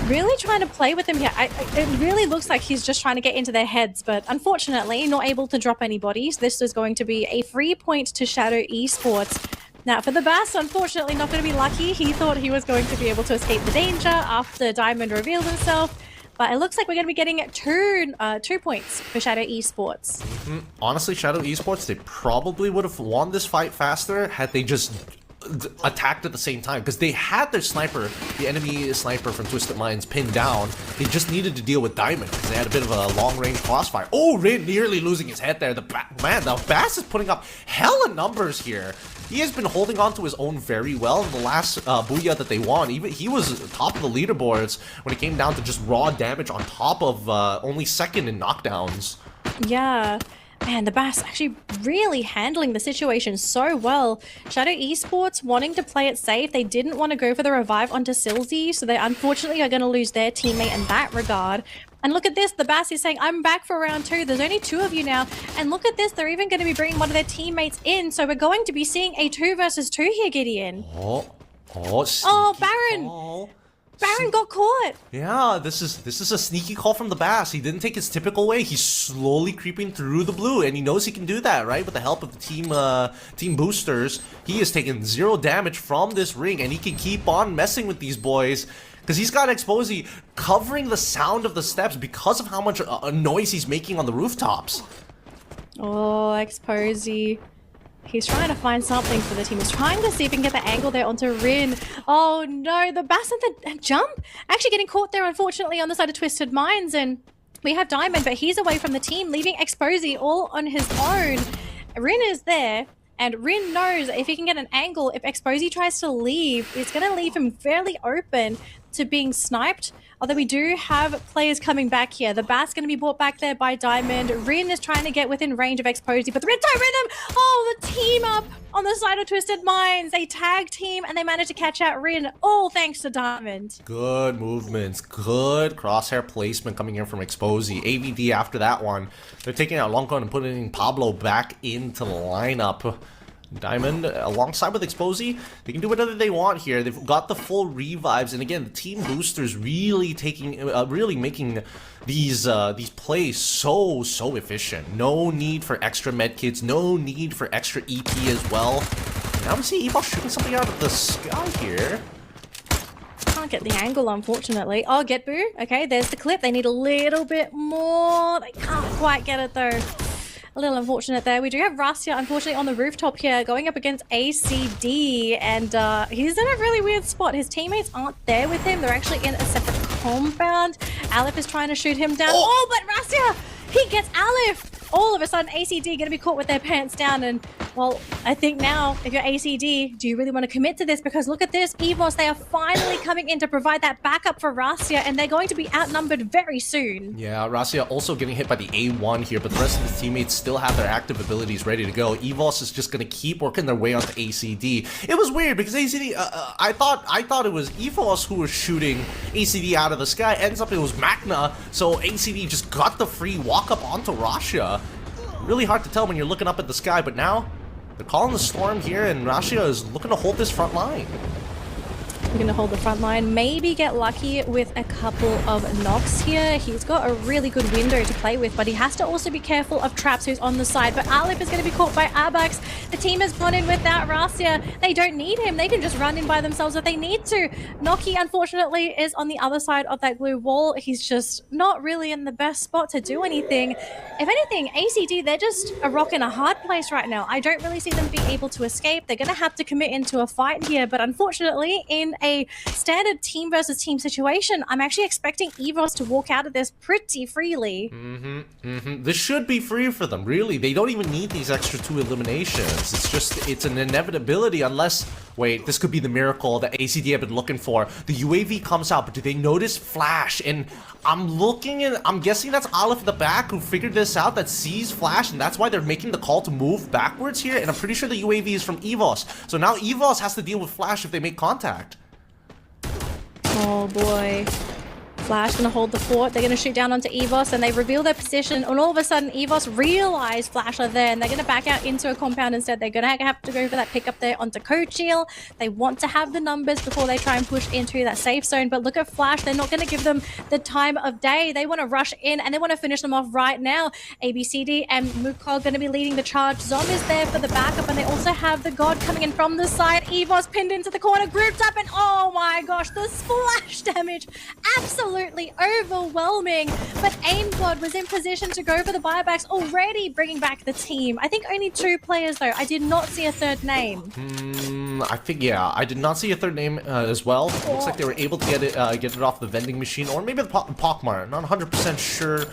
Really trying to play with them here. It really looks like he's just trying to get into their heads, but unfortunately not able to drop any bodies. This is going to be a free point to Shadow Esports. Now for the Bass, unfortunately not going to be lucky. He thought he was going to be able to escape the danger after Diamond revealed himself, but it looks like we're going to be getting 2 points for Shadow Esports. Honestly, Shadow Esports, they probably would have won this fight faster had they just attacked at the same time, because they had their sniper, the enemy sniper from Twisted Minds, pinned down. They just needed to deal with Diamond because they had a bit of a long-range crossfire. Oh, Rin nearly losing his head there. The Bass is putting up hella numbers here. He has been holding on to his own very well in the last Booyah that they won. Even he was top of the leaderboards when it came down to just raw damage on top of only second in knockdowns. Yeah. Man, the Bass actually really handling the situation so well. Shadow Esports wanting to play it safe. They didn't want to go for the revive onto Silzy, so they unfortunately are going to lose their teammate in that regard. And look at this, the Bass is saying, I'm back for round 2. There's only 2 of you now. And look at this, they're even going to be bringing one of their teammates in. So we're going to be seeing a 2 versus 2 here, Gideon. Oh, Baron! Baron got caught. Yeah, this is a sneaky call from the Bass. He didn't take his typical way. He's slowly creeping through the blue, and he knows he can do that, right? With the help of the team boosters, he has taken 0 damage from this ring, and he can keep on messing with these boys. Because he's got Exposy covering the sound of the steps because of how much noise he's making on the rooftops. Oh, Exposy. He's trying to find something for the team. He's trying to see if he can get the angle there onto Rin. Oh no, the Bass and the jump actually getting caught there, unfortunately, on the side of Twisted Minds. And we have Diamond, but he's away from the team, leaving Exposy all on his own. Rin is there. And Rin knows if he can get an angle, if Exposy tries to leave, it's going to leave him fairly open to being sniped. Although we do have players coming back here. The Bass going to be brought back there by Diamond. Rin is trying to get within range of Exposy, but the Rin don't rhythm. Oh, the team up on the side of Twisted Minds. They tag team and they manage to catch out Rin, all thanks to Diamond. Good movements, good crosshair placement coming in from Exposy. AVD after that one. They're taking out Longon and putting Pablo back into the lineup. Diamond, alongside with Exposy, they can do whatever they want here. They've got the full revives, and again, the team boosters really making these plays so efficient. No need for extra medkits, no need for extra EP as well. Now we see Ffws shooting something out of the sky here. Can't get the angle, unfortunately. Oh, get boo. Okay, there's the clip. They need a little bit more. They can't quite get it though. A little unfortunate there. We do have Rastia, unfortunately, on the rooftop here, going up against ACD, and he's in a really weird spot. His teammates aren't there with him. They're actually in a separate compound. Aleph is trying to shoot him down. Oh, but Rastia, he gets Aleph. All of a sudden, ACD going to be caught with their pants down, and, well, I think now, if you're ACD, do you really want to commit to this? Because look at this, Ffws, they are finally coming in to provide that backup for Rastia, and they're going to be outnumbered very soon. Yeah, Rastia also getting hit by the A1 here, but the rest of his teammates still have their active abilities ready to go. Ffws is just going to keep working their way onto ACD. It was weird, because ACD, I thought it was Ffws who was shooting ACD out of the sky. Ends up it was Magna, so ACD just got the free walk up onto Rastia. Really hard to tell when you're looking up at the sky, but now they're calling the storm here, and Rastia is looking to hold this front line. We're going to hold the front line, maybe get lucky with a couple of knocks here. He's got a really good window to play with, but he has to also be careful of Traps, who's on the side. But Aleph is going to be caught by Abax. The team has gone in without Rastia. They don't need him. They can just run in by themselves if they need to. Noki, unfortunately, is on the other side of that blue wall. He's just not really in the best spot to do anything. If anything, ACD, they're just a rock in a hard place right now. I don't really see them being able to escape. They're going to have to commit into a fight here, but unfortunately, in a standard team versus team situation, I'm actually expecting Ffws to walk out of this pretty freely. This should be free for them, really. They don't even need these extra 2 eliminations. It's an inevitability unless, wait, this could be the miracle that ACD have been looking for. The UAV comes out, but do they notice Flash? And I'm guessing that's Aleph at the back who figured this out, that sees Flash, and that's why they're making the call to move backwards here, and I'm pretty sure the UAV is from Ffws. So now Ffws has to deal with Flash if they make contact. Oh boy. Flash gonna hold the fort. They're gonna shoot down onto Ffws, and they reveal their position, and all of a sudden Ffws realize Flash are there, and they're gonna back out into a compound instead. They're gonna have to go for that pickup there onto Coachil. They want to have the numbers before they try and push into that safe zone, but look at Flash. They're not gonna give them the time of day. They want to rush in, and they want to finish them off right now. ABCD and Mukol gonna be leading the charge. Zom is there for the backup, and they also have the God coming in from the side. Ffws pinned into the corner, grouped up, and oh my gosh, the splash damage absolutely overwhelming. But AimGod was in position to go for the buybacks, already bringing back the team. I think only 2 players though. I did not see a third name. I think, yeah, I did not see a third name as well. Looks like they were able to get it off the vending machine, or maybe the Pockmart. Not 100% sure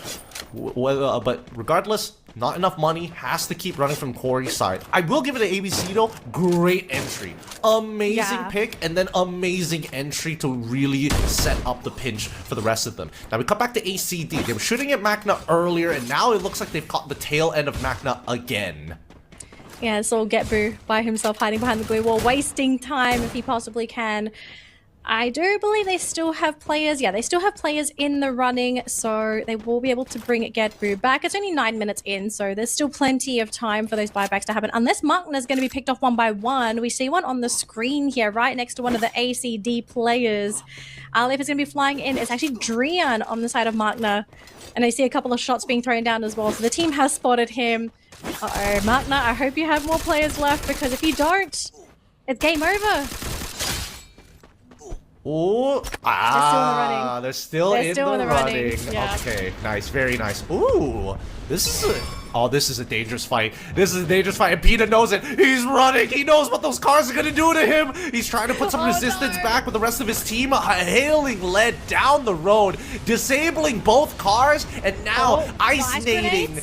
whether, but regardless, not enough money, has to keep running from Corey's side. I will give it an ABC though. Great entry. Amazing pick, and then amazing entry to really set up the pinch for the rest of them. Now we cut back to ACD. They were shooting at Magna earlier, and now it looks like they've caught the tail end of Magna again. Yeah, so Getboo by himself hiding behind the blue wall, wasting time if he possibly can. I do believe they still have players. Yeah, they still have players in the running, so they will be able to get Boo back. It's only 9 minutes in, so there's still plenty of time for those buybacks to happen. Unless Magna's going to be picked off one by one. We see one on the screen here, right next to one of the ACD players. If it's going to be flying in, it's actually Drian on the side of Magna. And I see a couple of shots being thrown down as well, so the team has spotted him. Uh-oh, Magna, I hope you have more players left, because if you don't, it's game over. Ooh, they're still in the running. Yeah. Okay, nice, very nice. Ooh, this is a dangerous fight. This is a dangerous fight, and Pina knows it. He's running. He knows what those cars are gonna do to him. He's trying to put some resistance back with the rest of his team. Hailing lead down the road, disabling both cars, and now isolating,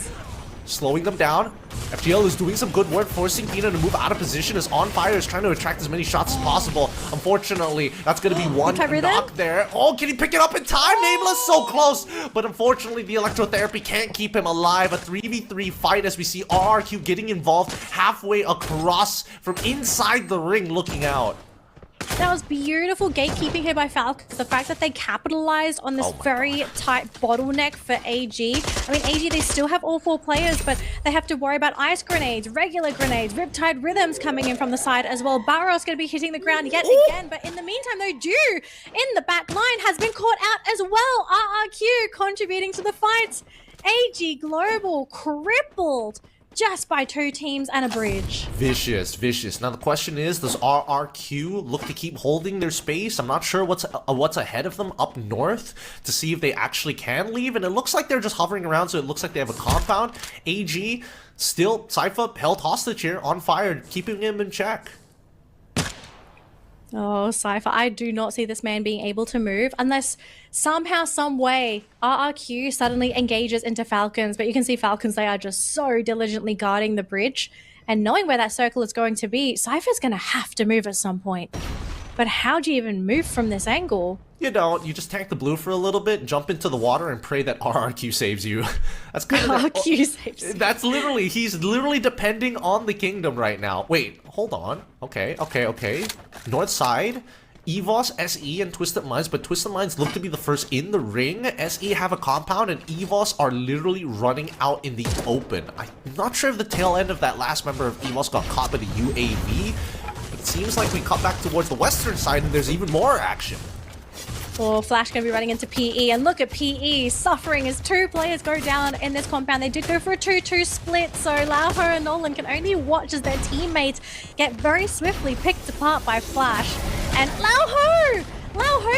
slowing them down. FGL is doing some good work, forcing Pina to move out of position as On Fire is trying to attract as many shots as possible. Unfortunately, that's going to be one knock there. Oh, can he pick it up in time? Nameless, so close. But unfortunately, the electrotherapy can't keep him alive. A 3v3 fight as we see RRQ getting involved halfway across from inside the ring looking out. That was beautiful gatekeeping here by Falcons. The fact that they capitalized on this very tight bottleneck for AG. I mean, AG, they still have all 4 players, but they have to worry about ice grenades, regular grenades, Riptide Rhythms coming in from the side as well. Barrow's going to be hitting the ground yet again, but in the meantime, though, Dew in the back line has been caught out as well. RRQ contributing to the fight. AG Global crippled just by 2 teams and a bridge. Vicious, vicious. Now the question is, does RRQ look to keep holding their space? I'm not sure what's ahead of them up north to see if they actually can leave, and it looks like they're just hovering around, so it looks like they have a compound. AG still, Sypha held hostage here, On Fire, keeping him in check. Oh, Sypha, I do not see this man being able to move unless somehow, some way, RRQ suddenly engages into Falcons. But you can see Falcons, they are just so diligently guarding the bridge. And knowing where that circle is going to be, Sypha's going to have to move at some point. But how do you even move from this angle? You don't. You just tank the blue for a little bit, jump into the water, and pray that RRQ saves you. That's kind of RRQ saves. That's literally, he's literally depending on the kingdom right now. Wait, hold on. Okay. North side, EVOS, SE, and Twisted Minds, but Twisted Minds look to be the first in the ring. SE have a compound, and EVOS are literally running out in the open. I'm not sure if the tail end of that last member of EVOS got caught by the UAV. It seems like we cut back towards the western side, and there's even more action. Well, Flash going to be running into PE, and look at PE suffering as 2 players go down in this compound. They did go for a 2-2 split, so Lauho and Nolan can only watch as their teammates get very swiftly picked apart by Flash. And Lauho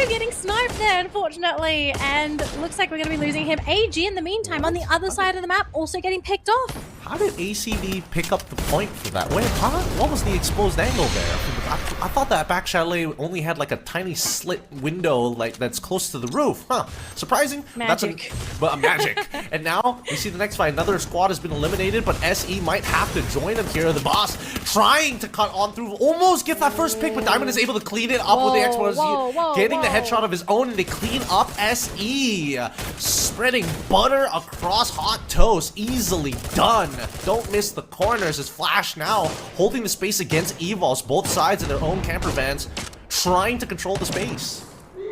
getting sniped there, unfortunately, and looks like we're going to be losing him. AG, in the meantime, on the other side of the map, also getting picked off. How did ACD pick up the point for that? Wait, what was the exposed angle there? I thought that back chalet only had like a tiny slit window like that's close to the roof. Huh. Surprising. Magic. That's a magic. And now we see the next fight. Another squad has been eliminated, but SE might have to join them here. The boss trying to cut on through, almost get that first pick, but Diamond is able to clean it up with the X1. Getting the headshot of his own, and they clean up SE. Spreading butter across hot toast. Easily done. Don't miss the corners as Flash now holding the space against EVOS, both sides in their own camper vans, trying to control the space.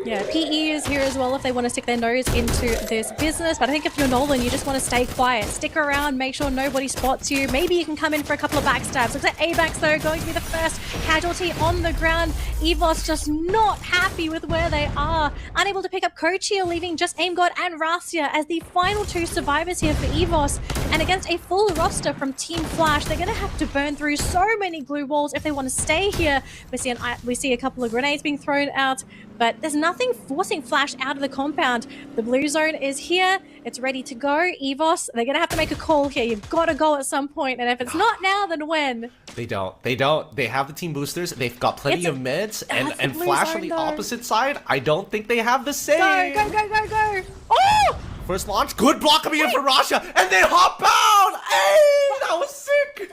Yeah, PE is here as well if they want to stick their nose into this business. But I think if you're Nolan, you just want to stay quiet. Stick around, make sure nobody spots you. Maybe you can come in for a couple of backstabs. Looks like ABAX, though, going to be the first casualty on the ground. EVOS just not happy with where they are. Unable to pick up Kochia, leaving just AimGod and Rastia as the final 2 survivors here for EVOS. And against a full roster from Team Flash, they're going to have to burn through so many glue walls if they want to stay here. We see a couple of grenades being thrown out, but there's nothing forcing Flash out of the compound. The blue zone is here. It's ready to go. EVOS, they're going to have to make a call here. You've got to go at some point, and if it's not now, then when? They don't. They have the team boosters. They've got plenty of meds, and Flash on the opposite side, I don't think they have the same. Go. Oh! First launch, good block coming in for Rasha, and they hop out! Hey, that was sick!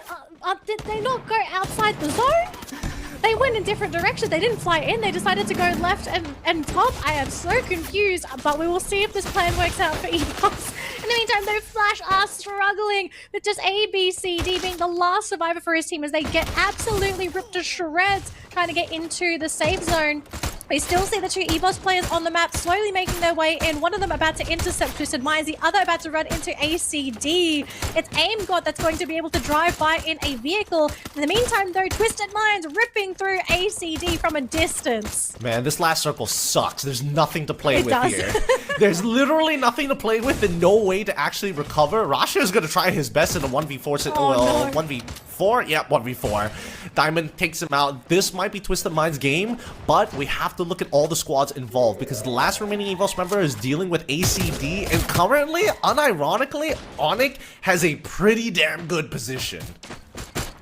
Did they not go outside the zone? They went in different directions. They didn't fly in. They decided to go left and top. I am so confused, but we will see if this plan works out for EVOS. In the meantime, though, Flash are struggling with just ABCD being the last survivor for his team as they get absolutely ripped to shreds trying to get into the safe zone. We still see the two EVOS players on the map slowly making their way in. One of them about to intercept Twisted Minds, the other about to run into ACD. It's AimGod that's going to be able to drive by in a vehicle. In the meantime, though, Twisted Minds ripping through ACD from a distance. Man, this last circle sucks. There's nothing to play It with does. here. There's literally nothing to play with and no way to actually recover. Rasha is going to try his best in a 1v4. Oh, no. 1v4? Yeah, 1v4. Diamond takes him out. This might be Twisted Mind's game, but we have to look at all the squads involved because the last remaining EVOS member is dealing with ACD, and currently, unironically, Onyx has a pretty damn good position.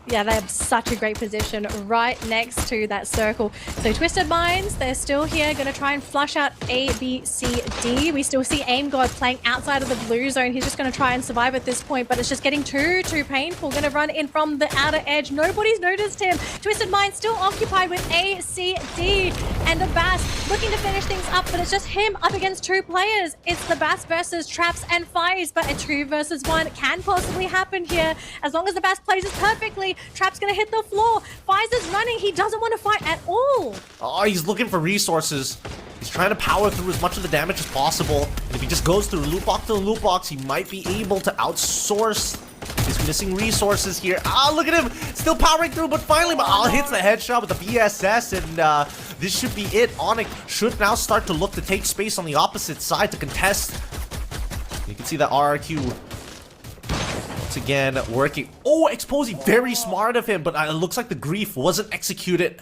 Yeah, they have such a great position right next to that circle. So Twisted Minds, they're still here, going to try and flush out A, B, C, D. We still see AimGod playing outside of the blue zone. He's just going to try and survive at this point, but it's just getting too painful. Going to run in from the outer edge. Nobody's noticed him. Twisted Minds still occupied with A, C, D, and the Bass looking to finish things up, but it's just him up against two players. It's the Bass versus Traps and Ffws, but a 2 versus 1 can possibly happen here. As long as the Bass plays this perfectly, Trap's gonna hit the floor. Ffws is running. He doesn't want to fight at all. Oh, he's looking for resources. He's trying to power through as much of the damage as possible. And if he just goes through loot box to loot box, he might be able to outsource his missing resources here. Ah, look at him. Still powering through, but finally, hits the headshot with the BSS, and this should be it. Onyx should now start to look to take space on the opposite side to contest. You can see that RRQ once again working. Oh, Exposy, very smart of him, but it looks like the grief wasn't executed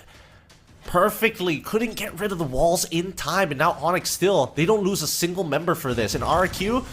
perfectly. Couldn't get rid of the walls in time, and now Onyx still, they don't lose a single member for this. And RRQ,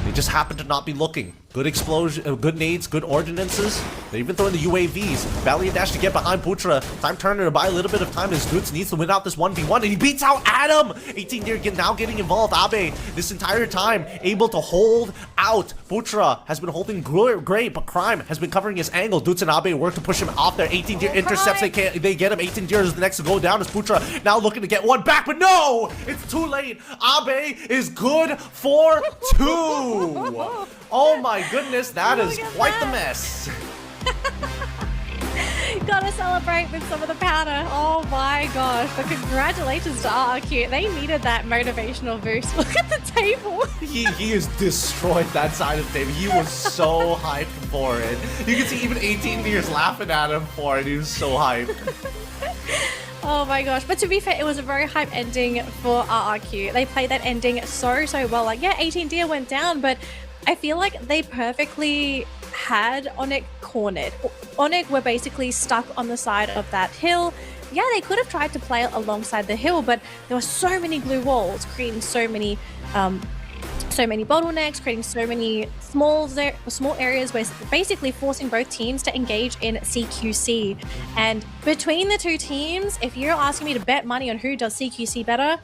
they just happen to not be looking. Good explosion, good nades, good ordinances. They're even throwing the UAVs. Valiant dash to get behind Putra. Time Turner to buy a little bit of time as Goods needs to win out this 1v1, and he beats out Adam! 18 Deer now getting involved. Abe, this entire time, able to hold out. Putra has been holding great, but Crime has been covering his angle. Dutz and Abe work to push him off there. 18 Deer intercepts, they get him. 18 Deer is the next to go down as Putra now looking to get one back, but no! It's too late. Abe is good for 2! Oh my goodness, that is quite the mess. Gotta celebrate with some of the powder. Oh my gosh. But congratulations to RRQ. They needed that motivational boost. Look at the table. He has destroyed that side of the table. He was so hyped for it. You can see even 18 Deers laughing at him for it. He was so hyped. Oh my gosh. But to be fair, it was a very hype ending for RRQ. They played that ending so well. Like, yeah, 18 Deer went down, but I feel like they perfectly had Onyx cornered. Onyx were basically stuck on the side of that hill. Yeah, they could have tried to play alongside the hill, but there were so many glue walls, creating so many bottlenecks, creating so many small areas where basically forcing both teams to engage in CQC. And between the two teams, if you're asking me to bet money on who does CQC better,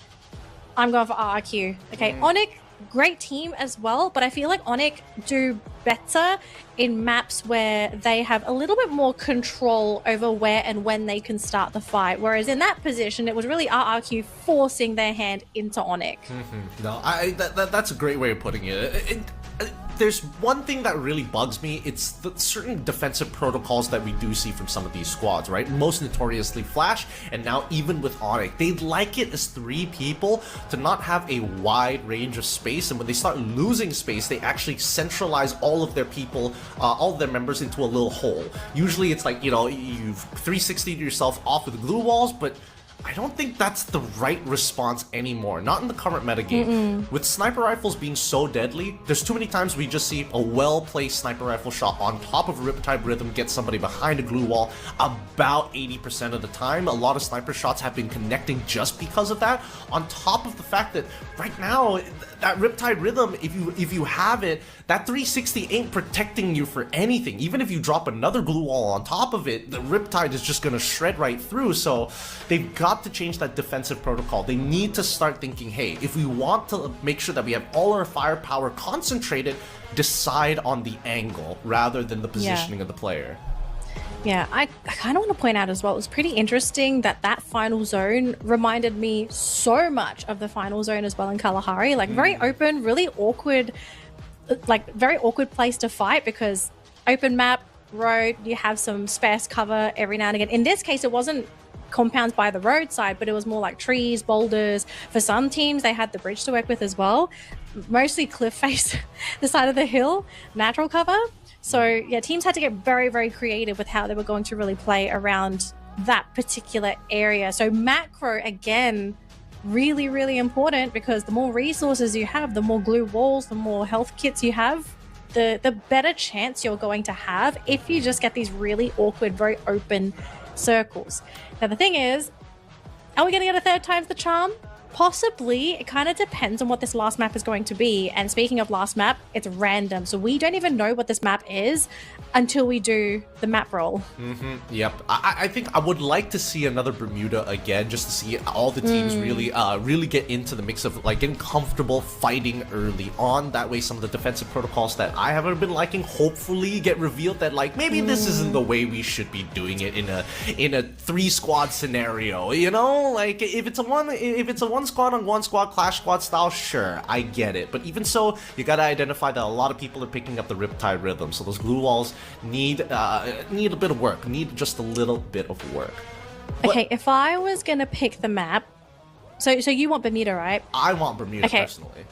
I'm going for RRQ. Okay, Onyx, great team as well, but I feel like Onyx do better in maps where they have a little bit more control over where and when they can start the fight. Whereas in that position, it was really RRQ forcing their hand into Onyx. No, that's a great way of putting it. There's one thing that really bugs me. It's the certain defensive protocols that we do see from some of these squads, right? Most notoriously Flash, and now even with Onyx. They'd like it as 3 people to not have a wide range of space, and when they start losing space, they actually centralize all of their people, all of their members into a little hole. Usually it's like, you know, you've 360'd yourself off with glue walls, but I don't think that's the right response anymore. Not in the current metagame. With sniper rifles being so deadly, there's too many times we just see a well-placed sniper rifle shot on top of a Riptide Rhythm get somebody behind a glue wall. About 80% of the time, a lot of sniper shots have been connecting just because of that. On top of the fact that right now, that Riptide Rhythm, if you have it, that 360 ain't protecting you for anything. Even if you drop another glue wall on top of it, the Riptide is just gonna shred right through. So they've got to change that defensive protocol. They need to start thinking, hey, if we want to make sure that we have all our firepower concentrated, decide on the angle rather than the positioning of the player. Yeah, I kind of want to point out as well, it was pretty interesting that final zone reminded me so much of the final zone as well in Kalahari. Like, very open, really awkward, like very awkward place to fight because open map, road, you have some sparse cover every now and again. In this case, it wasn't compounds by the roadside, but it was more like trees, boulders. For some teams, they had the bridge to work with as well. Mostly cliff face, the side of the hill, natural cover. So yeah, teams had to get very, very creative with how they were going to really play around that particular area. So macro, again, really, really important, because the more resources you have, the more glue walls, the more health kits you have, the better chance you're going to have if you just get these really awkward, very open circles. Now the thing is, are we going to get a third time's the charm? Possibly. It kind of depends on what this last map is going to be. And speaking of last map, it's random. So we don't even know what this map is until we do the map roll. Yep. I think I would like to see another Bermuda again, just to see all the teams really get into the mix of like getting comfortable fighting early on. That way some of the defensive protocols that I haven't been liking hopefully get revealed, that like maybe this isn't the way we should be doing it in a 3-squad scenario, you know? Like if it's a one squad on one squad, clash squad style, sure, I get it. But even so, you gotta identify that a lot of people are picking up the Riptide rhythm. So those glue walls need a bit of work, need just a little bit of work. Okay, if I was gonna pick the map, so you want Bermuda, right? I want Bermuda personally.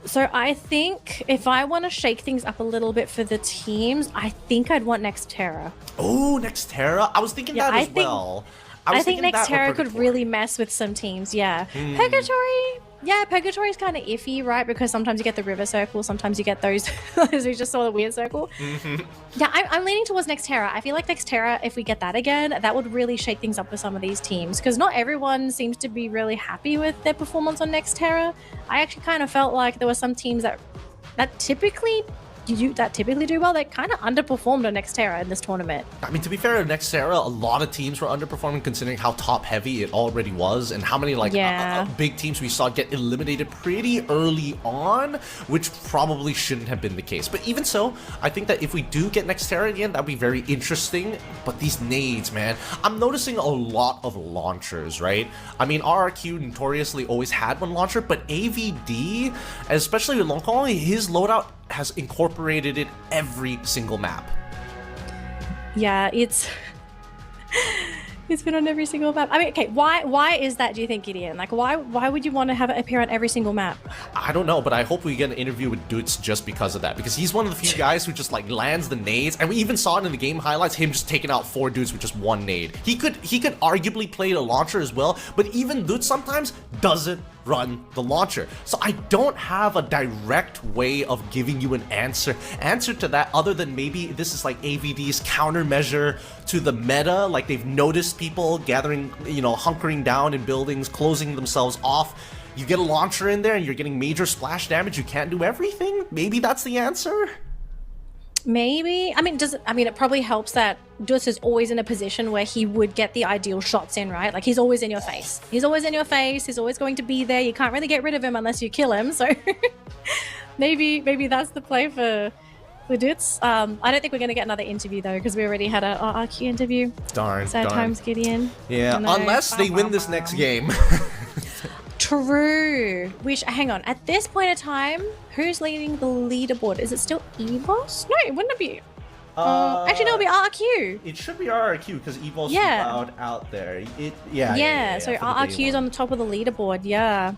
So I think if I want to shake things up a little bit for the teams, I think I'd want Nextera. Oh, Nextera? I was thinking that as well. I think Nextera could really mess with some teams, yeah. Purgatory, yeah, Purgatory is kind of iffy, right? Because sometimes you get the river circle, sometimes you get those, as we just saw the weird circle. Yeah, I'm leaning towards Nextera. I feel like Nextera, if we get that again, that would really shake things up for some of these teams, because not everyone seems to be really happy with their performance on Nextera. I actually kind of felt like there were some teams that typically do well, that kind of underperformed on Nextera in this tournament. I mean, to be fair, Nextera, a lot of teams were underperforming considering how top heavy it already was, and how many like big teams we saw get eliminated pretty early on, which probably shouldn't have been the case. But even so, I think that if we do get Nextera again, that'd be very interesting. But these nades, man, I'm noticing a lot of launchers, right? I mean, RRQ notoriously always had one launcher, but AVD, especially with Long Kong, his loadout has incorporated it every single map. Yeah, it's been on every single map. I mean, okay, why is that, do you think, Gideon? Like, why would you want to have it appear on every single map? I don't know, but I hope we get an interview with Dutz just because of that, because he's one of the few guys who just like lands the nades, and we even saw it in the game highlights, him just taking out 4 dudes with just 1 nade. He could arguably play the launcher as well, but even Dutz sometimes doesn't run the launcher. So I don't have a direct way of giving you an answer to that, other than maybe this is like AVD's countermeasure to the meta. Like they've noticed people gathering, you know, hunkering down in buildings, closing themselves off. You get a launcher in there and you're getting major splash damage. You can't do everything. Maybe that's the answer. Maybe. I mean, it probably helps that Dutz is always in a position where he would get the ideal shots in, right? Like he's always in your face. He's always in your face. He's always going to be there. You can't really get rid of him unless you kill him. So maybe that's the play for Dutz. I don't think we're going to get another interview though, because we already had a RRQ interview. Darn. Sad times, Gideon. Yeah, unless they win this next game. True. Which, hang on, at this point in time, who's leading the leaderboard? Is it still EVOS? No, wouldn't it be? Actually, no, it'll be RRQ. It should be RRQ because EVOS is out there. So RRQ is on the top of the leaderboard, yeah.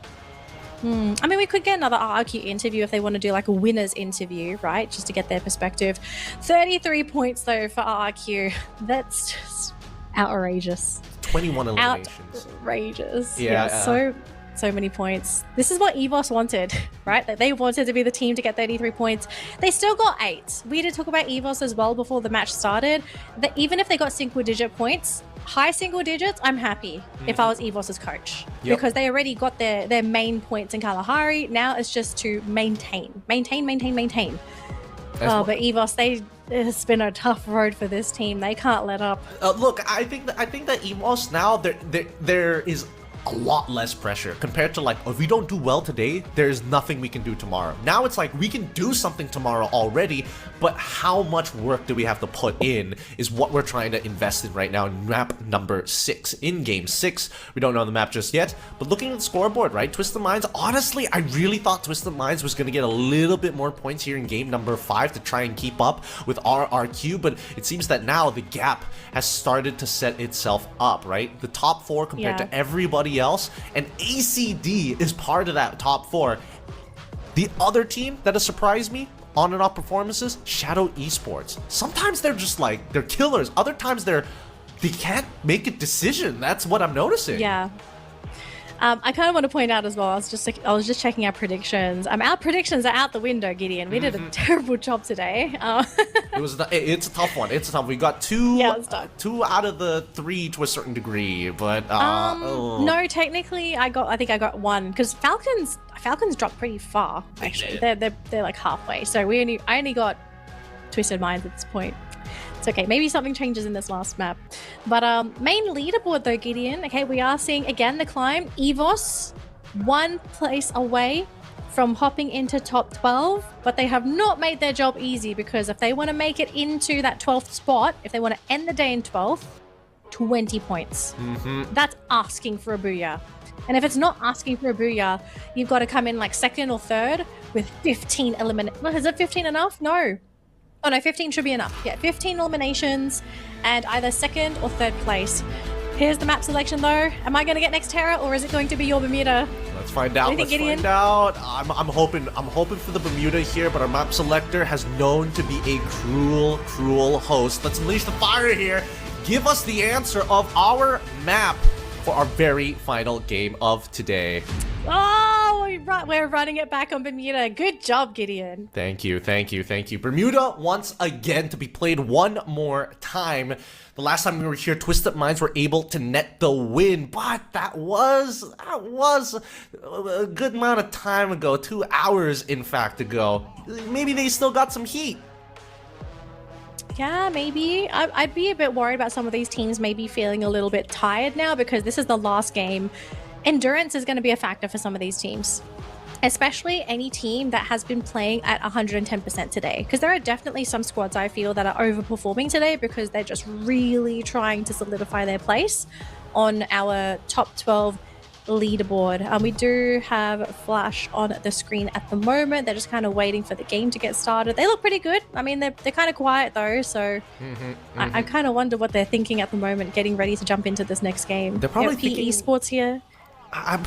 I mean, we could get another RRQ interview if they want to do like a winner's interview, right? Just to get their perspective. 33 points though for RRQ. That's just outrageous. 21 eliminations. Outrageous. Yeah. So many points. This is what EVOS wanted, right? That they wanted to be the team to get 33 points. They still got 8. We did talk about EVOS as well before the match started. That even if they got single-digit points, high single digits, I'm happy if I was EVOS's coach. Because they already got their main points in Kalahari. Now it's just to maintain. But EVOS, it's been a tough road for this team. They can't let up. Look, I think that EVOS now there is a lot less pressure compared to like, if we don't do well today, there's nothing we can do tomorrow. Now it's like we can do something tomorrow already, but how much work do we have to put in is what we're trying to invest in right now in map number 6. In game 6, we don't know the map just yet, but looking at the scoreboard, right, Twisted Minds, honestly, I really thought Twisted Minds was going to get a little bit more points here in game number 5 to try and keep up with RRQ, but it seems that now the gap has started to set itself up, right? The top 4 compared to everybody else, and ACD is part of that top 4. The other team that has surprised me on and off performances, Shadow Esports. Sometimes they're just like, they're killers. Other times they can't make a decision. That's what I'm noticing. Yeah. I kind of want to point out as well, I was just checking our predictions. Our predictions are out the window, Gideon. We did a terrible job today. It's a tough one. It's a tough. We got 2 out of the 3 to a certain degree, but no, technically I think I got 1 because Falcons dropped pretty far. Actually, they're like halfway. So I only got Twisted Minds at this point. It's okay, maybe something changes in this last map. But main leaderboard though, Gideon, okay, we are seeing again the climb. Ffws, 1 place away from hopping into top 12, but they have not made their job easy because if they want to make it into that 12th spot, if they want to end the day in 12th, 20 points. That's asking for a booyah. And if it's not asking for a booyah, you've got to come in like 2nd or 3rd with 15 eliminations. Is it 15 enough? No. Oh no, 15 should be enough. Yeah, 15 eliminations and either 2nd or 3rd place. Here's the map selection though. Am I going to get next Terra or is it going to be your Bermuda? Let's find out. Let's find out. I'm hoping for the Bermuda here, but our map selector has known to be a cruel host. Let's unleash the fire here. Give us the answer of our map for our very final game of today. Oh, we're running it back on Bermuda. Good job, Gideon. Thank you. Bermuda once again to be played one more time. The last time we were here, Twisted Minds were able to net the win, but that was a good amount of time ago, 2 hours in fact ago. Maybe they still got some heat. Yeah, maybe. I'd be a bit worried about some of these teams maybe feeling a little bit tired now because this is the last game. Endurance is going to be a factor for some of these teams, especially any team that has been playing at 110% today. Because there are definitely some squads I feel that are overperforming today because they're just really trying to solidify their place on our top 12 leaderboard. We do have Flash on the screen at the moment. They're just kind of waiting for the game to get started. They look pretty good. I mean, they're kind of quiet though, so I kind of wonder what they're thinking at the moment, getting ready to jump into this next game. They're probably thinking PE Sports here.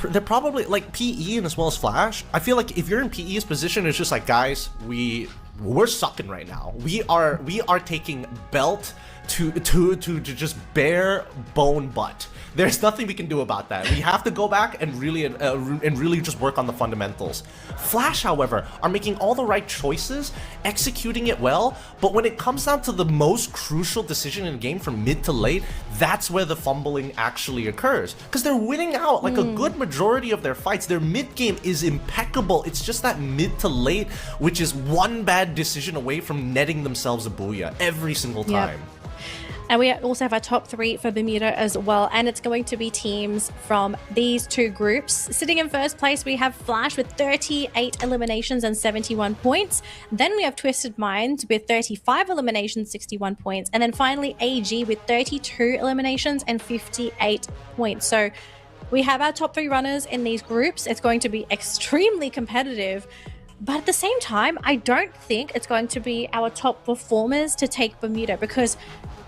They're probably like PE and as well as Flash. I feel like if you're in PE's position, it's just like, guys, we're sucking right now. We are taking belt to just bare bone butt. There's nothing we can do about that. We have to go back and really just work on the fundamentals. Flash, however, are making all the right choices, executing it well, but when it comes down to the most crucial decision in the game from mid to late, that's where the fumbling actually occurs. Because they're winning out like a good majority of their fights. Their mid game is impeccable. It's just that mid to late, which is one bad decision away from netting themselves a booyah every single time. Yep. And we also have our top 3 for Bermuda as well. And it's going to be teams from these 2 groups. Sitting in first place, we have Flash with 38 eliminations and 71 points. Then we have Twisted Minds with 35 eliminations, 61 points. And then finally, AG with 32 eliminations and 58 points. So we have our top 3 runners in these groups. It's going to be extremely competitive. But at the same time, I don't think it's going to be our top performers to take Bermuda because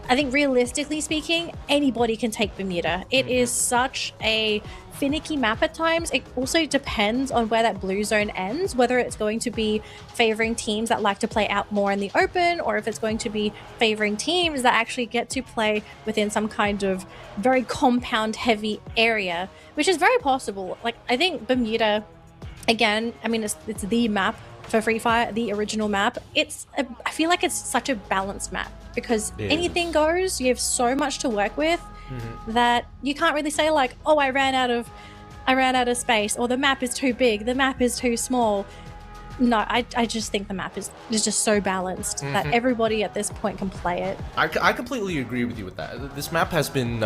I think realistically speaking, anybody can take Bermuda. It is such a finicky map at times. It also depends on where that blue zone ends, whether it's going to be favoring teams that like to play out more in the open, or if it's going to be favoring teams that actually get to play within some kind of very compound heavy area, which is very possible. Like, I think Bermuda, again, I mean, it's the map for Free Fire, the original map. I feel like it's such a balanced map because anything goes. You have so much to work with that you can't really say like, oh, I ran out of space, or the map is too big, the map is too small. No, I just think the map is just so balanced that everybody at this point can play it. I completely agree with you with that. This map has been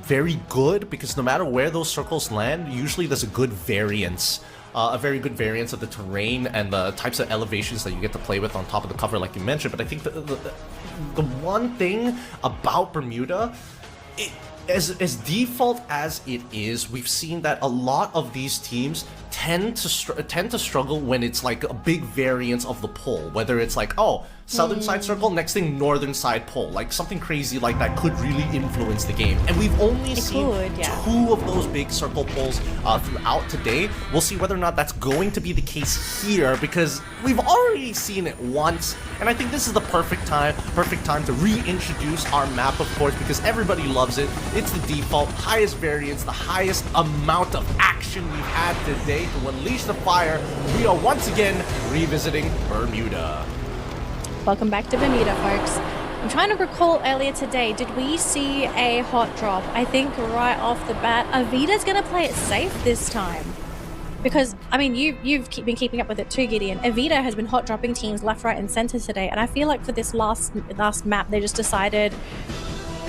very good because no matter where those circles land, usually there's a good variance. A very good variance of the terrain and the types of elevations that you get to play with on top of the cover like you mentioned. But I think the one thing about Bermuda, as default as it is, we've seen that a lot of these teams tend to struggle when it's like a big variance of the pull. Whether it's like, oh, southern side circle, next thing northern side pull, like something crazy like that could really influence the game. And we've only seen two of those big circle pulls throughout today. We'll see whether or not that's going to be the case here because we've already seen it once, and I think this is the perfect time to reintroduce our map, of course, because everybody loves it. It's the default, highest variance, the highest amount of action we've had today to unleash the fire. We are once again revisiting Bermuda. Welcome back to Bermuda, folks. I'm trying to recall earlier today, did we see a hot drop? I think right off the bat, Avita's going to play it safe this time. Because, I mean, you've been keeping up with it too, Gideon. Avita has been hot dropping teams left, right, and center today. And I feel like for this last map, they just decided,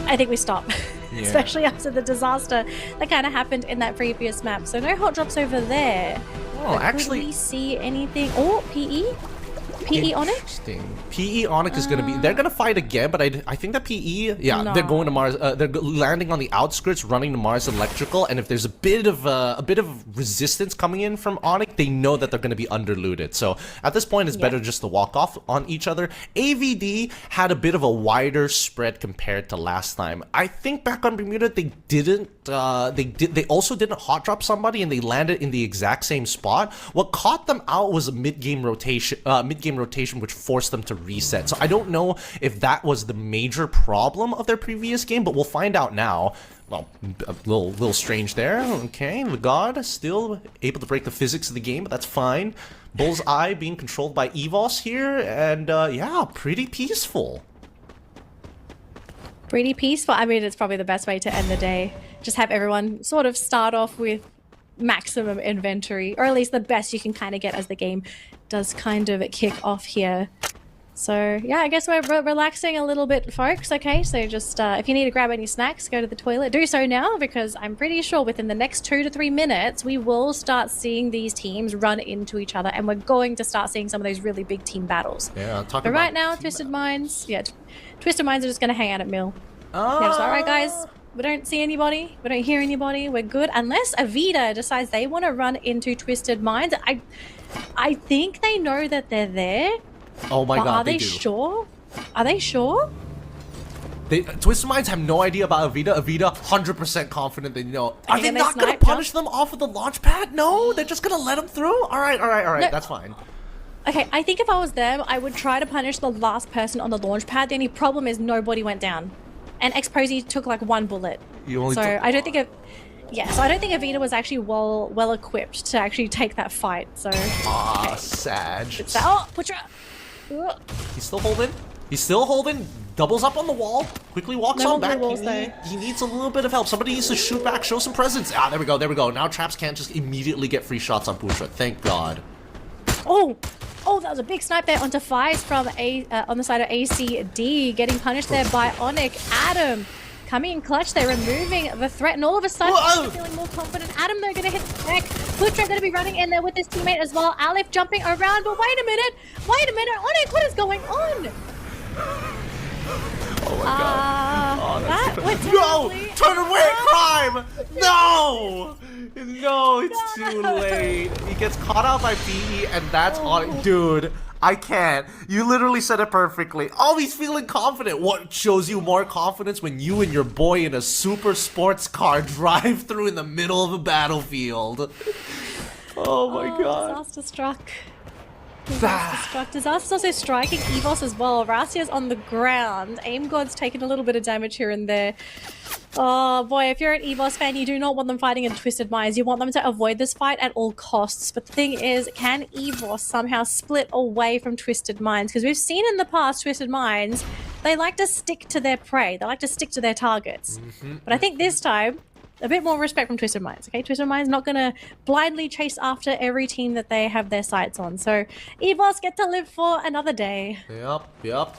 I think we stop. Yeah. Especially after the disaster that kind of happened in that previous map. So no hot drops over there. Oh, actually, could we see anything? Oh, PE? PE Onyx? Interesting. PE Onyx is going to be... They're going to fight again, but I think that PE... Yeah, No. they're going to Mars... they're landing on the outskirts, running to Mars Electrical, and if there's a bit of resistance coming in from Onyx, they know that they're going to be underlooted. So at this point, it's better just to walk off on each other. AVD had a bit of a wider spread compared to last time. I think back on Bermuda, they didn't... They also didn't hot drop somebody, and they landed in the exact same spot. What caught them out was a mid-game rotation, which forced them to reset. So I don't know if that was the major problem of their previous game, but we'll find out now. Well, a little strange there. Okay, the god still able to break the physics of the game, but that's fine. Bullseye being controlled by Evos here, and yeah, pretty peaceful. Pretty peaceful. I mean, it's probably the best way to end the day. Just have everyone sort of start off with maximum inventory, or at least the best you can kind of get as the game does kind of kick off here. So yeah, I guess we're relaxing a little bit, folks. Okay, so just if you need to grab any snacks, go to the toilet, do so now, because I'm pretty sure within the next 2 to 3 minutes we will start seeing these teams run into each other, and we're going to start seeing some of those really big team battles. Yeah, but right now, Twisted Minds, Twisted Minds are just going to hang out at Mill. Yeah, so, all right, guys. We don't see anybody. We don't hear anybody. We're good. Unless Avita decides they want to run into Twisted Minds. I think they know that they're there. Oh my god, are they sure? Are they sure? Twisted Minds have no idea about Avita. Avita, 100% confident they know. Are they not going to punish them off of the launch pad? No, they're just going to let them through? All right, no. That's fine. Okay, I think if I was them, I would try to punish the last person on the launch pad. The only problem is nobody went down. And Exposy took like 1 bullet. So I don't think Avita was actually well equipped to actually take that fight. So Sag. Put your... He's still holding. He's still holding. Doubles up on the wall. Quickly walks on back. He needs a little bit of help. Somebody needs to shoot back, show some presence. Ah, there we go. Now Traps can't just immediately get free shots on Pusha. Thank God. Oh, that was a big snipe there onto Ffws from on the side of ACD, getting punished there by Onyx. Adam coming in clutch, they're removing the threat, and all of a sudden, they're feeling more confident. Adam, they're going to hit the deck. Putra going to be running in there with his teammate as well. Aleph jumping around, but wait a minute, Onyx, what is going on? Oh my god. No! Turn away, crime! No! No, it's too late. He gets caught out by PE, and that's on. Dude, I can't. You literally said it perfectly. Oh, he's feeling confident. What shows you more confidence when you and your boy in a super sports car drive through in the middle of a battlefield? Oh my god. Disaster struck. Disaster's also striking Evos as well. Racia's on the ground. Aim God's taken a little bit of damage here and there. Oh boy, if you're an Evos fan, you do not want them fighting in Twisted Minds. You want them to avoid this fight at all costs. But the thing is, can Evos somehow split away from Twisted Minds? Because we've seen in the past, Twisted Minds, they like to stick to their prey. They like to stick to their targets. But I think this time, a bit more respect from Twisted Minds, okay? Twisted Minds not going to blindly chase after every team that they have their sights on. So Evos get to live for another day. Yep.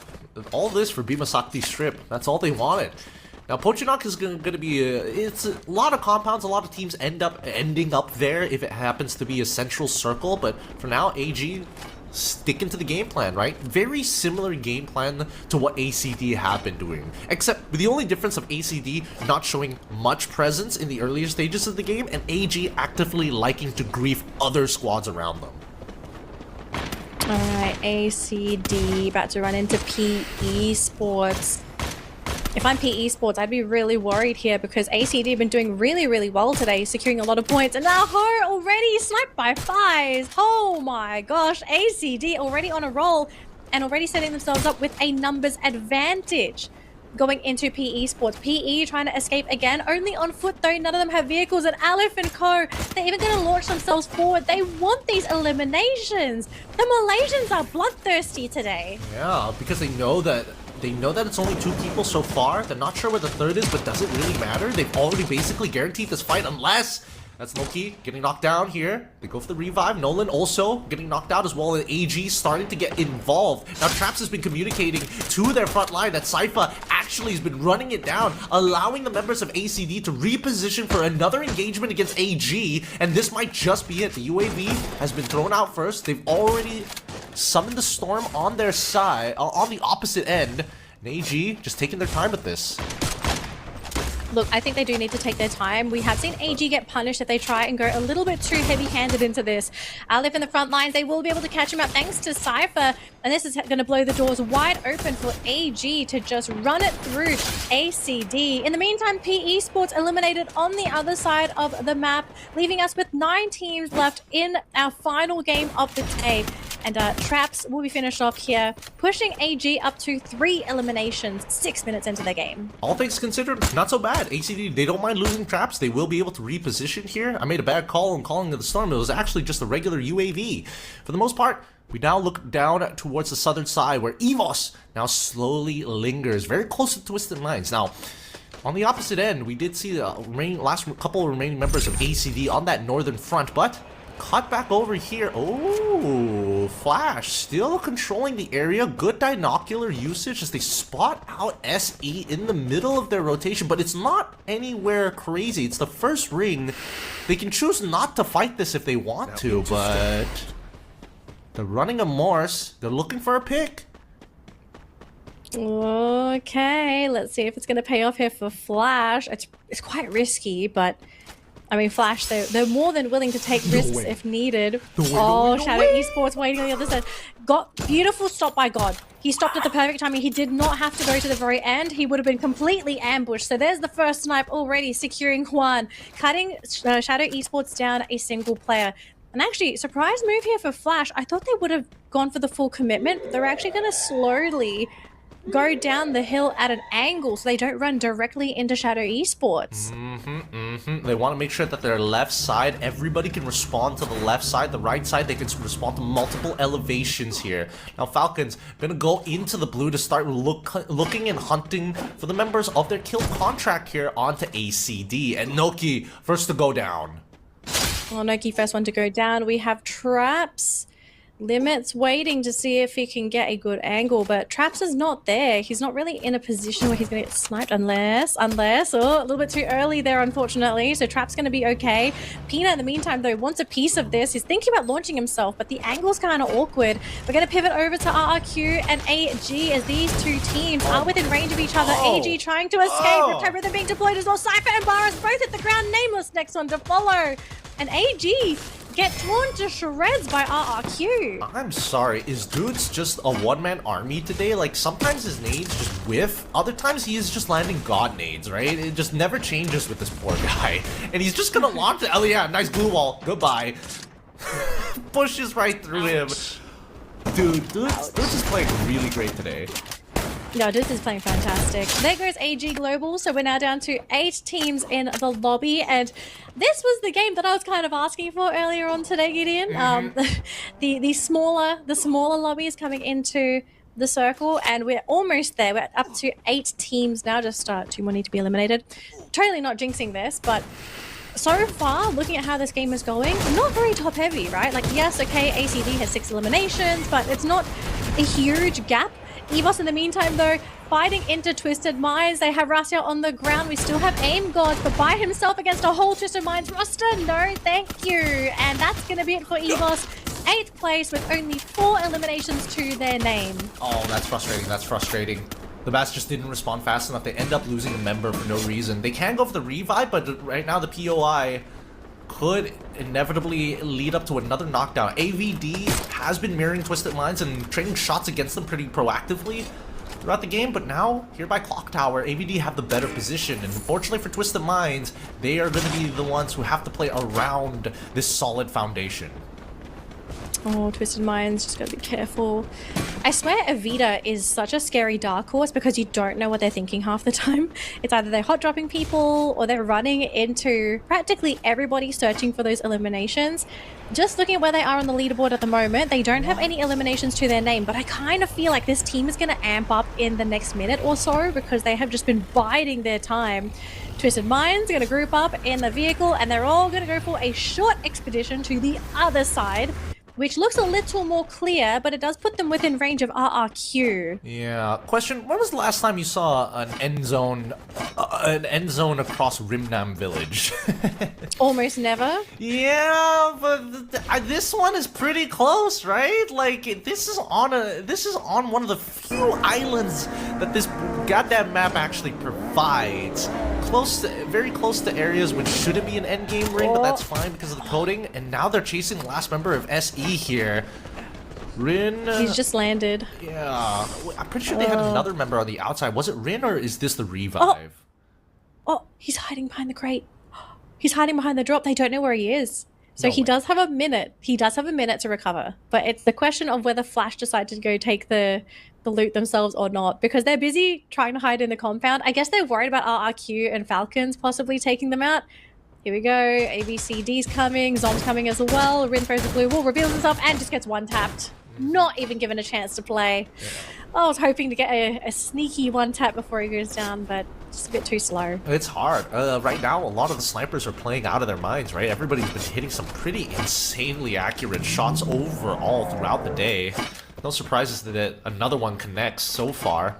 All this for Bimasakti Strip. That's all they wanted. Now, Pochinok is going to be it's a lot of compounds, a lot of teams ending up there if it happens to be a central circle, but for now, AG sticking to the game plan, right? Very similar game plan to what ACD have been doing, except the only difference of ACD not showing much presence in the earlier stages of the game, and AG actively liking to grief other squads around them. Alright, ACD about to run into PE Sports. If I'm PE Sports, I'd be really worried here because ACD have been doing really well today, securing a lot of points. And now Ho already sniped by Ffws. Oh my gosh, ACD already on a roll and already setting themselves up with a numbers advantage going into PE Sports. PE trying to escape again, only on foot though. None of them have vehicles, and Aleph and Co, they're even going to launch themselves forward. They want these eliminations. The Malaysians are bloodthirsty today. Yeah, because they know that it's only 2 people so far. They're not sure where the third is, but does it really matter? They've already basically guaranteed this fight unless... That's Loki getting knocked down here. They go for the revive. Nolan also getting knocked out as well, and AG starting to get involved. Now Traps has been communicating to their front line that Cypher actually has been running it down, allowing the members of ACD to reposition for another engagement against AG, and this might just be it. The UAV has been thrown out first. They've already summoned the storm on their side, on the opposite end, and AG just taking their time with this. Look, I think they do need to take their time. We have seen AG get punished if they try and go a little bit too heavy-handed into this. Aleph in the front lines, they will be able to catch him out thanks to Cypher. And this is going to blow the doors wide open for AG to just run it through ACD. In the meantime, PE Sports eliminated on the other side of the map, leaving us with 9 teams left in our final game of the day. And Traps will be finished off here, pushing AG up to 3 eliminations 6 minutes into the game. All things considered, not so bad. ACD, they don't mind losing Traps. They will be able to reposition here. I made a bad call in calling the storm. It was actually just a regular UAV. For the most part, we now look down towards the southern side where Evos now slowly lingers very close to Twisted Minds. Now, on the opposite end, we did see the last couple of remaining members of ACD on that northern front, but cut back over here. Oh, Flash still controlling the area. Good binocular usage as they spot out SE in the middle of their rotation, but it's not anywhere crazy. It's the first ring. They can choose not to fight this if they want to, but they're running a Morse. They're looking for a pick. Okay, let's see if it's going to pay off here for Flash. It's quite risky, but I mean, Flash, they're more than willing to take risks if needed. Shadow Esports waiting on the other side. Got beautiful stop by God. He stopped at the perfect timing. He did not have to go to the very end. He would have been completely ambushed. So there's the first snipe already, securing Juan, cutting Shadow Esports down a single player. And actually, surprise move here for Flash. I thought they would have gone for the full commitment, but they're actually going to slowly go down the hill at an angle so they don't run directly into Shadow Esports. They want to make sure that their left side, everybody can respond to the left side. The right side, they can respond to multiple elevations here. Now Falcons gonna go into the blue to start looking and hunting for the members of their kill contract here onto ACD. And Noki first to go down. Well, Noki first one to go down. We have Traps. Limits waiting to see if he can get a good angle, but Traps is not there. He's not really in a position where he's going to get sniped unless, oh, a little bit too early there, unfortunately. So Traps going to be okay. Pina, in the meantime, though, wants a piece of this. He's thinking about launching himself, but the angle's kind of awkward. We're going to pivot over to RRQ and AG as these two teams are within range of each other. AG trying to escape. Riptide Rhythm being deployed as well. Cypher and Barras both hit the ground. Nameless next one to follow. And AG get torn to shreds by RRQ. I'm sorry, is Dudes just a one-man army today? Like, sometimes his nades just whiff, other times he is just landing god nades, right? It just never changes with this poor guy. And he's just gonna launch it. Oh yeah, nice glue wall. Goodbye. Pushes right through him. Dude, Dudes is playing really great today. No, this is playing fantastic. There goes AG Global. So we're now down to 8 teams in the lobby. And this was the game that I was kind of asking for earlier on today, Gideon. The smaller lobbies coming into the circle, and we're almost there. We're up to 8 teams now. Just 2 more need to be eliminated. Totally not jinxing this, but so far, looking at how this game is going, not very top heavy, right? Like, yes, okay, ACD has 6 eliminations, but it's not a huge gap. Ffws, in the meantime, though, fighting into Twisted Minds. They have Rasia on the ground. We still have Aim Gods, but by himself against a whole Twisted Minds roster? No, thank you. And that's going to be it for Ffws. 8th place with only 4 eliminations to their name. Oh, that's frustrating. That's frustrating. The Bats just didn't respond fast enough. They end up losing a member for no reason. They can go for the revive, but right now the POI could inevitably lead up to another knockdown. AVD has been mirroring Twisted Minds and trading shots against them pretty proactively throughout the game, but now, here by Clock Tower, AVD have the better position, and unfortunately for Twisted Minds, they are going to be the ones who have to play around this solid foundation. Oh, Twisted Minds, just gotta be careful. I swear Evita is such a scary dark horse because you don't know what they're thinking half the time. It's either they're hot dropping people or they're running into practically everybody searching for those eliminations. Just looking at where they are on the leaderboard at the moment, they don't have any eliminations to their name, but I kind of feel like this team is going to amp up in the next minute or so because they have just been biding their time. Twisted Minds are going to group up in the vehicle and they're all going to go for a short expedition to the other side, which looks a little more clear, but it does put them within range of RRQ. Yeah. Question, when was the last time you saw an end zone across Rimnam Village? Almost never. Yeah, but this one is pretty close, right? Like, this is on one of the few islands that this goddamn map actually provides. Very close to areas which shouldn't be an endgame ring, but that's fine because of the coding. And now they're chasing the last member of SE here. Rin. He's just landed. Yeah. I'm pretty sure they had another member on the outside. Was it Rin or is this the revive? Oh, he's hiding behind the crate. He's hiding behind the drop. They don't know where he is. So he does have a minute. He does have a minute to recover. But it's the question of whether Flash decide to go take the loot themselves or not, because they're busy trying to hide in the compound. I guess they're worried about RRQ and Falcons possibly taking them out. Here we go. ABCD's coming. Zom's coming as well. Rin throws the blue wall, reveals himself, and just gets one tapped. Not even given a chance to play. I was hoping to get a sneaky one tap before he goes down, but just a bit too slow. It's hard. Right now, a lot of the snipers are playing out of their minds, right? Everybody's been hitting some pretty insanely accurate shots overall throughout the day. No surprises that another one connects so far.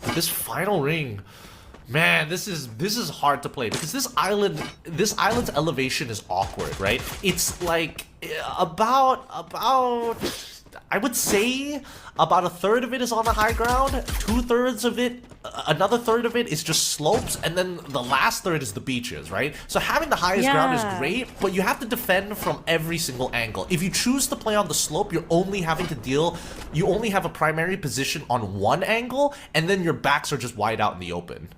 But this final ring, man, this is hard to play because this island's elevation is awkward, right? It's like about I would say about a third of it is on the high ground, 2/3 of it, another third of it is just slopes, and then the last third is the beaches, right? So having the highest ground is great, but you have to defend from every single angle. If you choose to play on the slope, you only have a primary position on one angle, and then your backs are just wide out in the open.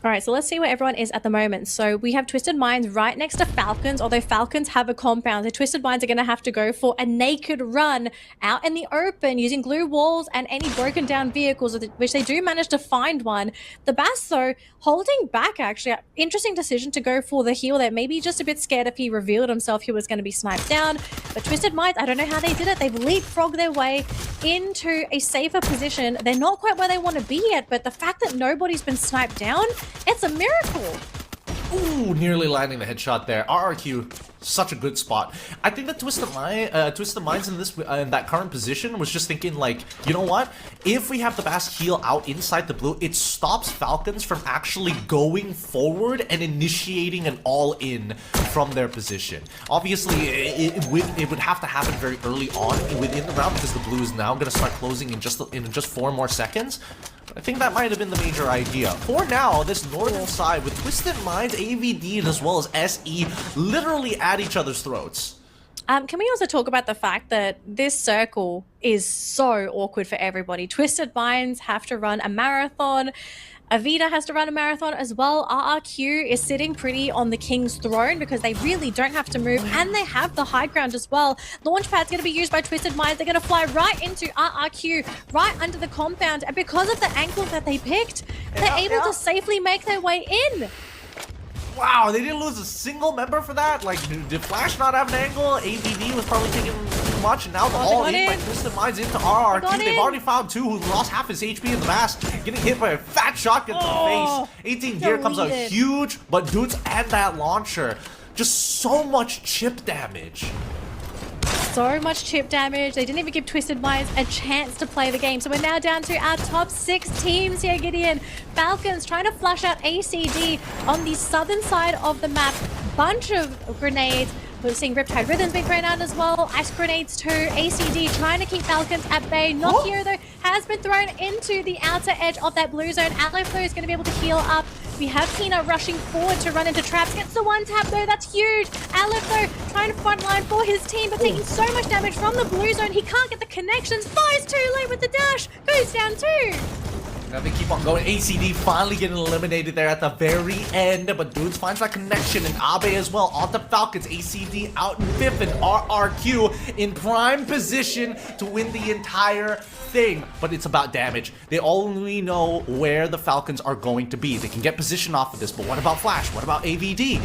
All right, so let's see where everyone is at the moment. So we have Twisted Minds right next to Falcons, although Falcons have a compound. The Twisted Minds are going to have to go for a naked run out in the open using glue walls and any broken down vehicles, which they do manage to find one. The Bass, though, holding back, actually. Interesting decision to go for the heal there. Maybe just a bit scared if he revealed himself he was going to be sniped down. But Twisted Minds, I don't know how they did it. They've leapfrogged their way into a safer position. They're not quite where they want to be yet, but the fact that nobody's been sniped down, it's a miracle. Ooh, nearly landing the headshot there. RRQ, such a good spot. I think that Twisted Minds in that current position was just thinking like, you know what? If we have the Bass heal out inside the blue, it stops Falcons from actually going forward and initiating an all-in from their position. Obviously, it would have to happen very early on within the round because the blue is now going to start closing in just 4 more seconds. I think that might have been the major idea. For now, this northern side with Twisted Minds, AVD, and as well as SE literally at each other's throats. Can we also talk about the fact that this circle is so awkward for everybody? Twisted Minds have to run a marathon. Evita has to run a marathon as well. RRQ is sitting pretty on the king's throne because they really don't have to move, and they have the high ground as well. Launchpad's going to be used by Twisted Minds. They're going to fly right into RRQ, right under the compound, and because of the angle that they picked, they're able to safely make their way in. Wow, they didn't lose a single member for that? Like, did Flash not have an angle? AVD was probably taking too much, and now the all-in by Twisted Minds into RRQ. They've already found two who lost half his HP in the mask, getting hit by a fat shotgun to the face. 18 gear comes out huge, but dudes and that launcher. Just so much chip damage. So much chip damage. They didn't even give Twisted Minds a chance to play the game. So we're now down to our top 6 teams here, Gideon. Falcons trying to flush out ACD on the southern side of the map. Bunch of grenades. We're seeing Riptide Rhythms being thrown out as well. Ice grenades too. ACD trying to keep Falcons at bay. Not here though. Has been thrown into the outer edge of that blue zone. Ffws is going to be able to heal up. We have Peanut rushing forward to run into traps. Gets the one tap though. That's huge. Ffws trying to frontline for his team, but taking so much damage from the blue zone. He can't get the connections. Fires too late with the dash. Goes down too. Now they keep on going. ACD finally getting eliminated there at the very end, but Dudes finds that connection, and Abe as well onto Falcons. ACD out in 5th, and RRQ in prime position to win the entire thing. But it's about damage. They only know where the Falcons are going to be. They can get position off of this, but what about Flash? What about AVD?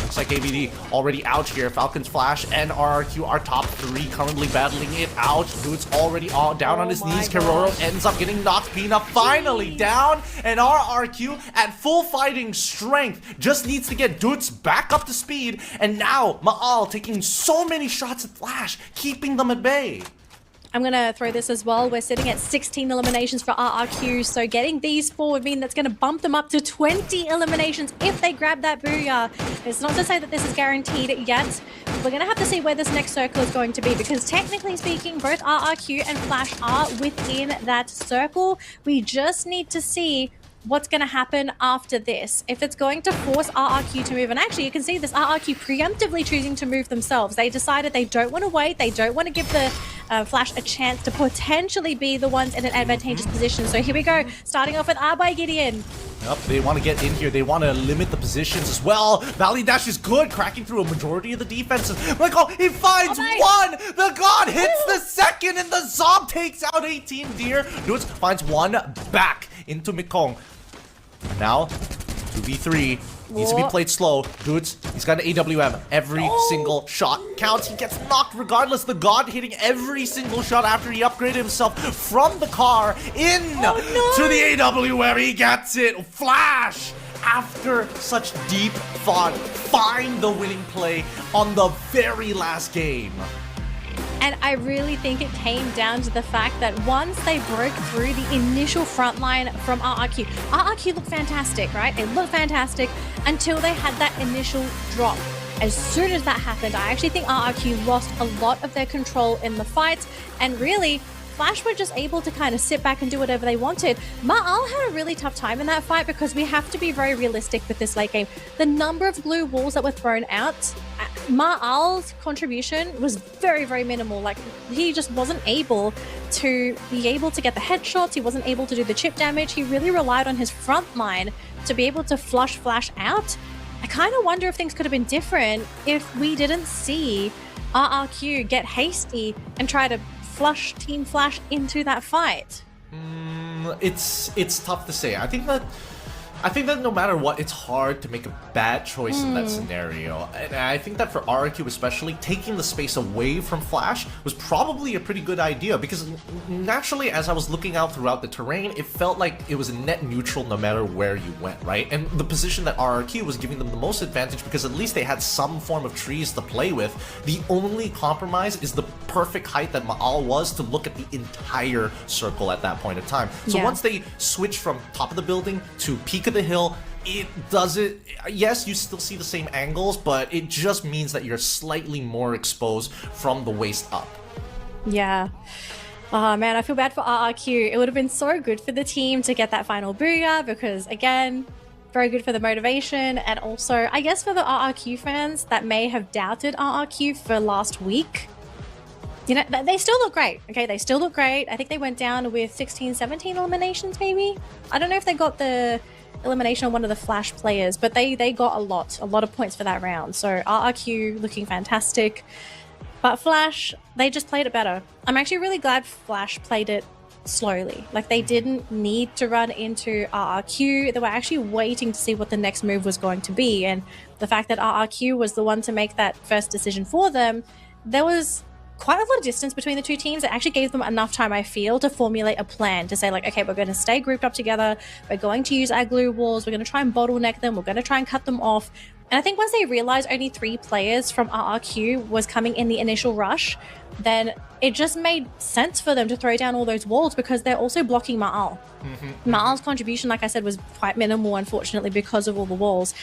Looks like AVD already out here. Falcons, Flash, and RRQ are top 3 currently battling it out. Dude's already down on his knees. Keroro ends up getting knocked. Peanut finally down, and RRQ at full fighting strength just needs to get Dudes back up to speed, and now Maal taking so many shots at Flash, keeping them at bay. I'm going to throw this as well. We're sitting at 16 eliminations for RRQ, so getting these 4 would mean that's going to bump them up to 20 eliminations if they grab that Booyah. It's not to say that this is guaranteed yet. We're going to have to see where this next circle is going to be, because technically speaking, both RRQ and Flash are within that circle. We just need to see what's going to happen after this. If it's going to force RRQ to move, and actually you can see this RRQ preemptively choosing to move themselves. They decided they don't want to wait. They don't want to give the Flash a chance to potentially be the ones in an advantageous position. So here we go, starting off with by Gideon. Yep, they want to get in here. They want to limit the positions as well. Valley Dash is good, cracking through a majority of the defenses. Like, oh, he finds one! The God hits the second, and the Zob takes out 18 Deer. Dudes finds one back into Mekong. Now, 2v3. Needs to be played slow. Dudes, he's got an AWM. Every single shot counts. He gets knocked regardless. The God hitting every single shot after he upgraded himself from the car in to the AWM. He gets it. Flash, after such deep thought, find the winning play on the very last game. And I really think it came down to the fact that once they broke through the initial front line from RRQ looked fantastic, right? It looked fantastic until they had that initial drop. As soon as that happened, I actually think RRQ lost a lot of their control in the fight, and really, Flash were just able to kind of sit back and do whatever they wanted. Maal had a really tough time in that fight, because we have to be very realistic with this late game. The number of blue walls that were thrown out, Maal's contribution was very, very minimal. Like, he just wasn't able to get the headshots. He wasn't able to do the chip damage. He really relied on his front line to be able to flush Flash out. I kind of wonder if things could have been different if we didn't see RRQ get hasty and try to flush Team Flash into that fight. It's tough to say. I think that no matter what, it's hard to make a bad choice in that scenario. And I think that for RRQ especially, taking the space away from Flash was probably a pretty good idea, because naturally, as I was looking out throughout the terrain, it felt like it was a net neutral no matter where you went, right? And the position that RRQ was giving them the most advantage, because at least they had some form of trees to play with. The only compromise is the perfect height that Maal was to look at the entire circle at that point in time. So once they switch from top of the building to peak of the hill, it doesn't, yes, you still see the same angles, but it just means that you're slightly more exposed from the waist up. Yeah. Oh man, I feel bad for RRQ. It would have been so good for the team to get that final Booyah, because again, very good for the motivation, and also I guess for the RRQ fans that may have doubted RRQ for last week. You know, they still look great, okay? They still look great. I think they went down with 16, 17 eliminations, maybe? I don't know if they got the elimination on one of the Flash players, but they got a lot of points for that round. So RRQ looking fantastic. But Flash, they just played it better. I'm actually really glad Flash played it slowly. Like, they didn't need to run into RRQ. They were actually waiting to see what the next move was going to be. And the fact that RRQ was the one to make that first decision for them, there was quite a lot of distance between the two teams. It actually gave them enough time, I feel, to formulate a plan to say, like, okay, we're going to stay grouped up together. We're going to use our glue walls. We're going to try and bottleneck them. We're going to try and cut them off. And I think once they realized only 3 players from RRQ was coming in the initial rush, then it just made sense for them to throw down all those walls because they're also blocking Ma'al. Ma'al's contribution, like I said, was quite minimal, unfortunately, because of all the walls.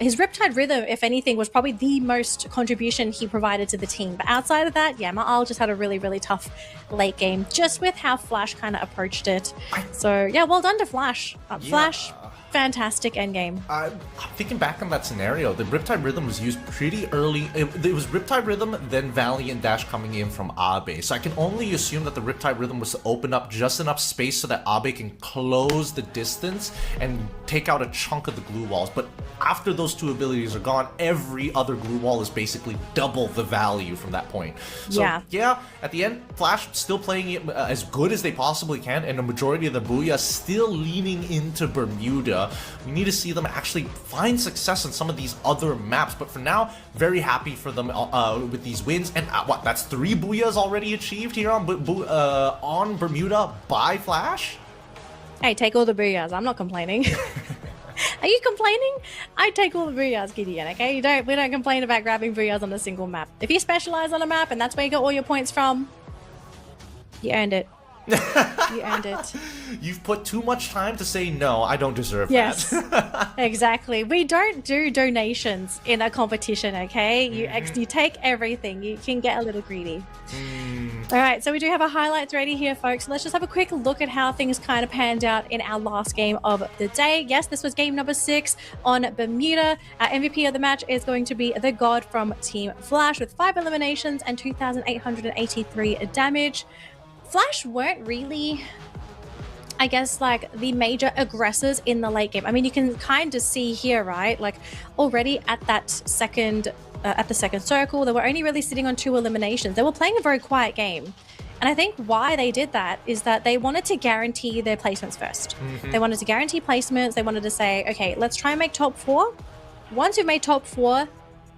His Riptide Rhythm, if anything, was probably the most contribution he provided to the team. But outside of that, yeah, Ma'al just had a really, really tough late game, just with how Flash kind of approached it. So, yeah, well done to Flash. Flash, fantastic endgame. I'm thinking back on that scenario. The Riptide Rhythm was used pretty early. It was Riptide Rhythm, then Valiant Dash coming in from Abe. So I can only assume that the Riptide Rhythm was to open up just enough space so that Abe can close the distance and take out a chunk of the glue walls. But after those 2 abilities are gone, every other glue wall is basically double the value from that point. So yeah, at the end, Flash still playing it as good as they possibly can, and the majority of the Booyah still leaning into Bermuda. We need to see them actually find success on some of these other maps, but for now, very happy for them with these wins. And that's 3 Booyahs already achieved here on Bermuda by Flash? Hey, take all the Booyahs. I'm not complaining. Are you complaining? I take all the Booyahs, Gideon, okay? We don't complain about grabbing Booyahs on a single map. If you specialize on a map and that's where you got all your points from, you earned it. You earned it. You've put too much time to say no, I don't deserve that. Yes, exactly. We don't do donations in a competition, okay? You take everything. You can get a little greedy. All right, so we do have our highlights ready here, folks. Let's just have a quick look at how things kind of panned out in our last game of the day. Yes, this was game number 6 on Bermuda. Our MVP of the match is going to be the God from Team Flash with 5 eliminations and 2,883 damage. Flash weren't really, I guess, like the major aggressors in the late game. I mean, you can kind of see here, right? Like already at that second, at the second circle, they were only really sitting on 2 eliminations. They were playing a very quiet game. And I think why they did that is that they wanted to guarantee their placements first. They wanted to guarantee placements. They wanted to say, okay, let's try and make top 4. Once we've made top 4,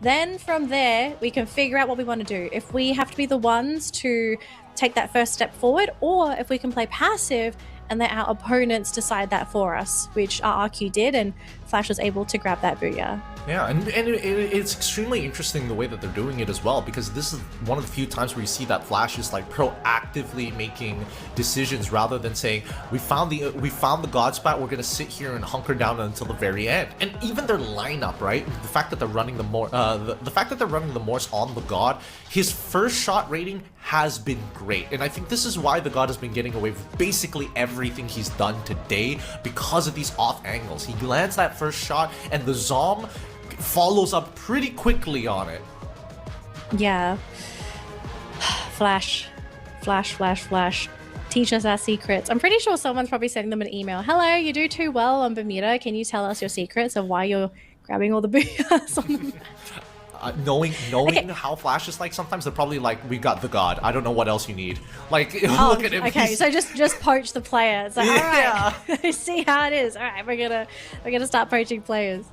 then from there, we can figure out what we want to do. If we have to be the ones to take that first step forward, or if we can play passive and let our opponents decide that for us, which RRQ did, and Flash was able to grab that Booyah. Yeah, and it's extremely interesting the way that they're doing it as well, because this is one of the few times where you see that Flash is like proactively making decisions rather than saying, we found the God spot, we're gonna sit here and hunker down until the very end. And even their lineup, right? The fact that they're running the Morse on the God, his first shot rating has been great, and I think this is why the God has been getting away with basically everything he's done today, because of these off angles. He lands that first shot, and the Zom follows up pretty quickly on it. Yeah. Flash. Teach us our secrets. I'm pretty sure someone's probably sending them an email. Hello, you do too well on Bermuda. Can you tell us your secrets of why you're grabbing all the Booyahs on the map? Knowing how Flash is like, sometimes they're probably like, we got the God, I don't know what else you need. Like, look at him. Okay, so just poach the players. Like, all right, see how it is. All right, we're gonna start poaching players.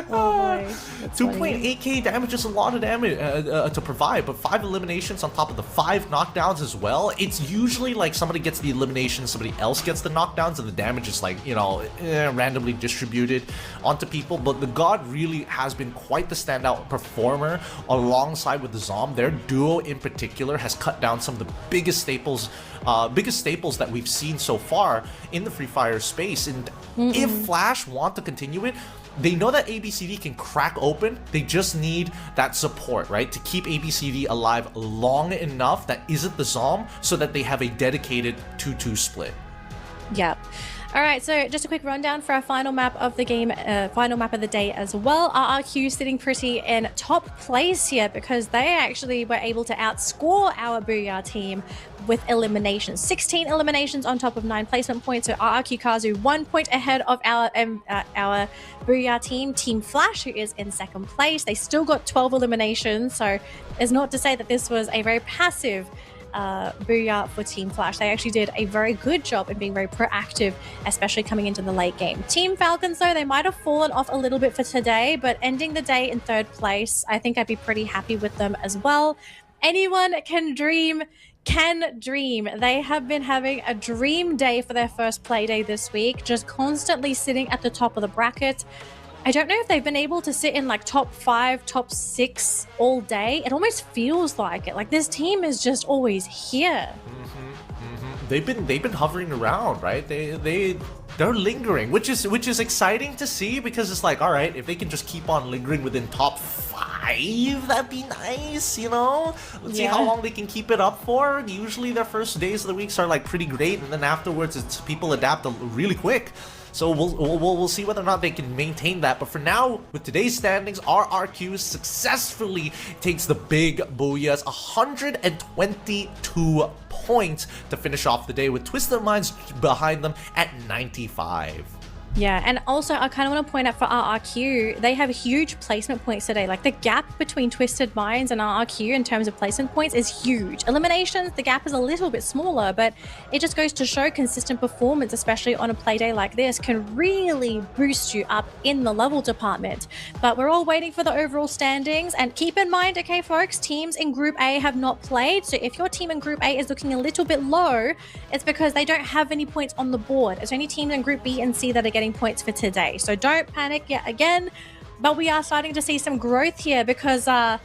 Oh boy, 2.8k damage is a lot of damage to provide, but 5 eliminations on top of the 5 knockdowns as well. It's usually like somebody gets the elimination, somebody else gets the knockdowns, and the damage is like, you know, randomly distributed onto people. But the God really has been quite the standout performer alongside with the Zom. Their duo in particular has cut down some of the biggest staples that we've seen so far in the Free Fire space. And if Flash want to continue it, they know that ABCD can crack open. They just need that support, right? To keep ABCD alive long enough that isn't the Zom, so that they have a dedicated 2-2 split. Yep. All right, so just a quick rundown for our final map of the game, final map of the day as well. RRQ sitting pretty in top place here because they actually were able to outscore our Booyah team with eliminations. 16 eliminations on top of 9 placement points. So RRQ Kazu 1 point ahead of our Booyah team, Team Flash, who is in second place. They still got 12 eliminations, so it's not to say that this was a very passive booyah for Team Flash. They actually did a very good job in being very proactive, especially coming into the late game. Team Falcons, though, they might have fallen off a little bit for today, but ending the day in 3rd place, I think I'd be pretty happy with them as well. Anyone can dream. They have been having a dream day for their first play day this week, just constantly sitting at the top of the bracket. I don't know if they've been able to sit in like top 5, top 6 all day. It almost feels like it. Like this team is just always here. They've been hovering around, right? They're lingering, which is exciting to see, because it's like, all right, if they can just keep on lingering within top 5, that'd be nice, you know? Let's see how long they can keep it up for. Usually their first days of the weeks are like pretty great, and then afterwards it's people adapt really quick. So we'll see whether or not they can maintain that. But for now, with today's standings, RRQ successfully takes the big booyahs, 122 points to finish off the day, with Twisted Minds behind them at 95. Yeah, and also I kind of want to point out for RRQ, they have huge placement points today. Like the gap between Twisted Minds and RRQ in terms of placement points is huge. Eliminations, the gap is a little bit smaller, but it just goes to show consistent performance, especially on a play day like this, can really boost you up in the level department. But we're all waiting for the overall standings, and keep in mind, okay folks, teams in Group A have not played, so if your team in Group A is looking a little bit low, it's because they don't have any points on the board. It's only teams in Group B and C that are getting points for today, so don't panic yet again. But we are starting to see some growth here, because hello,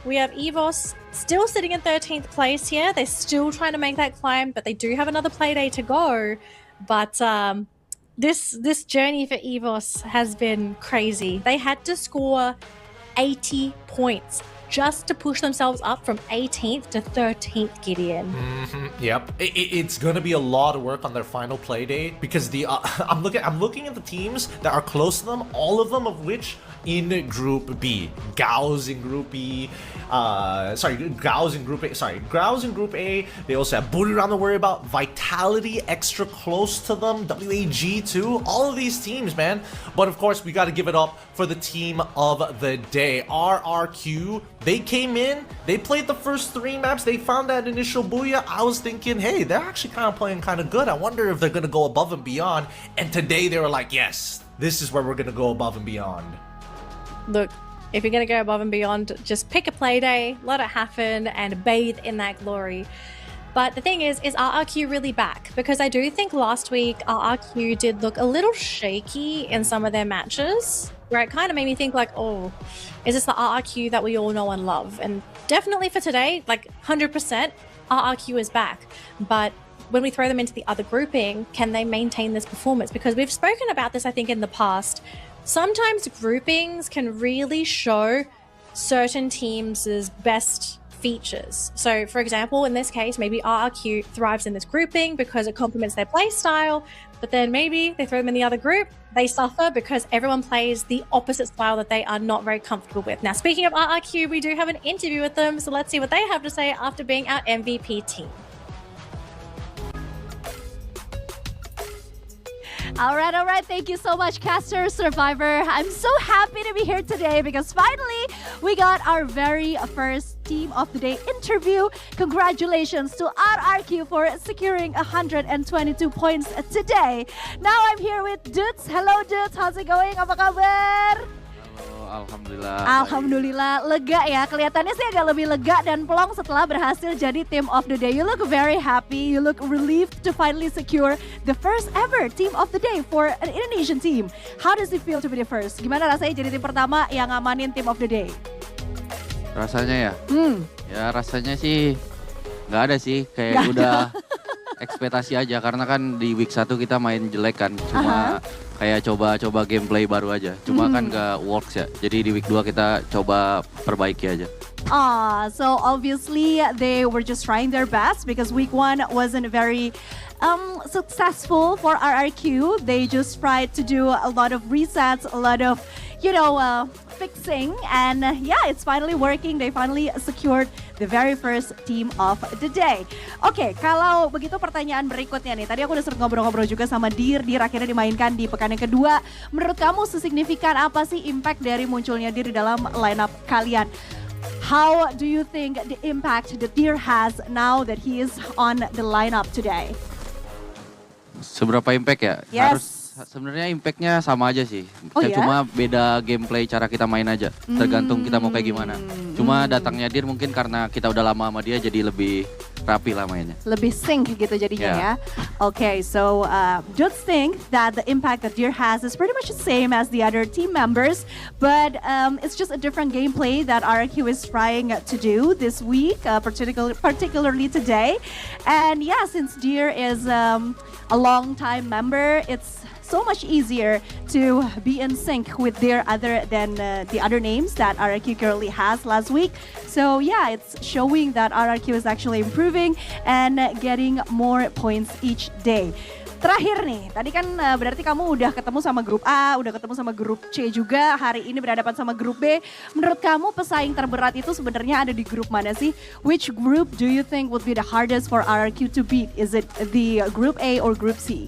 we have Ffws still sitting in 13th place here. They're still trying to make that climb, but they do have another play day to go. But this journey for Ffws has been crazy. They had to score 80 points just to push themselves up from 18th to 13th, Gideon. Yep, it's gonna be a lot of work on their final play day, because I'm looking at the teams that are close to them, all of them of which in Group B. Gao's in Group B. Gao's in Group A. Gao's in Group A. They also have Buriram to worry about. Vitality extra close to them. WAG too. All of these teams, man. But of course, we got to give it up for the team of the day. RRQ. They came in. They played the first 3 maps. They found that initial booyah. I was thinking, hey, they're actually kind of playing kind of good. I wonder if they're going to go above and beyond. And today they were like, yes, this is where we're going to go above and beyond. Look, if you're going to go above and beyond, just pick a play day, let it happen, and bathe in that glory. But the thing is RRQ really back? Because I do think last week RRQ did look a little shaky in some of their matches, where it kind of made me think like, oh, is this the RRQ that we all know and love? And definitely for today, like 100%, RRQ is back. But when we throw them into the other grouping, can they maintain this performance? Because we've spoken about this, I think, in the past. Sometimes groupings can really show certain teams' best features. So, for example, in this case, maybe RRQ thrives in this grouping because it complements their play style, but then maybe they throw them in the other group, they suffer because everyone plays the opposite style that they are not very comfortable with. Now, speaking of RRQ, we do have an interview with them, so let's see what they have to say after being our MVP team. All right. Thank you so much, Caster Survivor. I'm so happy to be here today because finally we got our very first Team of the Day interview. Congratulations to RRQ for securing 122 points today. Now I'm here with Dudes. Hello, Dudes. How's it going? Apa kabar? Alhamdulillah, lega ya. Kelihatannya sih agak lebih lega dan plong setelah berhasil jadi Team of the Day. You look very happy. You look relieved to finally secure the first ever Team of the Day for an Indonesian team. How does it feel to be the first? Gimana rasanya jadi tim pertama yang ngamanin Team of the Day? Rasanya ya? Ya rasanya sih nggak ada sih. Kayak udah ekspektasi aja. Karena kan di week 1 kita main jelek kan. Cuma kayak coba gameplay baru aja. Cuma kan gak works ya. Jadi di week 2 kita coba perbaiki aja. So obviously they were just trying their best because week 1 wasn't very successful for RRQ. They just tried to do a lot of resets, a lot of, fixing, and yeah, it's finally working. They finally secured the very first Team of the Day. Oke, kalau begitu pertanyaan berikutnya nih. Tadi aku udah sering ngobrol-ngobrol juga sama Dir akhirnya dimainkan di pekan yang kedua. Menurut kamu sesignifikan apa sih impact dari munculnya Dir di dalam lineup kalian? How do you think the impact that Deer has now that he is on the lineup today? Seberapa impact ya? Yes. Sebenarnya impactnya sama aja sih. Oh, ya? Cuma beda gameplay cara kita main aja. Tergantung kita mau kayak gimana. Cuma datangnya Dir mungkin karena kita udah lama sama dia jadi lebih rapi lah mainnya. Lebih sync gitu jadinya ya. Okay, so just think that the impact that Deer has is pretty much the same as the other team members, but it's just a different gameplay that RRQ is trying to do this week, particularly today. And yeah, since Deer is a long-time member, it's so much easier to be in sync with their other than the other names that RRQ currently has last week. So yeah, it's showing that RRQ is actually improving and getting more points each day. Terakhir nih, tadi kan berarti kamu udah ketemu sama grup A, udah ketemu sama grup C juga, hari ini berhadapan sama grup B. Menurut kamu pesaing terberat itu sebenarnya ada di grup mana sih? Which group do you think would be the hardest for RRQ to beat? Is it the group A or group C?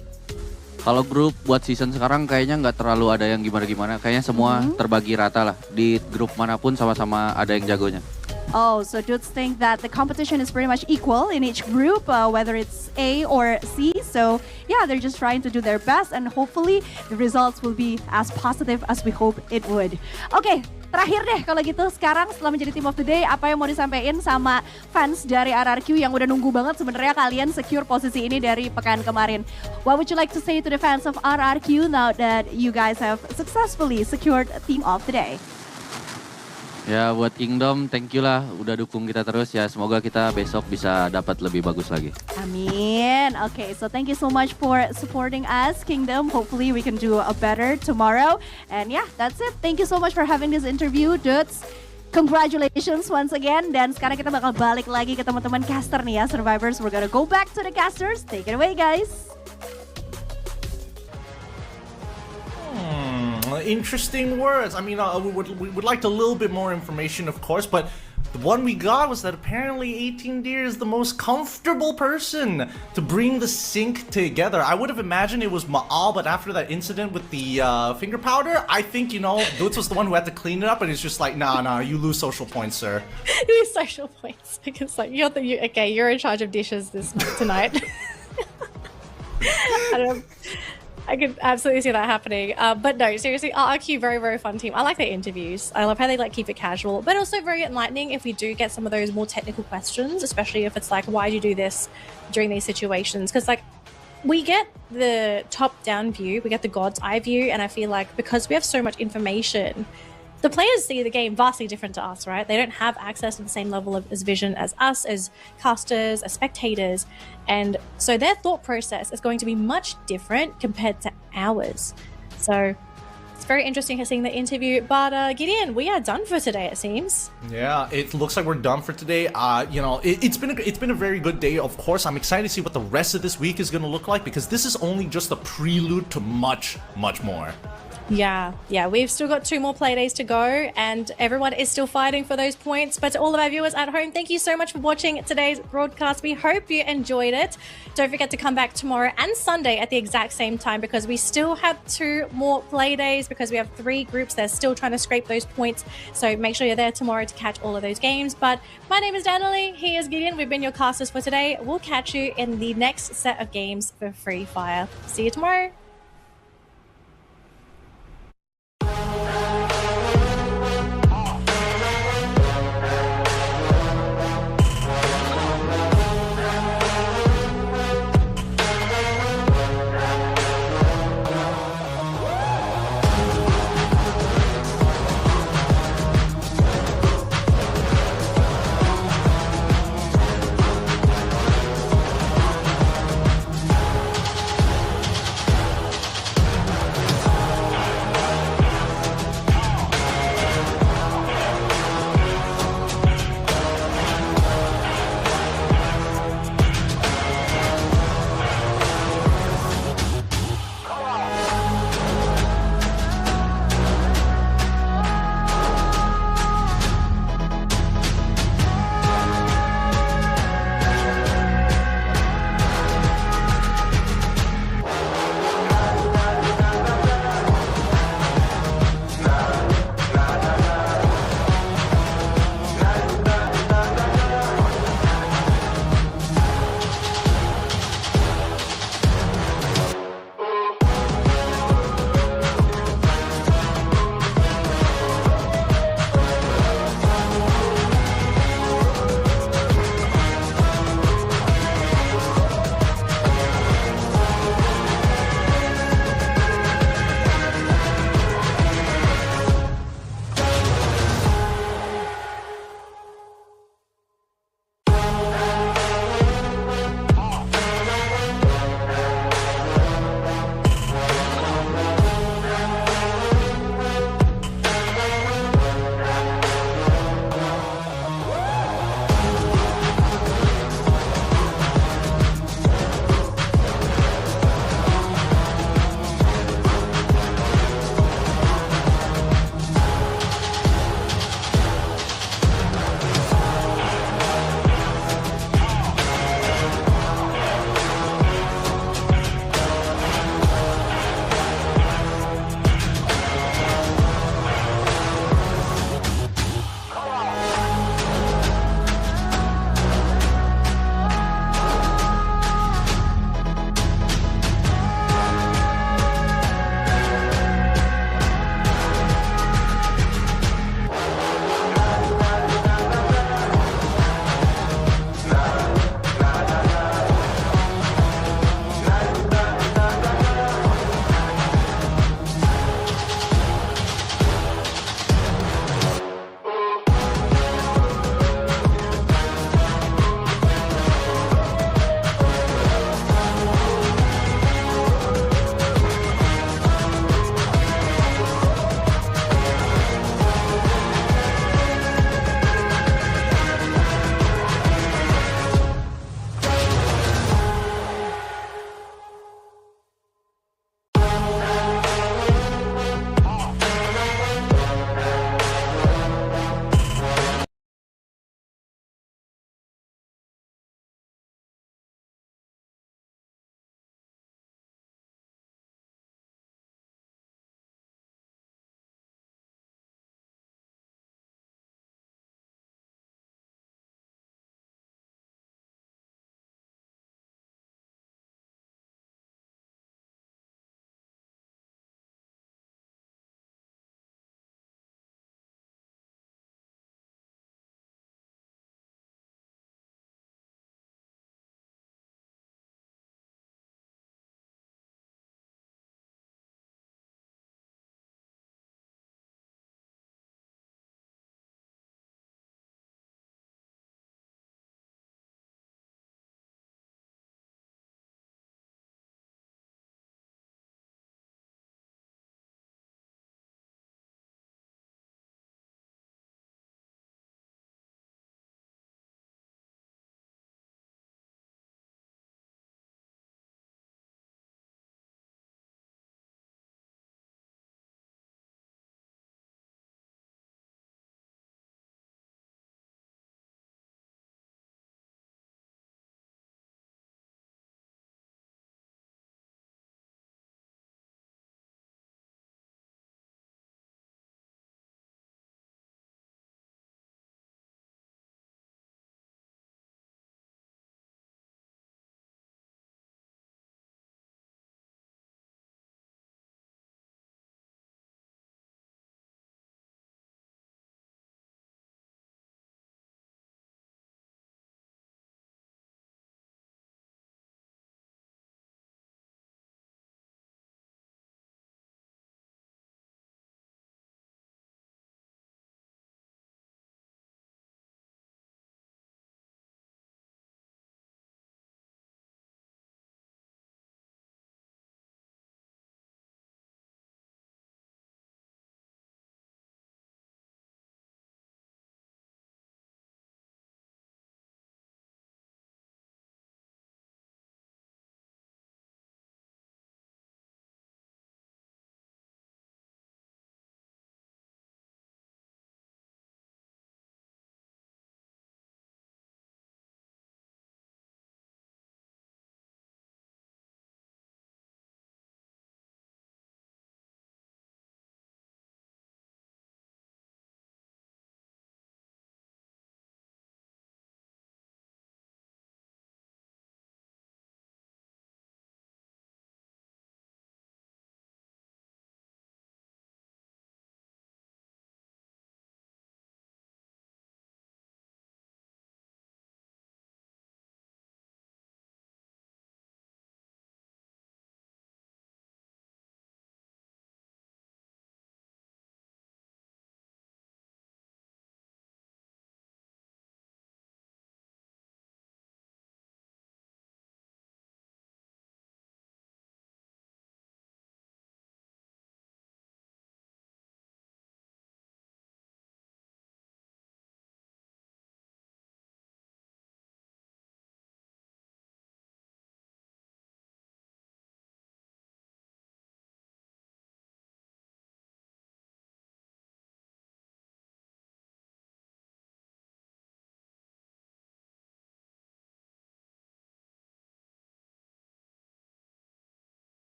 Kalau grup buat season sekarang kayaknya nggak terlalu ada yang gimana-gimana. Kayaknya semua terbagi rata lah. Di grup manapun sama-sama ada yang jagonya. Oh, so dudes think that the competition is pretty much equal in each group, whether it's A or C. So yeah, they're just trying to do their best and hopefully the results will be as positive as we hope it would. Okay, terakhir deh kalau gitu sekarang setelah menjadi Team of the Day, apa yang mau disampaikan sama fans dari RRQ yang udah nunggu banget sebenarnya kalian secure posisi ini dari pekan kemarin. What would you like to say to the fans of RRQ now that you guys have successfully secured Team of the Day? Ya buat Kingdom, thank you lah udah dukung kita terus ya. Semoga kita besok bisa dapat lebih bagus lagi. Amin. Okay, so thank you so much for supporting us, Kingdom. Hopefully we can do a better tomorrow. And yeah, that's it. Thank you so much for having this interview, dudes. Congratulations once again. Dan sekarang kita bakal balik lagi ke teman-teman caster nih ya, Survivors. We're gonna go back to the casters. Take it away, guys. Interesting words. I mean, we would like a little bit more information, of course, but the one we got was that apparently 18 Deer is the most comfortable person to bring the sync together. I would have imagined it was Ma'al, but after that incident with the finger powder, I think, you know, Dutz was the one who had to clean it up, and it's just like, nah, you lose social points, sir. You lose social points because like you're in charge of dishes tonight. I could absolutely see that happening. But no, seriously, RRQ, very, very fun team. I like their interviews. I love how they like keep it casual, but also very enlightening if we do get some of those more technical questions, especially if it's like, why do you do this during these situations? Because like, we get the top-down view, we get the God's eye view, and I feel like because we have so much information, the players see the game vastly different to us, right? They don't have access to the same level of vision as us, as casters, as spectators. And so their thought process is going to be much different compared to ours. So it's very interesting seeing the interview. But Gideon, we are done for today, it seems. Yeah, it looks like we're done for today. You know, it's been a very good day. Of course, I'm excited to see what the rest of this week is going to look like because this is only just a prelude to much, much more. Yeah, we've still got 2 more play days to go and everyone is still fighting for those points. But to all of our viewers at home, thank you so much for watching today's broadcast. We hope you enjoyed it. Don't forget to come back tomorrow and Sunday at the exact same time because we still have 2 more play days because we have 3 groups that are still trying to scrape those points. So make sure you're there tomorrow to catch all of those games. But my name is Danielle, he is Gideon. We've been your casters for today. We'll catch you in the next set of games for Free Fire. See you tomorrow.